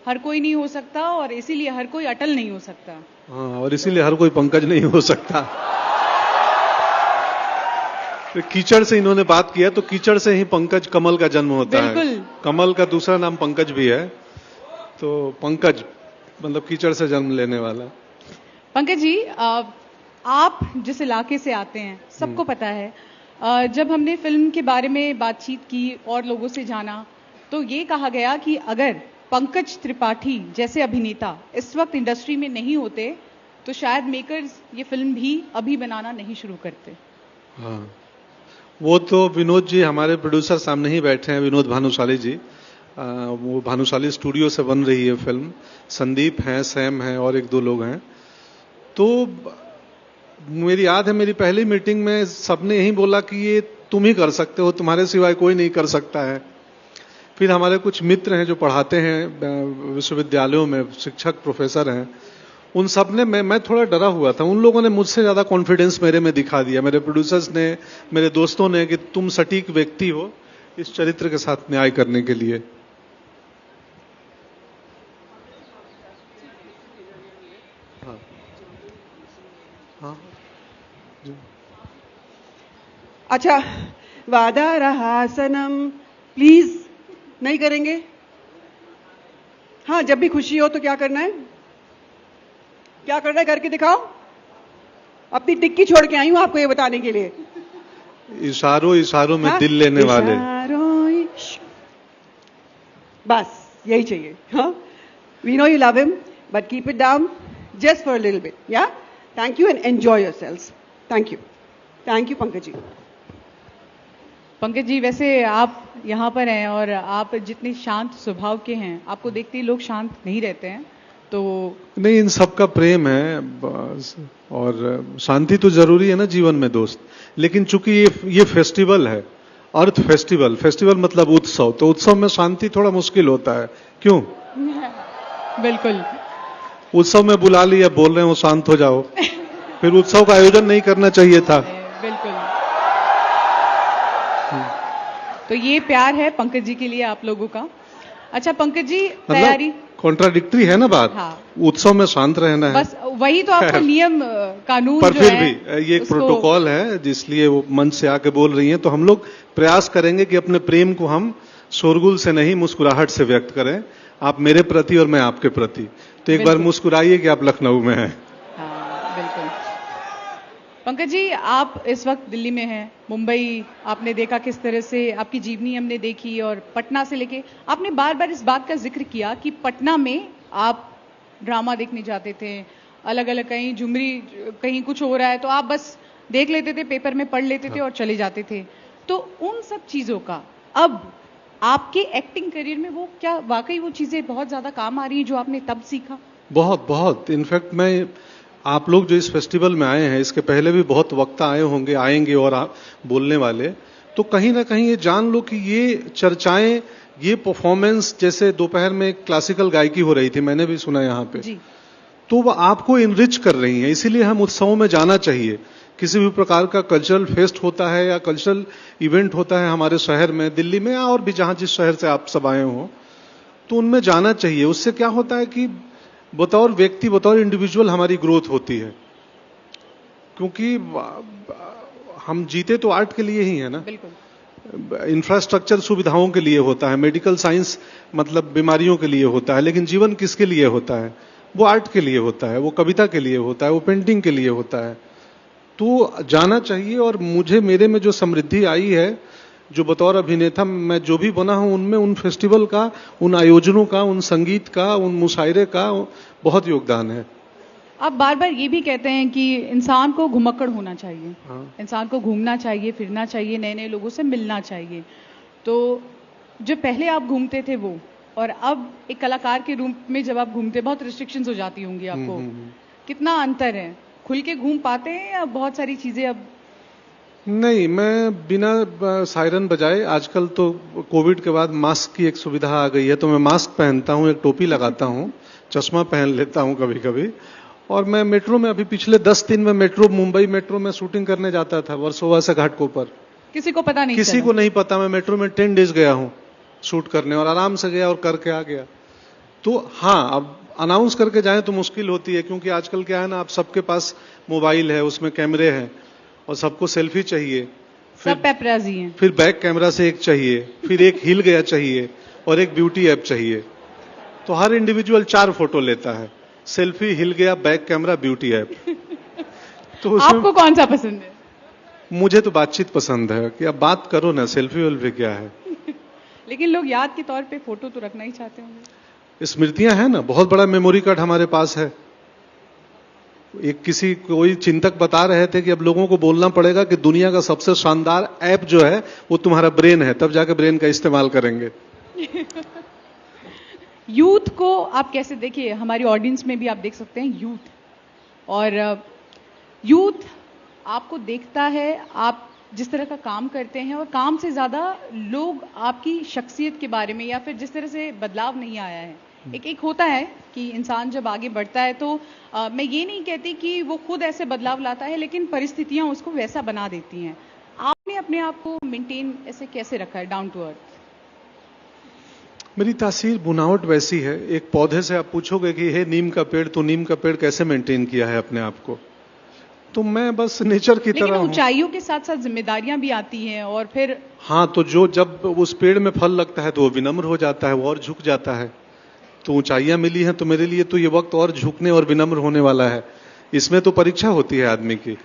हर कोई नहीं हो सकता, और इसीलिए हर कोई अटल नहीं हो सकता। हाँ, और इसीलिए हर कोई पंकज नहीं हो सकता। तो कीचड़ से इन्होंने बात किया, तो कीचड़ से ही पंकज, कमल का जन्म होता है। कमल का दूसरा नाम पंकज भी है, तो पंकज मतलब कीचड़ से जन्म लेने वाला। पंकज जी, आप जिस इलाके से आते हैं, सबको पता है, जब हमने फिल्म के बारे में बातचीत की और लोगों से जाना, तो ये कहा गया कि अगर पंकज त्रिपाठी जैसे अभिनेता इस वक्त इंडस्ट्री में नहीं होते तो शायद मेकर्स ये फिल्म भी अभी बनाना नहीं शुरू करते। हाँ, वो तो विनोद जी, हमारे प्रोड्यूसर सामने ही बैठे हैं, विनोद भानुशाली जी। वो भानुशाली स्टूडियो से बन रही है फिल्म। संदीप हैं, सैम हैं, और एक दो लोग हैं। तो मेरी याद है, मेरी पहली मीटिंग में सबने यही बोला कि ये तुम ही कर सकते हो, तुम्हारे सिवाय कोई नहीं कर सकता है। फिर हमारे कुछ मित्र हैं जो पढ़ाते हैं विश्वविद्यालयों में, शिक्षक, प्रोफेसर हैं, उन सब ने, मैं थोड़ा डरा हुआ था, उन लोगों ने मुझसे ज्यादा कॉन्फिडेंस मेरे में दिखा दिया, मेरे प्रोड्यूसर्स ने, मेरे दोस्तों ने, कि तुम सटीक व्यक्ति हो इस चरित्र के साथ न्याय करने के लिए। हाँ, हाँ, अच्छा, वादा रहा सनम, प्लीज नहीं करेंगे? हाँ, जब भी खुशी हो तो क्या करना है, क्या करना है करके दिखाओ। अपनी टिक्की छोड़ के आई हूं आपको ये बताने के लिए। इशारों इशारों में दिल लेने वाले, बस यही चाहिए। हाँ, we know you love him, but keep it down just for a little bit. Yeah, thank you and enjoy yourselves. Thank you Pankaj ji. Pankaj ji, वैसे आप यहाँ पर हैं और आप जितने शांत स्वभाव के हैं, आपको देखते ही लोग शांत नहीं रहते हैं, तो नहीं, इन सबका प्रेम है, और शांति तो जरूरी है ना जीवन में दोस्त। लेकिन चूंकि ये फेस्टिवल है, अर्थ फेस्टिवल, फेस्टिवल मतलब उत्सव, तो उत्सव में शांति थोड़ा मुश्किल होता है। क्यों? बिल्कुल, उत्सव में बुला लिया, बोल रहे हो शांत हो जाओ, फिर उत्सव का आयोजन नहीं करना चाहिए था। बिल्कुल। तो ये प्यार है पंकज जी के लिए आप लोगों का। अच्छा पंकज जी, तैयारी कॉन्ट्राडिक्टरी है ना बात। हाँ। उत्सव में शांत रहना है, बस वही तो आपका नियम कानून पर जो फिर है, भी ये एक प्रोटोकॉल है, जिसलिए वो मंच से आके बोल रही हैं। तो हम लोग प्रयास करेंगे कि अपने प्रेम को हम शोरगुल से नहीं, मुस्कुराहट से व्यक्त करें, आप मेरे प्रति और मैं आपके प्रति। तो एक बार मुस्कुराइए कि आप लखनऊ में हैं। हाँ, बिल्कुल। पंकज जी, आप इस वक्त दिल्ली में हैं, मुंबई आपने देखा किस तरह से आपकी जीवनी हमने देखी, और पटना से लेके आपने बार बार इस बात का जिक्र किया कि पटना में आप ड्रामा देखने जाते थे, अलग अलग, कहीं झुमरी, कहीं कुछ हो रहा है तो आप बस देख लेते थे, पेपर में पढ़ लेते थे और चले जाते थे। तो उन सब चीजों का अब आपके एक्टिंग करियर में वो क्या वाकई वो चीजें बहुत ज्यादा काम आ रही हैं जो आपने तब सीखा? बहुत बहुत। इनफैक्ट मैं, आप लोग जो इस फेस्टिवल में आए हैं, इसके पहले भी बहुत वक्ता आए होंगे, आएंगे और आप बोलने वाले, तो कहीं ना कहीं ये जान लो कि ये चर्चाएं, ये परफॉर्मेंस, जैसे दोपहर में क्लासिकल गायकी हो रही थी, मैंने भी सुना यहाँ पे जी। तो वो आपको इनरिच कर रही हैं। इसीलिए हम उत्सवों में जाना चाहिए। किसी भी प्रकार का कल्चरल फेस्ट होता है या कल्चरल इवेंट होता है हमारे शहर में, दिल्ली में, या और भी जहां जिस शहर से आप सब आए हों, तो उनमें जाना चाहिए। उससे क्या होता है कि बतौर व्यक्ति, बतौर इंडिविजुअल हमारी ग्रोथ होती है, क्योंकि हम जीते तो आर्ट के लिए ही है ना। बिल्कुल। इंफ्रास्ट्रक्चर सुविधाओं के लिए होता है, मेडिकल साइंस मतलब बीमारियों के लिए होता है, लेकिन जीवन किसके लिए होता है? वो आर्ट के लिए होता है, वो कविता के लिए होता है, वो पेंटिंग के लिए होता है। तो जाना चाहिए। और मुझे मेरे में जो समृद्धि आई है, जो बतौर अभिनेता मैं जो भी बना हूं, उनमें उन फेस्टिवल का, उन आयोजनों का, उन संगीत का, उन मुशायरे का बहुत योगदान है। आप बार बार ये भी कहते हैं कि इंसान को घुमक्कड़ होना चाहिए। हाँ। इंसान को घूमना चाहिए, फिरना चाहिए, नए नए लोगों से मिलना चाहिए। तो जो पहले आप घूमते थे वो, और अब एक कलाकार के रूप में जब आप घूमते, बहुत रिस्ट्रिक्शंस हो जाती होंगी आपको। कितना अंतर है? खुल के घूम पाते हैं या बहुत सारी चीजें अब? नहीं, मैं बिना सायरन बजाए, आजकल तो कोविड के बाद मास्क की एक सुविधा आ गई है, तो मैं मास्क पहनता हूं, एक टोपी लगाता हूं, चश्मा पहन लेता हूं कभी कभी। और मैं मेट्रो में, अभी पिछले 10 दिन में मेट्रो, मुंबई मेट्रो में शूटिंग करने जाता था, वर्सोवा से घाटकोपर। किसी को पता नहीं, किसी को नहीं पता। मैं मेट्रो में 10 डेज गया हूं शूट करने, और आराम से गया और करके आ गया। तो हाँ, अब अनाउंस करके जाएं तो मुश्किल होती है, क्योंकि आजकल क्या है ना, आप सबके पास मोबाइल है, उसमें कैमरे हैं, और सबको सेल्फी चाहिए, सब पेपराजी हैं। फिर बैक कैमरा से एक चाहिए, फिर एक हिल गया चाहिए, और एक ब्यूटी ऐप चाहिए। तो हर इंडिविजुअल 4 फोटो लेता है, सेल्फी, हिल गया, बैक कैमरा, ब्यूटी ऐप। तो आपको कौन सा पसंद है? मुझे तो बातचीत पसंद है, कि अब बात करो ना, सेल्फी वेल्फी क्या है। लेकिन लोग याद के तौर पे फोटो तो रखना ही चाहते होंगे। स्मृतियां हैं ना, बहुत बड़ा मेमोरी कार्ड हमारे पास है। कोई चिंतक बता रहे थे कि अब लोगों को बोलना पड़ेगा कि दुनिया का सबसे शानदार ऐप जो है वो तुम्हारा ब्रेन है, तब जाके ब्रेन का इस्तेमाल करेंगे। यूथ को आप कैसे, देखिए हमारी ऑडियंस में भी आप देख सकते हैं यूथ, और यूथ आपको देखता है, आप जिस तरह का काम करते हैं, और काम से ज्यादा लोग आपकी शख्सियत के बारे में, या फिर जिस तरह से बदलाव नहीं आया है। एक होता है कि इंसान जब आगे बढ़ता है तो मैं ये नहीं कहती कि वो खुद ऐसे बदलाव लाता है, लेकिन परिस्थितियां उसको वैसा बना देती हैं। आपने अपने आप को मेंटेन ऐसे कैसे रखा है, डाउन टू अर्थ? मेरी तासीर बुनावट वैसी है। एक पौधे से आप पूछोगे कि हे नीम का पेड़, तो नीम का पेड़ कैसे मेंटेन किया है अपने आप को, तो मैं बस नेचर की तरह हूं। ऊंचाइयों के साथ साथ जिम्मेदारियां भी आती हैं, और फिर हाँ, तो जब उस पेड़ में फल लगता है तो वो विनम्र हो जाता है, वो और झुक जाता है। तो ऊंचाइयां मिली हैं, तो मेरे लिए तो ये वक्त और झुकने और विनम्र होने वाला है। इसमें तो परीक्षा होती है आदमी की,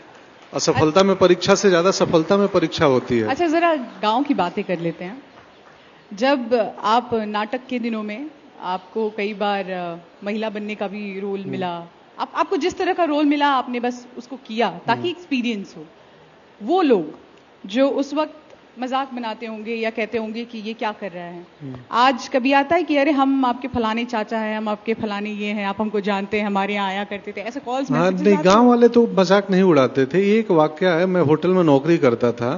असफलता में परीक्षा से ज्यादा सफलता में परीक्षा होती है। अच्छा, जरा गांव की बातें कर लेते हैं। जब आप नाटक के दिनों में, आपको कई बार महिला बनने का भी रोल मिला, आपको जिस तरह का रोल मिला आपने बस उसको किया ताकि एक्सपीरियंस हो। वो लोग जो उस वक्त मजाक बनाते होंगे या कहते होंगे कि ये क्या कर रहा है, आज कभी आता है कि अरे हम आपके फलाने चाचा हैं, हम आपके फलाने ये हैं, आप हमको जानते हैं, हमारे यहाँ आया करते थे, ऐसे कॉल्स? हाँ, नहीं, गांव वाले तो मजाक नहीं उड़ाते थे। एक वाकया है, मैं होटल में नौकरी करता था,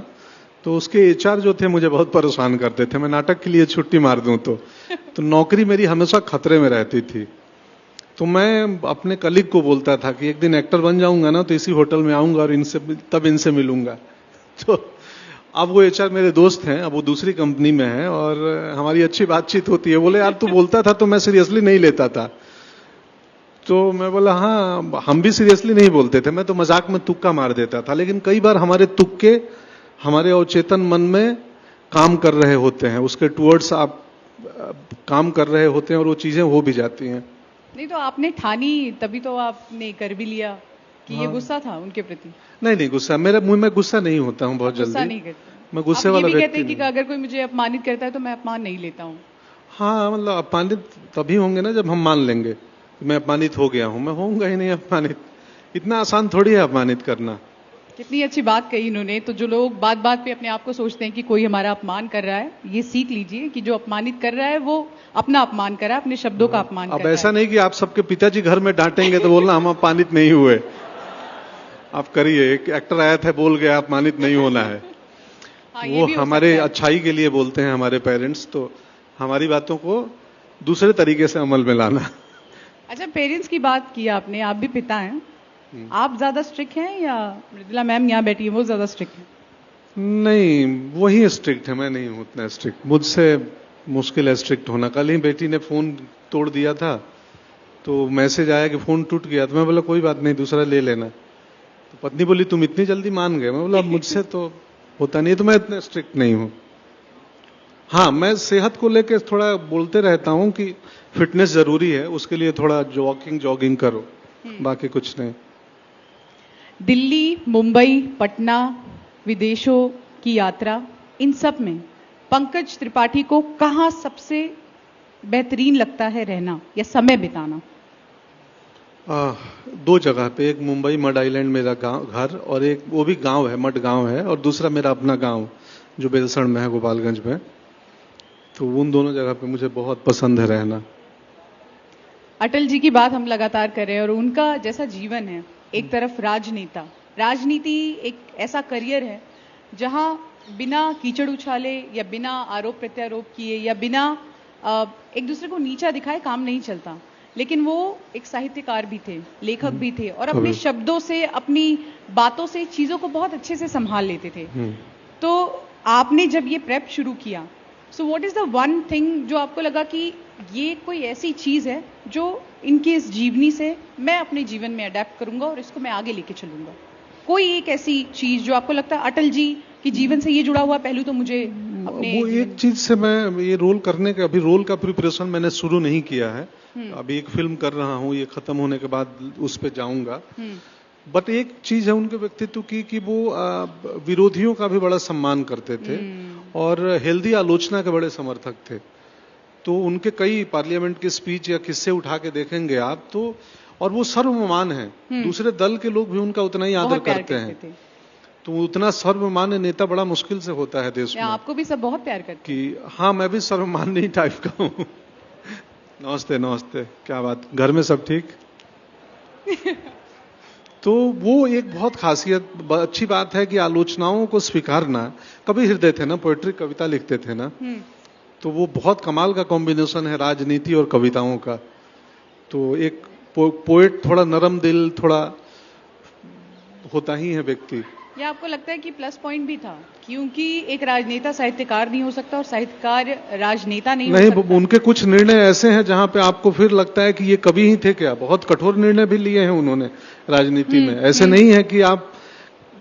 तो उसके एचआर जो थे मुझे बहुत परेशान करते थे। मैं नाटक के लिए छुट्टी मार दूं तो नौकरी मेरी हमेशा खतरे में रहती थी। तो मैं अपने कलीग को बोलता था कि एक दिन एक्टर बन जाऊंगा ना, तो इसी होटल में आऊंगा और इनसे मिलूंगा। तो अब वो एचआर मेरे दोस्त हैं, अब वो दूसरी कंपनी में हैं, और हमारी अच्छी बातचीत होती है। बोले यार तू बोलता था तो मैं सीरियसली नहीं लेता था। तो मैं बोला हाँ, हम भी सीरियसली नहीं बोलते थे, मैं तो मजाक में तुक्का मार देता था। लेकिन कई बार हमारे तुक्के हमारे अवचेतन मन में काम कर रहे होते हैं, उसके टुवर्ड्स आप काम कर रहे होते हैं, और वो चीजें हो भी जाती हैं। नहीं तो आपने ठानी, तभी तो आपने कर भी लिया कि हाँ। ये गुस्सा था उनके प्रति? नहीं, गुस्सा, मेरे मुंह में गुस्सा नहीं होता हूँ बहुत जल्दी। गुस्सा नहीं करते? मैं गुस्से वाला व्यक्ति कहते हैं कि अगर कोई मुझे अपमानित करता है तो मैं अपमान नहीं लेता हूँ। हाँ, मतलब अपमानित तभी होंगे ना जब हम मान लेंगे कि मैं अपमानित हो गया हूँ। मैं होऊंगा ही नहीं अपमानित, इतना आसान थोड़ी है अपमानित करना। कितनी अच्छी बात कही इन्होंने। तो जो लोग बात बात पे अपने आप को सोचते हैं कि कोई हमारा अपमान कर रहा है, ये सीख लीजिए कि जो अपमानित कर रहा है वो अपना अपमान कर रहा है, अपने शब्दों का अपमान कर रहा है। अब ऐसा नहीं कि आप सबके पिताजी घर में डांटेंगे तो बोलना हम अपमानित नहीं हुए। आप करिए, एक एक्टर आया था बोल गया अपमानित नहीं होना है। हाँ, वो हमारे अच्छाई के लिए बोलते हैं हमारे पेरेंट्स, तो हमारी बातों को दूसरे तरीके से अमल में लाना। अच्छा, पेरेंट्स की बात की आपने, आप भी पिता हैं, आप ज्यादा स्ट्रिक्ट हैं या मृदुला मैम यहाँ बैठी है वो ज्यादा स्ट्रिक्ट है? नहीं, वही स्ट्रिक्ट है, मैं नहीं हूँ उतना स्ट्रिक्ट। मुझसे मुश्किल है स्ट्रिक्ट होना। कल ही बेटी ने फोन तोड़ दिया था, तो मैसेज आया कि फोन टूट गया, तो मैं बोला कोई बात नहीं, दूसरा ले लेना। तो पत्नी बोली तुम इतनी जल्दी मान गए। मैं बोला मुझसे तो होता नहीं, तो मैं इतना स्ट्रिक्ट नहीं हूं। हाँ, मैं सेहत को लेकर थोड़ा बोलते रहता हूं कि फिटनेस जरूरी है, उसके लिए थोड़ा जॉगिंग करो, बाकी कुछ नहीं। दिल्ली, मुंबई, पटना, विदेशों की यात्रा, इन सब में पंकज त्रिपाठी को कहां सबसे बेहतरीन लगता है रहना या समय बिताना? दो जगह पे, एक मुंबई मड आइलैंड मेरा घर, और एक वो भी गांव है, मड गांव है, और दूसरा मेरा अपना गांव जो बेलसण में है, गोपालगंज में। तो उन दोनों जगह पे मुझे बहुत पसंद है रहना। अटल जी की बात हम लगातार कर रहे हैं और उनका जैसा जीवन है, एक तरफ राजनीति एक ऐसा करियर है जहां बिना कीचड़ उछाले या बिना आरोप प्रत्यारोप किए या बिना एक दूसरे को नीचा दिखाए काम नहीं चलता। लेकिन वो एक साहित्यकार भी थे, लेखक भी थे, और अपने शब्दों से, अपनी बातों से चीजों को बहुत अच्छे से संभाल लेते थे। तो आपने जब ये प्रेप शुरू किया, so what is the one thing जो आपको लगा कि ये कोई ऐसी चीज है जो इनकी इस जीवनी से मैं अपने जीवन में अडेप्ट करूंगा और इसको मैं आगे लेके चलूंगा? कोई एक ऐसी चीज जो आपको लगता है अटल जी की जीवन से ये जुड़ा हुआ पहलू तो मुझे अपने वो एक चीज से मैं ये रोल करने के, अभी रोल का प्रिपरेशन मैंने शुरू नहीं किया है। अभी एक फिल्म कर रहा हूँ, ये खत्म होने के बाद उस पे जाऊंगा। बट एक चीज है उनके व्यक्तित्व की कि वो विरोधियों का भी बड़ा सम्मान करते थे और हेल्दी आलोचना के बड़े समर्थक थे। तो उनके कई पार्लियामेंट की स्पीच या किस्से उठा के देखेंगे आप तो, और वो सर्वमान्य है, दूसरे दल के लोग भी उनका उतना ही आदर करते हैं। तो उतना सर्वमान्य नेता बड़ा मुश्किल से होता है देश में। आपको भी सब बहुत प्यार करते हैं। कि हाँ, मैं भी सर्वमान्य ही टाइप का हूँ। नमस्ते नमस्ते, क्या बात, घर में सब ठीक? तो वो एक बहुत खासियत, अच्छी बात है कि आलोचनाओं को स्वीकारना। कभी हृदय थे ना, पोएट्री कविता लिखते थे ना, तो वो बहुत कमाल का कॉम्बिनेशन है राजनीति और कविताओं का। तो एक पोएट थोड़ा नरम दिल थोड़ा होता ही है व्यक्ति। या आपको लगता है कि प्लस पॉइंट भी था, क्योंकि एक राजनेता साहित्यकार नहीं हो सकता और साहित्यकार राजनेता नहीं हो सकता? उनके कुछ निर्णय ऐसे हैं जहां पे आपको फिर लगता है कि ये कवि ही थे क्या। बहुत कठोर निर्णय भी लिए हैं उन्होंने राजनीति में। ऐसे नहीं है कि आप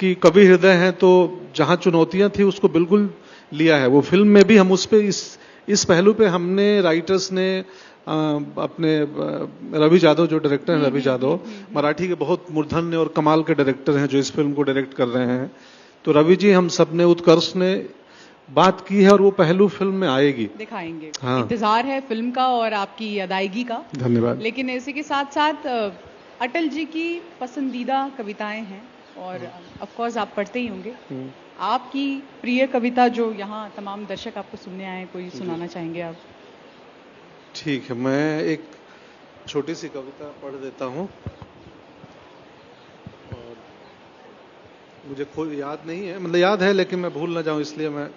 कि कवि हृदय हैं तो जहां चुनौतियां थी उसको बिल्कुल लिया है। वो फिल्म में भी हम उस पे इस पहलू पे हमने, राइटर्स ने, अपने रवि यादव जो डायरेक्टर हैं, रवि यादव मराठी के बहुत मूर्धन्य और कमाल के डायरेक्टर हैं जो इस फिल्म को डायरेक्ट कर रहे हैं। तो रवि जी, हम सब ने, उत्कर्ष ने बात की है और वो पहलू फिल्म में आएगी, दिखाएंगे। हाँ। इंतजार है फिल्म का और आपकी अदायगी का। धन्यवाद। लेकिन इसी के साथ साथ अटल जी की पसंदीदा कविताएं हैं और ऑफ कोर्स आप पढ़ते ही होंगे। आपकी प्रिय कविता जो यहाँ तमाम दर्शक आपको सुनने आए, कोई सुनाना चाहेंगे आप? ठीक है, मैं एक छोटी सी कविता पढ़ देता हूँ। और मुझे खुद याद नहीं है, मतलब याद है लेकिन मैं भूल ना जाऊं इसलिए मैं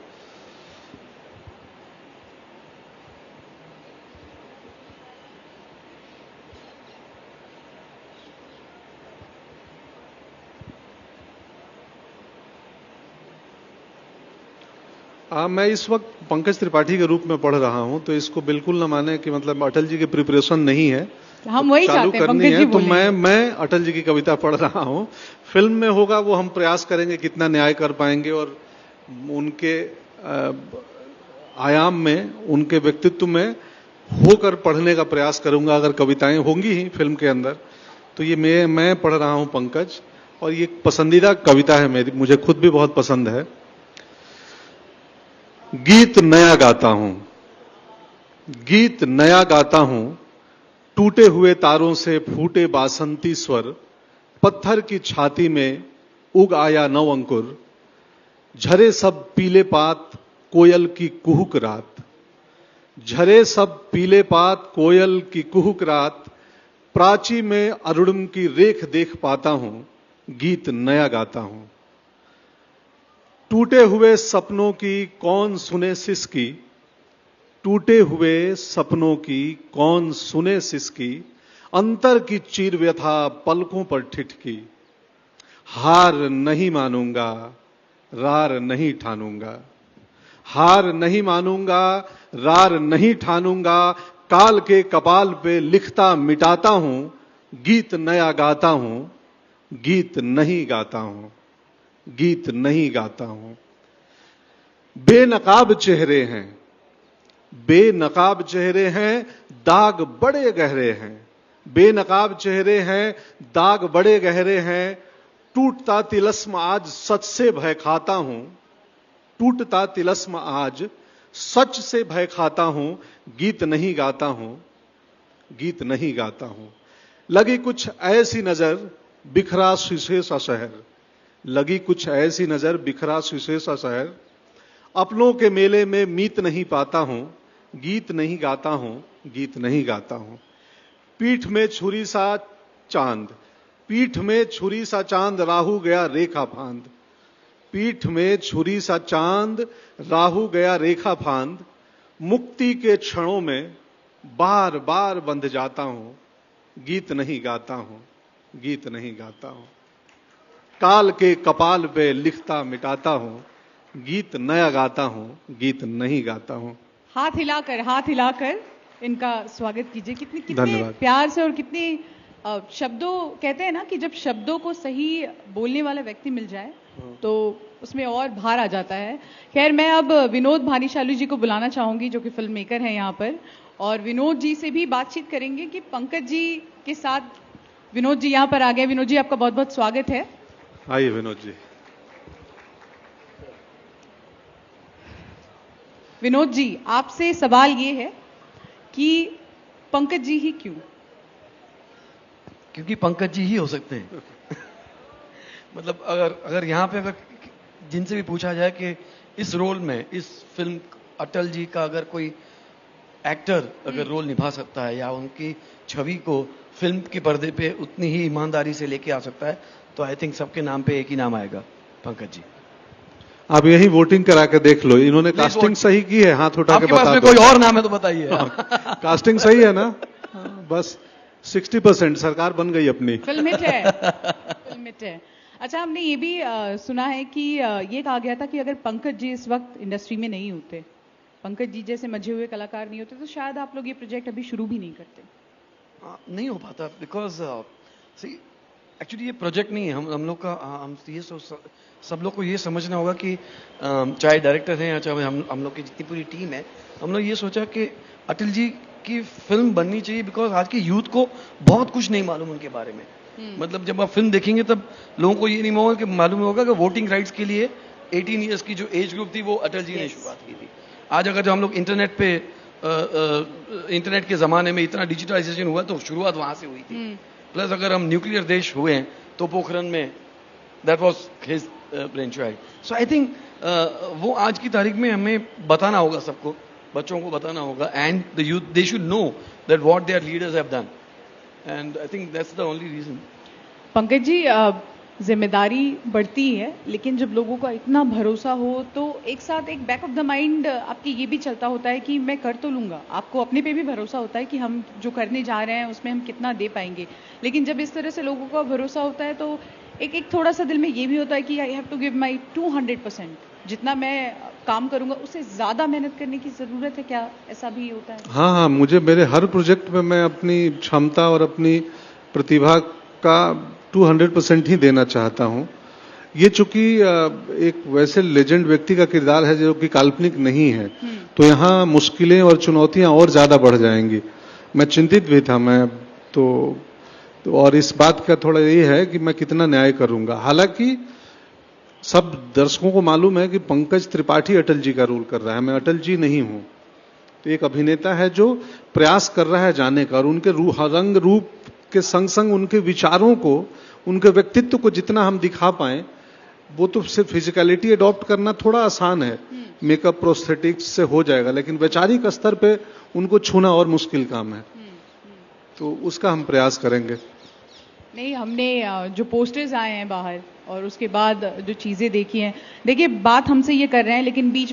मैं इस वक्त पंकज त्रिपाठी के रूप में पढ़ रहा हूं, तो इसको बिल्कुल ना माने कि मतलब अटल जी की प्रिपरेशन नहीं है। हम वही चालू चाहते हैं, करनी पंकज जी है, तो बोलेंगे। मैं अटल जी की कविता पढ़ रहा हूं। फिल्म में होगा वो हम प्रयास करेंगे कितना न्याय कर पाएंगे और उनके आयाम में, उनके व्यक्तित्व में होकर पढ़ने का प्रयास करूंगा। अगर कविताएं होंगी ही फिल्म के अंदर, तो ये मैं पढ़ रहा हूं पंकज, और ये पसंदीदा कविता है मेरी, मुझे खुद भी बहुत पसंद है। गीत नया गाता हूं, गीत नया गाता हूं, टूटे हुए तारों से फूटे बासंती स्वर, पत्थर की छाती में उग आया नव अंकुर, झरे सब पीले पात कोयल की कुहुक रात, झरे सब पीले पात कोयल की कुहुक रात, प्राची में अरुणिम की रेख देख पाता हूं, गीत नया गाता हूं। टूटे हुए सपनों की कौन सुने सिसकी, टूटे हुए सपनों की कौन सुने सिसकी, अंतर की चीर व्यथा पलकों पर ठिठकी, हार नहीं मानूंगा रार नहीं ठानूंगा, हार नहीं मानूंगा रार नहीं ठानूंगा, काल के कपाल पे लिखता मिटाता हूं, गीत नया गाता हूं, गीत नहीं गाता हूं, गीत नहीं गाता हूं। बेनकाब चेहरे हैं, बेनकाब चेहरे हैं, दाग बड़े गहरे हैं, बेनकाब चेहरे हैं, दाग बड़े गहरे हैं, टूटता तिलस्म आज सच से भय खाता हूं, टूटता तिलस्म आज सच से भय खाता हूं, गीत नहीं गाता हूं, गीत नहीं गाता हूं। लगी कुछ ऐसी नजर बिखरा शीशे सा शहर, लगी कुछ ऐसी नजर बिखरा शीशे सा शहर, अपनों के मेले में मीत नहीं पाता हूं, गीत नहीं गाता हूं, गीत नहीं गाता हूं। पीठ में छुरी सा चांद, पीठ में छुरी सा चांद, राहु गया रेखा फांद, पीठ में छुरी सा चांद, राहु गया रेखा फांद, मुक्ति के क्षणों में बार बार बंध जाता हूं, गीत नहीं गाता हूं, गीत नहीं गाता हूं। काल के कपाल पे लिखता मिटाता हूं, गीत नया गाता हूं, गीत नहीं गाता हूं। हाथ हिलाकर इनका स्वागत कीजिए। कितने प्यार से और कितने शब्दों, कहते हैं ना कि जब शब्दों को सही बोलने वाला व्यक्ति मिल जाए तो उसमें और भार आ जाता है। खैर, मैं अब विनोद भानीशाली जी को बुलाना चाहूंगी जो कि फिल्म मेकर हैं यहाँ पर, और विनोद जी से भी बातचीत करेंगे कि पंकज जी के साथ विनोद जी यहाँ पर आ गए। विनोद जी, आपका बहुत बहुत स्वागत है। आइए विनोद जी। विनोद जी, आपसे सवाल ये है कि पंकज जी ही क्यों? क्योंकि पंकज जी ही हो सकते हैं। मतलब अगर यहाँ पे अगर जिनसे भी पूछा जाए कि इस रोल में, इस फिल्म अटल जी का अगर कोई एक्टर अगर रोल निभा सकता है या उनकी छवि को फिल्म के पर्दे पे उतनी ही ईमानदारी से लेके आ सकता है, तो आई थिंक सबके नाम पे एक ही नाम आएगा, पंकज जी। आप यही वोटिंग करा के देख लो, इन्होंने कास्टिंग सही की है, हाथ उठा के बता दो। आपके पास में कोई और नाम है तो बताइए। कास्टिंग सही है ना? बस 60% सरकार बन गई अपनी। फिल्म हिट है, फिल्म हिट है। अच्छा, हमने ये भी सुना है कि ये कहा गया था कि अगर पंकज जी इस वक्त इंडस्ट्री में नहीं होते, पंकज जी जैसे मजे हुए कलाकार नहीं होते, तो शायद आप लोग ये प्रोजेक्ट अभी शुरू भी नहीं करते। नहीं हो पाता, बिकॉज एक्चुअली ये प्रोजेक्ट नहीं है हम लोग का। हम ये सब लोग को ये समझना होगा कि चाहे डायरेक्टर हैं या चाहे हम लोग की जितनी पूरी टीम है, हम लोग ये सोचा कि अटल जी की फिल्म बननी चाहिए, बिकॉज आज के यूथ को बहुत कुछ नहीं मालूम उनके बारे में। मतलब जब आप फिल्म देखेंगे तब लोगों को ये नहीं मालूम होगा कि वोटिंग राइट्स के लिए 18 ईयर्स की जो एज ग्रुप थी वो अटल जी ने शुरुआत की थी। आज अगर जो हम लोग इंटरनेट पे इंटरनेट के जमाने में इतना डिजिटलाइजेशन हुआ तो शुरुआत वहां से हुई थी। प्लस अगर हम न्यूक्लियर देश हुए हैं तो पोखरण में that was his brain child. So I think वो आज की तारीख में हमें बताना होगा, सबको बच्चों को बताना होगा, and the youth they should know that what their leaders have done, and I think that's the only reason. Pankaj ji, जिम्मेदारी बढ़ती है, लेकिन जब लोगों का इतना भरोसा हो तो एक साथ एक बैक ऑफ द माइंड आपकी ये भी चलता होता है कि मैं कर तो लूंगा। आपको अपने पे भी भरोसा होता है कि हम जो करने जा रहे हैं उसमें हम कितना दे पाएंगे। लेकिन जब इस तरह से लोगों का भरोसा होता है तो एक थोड़ा सा दिल में ये भी होता है कि I have to give my 200%। जितना मैं काम करूंगा उससे ज्यादा मेहनत करने की जरूरत है। क्या ऐसा भी होता है? हाँ, मुझे मेरे हर प्रोजेक्ट में मैं अपनी क्षमता और अपनी प्रतिभा का 200% ही देना चाहता हूं। ये चूंकि एक वैसे लेजेंड व्यक्ति का किरदार है जो कि काल्पनिक नहीं है, तो यहाँ मुश्किलें और चुनौतियां और ज्यादा बढ़ जाएंगी। मैं चिंतित भी था, मैं तो और इस बात का थोड़ा ये है कि मैं कितना न्याय करूंगा। हालांकि सब दर्शकों को मालूम है कि पंकज त्रिपाठी अटल जी का रोल कर रहा है, मैं अटल जी नहीं हूं। तो एक अभिनेता है जो प्रयास कर रहा है जाने का, और उनके रंग रूप के संग संग उनके विचारों को, उनके व्यक्तित्व को जितना हम दिखा पाए, वो तो सिर्फ फिजिकलिटी अडॉप्ट करना थोड़ा आसान है, मेकअप प्रोस्थेटिक्स से हो जाएगा, लेकिन वैचारिक स्तर पे उनको छूना और मुश्किल काम है। तो उसका हम प्रयास करेंगे। नहीं, हमने जो पोस्टर्स आए हैं बाहर और उसके बाद जो चीजें देखी हैं, देखिए बात हमसे ये कर रहे हैं, लेकिन बीच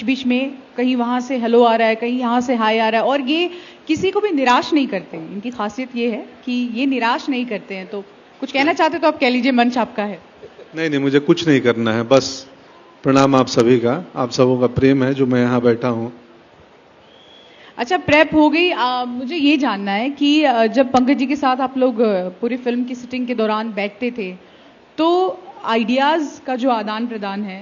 बीच में कहीं वहां से हेलो आ रहा है, कहीं यहाँ से हाय आ रहा है, और ये किसी को भी निराश नहीं करते। इनकी खासियत ये है कि ये निराश नहीं करते हैं। तो कुछ कहना चाहते तो आप कह लीजिए, मंच आपका है। नहीं, मुझे कुछ नहीं करना है, बस प्रणाम आप सभी का, आप सबों का प्रेम है जो मैं यहाँ बैठा हूँ। अच्छा, प्रेप हो गई। मुझे ये जानना है कि जब पंकज जी के साथ आप लोग पूरी फिल्म की सिटिंग के दौरान बैठते थे, तो आइडियाज़ का जो आदान प्रदान है,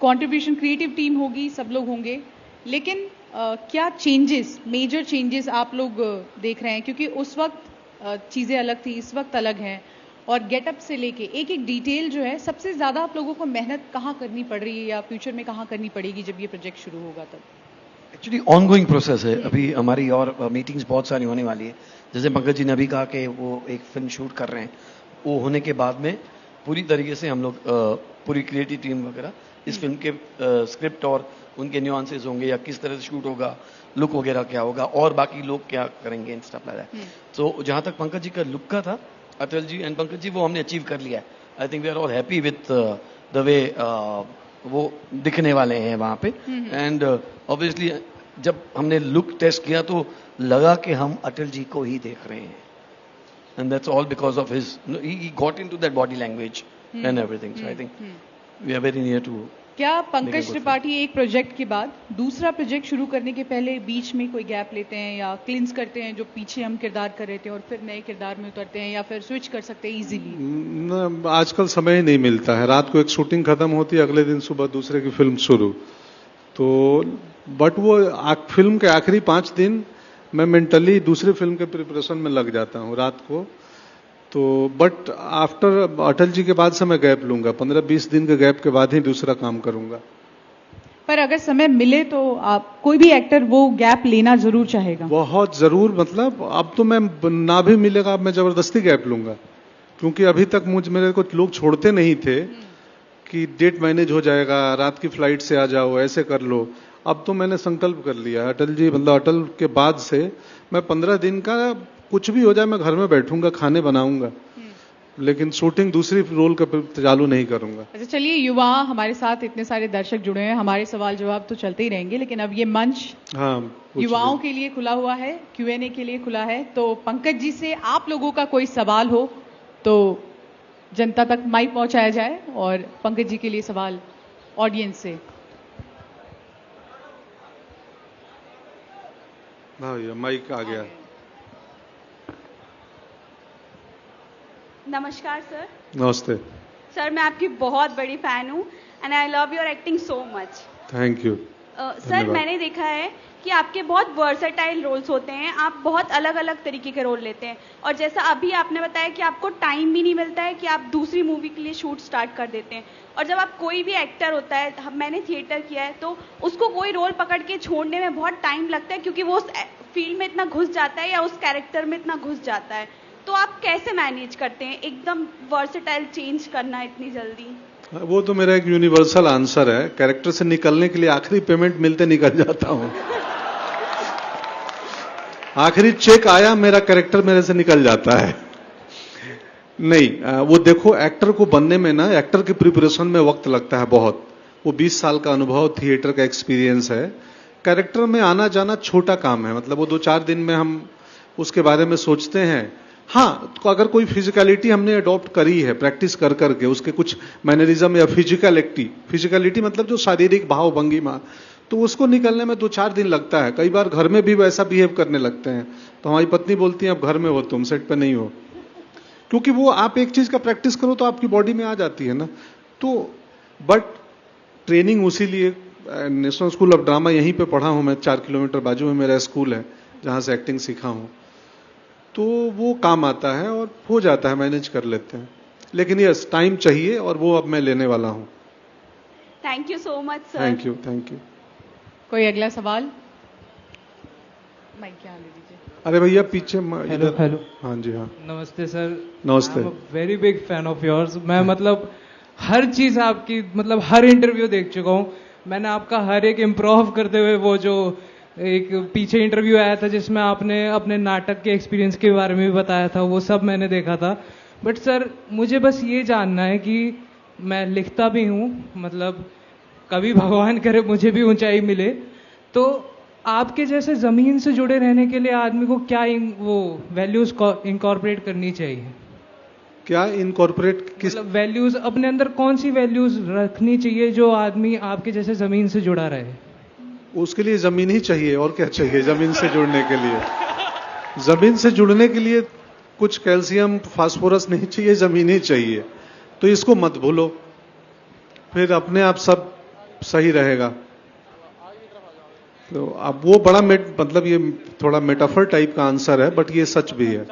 कंट्रीब्यूशन, क्रिएटिव टीम होगी, सब लोग होंगे, लेकिन क्या चेंजेस, मेजर चेंजेस आप लोग देख रहे हैं? क्योंकि उस वक्त चीज़ें अलग थी, इस वक्त अलग हैं, और गेटअप से लेके एक एक डिटेल जो है, सबसे ज़्यादा आप लोगों को मेहनत कहाँ करनी पड़ रही है या फ्यूचर में कहाँ करनी पड़ेगी जब ये प्रोजेक्ट शुरू होगा तब? एक्चुअली ऑनगोइंग प्रोसेस है। अभी हमारी और मीटिंग्स बहुत सारी होने वाली है। जैसे पंकज जी ने अभी कहा कि वो एक फिल्म शूट कर रहे हैं, वो होने के बाद में पूरी तरीके से हम लोग पूरी क्रिएटिव टीम वगैरह इस फिल्म के स्क्रिप्ट और उनके न्यूआंसेस होंगे या किस तरह से शूट होगा, लुक वगैरह क्या होगा और बाकी लोग क्या करेंगे इन स्टफ लाइक दैट। तो जहां तक पंकज जी का लुक का था, अटल जी एंड पंकज जी, वो हमने अचीव कर लिया है। I think we are all happy with the way वो दिखने वाले हैं वहां पे। एंड ऑब्वियसली जब हमने लुक टेस्ट किया तो लगा कि हम अटल जी को ही देख रहे हैं, and that's all because of his, he got into that body language and everything. So I think we are very near to. क्या पंकज त्रिपाठी एक प्रोजेक्ट के बाद दूसरा प्रोजेक्ट शुरू करने के पहले बीच में कोई गैप लेते हैं या क्लिंस करते हैं, जो पीछे हम किरदार कर रहे थे और फिर नए किरदार में उतरते हैं, या फिर स्विच कर सकते हैं इजीली? आजकल समय ही नहीं मिलता है। रात को एक शूटिंग खत्म होती है, अगले दिन सुबह दूसरे की फिल्म शुरू। तो बट वो फिल्म के आखिरी 5 दिन मैं मेंटली दूसरी फिल्म के प्रिपरेशन में लग जाता हूँ रात को। तो बट आफ्टर अटल जी के बाद से मैं गैप लूंगा, 15-20 दिन के गैप के बाद ही दूसरा काम करूंगा। पर अगर समय मिले तो आप, कोई भी एक्टर वो गैप लेना जरूर चाहेगा? बहुत जरूर। मतलब अब तो मैं ना भी मिलेगा, अब मैं जबरदस्ती गैप लूंगा, क्योंकि अभी तक मेरे को लोग छोड़ते नहीं थे कि डेट मैनेज हो जाएगा, रात की फ्लाइट से आ जाओ, ऐसे कर लो। अब तो मैंने संकल्प कर लिया अटल जी, मतलब अटल के बाद से मैं 15 दिन का कुछ भी हो जाए मैं घर में बैठूंगा, खाने बनाऊंगा, लेकिन शूटिंग दूसरी रोल का चालू नहीं करूंगा। अच्छा, चलिए, युवा हमारे साथ इतने सारे दर्शक जुड़े हैं, हमारे सवाल जवाब तो चलते ही रहेंगे, लेकिन अब ये मंच युवाओं के लिए खुला हुआ है, Q&A के लिए खुला है। तो पंकज जी से आप लोगों का कोई सवाल हो तो जनता तक माइक पहुंचाया जाए, और पंकज जी के लिए सवाल ऑडियंस से। माइक आ गया। नमस्कार सर। नमस्ते सर, मैं आपकी बहुत बड़ी फैन हूँ and I love your acting so much. Thank you. Sir, मैंने देखा है कि आपके बहुत वर्सेटाइल रोल्स होते हैं, आप बहुत अलग अलग तरीके के रोल लेते हैं, और जैसा अभी आपने बताया कि आपको टाइम भी नहीं मिलता है कि आप दूसरी मूवी के लिए शूट स्टार्ट कर देते हैं। और जब आप कोई भी एक्टर होता है, मैंने थिएटर किया है, तो उसको कोई रोल पकड़ के छोड़ने में बहुत टाइम लगता है, क्योंकि वो उस फील्ड में इतना घुस जाता है या उस कैरेक्टर में इतना घुस जाता है। तो आप कैसे मैनेज करते हैं एकदम वर्सेटाइल चेंज करना इतनी जल्दी? वो तो मेरा एक यूनिवर्सल आंसर है, कैरेक्टर से निकलने के लिए आखिरी पेमेंट मिलते निकल जाता हूं। आखिरी चेक आया, मेरा कैरेक्टर मेरे से निकल जाता है। नहीं, वो देखो, एक्टर को बनने में ना, एक्टर के प्रिपरेशन में वक्त लगता है बहुत। वो 20 साल का अनुभव, थिएटर का एक्सपीरियंस है। कैरेक्टर में आना जाना छोटा काम है, मतलब वो 2-4 दिन में हम उसके बारे में सोचते हैं। हाँ, तो अगर कोई फिजिकलिटी हमने अडॉप्ट करी है प्रैक्टिस कर करके, उसके कुछ मैनरिज्म या फिजिकलिटी मतलब जो शारीरिक भाव भंगिमा, तो उसको निकलने में 2-4 दिन लगता है। कई बार घर में भी वैसा बिहेव करने लगते हैं, तो हमारी पत्नी बोलती है अब घर में हो तुम, सेट पे नहीं हो, क्योंकि वो आप एक चीज का प्रैक्टिस करो तो आपकी बॉडी में आ जाती है ना। तो बट ट्रेनिंग उसी लिए, नेशनल स्कूल ऑफ ड्रामा यहीं पे पढ़ा हूं मैं, 4 किलोमीटर बाजू में मेरा स्कूल है जहां से एक्टिंग सीखा हूं, तो वो काम आता है और हो जाता है, मैनेज कर लेते हैं। लेकिन यस, टाइम चाहिए और वो अब मैं लेने वाला हूं। Thank you so much sir. Thank you, thank you. कोई अगला सवाल? माइक क्या ले लीजिए। अरे भैया पीछे। Hello hello. हाँ जी, हाँ नमस्ते सर। नमस्ते। Very big fan of yours. मैं मतलब हर चीज आपकी, मतलब हर इंटरव्यू देख चुका हूँ। मैंने आपका हर एक इम्प्रोव करते हुए, वो जो एक पीछे इंटरव्यू आया था जिसमें आपने अपने नाटक के एक्सपीरियंस के बारे में भी बताया था, वो सब मैंने देखा था। बट सर, मुझे बस ये जानना है कि मैं लिखता भी हूँ, मतलब कभी भगवान करे मुझे भी ऊंचाई मिले, तो आपके जैसे जमीन से जुड़े रहने के लिए आदमी को क्या वो वैल्यूज इनकॉर्पोरेट करनी चाहिए? क्या इनकॉर्पोरेट किस? मतलब वैल्यूज, अपने अंदर कौन सी वैल्यूज रखनी चाहिए जो आदमी आपके जैसे जमीन से जुड़ा रहे? उसके लिए जमीन ही चाहिए, और क्या चाहिए जमीन से जुड़ने के लिए? जमीन से जुड़ने के लिए कुछ कैल्शियम फास्फोरस नहीं चाहिए, जमीन ही चाहिए। तो इसको मत भूलो, फिर अपने आप सब सही रहेगा। तो अब वो बड़ा मतलब ये थोड़ा मेटाफर टाइप का आंसर है, बट ये सच भी है।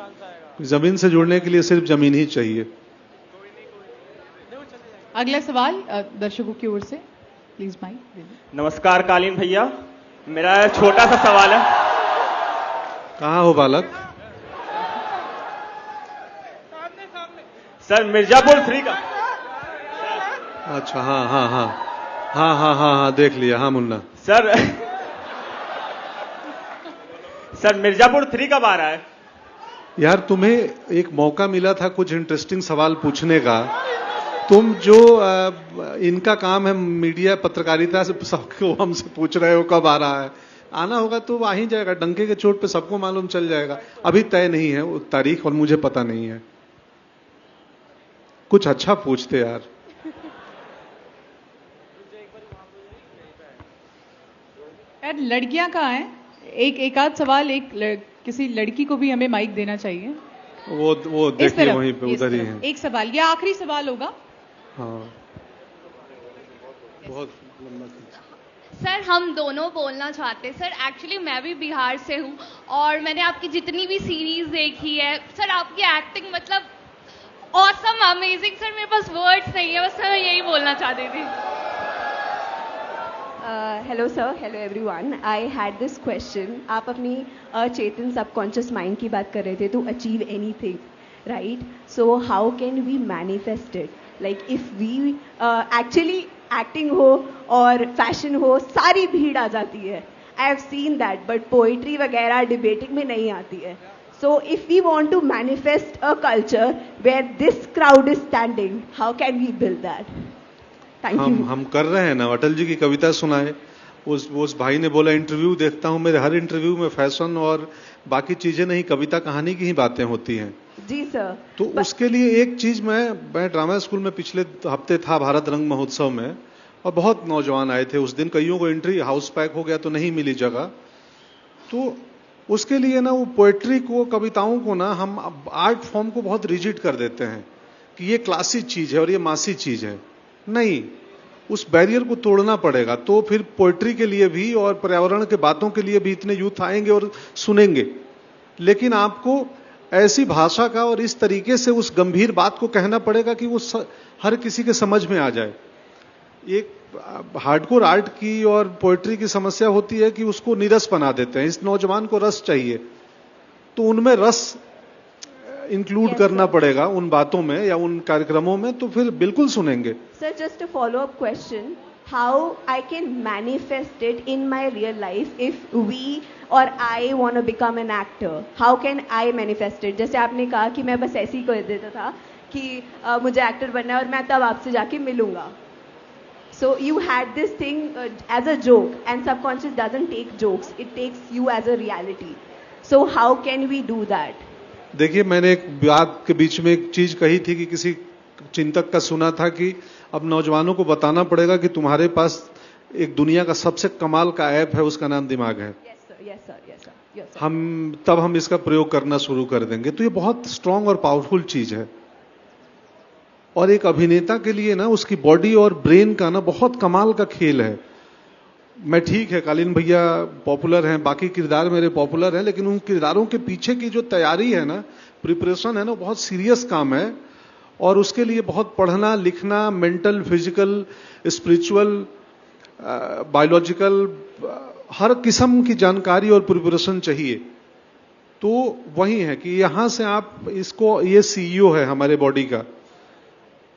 जमीन से जुड़ने के लिए सिर्फ जमीन ही चाहिए। अगला सवाल दर्शकों की ओर से, प्लीज माइक। नमस्कार कालीन भैया, मेरा छोटा सा सवाल है। कहाँ हो बालक? सर मिर्जापुर 3 का। अच्छा, हाँ हाँ हाँ हाँ हाँ हाँ हाँ, देख लिया। हाँ मुन्ना सर, सर मिर्जापुर 3 कब आ रहा है? यार तुम्हें एक मौका मिला था कुछ इंटरेस्टिंग सवाल पूछने का। तुम जो इनका काम है मीडिया पत्रकारिता से, सबको हमसे पूछ रहे हो कब आ रहा है। आना होगा तो आ ही जाएगा, डंके के चोट पे सबको मालूम चल जाएगा। अभी तय नहीं है वो तारीख और मुझे पता नहीं है। कुछ अच्छा पूछते यार। यार लड़कियां कहाँ हैं? एक आध सवाल, किसी लड़की को भी हमें माइक देना चाहिए। वो देखिए वहीं पे उधर ही है। एक सवाल, ये आखिरी सवाल होगा। हाँ, बहुत लंबा। सर हम दोनों बोलना चाहते हैं। सर एक्चुअली मैं भी बिहार से हूँ और मैंने आपकी जितनी भी सीरीज देखी है सर, आपकी एक्टिंग मतलब ऑसम, अमेजिंग। सर मेरे पास वर्ड्स नहीं है, बस मैं यही बोलना चाहती थी। Hello sir, hello everyone. I had this question. आप अपनी चेतन सबकॉन्शियस माइंड की बात कर रहे थे to achieve anything, right? So how can we manifest it? Like if we actually acting हो और फैशन हो, सारी भीड़ आ जाती है। I have seen that, but poetry वगैरह डिबेटिंग में नहीं आती है। So if we want to manifest a culture where this crowd is standing, how can we build that? Thank you. हम कर रहे हैं ना। अटल जी की कविता सुनाए। उस भाई ने बोला इंटरव्यू देखता हूं, मेरे हर इंटरव्यू में फैशन और बाकी चीजें नहीं, कविता कहानी की ही बातें होती हैं। जी सर। तो उसके लिए एक चीज, मैं ड्रामा स्कूल में पिछले हफ्ते था भारत रंग महोत्सव में, और बहुत नौजवान आए थे उस दिन। कईयों को एंट्री, हाउस पैक हो गया तो नहीं मिली जगह। तो उसके लिए ना वो पोएट्री को, कविताओं को ना हम आर्ट फॉर्म को बहुत रिजिड कर देते हैं कि ये क्लासी चीज है और ये मासी चीज है। नहीं, उस बैरियर को तोड़ना पड़ेगा। तो फिर पोएट्री के लिए भी और पर्यावरण के बातों के लिए भी इतने यूथ आएंगे और सुनेंगे। लेकिन आपको ऐसी भाषा का और इस तरीके से उस गंभीर बात को कहना पड़ेगा कि वो हर किसी के समझ में आ जाए। एक हार्डकोर आर्ट की और पोएट्री की समस्या होती है कि उसको नीरस बना देते हैं। इस नौजवान को रस चाहिए, तो उनमें रस इंक्लूड करना पड़ेगा उन बातों में या उन कार्यक्रमों में, तो फिर बिल्कुल सुनेंगे। Sir, just a follow-up question. How I can manifest it in my real life if we or I want to become an actor? How can I manifest it? जैसे आपने कहा कि मैं बस ऐसे ही कर देता था कि मुझे एक्टर बनना है और मैं तब आपसे जाके मिलूंगा. So you had this thing as a joke, and subconscious doesn't take jokes. It takes you as a reality. So how can we do that? देखिए, मैंने एक बात के बीच में एक चीज कही थी कि किसी चिंतक का सुना था कि अब नौजवानों को बताना पड़ेगा कि तुम्हारे पास एक दुनिया का सबसे कमाल का ऐप है, उसका नाम दिमाग है। हम इसका प्रयोग करना शुरू कर देंगे तो ये बहुत स्ट्रांग और पावरफुल चीज है। और एक अभिनेता के लिए ना उसकी बॉडी और ब्रेन का ना बहुत कमाल का खेल है। मैं ठीक है, कालीन भैया पॉपुलर हैं, बाकी किरदार मेरे पॉपुलर हैं, लेकिन उन किरदारों के पीछे की जो तैयारी है ना, प्रिपरेशन है ना, बहुत सीरियस काम है। और उसके लिए बहुत पढ़ना लिखना, मेंटल, फिजिकल, स्पिरिचुअल, बायोलॉजिकल, हर किस्म की जानकारी और प्रिपरेशन चाहिए। तो वही है कि यहां से आप इसको, ये सीईओ है हमारे बॉडी का,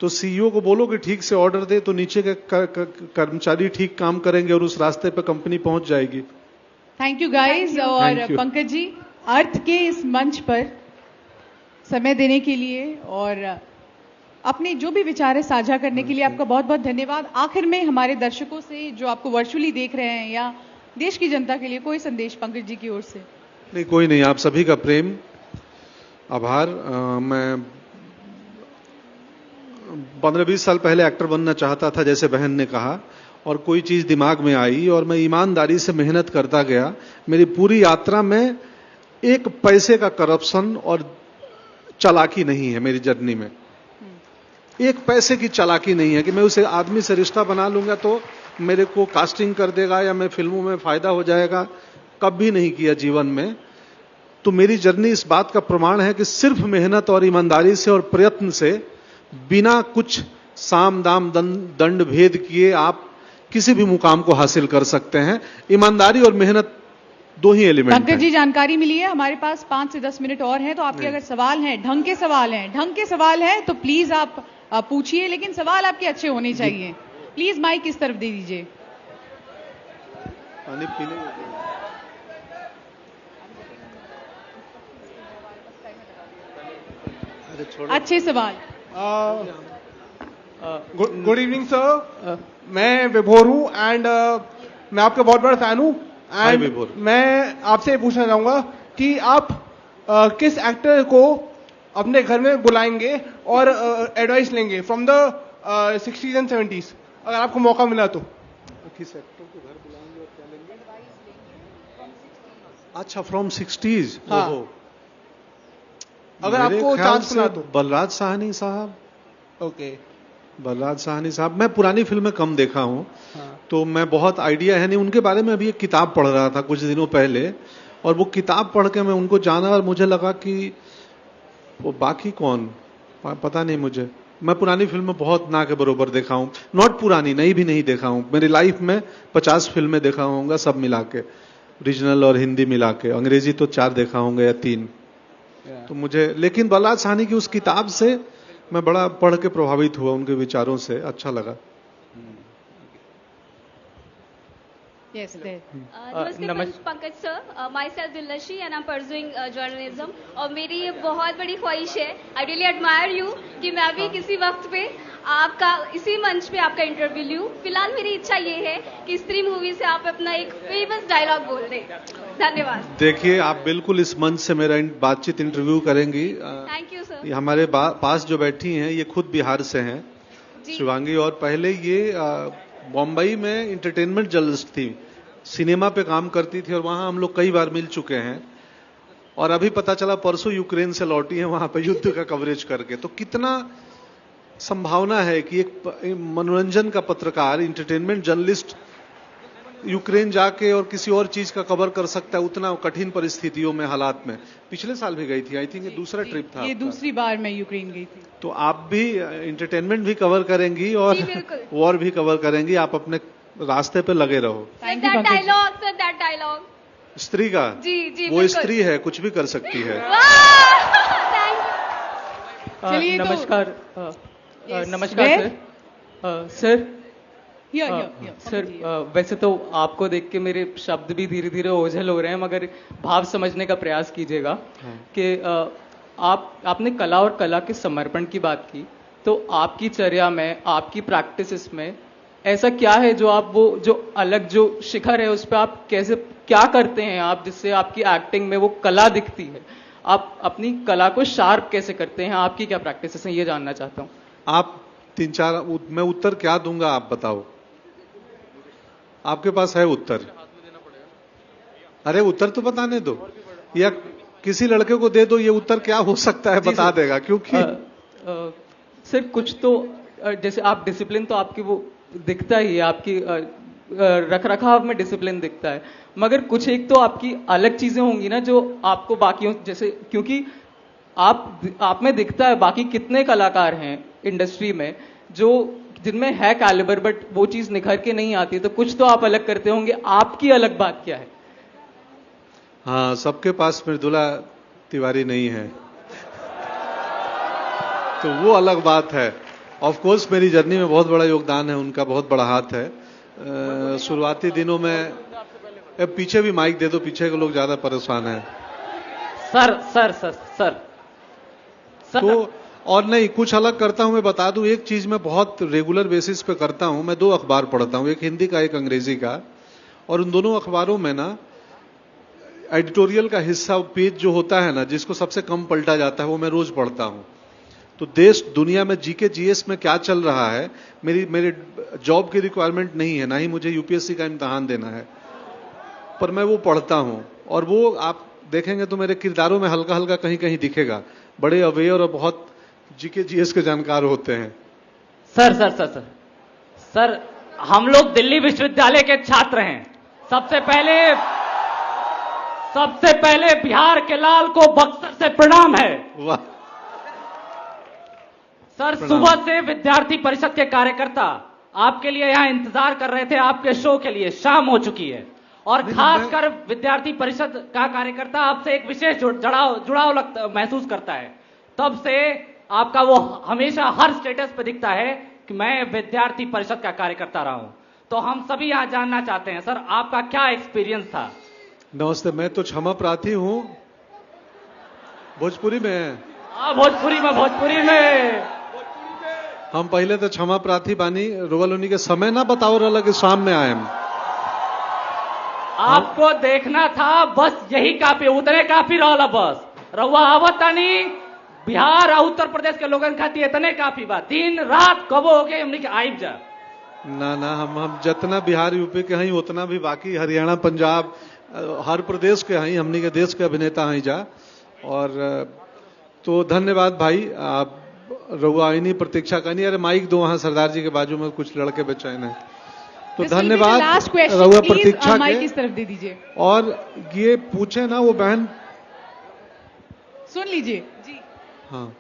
तो सीईओ को बोलो कि ठीक से ऑर्डर दे, तो नीचे के कर्मचारी ठीक काम करेंगे और उस रास्ते पर कंपनी पहुंच जाएगी। Thank you guys. और पंकज जी, अर्थ के इस मंच पर समय देने के लिए और अपने जो भी विचार है साझा करने के लिए आपका बहुत बहुत धन्यवाद। आखिर में हमारे दर्शकों से जो आपको वर्चुअली देख रहे हैं या देश की जनता के लिए कोई संदेश पंकज जी की ओर से? नहीं, कोई नहीं, आप सभी का प्रेम, आभार। मैं 15-20 साल पहले एक्टर बनना चाहता था, जैसे बहन ने कहा, और कोई चीज दिमाग में आई और मैं ईमानदारी से मेहनत करता गया। मेरी पूरी यात्रा में एक पैसे का करप्शन और चालाकी नहीं है मेरी जर्नी में। एक पैसे की चालाकी नहीं है कि मैं उसे आदमी से रिश्ता बना लूंगा तो मेरे को कास्टिंग कर देगा या मैं फिल्मों में फायदा हो जाएगा, कभी नहीं किया जीवन में। तो मेरी जर्नी इस बात का प्रमाण है कि सिर्फ मेहनत और ईमानदारी से और प्रयत्न से, बिना कुछ साम दाम दंड भेद किए आप किसी भी मुकाम को हासिल कर सकते हैं। ईमानदारी और मेहनत दो ही एलिमेंट हैं। पंकज जी, जानकारी मिली है, हमारे पास 5 से 10 मिनट और हैं, तो आपके अगर सवाल हैं, ढंग के सवाल हैं तो प्लीज आप पूछिए, लेकिन सवाल आपके अच्छे होने चाहिए। प्लीज माइक इस तरफ दे दीजिए। पानी पीने अच्छे सवाल। गुड इवनिंग सर, मैं विभोर हूँ एंड मैं आपका बहुत बड़ा फैन हूँ एंड मैं आपसे पूछना चाहूंगा कि आप किस एक्टर को अपने घर में बुलाएंगे और एडवाइस लेंगे from the 60s and 70s, अगर आपको मौका मिला तो। किस एक्टर को घर बुलाएंगे और क्या लेंगे? अच्छा, फ्रॉम 60s। हाँ। अगर आपको चांस मिला तो। बलराज साहनी साहब। ओके। बलराज साहनी साहब, मैं पुरानी फिल्में कम देखा हूं, तो मैं बहुत आइडिया है नहीं उनके बारे में। अभी एक किताब पढ़ रहा था कुछ दिनों पहले, और वो किताब पढ़ के मैं उनको जाना और मुझे लगा कि वो बाकी कौन, पता नहीं मुझे। मैं पुरानी फिल्में बहुत ना के बरोबर देखा हूं, नॉट पुरानी, नई भी नहीं देखा हूं। मेरी लाइफ में 50 फिल्में देखा होंगे सब मिला के, रीजनल और हिंदी मिला के। अंग्रेजी तो 4 देखा होंगे या 3। तो मुझे, लेकिन बलराज साहनी की उस किताब से मैं बड़ा पढ़ के प्रभावित हुआ, उनके विचारों से अच्छा लगा। Yes, there. नमस्कार Pankaj sir, myself Dilnashi and I am pursuing journalism, और मेरी ये बहुत बड़ी ख्वाहिश है, आई रियली एडमायर यू, कि मैं भी किसी वक्त पे आपका इसी मंच पे आपका इंटरव्यू लूं। फिलहाल मेरी इच्छा ये है कि स्त्री मूवी से आप अपना एक फेमस डायलॉग बोल दें। धन्यवाद। देखिए, आप बिल्कुल इस मंच से मेरा बातचीत इंटरव्यू करेंगी। Thank you sir. हमारे पास जो बैठी हैं ये खुद बिहार से हैं, शिवांगी, और पहले ये बॉम्बई में इंटरटेनमेंट जर्नलिस्ट थी, सिनेमा पे काम करती थी, और वहां हम लोग कई बार मिल चुके हैं। और अभी पता चला परसों यूक्रेन से लौटी है वहां पे युद्ध का कवरेज करके। तो कितना संभावना है कि एक मनोरंजन का पत्रकार, इंटरटेनमेंट जर्नलिस्ट यूक्रेन जाके और किसी और चीज का कवर कर सकता है उतना कठिन परिस्थितियों में, हालात में। पिछले साल भी गई थी, आई थिंक ये दूसरा ट्रिप था। ये दूसरी बार मैं यूक्रेन गई थी। तो आप भी इंटरटेनमेंट भी कवर करेंगी और वॉर भी कवर करेंगी। आप अपने रास्ते पे लगे रहो। डायलॉग स्त्री का जी वो स्त्री है, कुछ भी कर सकती है। चलिए, नमस्कार। नमस्कार सर। सर, वैसे तो आपको देख के मेरे शब्द भी धीरे धीरे ओझल हो रहे हैं, मगर भाव समझने का प्रयास कीजिएगा कि आपने कला और कला के समर्पण की बात की, तो आपकी चर्या में, आपकी प्रैक्टिसेस में ऐसा क्या है जो आप, वो जो अलग जो शिखर है उस पर आप कैसे, क्या करते हैं आप, जिससे आपकी एक्टिंग में वो कला दिखती है? आप अपनी कला को शार्प कैसे करते हैं? आपकी क्या प्रैक्टिसेस हैं, ये जानना चाहता हूँ। आप 3-4, मैं उत्तर क्या दूंगा आप बताओ? आपके पास है उत्तर? अरे उत्तर तो बताने दो, या किसी लड़के को दे दो, ये उत्तर क्या हो सकता है बता देगा। क्योंकि सर कुछ तो, जैसे आप डिसिप्लिन तो आपकी वो दिखता ही है, आपकी रख रखाव में डिसिप्लिन दिखता है, मगर कुछ एक तो आपकी अलग चीजें होंगी ना जो आपको बाकियों जैसे, क्योंकि आप में दिखता है, बाकी कितने कलाकार हैं इंडस्ट्री में जो जिनमें है कैलिबर, बट वो चीज निखर के नहीं आती, तो कुछ तो आप अलग करते होंगे। आपकी अलग बात क्या है? हाँ, सबके पास मृदुला तिवारी नहीं है, तो वो अलग बात है। ऑफ कोर्स मेरी जर्नी में बहुत बड़ा योगदान है उनका, बहुत बड़ा हाथ है। शुरुआती दिनों में, पीछे भी माइक दे दो, पीछे के लोग ज्यादा परेशान हैं। सर तो और नहीं, कुछ अलग करता हूं। मैं बता दूं, एक चीज मैं बहुत रेगुलर बेसिस पे करता हूं, मैं 2 अखबार पढ़ता हूं, एक हिंदी का एक अंग्रेजी का, और उन दोनों अखबारों में ना एडिटोरियल का हिस्सा, पेज जो होता है ना जिसको सबसे कम पलटा जाता है, वो मैं रोज पढ़ता हूं। तो देश दुनिया में जीके जीएस में क्या चल रहा है, मेरे जॉब की रिक्वायरमेंट नहीं है, ना ही मुझे यूपीएससी का इम्तहान देना है, पर मैं वो पढ़ता हूं और वो आप देखेंगे तो मेरे किरदारों में हल्का हल्का कहीं कहीं दिखेगा। बड़े अवेयर और बहुत जीके जीएस के जानकार होते हैं। सर हम लोग दिल्ली विश्वविद्यालय के छात्र हैं। सबसे पहले बिहार के लाल को बक्सर से प्रणाम है। वाह सर, सुबह से विद्यार्थी परिषद के कार्यकर्ता आपके लिए यहाँ इंतजार कर रहे थे, आपके शो के लिए। शाम हो चुकी है और खासकर विद्यार्थी परिषद का कार्यकर्ता आपसे एक विशेष जुड़ाव महसूस करता है। तब से आपका वो हमेशा हर स्टेटस पे दिखता है कि मैं विद्यार्थी परिषद का कार्यकर्ता रहा हूं। तो हम सभी यहाँ जानना चाहते हैं सर, आपका क्या एक्सपीरियंस था? नमस्ते, मैं तो क्षमा प्रार्थी हूं। भोजपुरी में भोजपुरी में हम पहले तो क्षमा प्रार्थी बानी। रोवलोनी के समय ना बताओ रहा कि शाम में आए हम। आपको देखना था, बस यही काफी, उतने काफी रहा। बस रहुआ आवतानी बिहार और उत्तर प्रदेश के लोगन खातिर इतने काफी बात। दिन रात कबो हो गए हमने के आइब जा ना हम जितना बिहार यूपी के हैं उतना भी बाकी हरियाणा पंजाब हर प्रदेश के हैं, हमने के देश के अभिनेता हैं जा। और तो धन्यवाद भाई, आप रहुआ आईनी प्रतीक्षा करनी। अरे माइक दो, वहां सरदार जी के बाजू में कुछ लड़के बेचैन है। तो धन्यवाद रहुआ प्रतीक्षा के। इस तरफ दे दीजिए और ये पूछे ना वो बहन, सुन लीजिए जी। हाँ,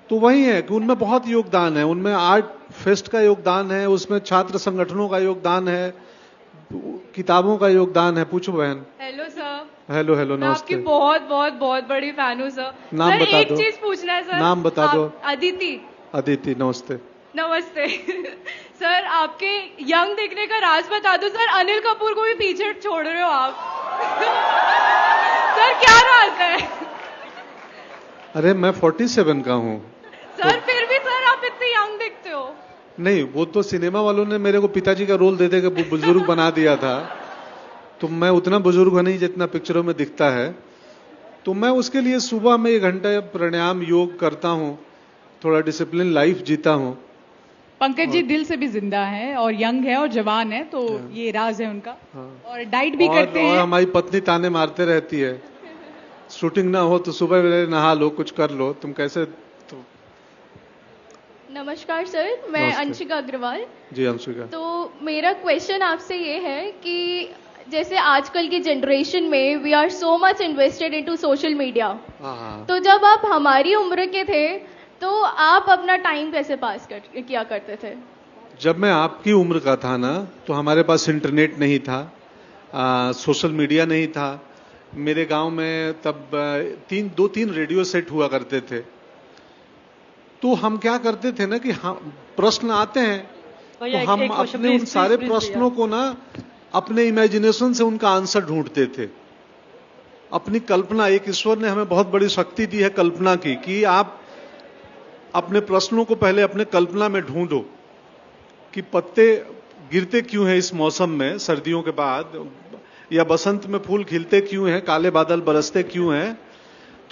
तो वही है कि उनमें बहुत योगदान है, उनमें आर्ट फेस्ट का योगदान है, उसमें छात्र संगठनों का योगदान है, किताबों का योगदान है। पूछो बहन। Hello sir. हेलो मैं आपकी बहुत बड़ी फैन हूँ सर। नाम सर, बता एक दो। चीज पूछना है सर। नाम बता दो। अदिति। नमस्ते। नमस्ते सर, आपके यंग दिखने का राज बता दो सर। अनिल कपूर को भी पीछे छोड़ रहे हो आप सर, क्या राज है? अरे मैं 47 का हूँ सर, फिर भी सर आप इतने यंग दिखते हो। नहीं, वो तो सिनेमा वालों ने मेरे को पिताजी का रोल दे दे के बुजुर्ग बना दिया था, तो मैं उतना बुजुर्ग नहीं जितना पिक्चरों में दिखता है। तो मैं उसके लिए सुबह में 1 घंटा प्राणायाम योग करता हूँ, थोड़ा डिसिप्लिन लाइफ जीता हूँ। पंकज जी दिल से भी जिंदा है और यंग है और जवान है, तो ये राज है उनका। और डाइट भी करते हैं। और हमारी पत्नी ताने मारते रहती है, शूटिंग ना हो तो सुबह मेरे नहा लो, कुछ कर लो। तुम कैसे? तो नमस्कार सर, मैं अंशिका अग्रवाल। जी अंशिका। तो मेरा क्वेश्चन आपसे ये है कि जैसे आजकल की जनरेशन में we are so much invested into social media, तो जब आप हमारी उम्र के थे तो आप अपना टाइम कैसे पास किया करते थे? जब मैं आपकी उम्र का था ना, तो हमारे पास इंटरनेट नहीं था, सोशल मीडिया नहीं था। मेरे गांव में तब 2-3 रेडियो सेट हुआ करते थे। तो हम क्या करते थे ना कि हम प्रश्न आते हैं तो हम अपने उन सारे प्रश्नों को ना अपने इमेजिनेशन से उनका आंसर ढूंढते थे। अपनी कल्पना, एक ईश्वर ने हमें बहुत बड़ी शक्ति दी है कल्पना की, कि आप अपने प्रश्नों को पहले अपने कल्पना में ढूंढो कि पत्ते गिरते क्यों हैं इस मौसम में सर्दियों के बाद, या बसंत में फूल खिलते क्यों हैं, काले बादल बरसते क्यों हैं।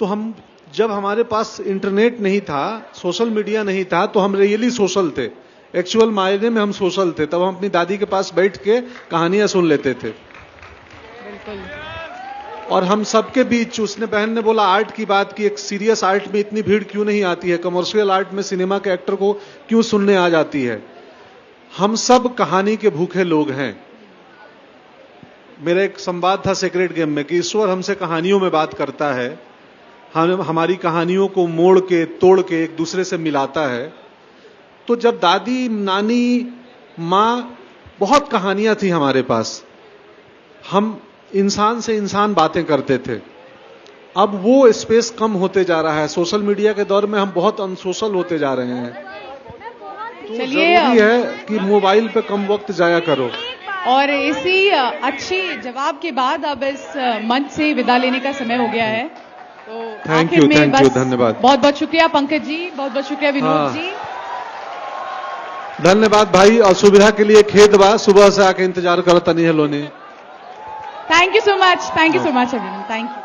तो हम, जब हमारे पास इंटरनेट नहीं था, सोशल मीडिया नहीं था, तो हम रियली सोशल थे, एक्चुअल मायने में हम सोशल थे। तब हम अपनी दादी के पास बैठ के कहानियां सुन लेते थे। और हम सबके बीच, उसने बहन ने बोला आर्ट की बात की, एक सीरियस आर्ट में इतनी भीड़ क्यों नहीं आती है, कमर्शियल आर्ट में सिनेमा के एक्टर को क्यों सुनने आ जाती है। हम सब कहानी के भूखे लोग हैं। मेरा एक संवाद था सेक्रेट गेम में कि ईश्वर हमसे कहानियों में बात करता है, हम हमारी कहानियों को मोड़ के तोड़ के एक दूसरे से मिलाता है। तो जब दादी, नानी, माँ, बहुत कहानियां थी हमारे पास, हम इंसान से इंसान बातें करते थे। अब वो स्पेस कम होते जा रहा है, सोशल मीडिया के दौर में हम बहुत अनसोशल होते जा रहे हैं। तो जरूरी है कि मोबाइल पे कम वक्त जाया करो। और इसी अच्छी जवाब के बाद अब इस मंच से विदा लेने का समय हो गया है। तो थैंक यू, धन्यवाद। बहुत बहुत शुक्रिया पंकज जी, बहुत बहुत शुक्रिया विनोद जी। धन्यवाद भाई। और सुविधा के लिए खेत बा, सुबह से आके इंतजार करता नहीं है Loni. Thank you so much everyone, thank you.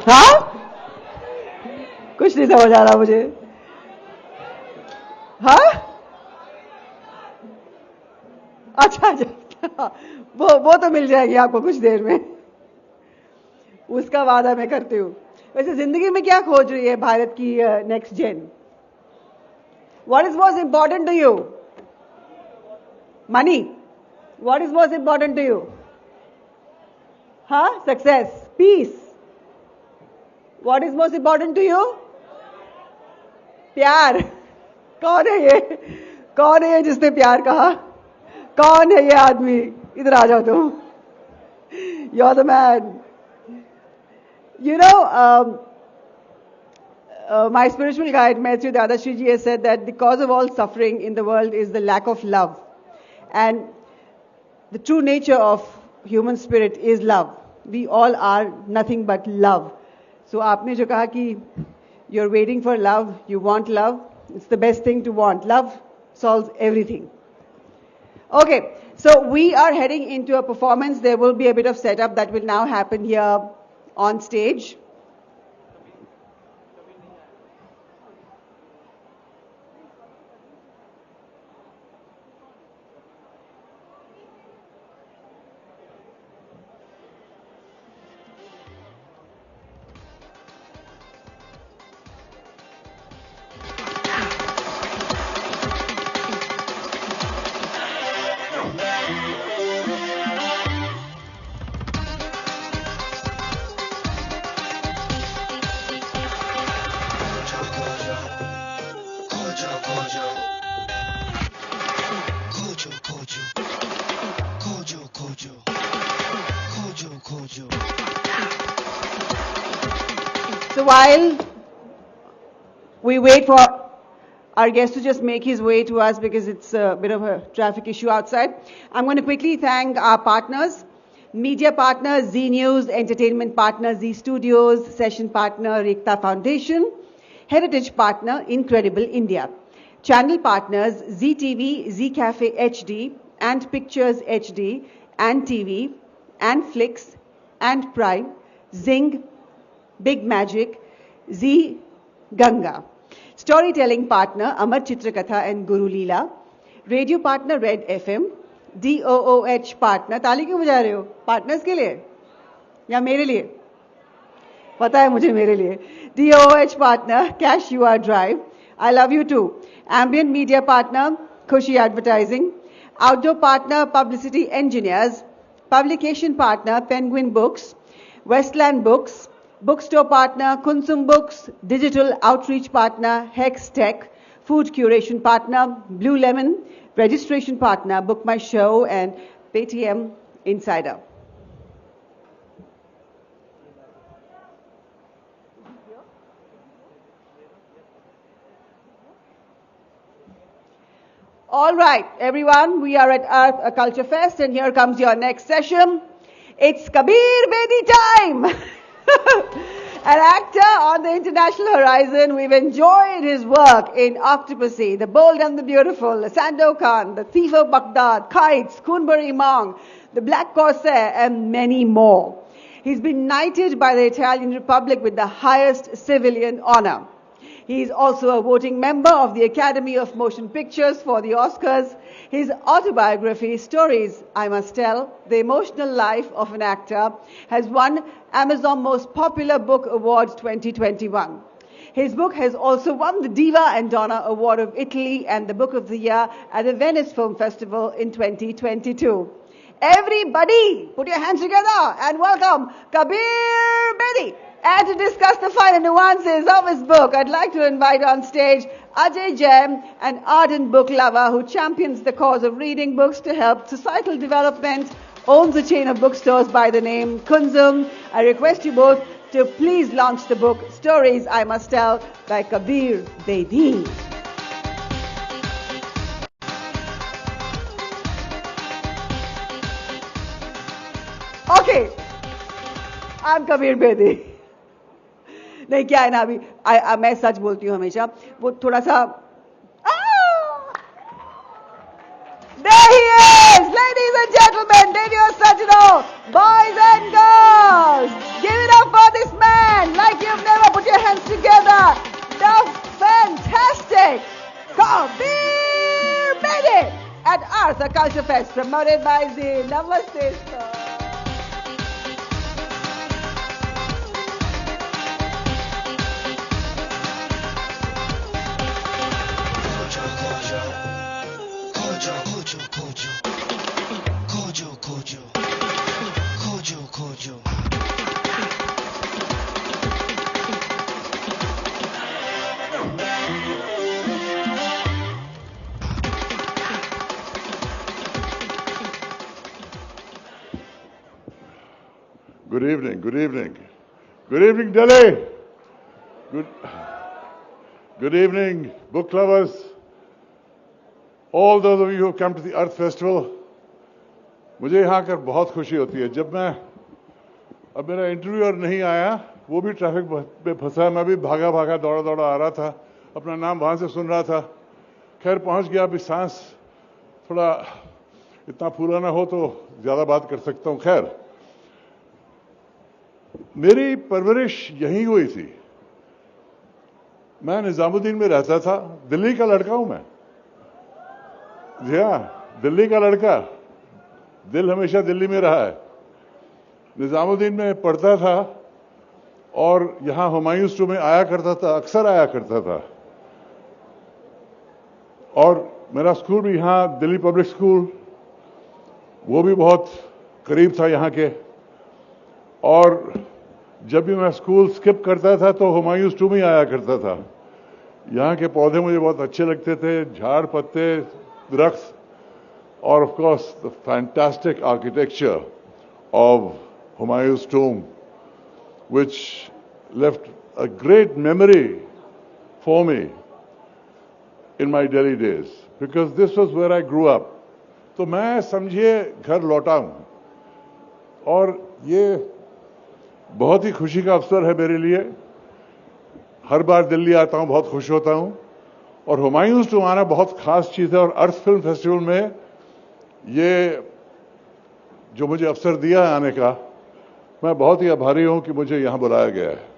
हाँ, कुछ नहीं समझ आ रहा मुझे. हाँ, अच्छा अच्छा, वो तो मिल जाएगी आपको कुछ देर में, उसका वादा मैं करती हूँ. वैसे जिंदगी में क्या खोज रही है भारत की next gen? What is most important to you? Money. What is most important to you? Huh? Success. Peace. What is most important to you? प्यार. कौन है ये? कौन है ये जिसने प्यार कहा? कौन है ये आदमी? इधर आ जाओ तुम. You're the man. You know, my spiritual guide, Maitri Dadashri ji, has said that the cause of all suffering in the world is the lack of love. And the true nature of human spirit is love. We all are nothing but love. So aapne jo kaha ki you're waiting for love, you want love, it's the best thing to want. Love solves everything. Okay, so we are heading into a performance. There will be a bit of setup that will now happen here on stage. So while we wait for our guest to just make his way to us because it's a bit of a traffic issue outside, I'm going to quickly thank our partners. Media partner, Zee News, entertainment partner, Zee Studios, session partner, Rekta Foundation, heritage partner, Incredible India. Channel partners, Zee TV, Zee Cafe HD, and Pictures HD, and TV, and Flix, and Prime, Zing, Big Magic, Zee Ganga. Storytelling partner, Amar Chitrakatha and Guru Leela. Radio partner, Red FM. DOOH partner, ताली क्यों बजा रहे हो? Partners के लिए? या मेरे लिए? पता है मुझे मेरे लिए. DOOH partner, Cash UR Drive. I love you too. Ambient media partner, Khushi Advertising. Outdoor partner, Publicity Engineers. Publication partner, Penguin Books. Westland Books. Bookstore partner, Kunsum Books. Digital outreach partner, Hex Tech. Food curation partner, Blue Lemon. Registration partner, Book My Show, and Paytm Insider. All right, everyone, we are at Arth, a Culture Fest, and here comes your next session. It's Kabir Bedi time! An actor on the international horizon. We've enjoyed his work in Octopussy, The Bold and the Beautiful, Sandokan, The Thief of Baghdad, Kites, Kunburi Mong, The Black Corsair, and many more. He's been knighted by the Italian Republic with the highest civilian honor. He's also a voting member of the Academy of Motion Pictures for the Oscars. His autobiography, Stories I Must Tell, The Emotional Life of an Actor, has won Amazon Most Popular Book Awards 2021. His book has also won the Diva and Donna Award of Italy and the Book of the Year at the Venice Film Festival in 2022. Everybody, put your hands together and welcome Kabir Bedi. And to discuss the finer nuances of his book, I'd like to invite on stage Ajay Jain, an ardent book lover who champions the cause of reading books to help societal development, owns a chain of bookstores by the name Kunzum. I request you both to please launch the book Stories I Must Tell by Kabir, Bedi. Okay, I'm Kabir Bedi. नहीं क्या है ना अभी मैं सच बोलती हूँ हमेशा वो थोड़ा सा There he is, ladies and gentlemen, Radio Sajno, boys and girls, give it up for this man like you've never put your hands together. The fantastic Kabir Bedi at Arth, a culture fest promoted by ZEEL. Namaste, sir. Good evening, good evening. Good evening, Delhi. Good evening, book lovers. All those of you who have come to the Arth Festival. मुझे यहाँ आकर बहुत खुशी होती है. जब मैं अब मेरा इंटरव्यूअर नहीं आया, वो भी ट्रैफिक में फंसा, मैं भी भागा भागा दौड़ा दौड़ा आ रहा था, अपना नाम वहां से सुन रहा था. खैर पहुंच गया. अभी सांस थोड़ा इतना फूला ना हो तो ज्यादा बात कर सकता हूं. खैर मेरी परवरिश यहीं हुई थी. मैं निजामुद्दीन में रहता था. दिल्ली का लड़का हूं मैं. जी हाँ, दिल्ली का लड़का. दिल हमेशा दिल्ली में रहा है. निजामुद्दीन में पढ़ता था और यहां हुमायूंस टू में आया करता था, अक्सर आया करता था. और मेरा स्कूल भी यहां दिल्ली पब्लिक स्कूल, वो भी बहुत करीब था यहां के. और जब भी मैं स्कूल स्किप करता था तो हुमायूंस टू में आया करता था. यहाँ के पौधे मुझे बहुत अच्छे लगते थे, झाड़ पत्ते दरख्त, और of course the fantastic architecture of Humayun's tomb which left a great memory for me in my Delhi days because this was where I grew up. तो मैं समझिए घर लौटा हूं और ये बहुत ही खुशी का अवसर है मेरे लिए. हर बार दिल्ली आता हूं बहुत खुश होता हूं और हुमायूंस टू आना बहुत खास चीज है. और अर्थ फिल्म फेस्टिवल में ये जो मुझे अवसर दिया है आने का, मैं बहुत ही आभारी हूं कि मुझे यहां बुलाया गया है.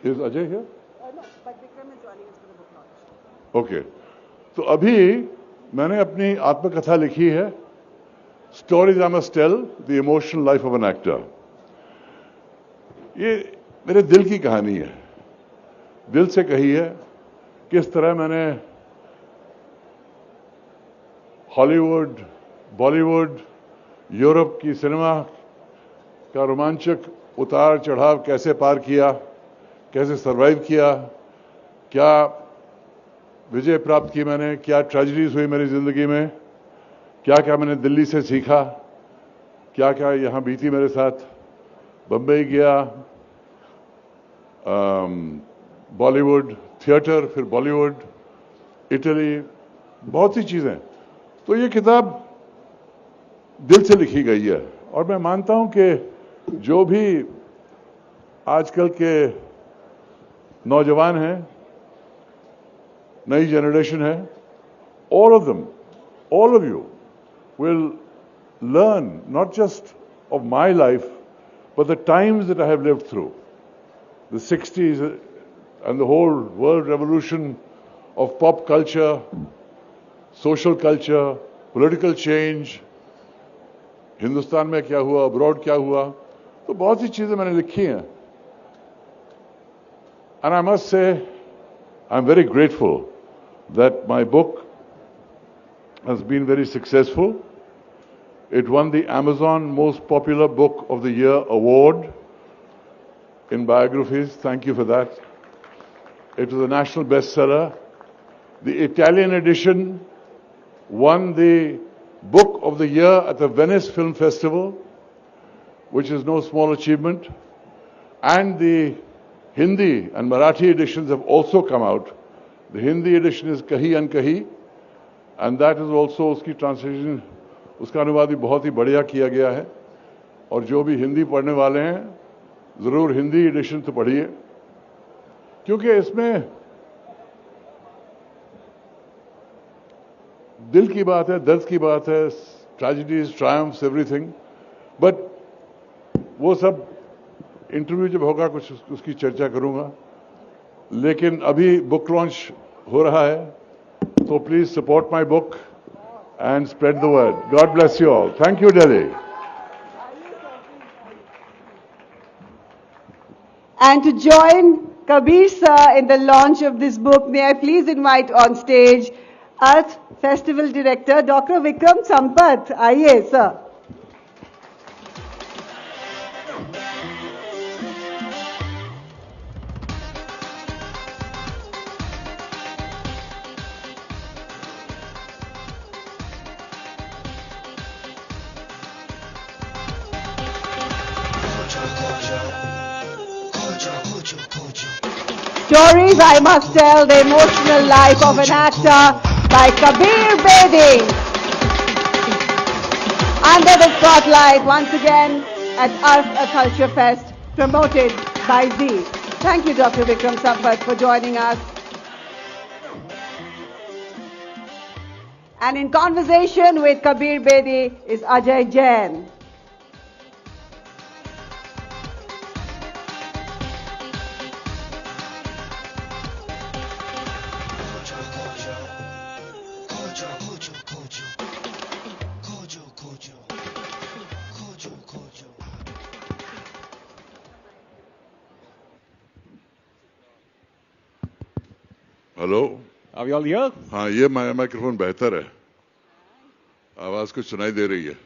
Is Ajay here? No, but Vikram is joining us for the book launch. Okay. तो अभी मैंने अपनी आत्मकथा लिखी है, Stories I Must Tell, The Emotional Life of an Actor. ये मेरे दिल की कहानी है, दिल से कही है. किस तरह मैंने हॉलीवुड, बॉलीवुड, यूरोप की सिनेमा का रोमांचक उतार चढ़ाव कैसे पार किया, कैसे सरवाइव किया, क्या विजय प्राप्त की मैंने, क्या ट्रेजेडीज हुई मेरी जिंदगी में, क्या क्या मैंने दिल्ली से सीखा, क्या क्या यहां बीती मेरे साथ. बम्बई गया, बॉलीवुड थिएटर, फिर बॉलीवुड, इटली, बहुत सी चीजें. तो ये किताब दिल से लिखी गई है और मैं मानता हूं कि जो भी आजकल के नौजवान हैं, नई जनरेशन है, all of them, all of you will learn not just of my life, but the times that I have lived through. The 60s and the whole world revolution of pop culture, social culture, political change, Hindustan में क्या हुआ, abroad क्या हुआ, तो बहुत सी चीजें मैंने लिखी हैं. And I must say, I'm very grateful that my book has been very successful. It won the Amazon Most Popular Book of the Year award. in biographies. Thank you for that. It was a national bestseller. The Italian edition won the Book of the Year at the Venice Film Festival, which is no small achievement. And the Hindi and Marathi editions have also come out. The Hindi edition is Kahi An Kahi, and that is also uski translation, uska अनुवाद भी बहुत ही बढ़िया किया गया है. और जो भी हिंदी पढ़ने वाले हैं, जरूर हिंदी एडिशन तो पढ़िए, क्योंकि इसमें दिल की बात है, दर्द की बात है, ट्रेजेडीज, ट्रायम्फ्स, एवरीथिंग. बट वो सब इंटरव्यू जब होगा कुछ उसकी चर्चा करूंगा. लेकिन अभी बुक लॉन्च हो रहा है, तो please support my book and spread the word. God bless you all. Thank you, Delhi. And to join Kabir sir in the launch of this book, may I please invite on stage Arth Festival Director Dr. Vikram Sampath. Aaiye, sir. Stories, I must tell, the emotional life of an actor by Kabir Bedi. Under the spotlight, once again, at Arth, a Culture Fest, promoted by ZEEL. Thank you, Dr. Vikram Sampath, for joining us. And in conversation with Kabir Bedi is Ajay Jain. Hello, Are we all here? हाँ, ये microphone बेहतर है, आवाज कुछ सुनाई दे रही है.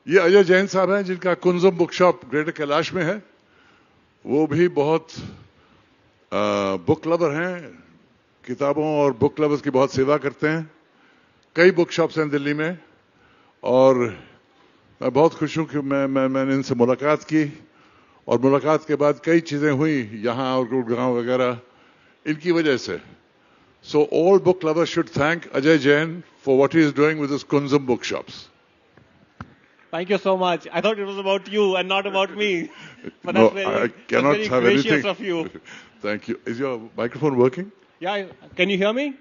ये अजय जैन साहब हैं, जिनका Kunjam book shop Greater Kailash में है. वो भी बहुत बुक लवर हैं, किताबों और बुक लवर्स की बहुत सेवा करते हैं. कई बुक शॉप्स हैं दिल्ली में, और मैं बहुत खुश हूं कि मैंने इनसे मुलाकात की, और मुलाकात के बाद कई चीजें हुई यहाँ और गुड़गांव वगैरह इनकी वजह से. So all book lovers should thank Ajay Jain for what he is doing with his Kunzum bookshops. Thank you so much. I thought it was about you and not about me. But No, that's very, I cannot that's very have gracious anything. of you. Thank you. Is your microphone working? Yeah, can you hear me?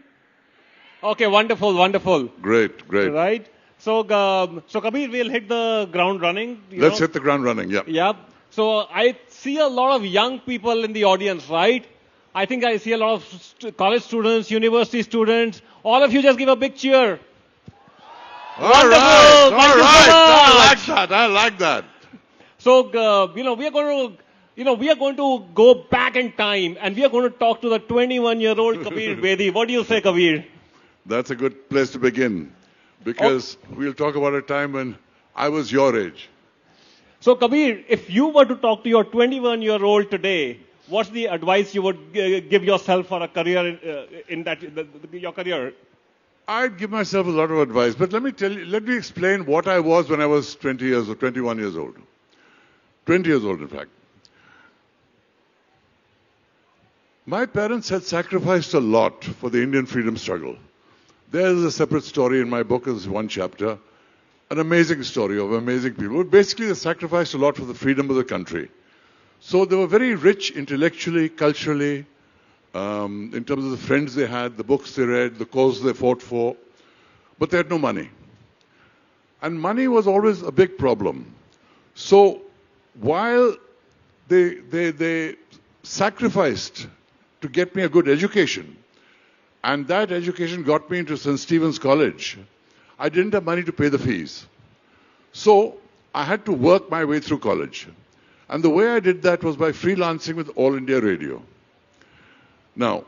Okay, wonderful, wonderful. Great, great. Right. So Kabir, we'll hit the ground running. Let's hit the ground running, yeah. Yeah. So I see a lot of young people in the audience, right? I think I see a lot of college students, university students. All of you just give a big cheer. All Wonderful. right, Thank all you right. so much. I like that, I like that. So, we are going to go back in time and we are going to talk to the 21-year-old Kabir Bedi. What do you say, Kabir? That's a good place to begin, because we'll talk about a time when I was your age. So, Kabir, if you were to talk to your 21-year-old today, what's the advice you would give yourself for a career your career? I'd give myself a lot of advice, but let me explain what I was when I was 20 years or 21 years old. 20 years old, in fact. My parents had sacrificed a lot for the Indian freedom struggle. There is a separate story in my book, as one chapter, an amazing story of amazing people. Basically, they sacrificed a lot for the freedom of the country. So they were very rich intellectually, culturally, in terms of the friends they had, the books they read, the cause they fought for, but they had no money. And money was always a big problem. So while they sacrificed to get me a good education, and that education got me into St. Stephen's College, I didn't have money to pay the fees. So I had to work my way through college. And the way I did that was by freelancing with All India Radio. Now,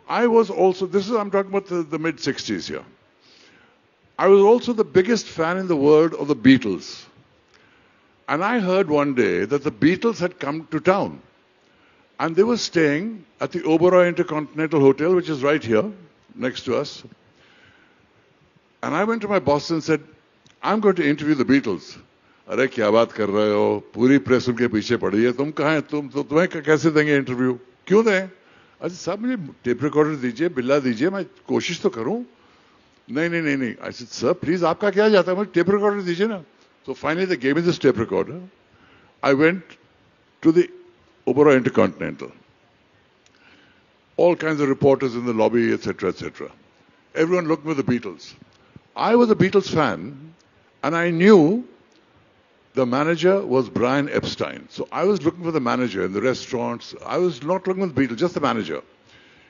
I was also, I'm talking about the mid-60s here. I was also the biggest fan in the world of the Beatles. And I heard one day that the Beatles had come to town. And they were staying at the Oberoi Intercontinental Hotel, which is right here, next to us. And I went to my boss and said, I'm going to interview the Beatles. अरे क्या बात कर रहे हो? पूरी press उनके पीछे पड़ी है. तुम कहाँ हैं? तुम्हें कैसे देंगे इंटरव्यू? क्यों दें? अच्छा साहब मुझे टेप रिकॉर्डर दीजिए, बिल्ला दीजिए, मैं कोशिश तो करूं. नहीं. I said, sir, please, आपका क्या जाता है? मुझे टेप रिकॉर्डर दीजिए ना. So finally they gave me this tape recorder. I went to the Oberoi Intercontinental. All kinds of reporters in the lobby, etc., etc. Everyone looking for the Beatles. I was a Beatles fan, and I knew the manager was Brian Epstein. So I was looking for the manager in the restaurants. I was not looking for the Beatles, just the manager.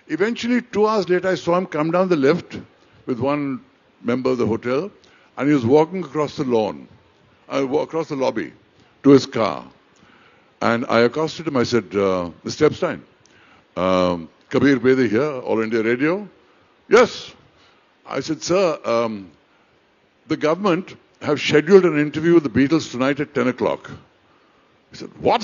Eventually, 2 hours later, I saw him come down the lift with one member of the hotel, and he was walking across the lawn, across the lobby, to his car. And I accosted him. I said, Mr. Epstein, Kabir Bedi here, All India Radio. Yes. I said, sir, the government have scheduled an interview with the Beatles tonight at 10 o'clock. He said, what?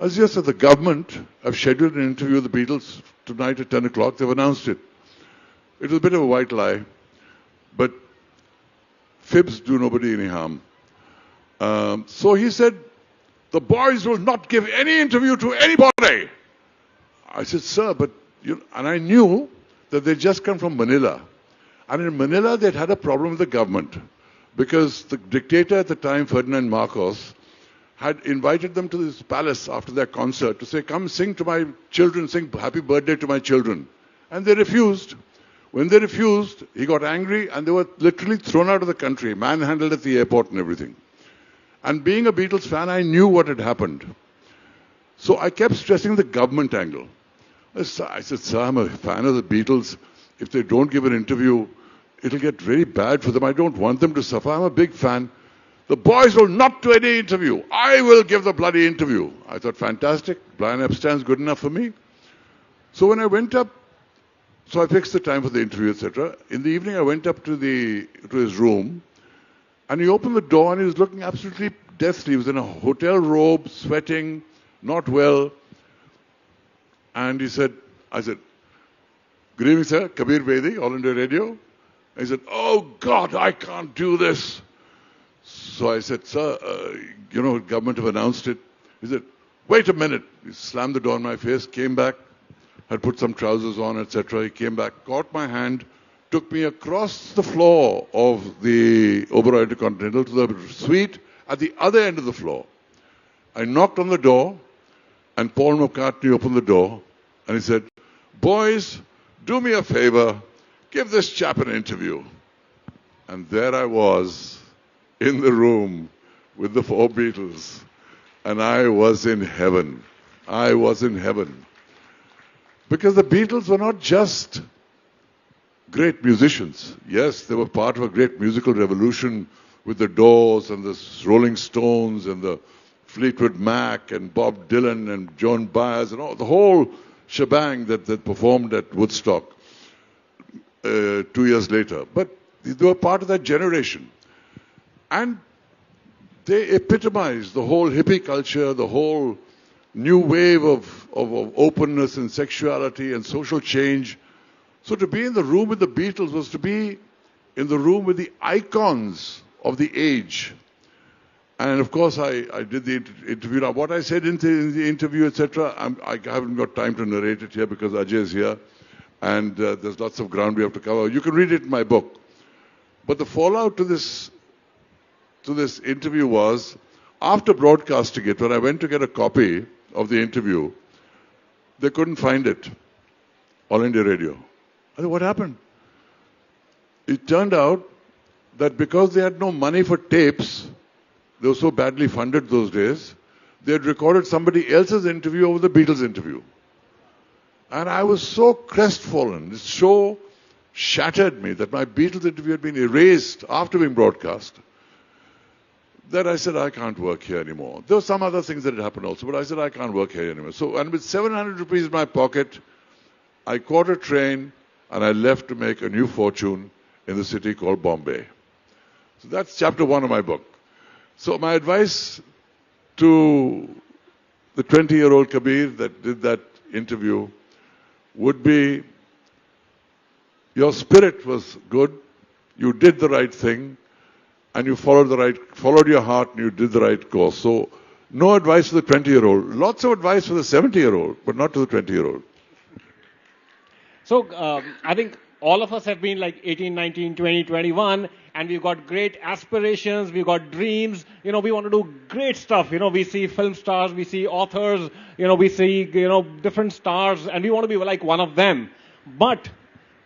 I said, yes, sir, the government have scheduled an interview with the Beatles tonight at 10 o'clock. They've announced it. It was a bit of a white lie, but fibs do nobody any harm. So he said, the boys will not give any interview to anybody. I said, sir, but, and I knew that they'd just come from Manila. And in Manila, they'd had a problem with the government because the dictator at the time, Ferdinand Marcos, had invited them to this palace after their concert to say, come sing to my children, sing happy birthday to my children. And they refused. When they refused, he got angry and they were literally thrown out of the country, manhandled at the airport and everything. And being a Beatles fan, I knew what had happened. So I kept stressing the government angle. I said, sir, I'm a fan of the Beatles. If they don't give an interview, it'll get very bad for them. I don't want them to suffer. I'm a big fan. The boys will not do any interview. I will give the bloody interview. I thought, fantastic. Brian Epstein's good enough for me. So when I went up, so I fixed the time for the interview, etc. In the evening, I went up to his room, and he opened the door, and he was looking absolutely deathly. He was in a hotel robe, sweating, not well. And I said, good evening, sir. Kabir Bedi, All India Radio. He said, oh, God, I can't do this. So I said, sir, government have announced it. He said, wait a minute. He slammed the door in my face, came back, had put some trousers on, etc. He came back, caught my hand, took me across the floor of the Oberoi Intercontinental to the suite at the other end of the floor. I knocked on the door, and Paul McCartney opened the door, and he said, boys, do me a favor, give this chap an interview. And there I was, in the room with the 4 Beatles, and I was in heaven. I was in heaven. Because the Beatles were not just great musicians. Yes, they were part of a great musical revolution with the Doors and the Rolling Stones and the Fleetwood Mac and Bob Dylan and Joan Baez and all the whole shebang that performed at Woodstock 2 years later. But they were part of that generation. And they epitomized the whole hippie culture, the whole new wave of openness and sexuality and social change. So to be in the room with the Beatles was to be in the room with the icons of the age. And of course, I did the interview. Now, what I said in the interview, etc., I haven't got time to narrate it here because Ajay is here. And there's lots of ground we have to cover. You can read it in my book. But the fallout to this interview was, after broadcasting it, when I went to get a copy of the interview, they couldn't find it. All India Radio. I said, what happened? It turned out that because they had no money for tapes, they were so badly funded those days, they had recorded somebody else's interview over the Beatles interview. And I was so crestfallen. It so shattered me that my Beatles interview had been erased after being broadcast, that I said, I can't work here anymore. There were some other things that had happened also, but I said, I can't work here anymore. So, and with 700 rupees in my pocket, I caught a train and I left to make a new fortune in the city called Bombay. So that's chapter 1 of my book. So my advice to the 20-year-old Kabir that did that interview would be, your spirit was good, you did the right thing, and you followed your heart and you did the right course. So no advice to the 20-year-old. Lots of advice for the 70-year-old, but not to the 20-year-old. So I think all of us have been like 18, 19, 20, 21, and we've got great aspirations, we've got dreams, we want to do great stuff. We see film stars, we see authors, we see, different stars, and we want to be like one of them. But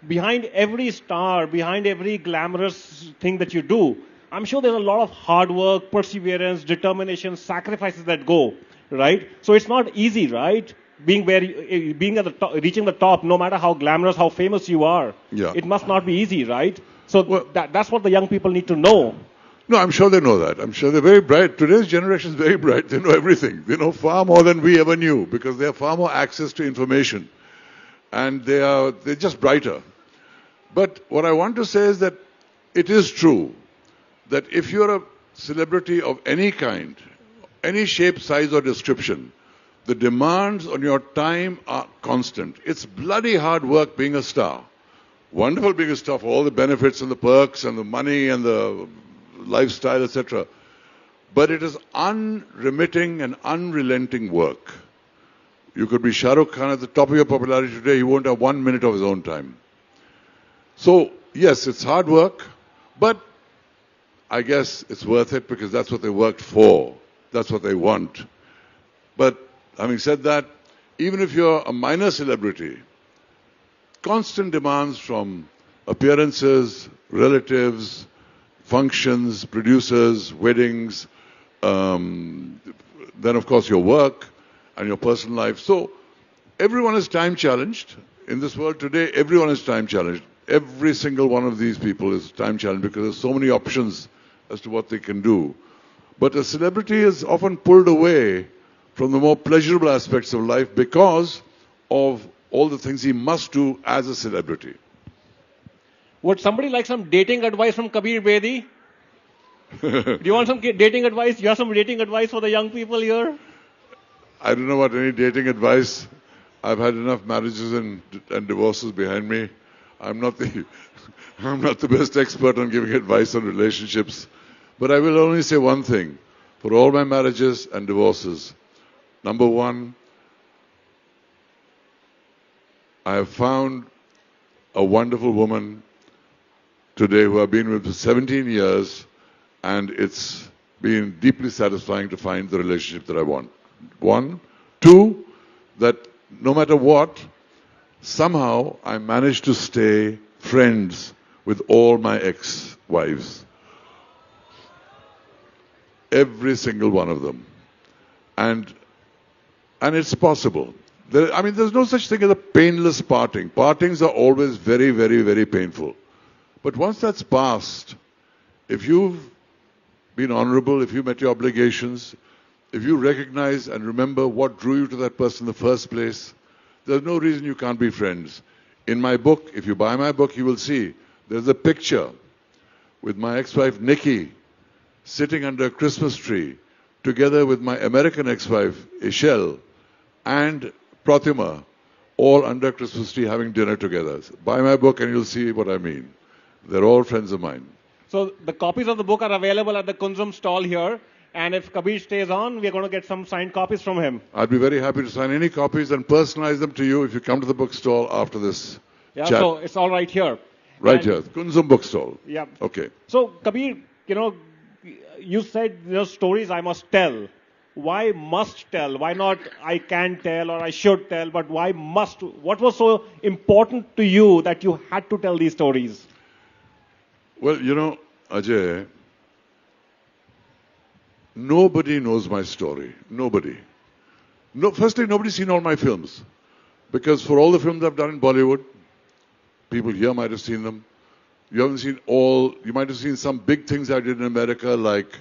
behind every star, behind every glamorous thing that you do, I'm sure there's a lot of hard work, perseverance, determination, sacrifices that go, right? So it's not easy, right? Being at the top, reaching the top, no matter how glamorous, how famous you are, it must not be easy, right? So that's what the young people need to know. No, I'm sure they know that. I'm sure they're very bright. Today's generation is very bright. They know everything. They know far more than we ever knew because they have far more access to information. And they're just brighter. But what I want to say is that it is true that if you're a celebrity of any kind, any shape, size, or description, the demands on your time are constant. It's bloody hard work being a star. Wonderful being a star for all the benefits and the perks and the money and the lifestyle, etc. But it is unremitting and unrelenting work. You could be Shah Rukh Khan at the top of your popularity today, he won't have 1 minute of his own time. So, yes, it's hard work, but I guess it's worth it because that's what they worked for. That's what they want. But having said that, even if you're a minor celebrity, constant demands from appearances, relatives, functions, producers, weddings, then of course your work and your personal life. So everyone is time challenged. In this world today, everyone is time challenged. Every single one of these people is time challenged because there's so many options as to what they can do. But a celebrity is often pulled away from the more pleasurable aspects of life because of all the things he must do as a celebrity. Would somebody like some dating advice from Kabir Bedi? Do you want some dating advice? You have some dating advice for the young people here? I don't know about any dating advice. I've had enough marriages and divorces behind me. I'm not the best expert on giving advice on relationships. But I will only say one thing. For all my marriages and divorces, number one, I have found a wonderful woman today who I've been with for 17 years, and it's been deeply satisfying to find the relationship that I want. One. Two, that no matter what, somehow I managed to stay friends with all my ex-wives. Every single one of them. And it's possible. There's no such thing as a painless parting. Partings are always very, very, very painful. But once that's passed, if you've been honorable, if you met your obligations, if you recognize and remember what drew you to that person in the first place, there's no reason you can't be friends. In my book, if you buy my book, you will see there's a picture with my ex-wife Nikki sitting under a Christmas tree together with my American ex-wife Ishel and Pratima, all under a Christmas tree having dinner together. So buy my book and you'll see what I mean. They're all friends of mine. So the copies of the book are available at the Kunzum stall here. And if Kabir stays on, we're going to get some signed copies from him. I'd be very happy to sign any copies and personalize them to you if you come to the bookstall after this chat. So it's all right here. Right here, Kunzum bookstall. Yeah. Okay. So Kabir, you said stories I must tell. Why must tell? Why not I can tell or I should tell, but why must? What was so important to you that you had to tell these stories? Well, Ajay, nobody knows my story. Nobody. Firstly, nobody's seen all my films. Because for all the films I've done in Bollywood, people here might have seen them. You haven't seen all. You might have seen some big things I did in America, like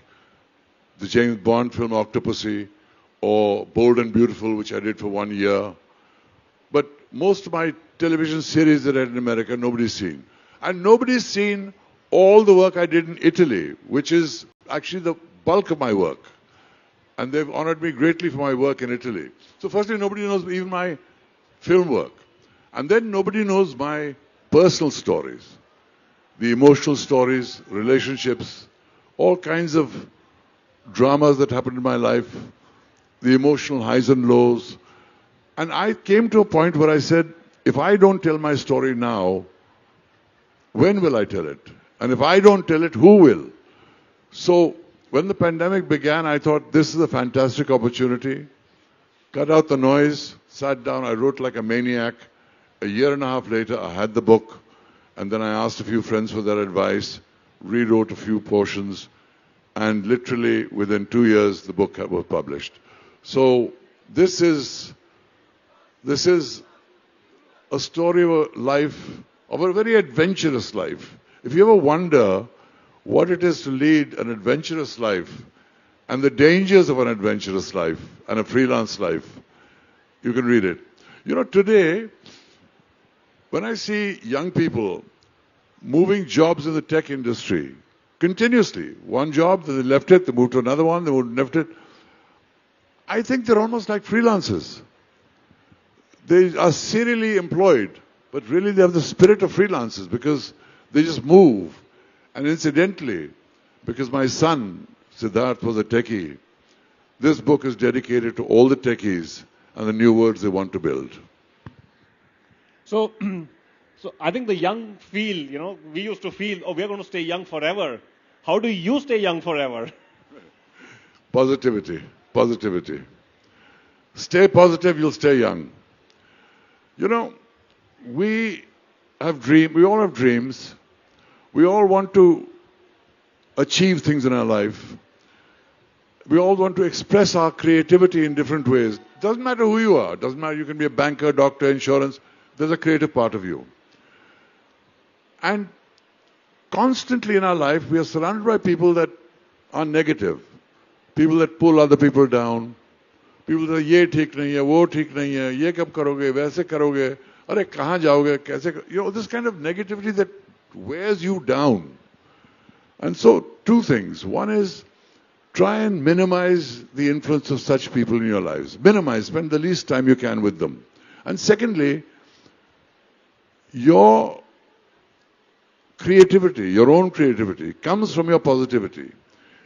the James Bond film Octopussy, or Bold and Beautiful, which I did for 1 year. But most of my television series that I did in America, nobody's seen. And nobody's seen all the work I did in Italy, which is actually the bulk of my work. And they've honored me greatly for my work in Italy. So firstly, nobody knows even my film work. And then nobody knows my personal stories, the emotional stories, relationships, all kinds of dramas that happened in my life, the emotional highs and lows. And I came to a point where I said, if I don't tell my story now, when will I tell it? And if I don't tell it, who will? So when the pandemic began, I thought this is a fantastic opportunity. Cut out the noise, sat down, I wrote like a maniac. A year and a half later, I had the book, and then I asked a few friends for their advice, rewrote a few portions, and literally within 2 years, the book was published. So this is a story of a life, of a very adventurous life. If you ever wonder what it is to lead an adventurous life and the dangers of an adventurous life and a freelance life, you can read it. You know, today, when I see young people moving jobs in the tech industry continuously, one job, then they left it, they moved to another one, they left it, I think they're almost like freelancers. They are serially employed, but really they have the spirit of freelancers because they just move. And incidentally, because my son, Siddharth, was a techie, this book is dedicated to all the techies and the new words they want to build. So I think the young feel, you know, we used to feel, oh, we're going to stay young forever. How do you stay young forever? Positivity. Positivity. Stay positive, you'll stay young. You know, we all have dreams. We all want to achieve things in our life. We all want to express our creativity in different ways. Doesn't matter who you are. Doesn't matter, you can be a banker, doctor, insurance. There's a creative part of you. And constantly in our life, we are surrounded by people that are negative. People that pull other people down. People that say, ye theek nahi hai, wo theek nahi hai, ye kab karoge, waise karoge, arey kahan jaoge, kaise, you know, this kind of negativity that wears you down. And so, two things. One is, try and minimize the influence of such people in your lives. Minimize, spend the least time you can with them. And secondly, your creativity, your own creativity, comes from your positivity.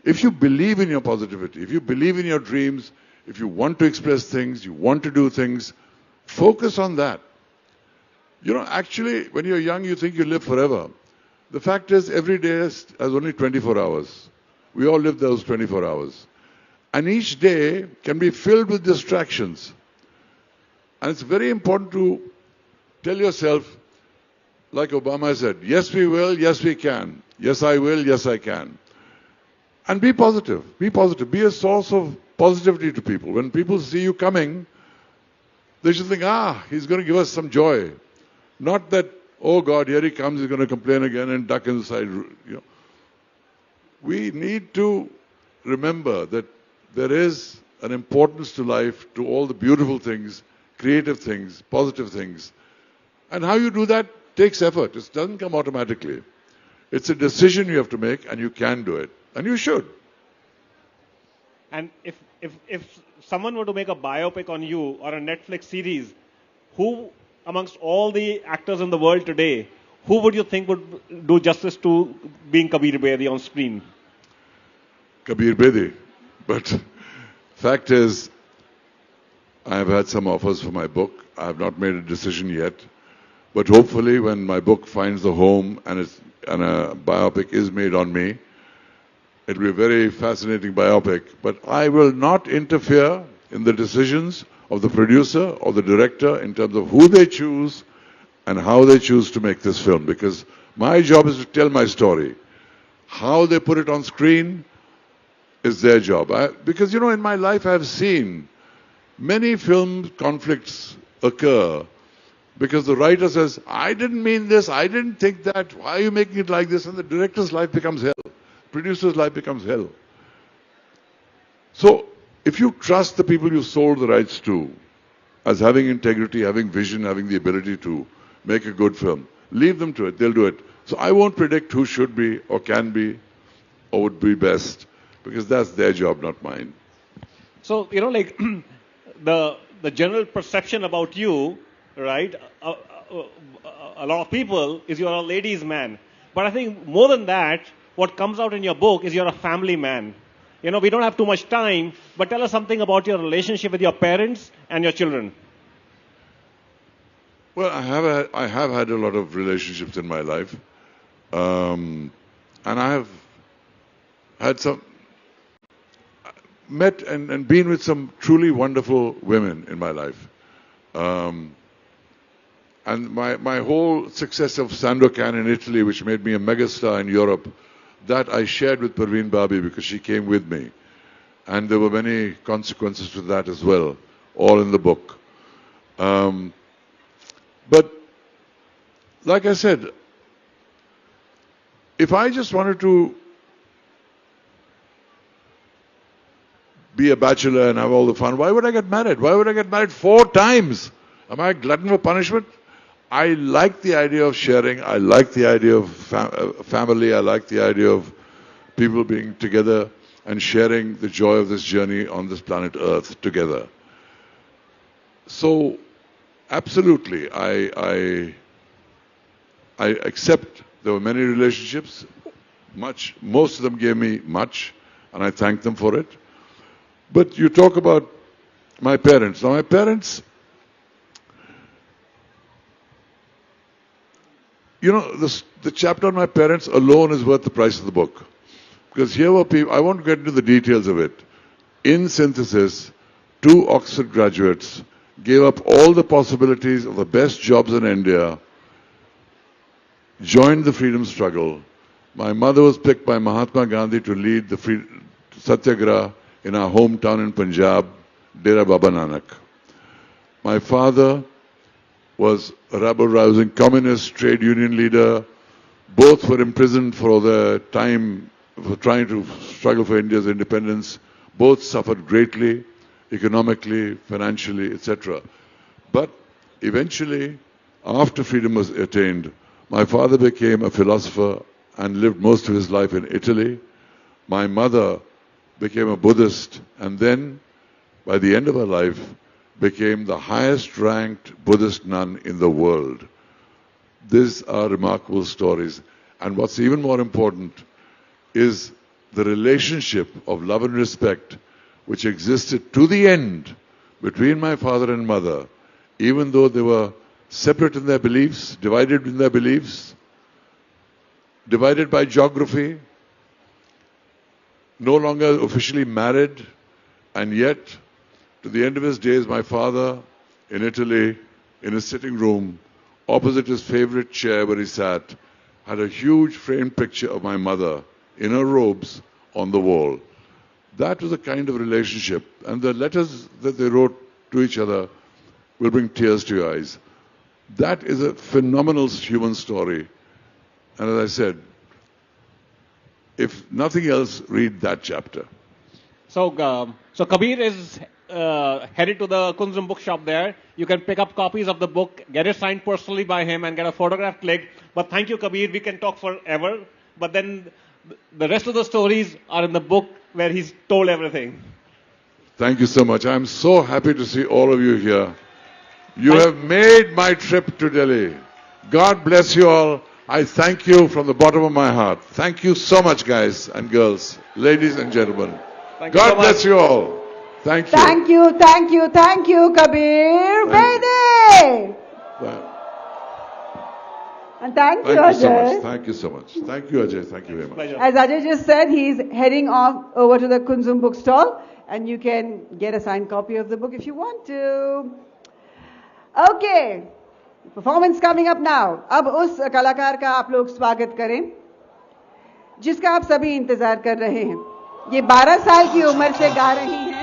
If you believe in your positivity, if you believe in your dreams, if you want to express things, you want to do things, focus on that. You know, actually, when you're young, you think you live forever. The fact is, every day has only 24 hours. We all live those 24 hours. And each day can be filled with distractions. And it's very important to tell yourself, like Obama said, yes we will, yes we can. Yes I will, yes I can. And be positive. Be positive. Be a source of positivity to people. When people see you coming, they should think, he's going to give us some joy. Not that, oh God, here he comes, he's going to complain again and duck inside. You know. We need to remember that there is an importance to life, to all the beautiful things, creative things, positive things. And how you do that takes effort. It doesn't come automatically. It's a decision you have to make, and you can do it. And you should. And if someone were to make a biopic on you or a Netflix series, who amongst all the actors in the world today, who would you think would do justice to being Kabir Bedi on screen? Kabir Bedi. But fact is, I have had some offers for my book. I have not made a decision yet. But hopefully when my book finds a home and a biopic is made on me, it will be a very fascinating biopic. But I will not interfere in the decisions of the producer or the director in terms of who they choose and how they choose to make this film. Because my job is to tell my story. How they put it on screen is their job. Because, you know, in my life I have seen many film conflicts occur because the writer says, I didn't mean this, I didn't think that, why are you making it like this? And the director's life becomes hell. Producer's life becomes hell. So, if you trust the people you sold the rights to as having integrity, having vision, having the ability to make a good film, leave them to it, they'll do it. So I won't predict who should be or can be or would be best. because that's their job, not mine. So, like the general perception about you, right? A lot of people is you're a ladies' man. But I think more than that, what comes out in your book is you're a family man. We don't have too much time, but tell us something about your relationship with your parents and your children. Well, I have had a lot of relationships in my life. And I have had met and been with some truly wonderful women in my life. And my whole success of Sandokan in Italy, which made me a megastar in Europe, that I shared with Parveen Babi because she came with me. And there were many consequences to that as well, all in the book. But like I said, if I just wanted to be a bachelor and have all the fun, why would I get married? Why would I get married 4 times? Am I a glutton for punishment? I like the idea of sharing. I like the idea of family. I like the idea of people being together and sharing the joy of this journey on this planet Earth together. So, absolutely, I accept there were many relationships, most of them gave me much, and I thank them for it. But you talk about my parents. Now, my parents, the chapter on my parents alone is worth the price of the book. Because here were people, I won't get into the details of it. In synthesis, 2 Oxford graduates gave up all the possibilities of the best jobs in India, joined the freedom struggle. My mother was picked by Mahatma Gandhi to lead the Satyagraha in our hometown in Punjab, Dera Baba Nanak. My father was a rabble-rousing communist trade union leader. Both were imprisoned for their time for trying to struggle for India's independence. Both suffered greatly, economically, financially, etc. But eventually, after freedom was attained, my father became a philosopher and lived most of his life in Italy. My mother became a Buddhist and then, by the end of her life, became the highest ranked Buddhist nun in the world. These are remarkable stories. And what's even more important is the relationship of love and respect which existed to the end between my father and mother, even though they were separate in their beliefs, divided in their beliefs, divided by geography, no longer officially married, and yet, to the end of his days, my father in Italy, in his sitting room, opposite his favorite chair where he sat, had a huge framed picture of my mother in her robes on the wall. That was a kind of relationship. And the letters that they wrote to each other will bring tears to your eyes. That is a phenomenal human story. And as I said, if nothing else, read that chapter. So Kabir is headed to the Kunzum bookshop there. You can pick up copies of the book, get it signed personally by him, and get a photograph clicked. But thank you, Kabir. We can talk forever. But then the rest of the stories are in the book where he's told everything. Thank you so much. I'm so happy to see all of you here. You have made my trip to Delhi. God bless you all. I thank you from the bottom of my heart. Thank you so much, guys and girls, ladies and gentlemen. God bless you all. Thank you. Thank you, thank you, thank you, Kabir. Bedi! And thank you, Ajay. Thank you so much. Thank you, Ajay. Thank you very much. As Ajay just said, he's heading off over to the Kunzum bookstall, and you can get a signed copy of the book if you want to. Okay. Performance coming up now. अब उस कलाकार का आप लोग स्वागत करें जिसका आप सभी इंतजार कर रहे हैं. ये 12 साल की उम्र से गा रही हैं.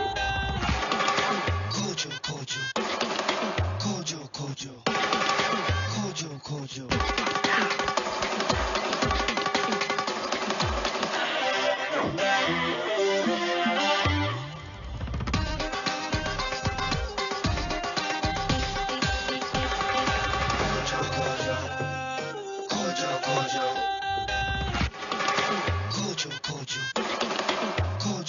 Khoj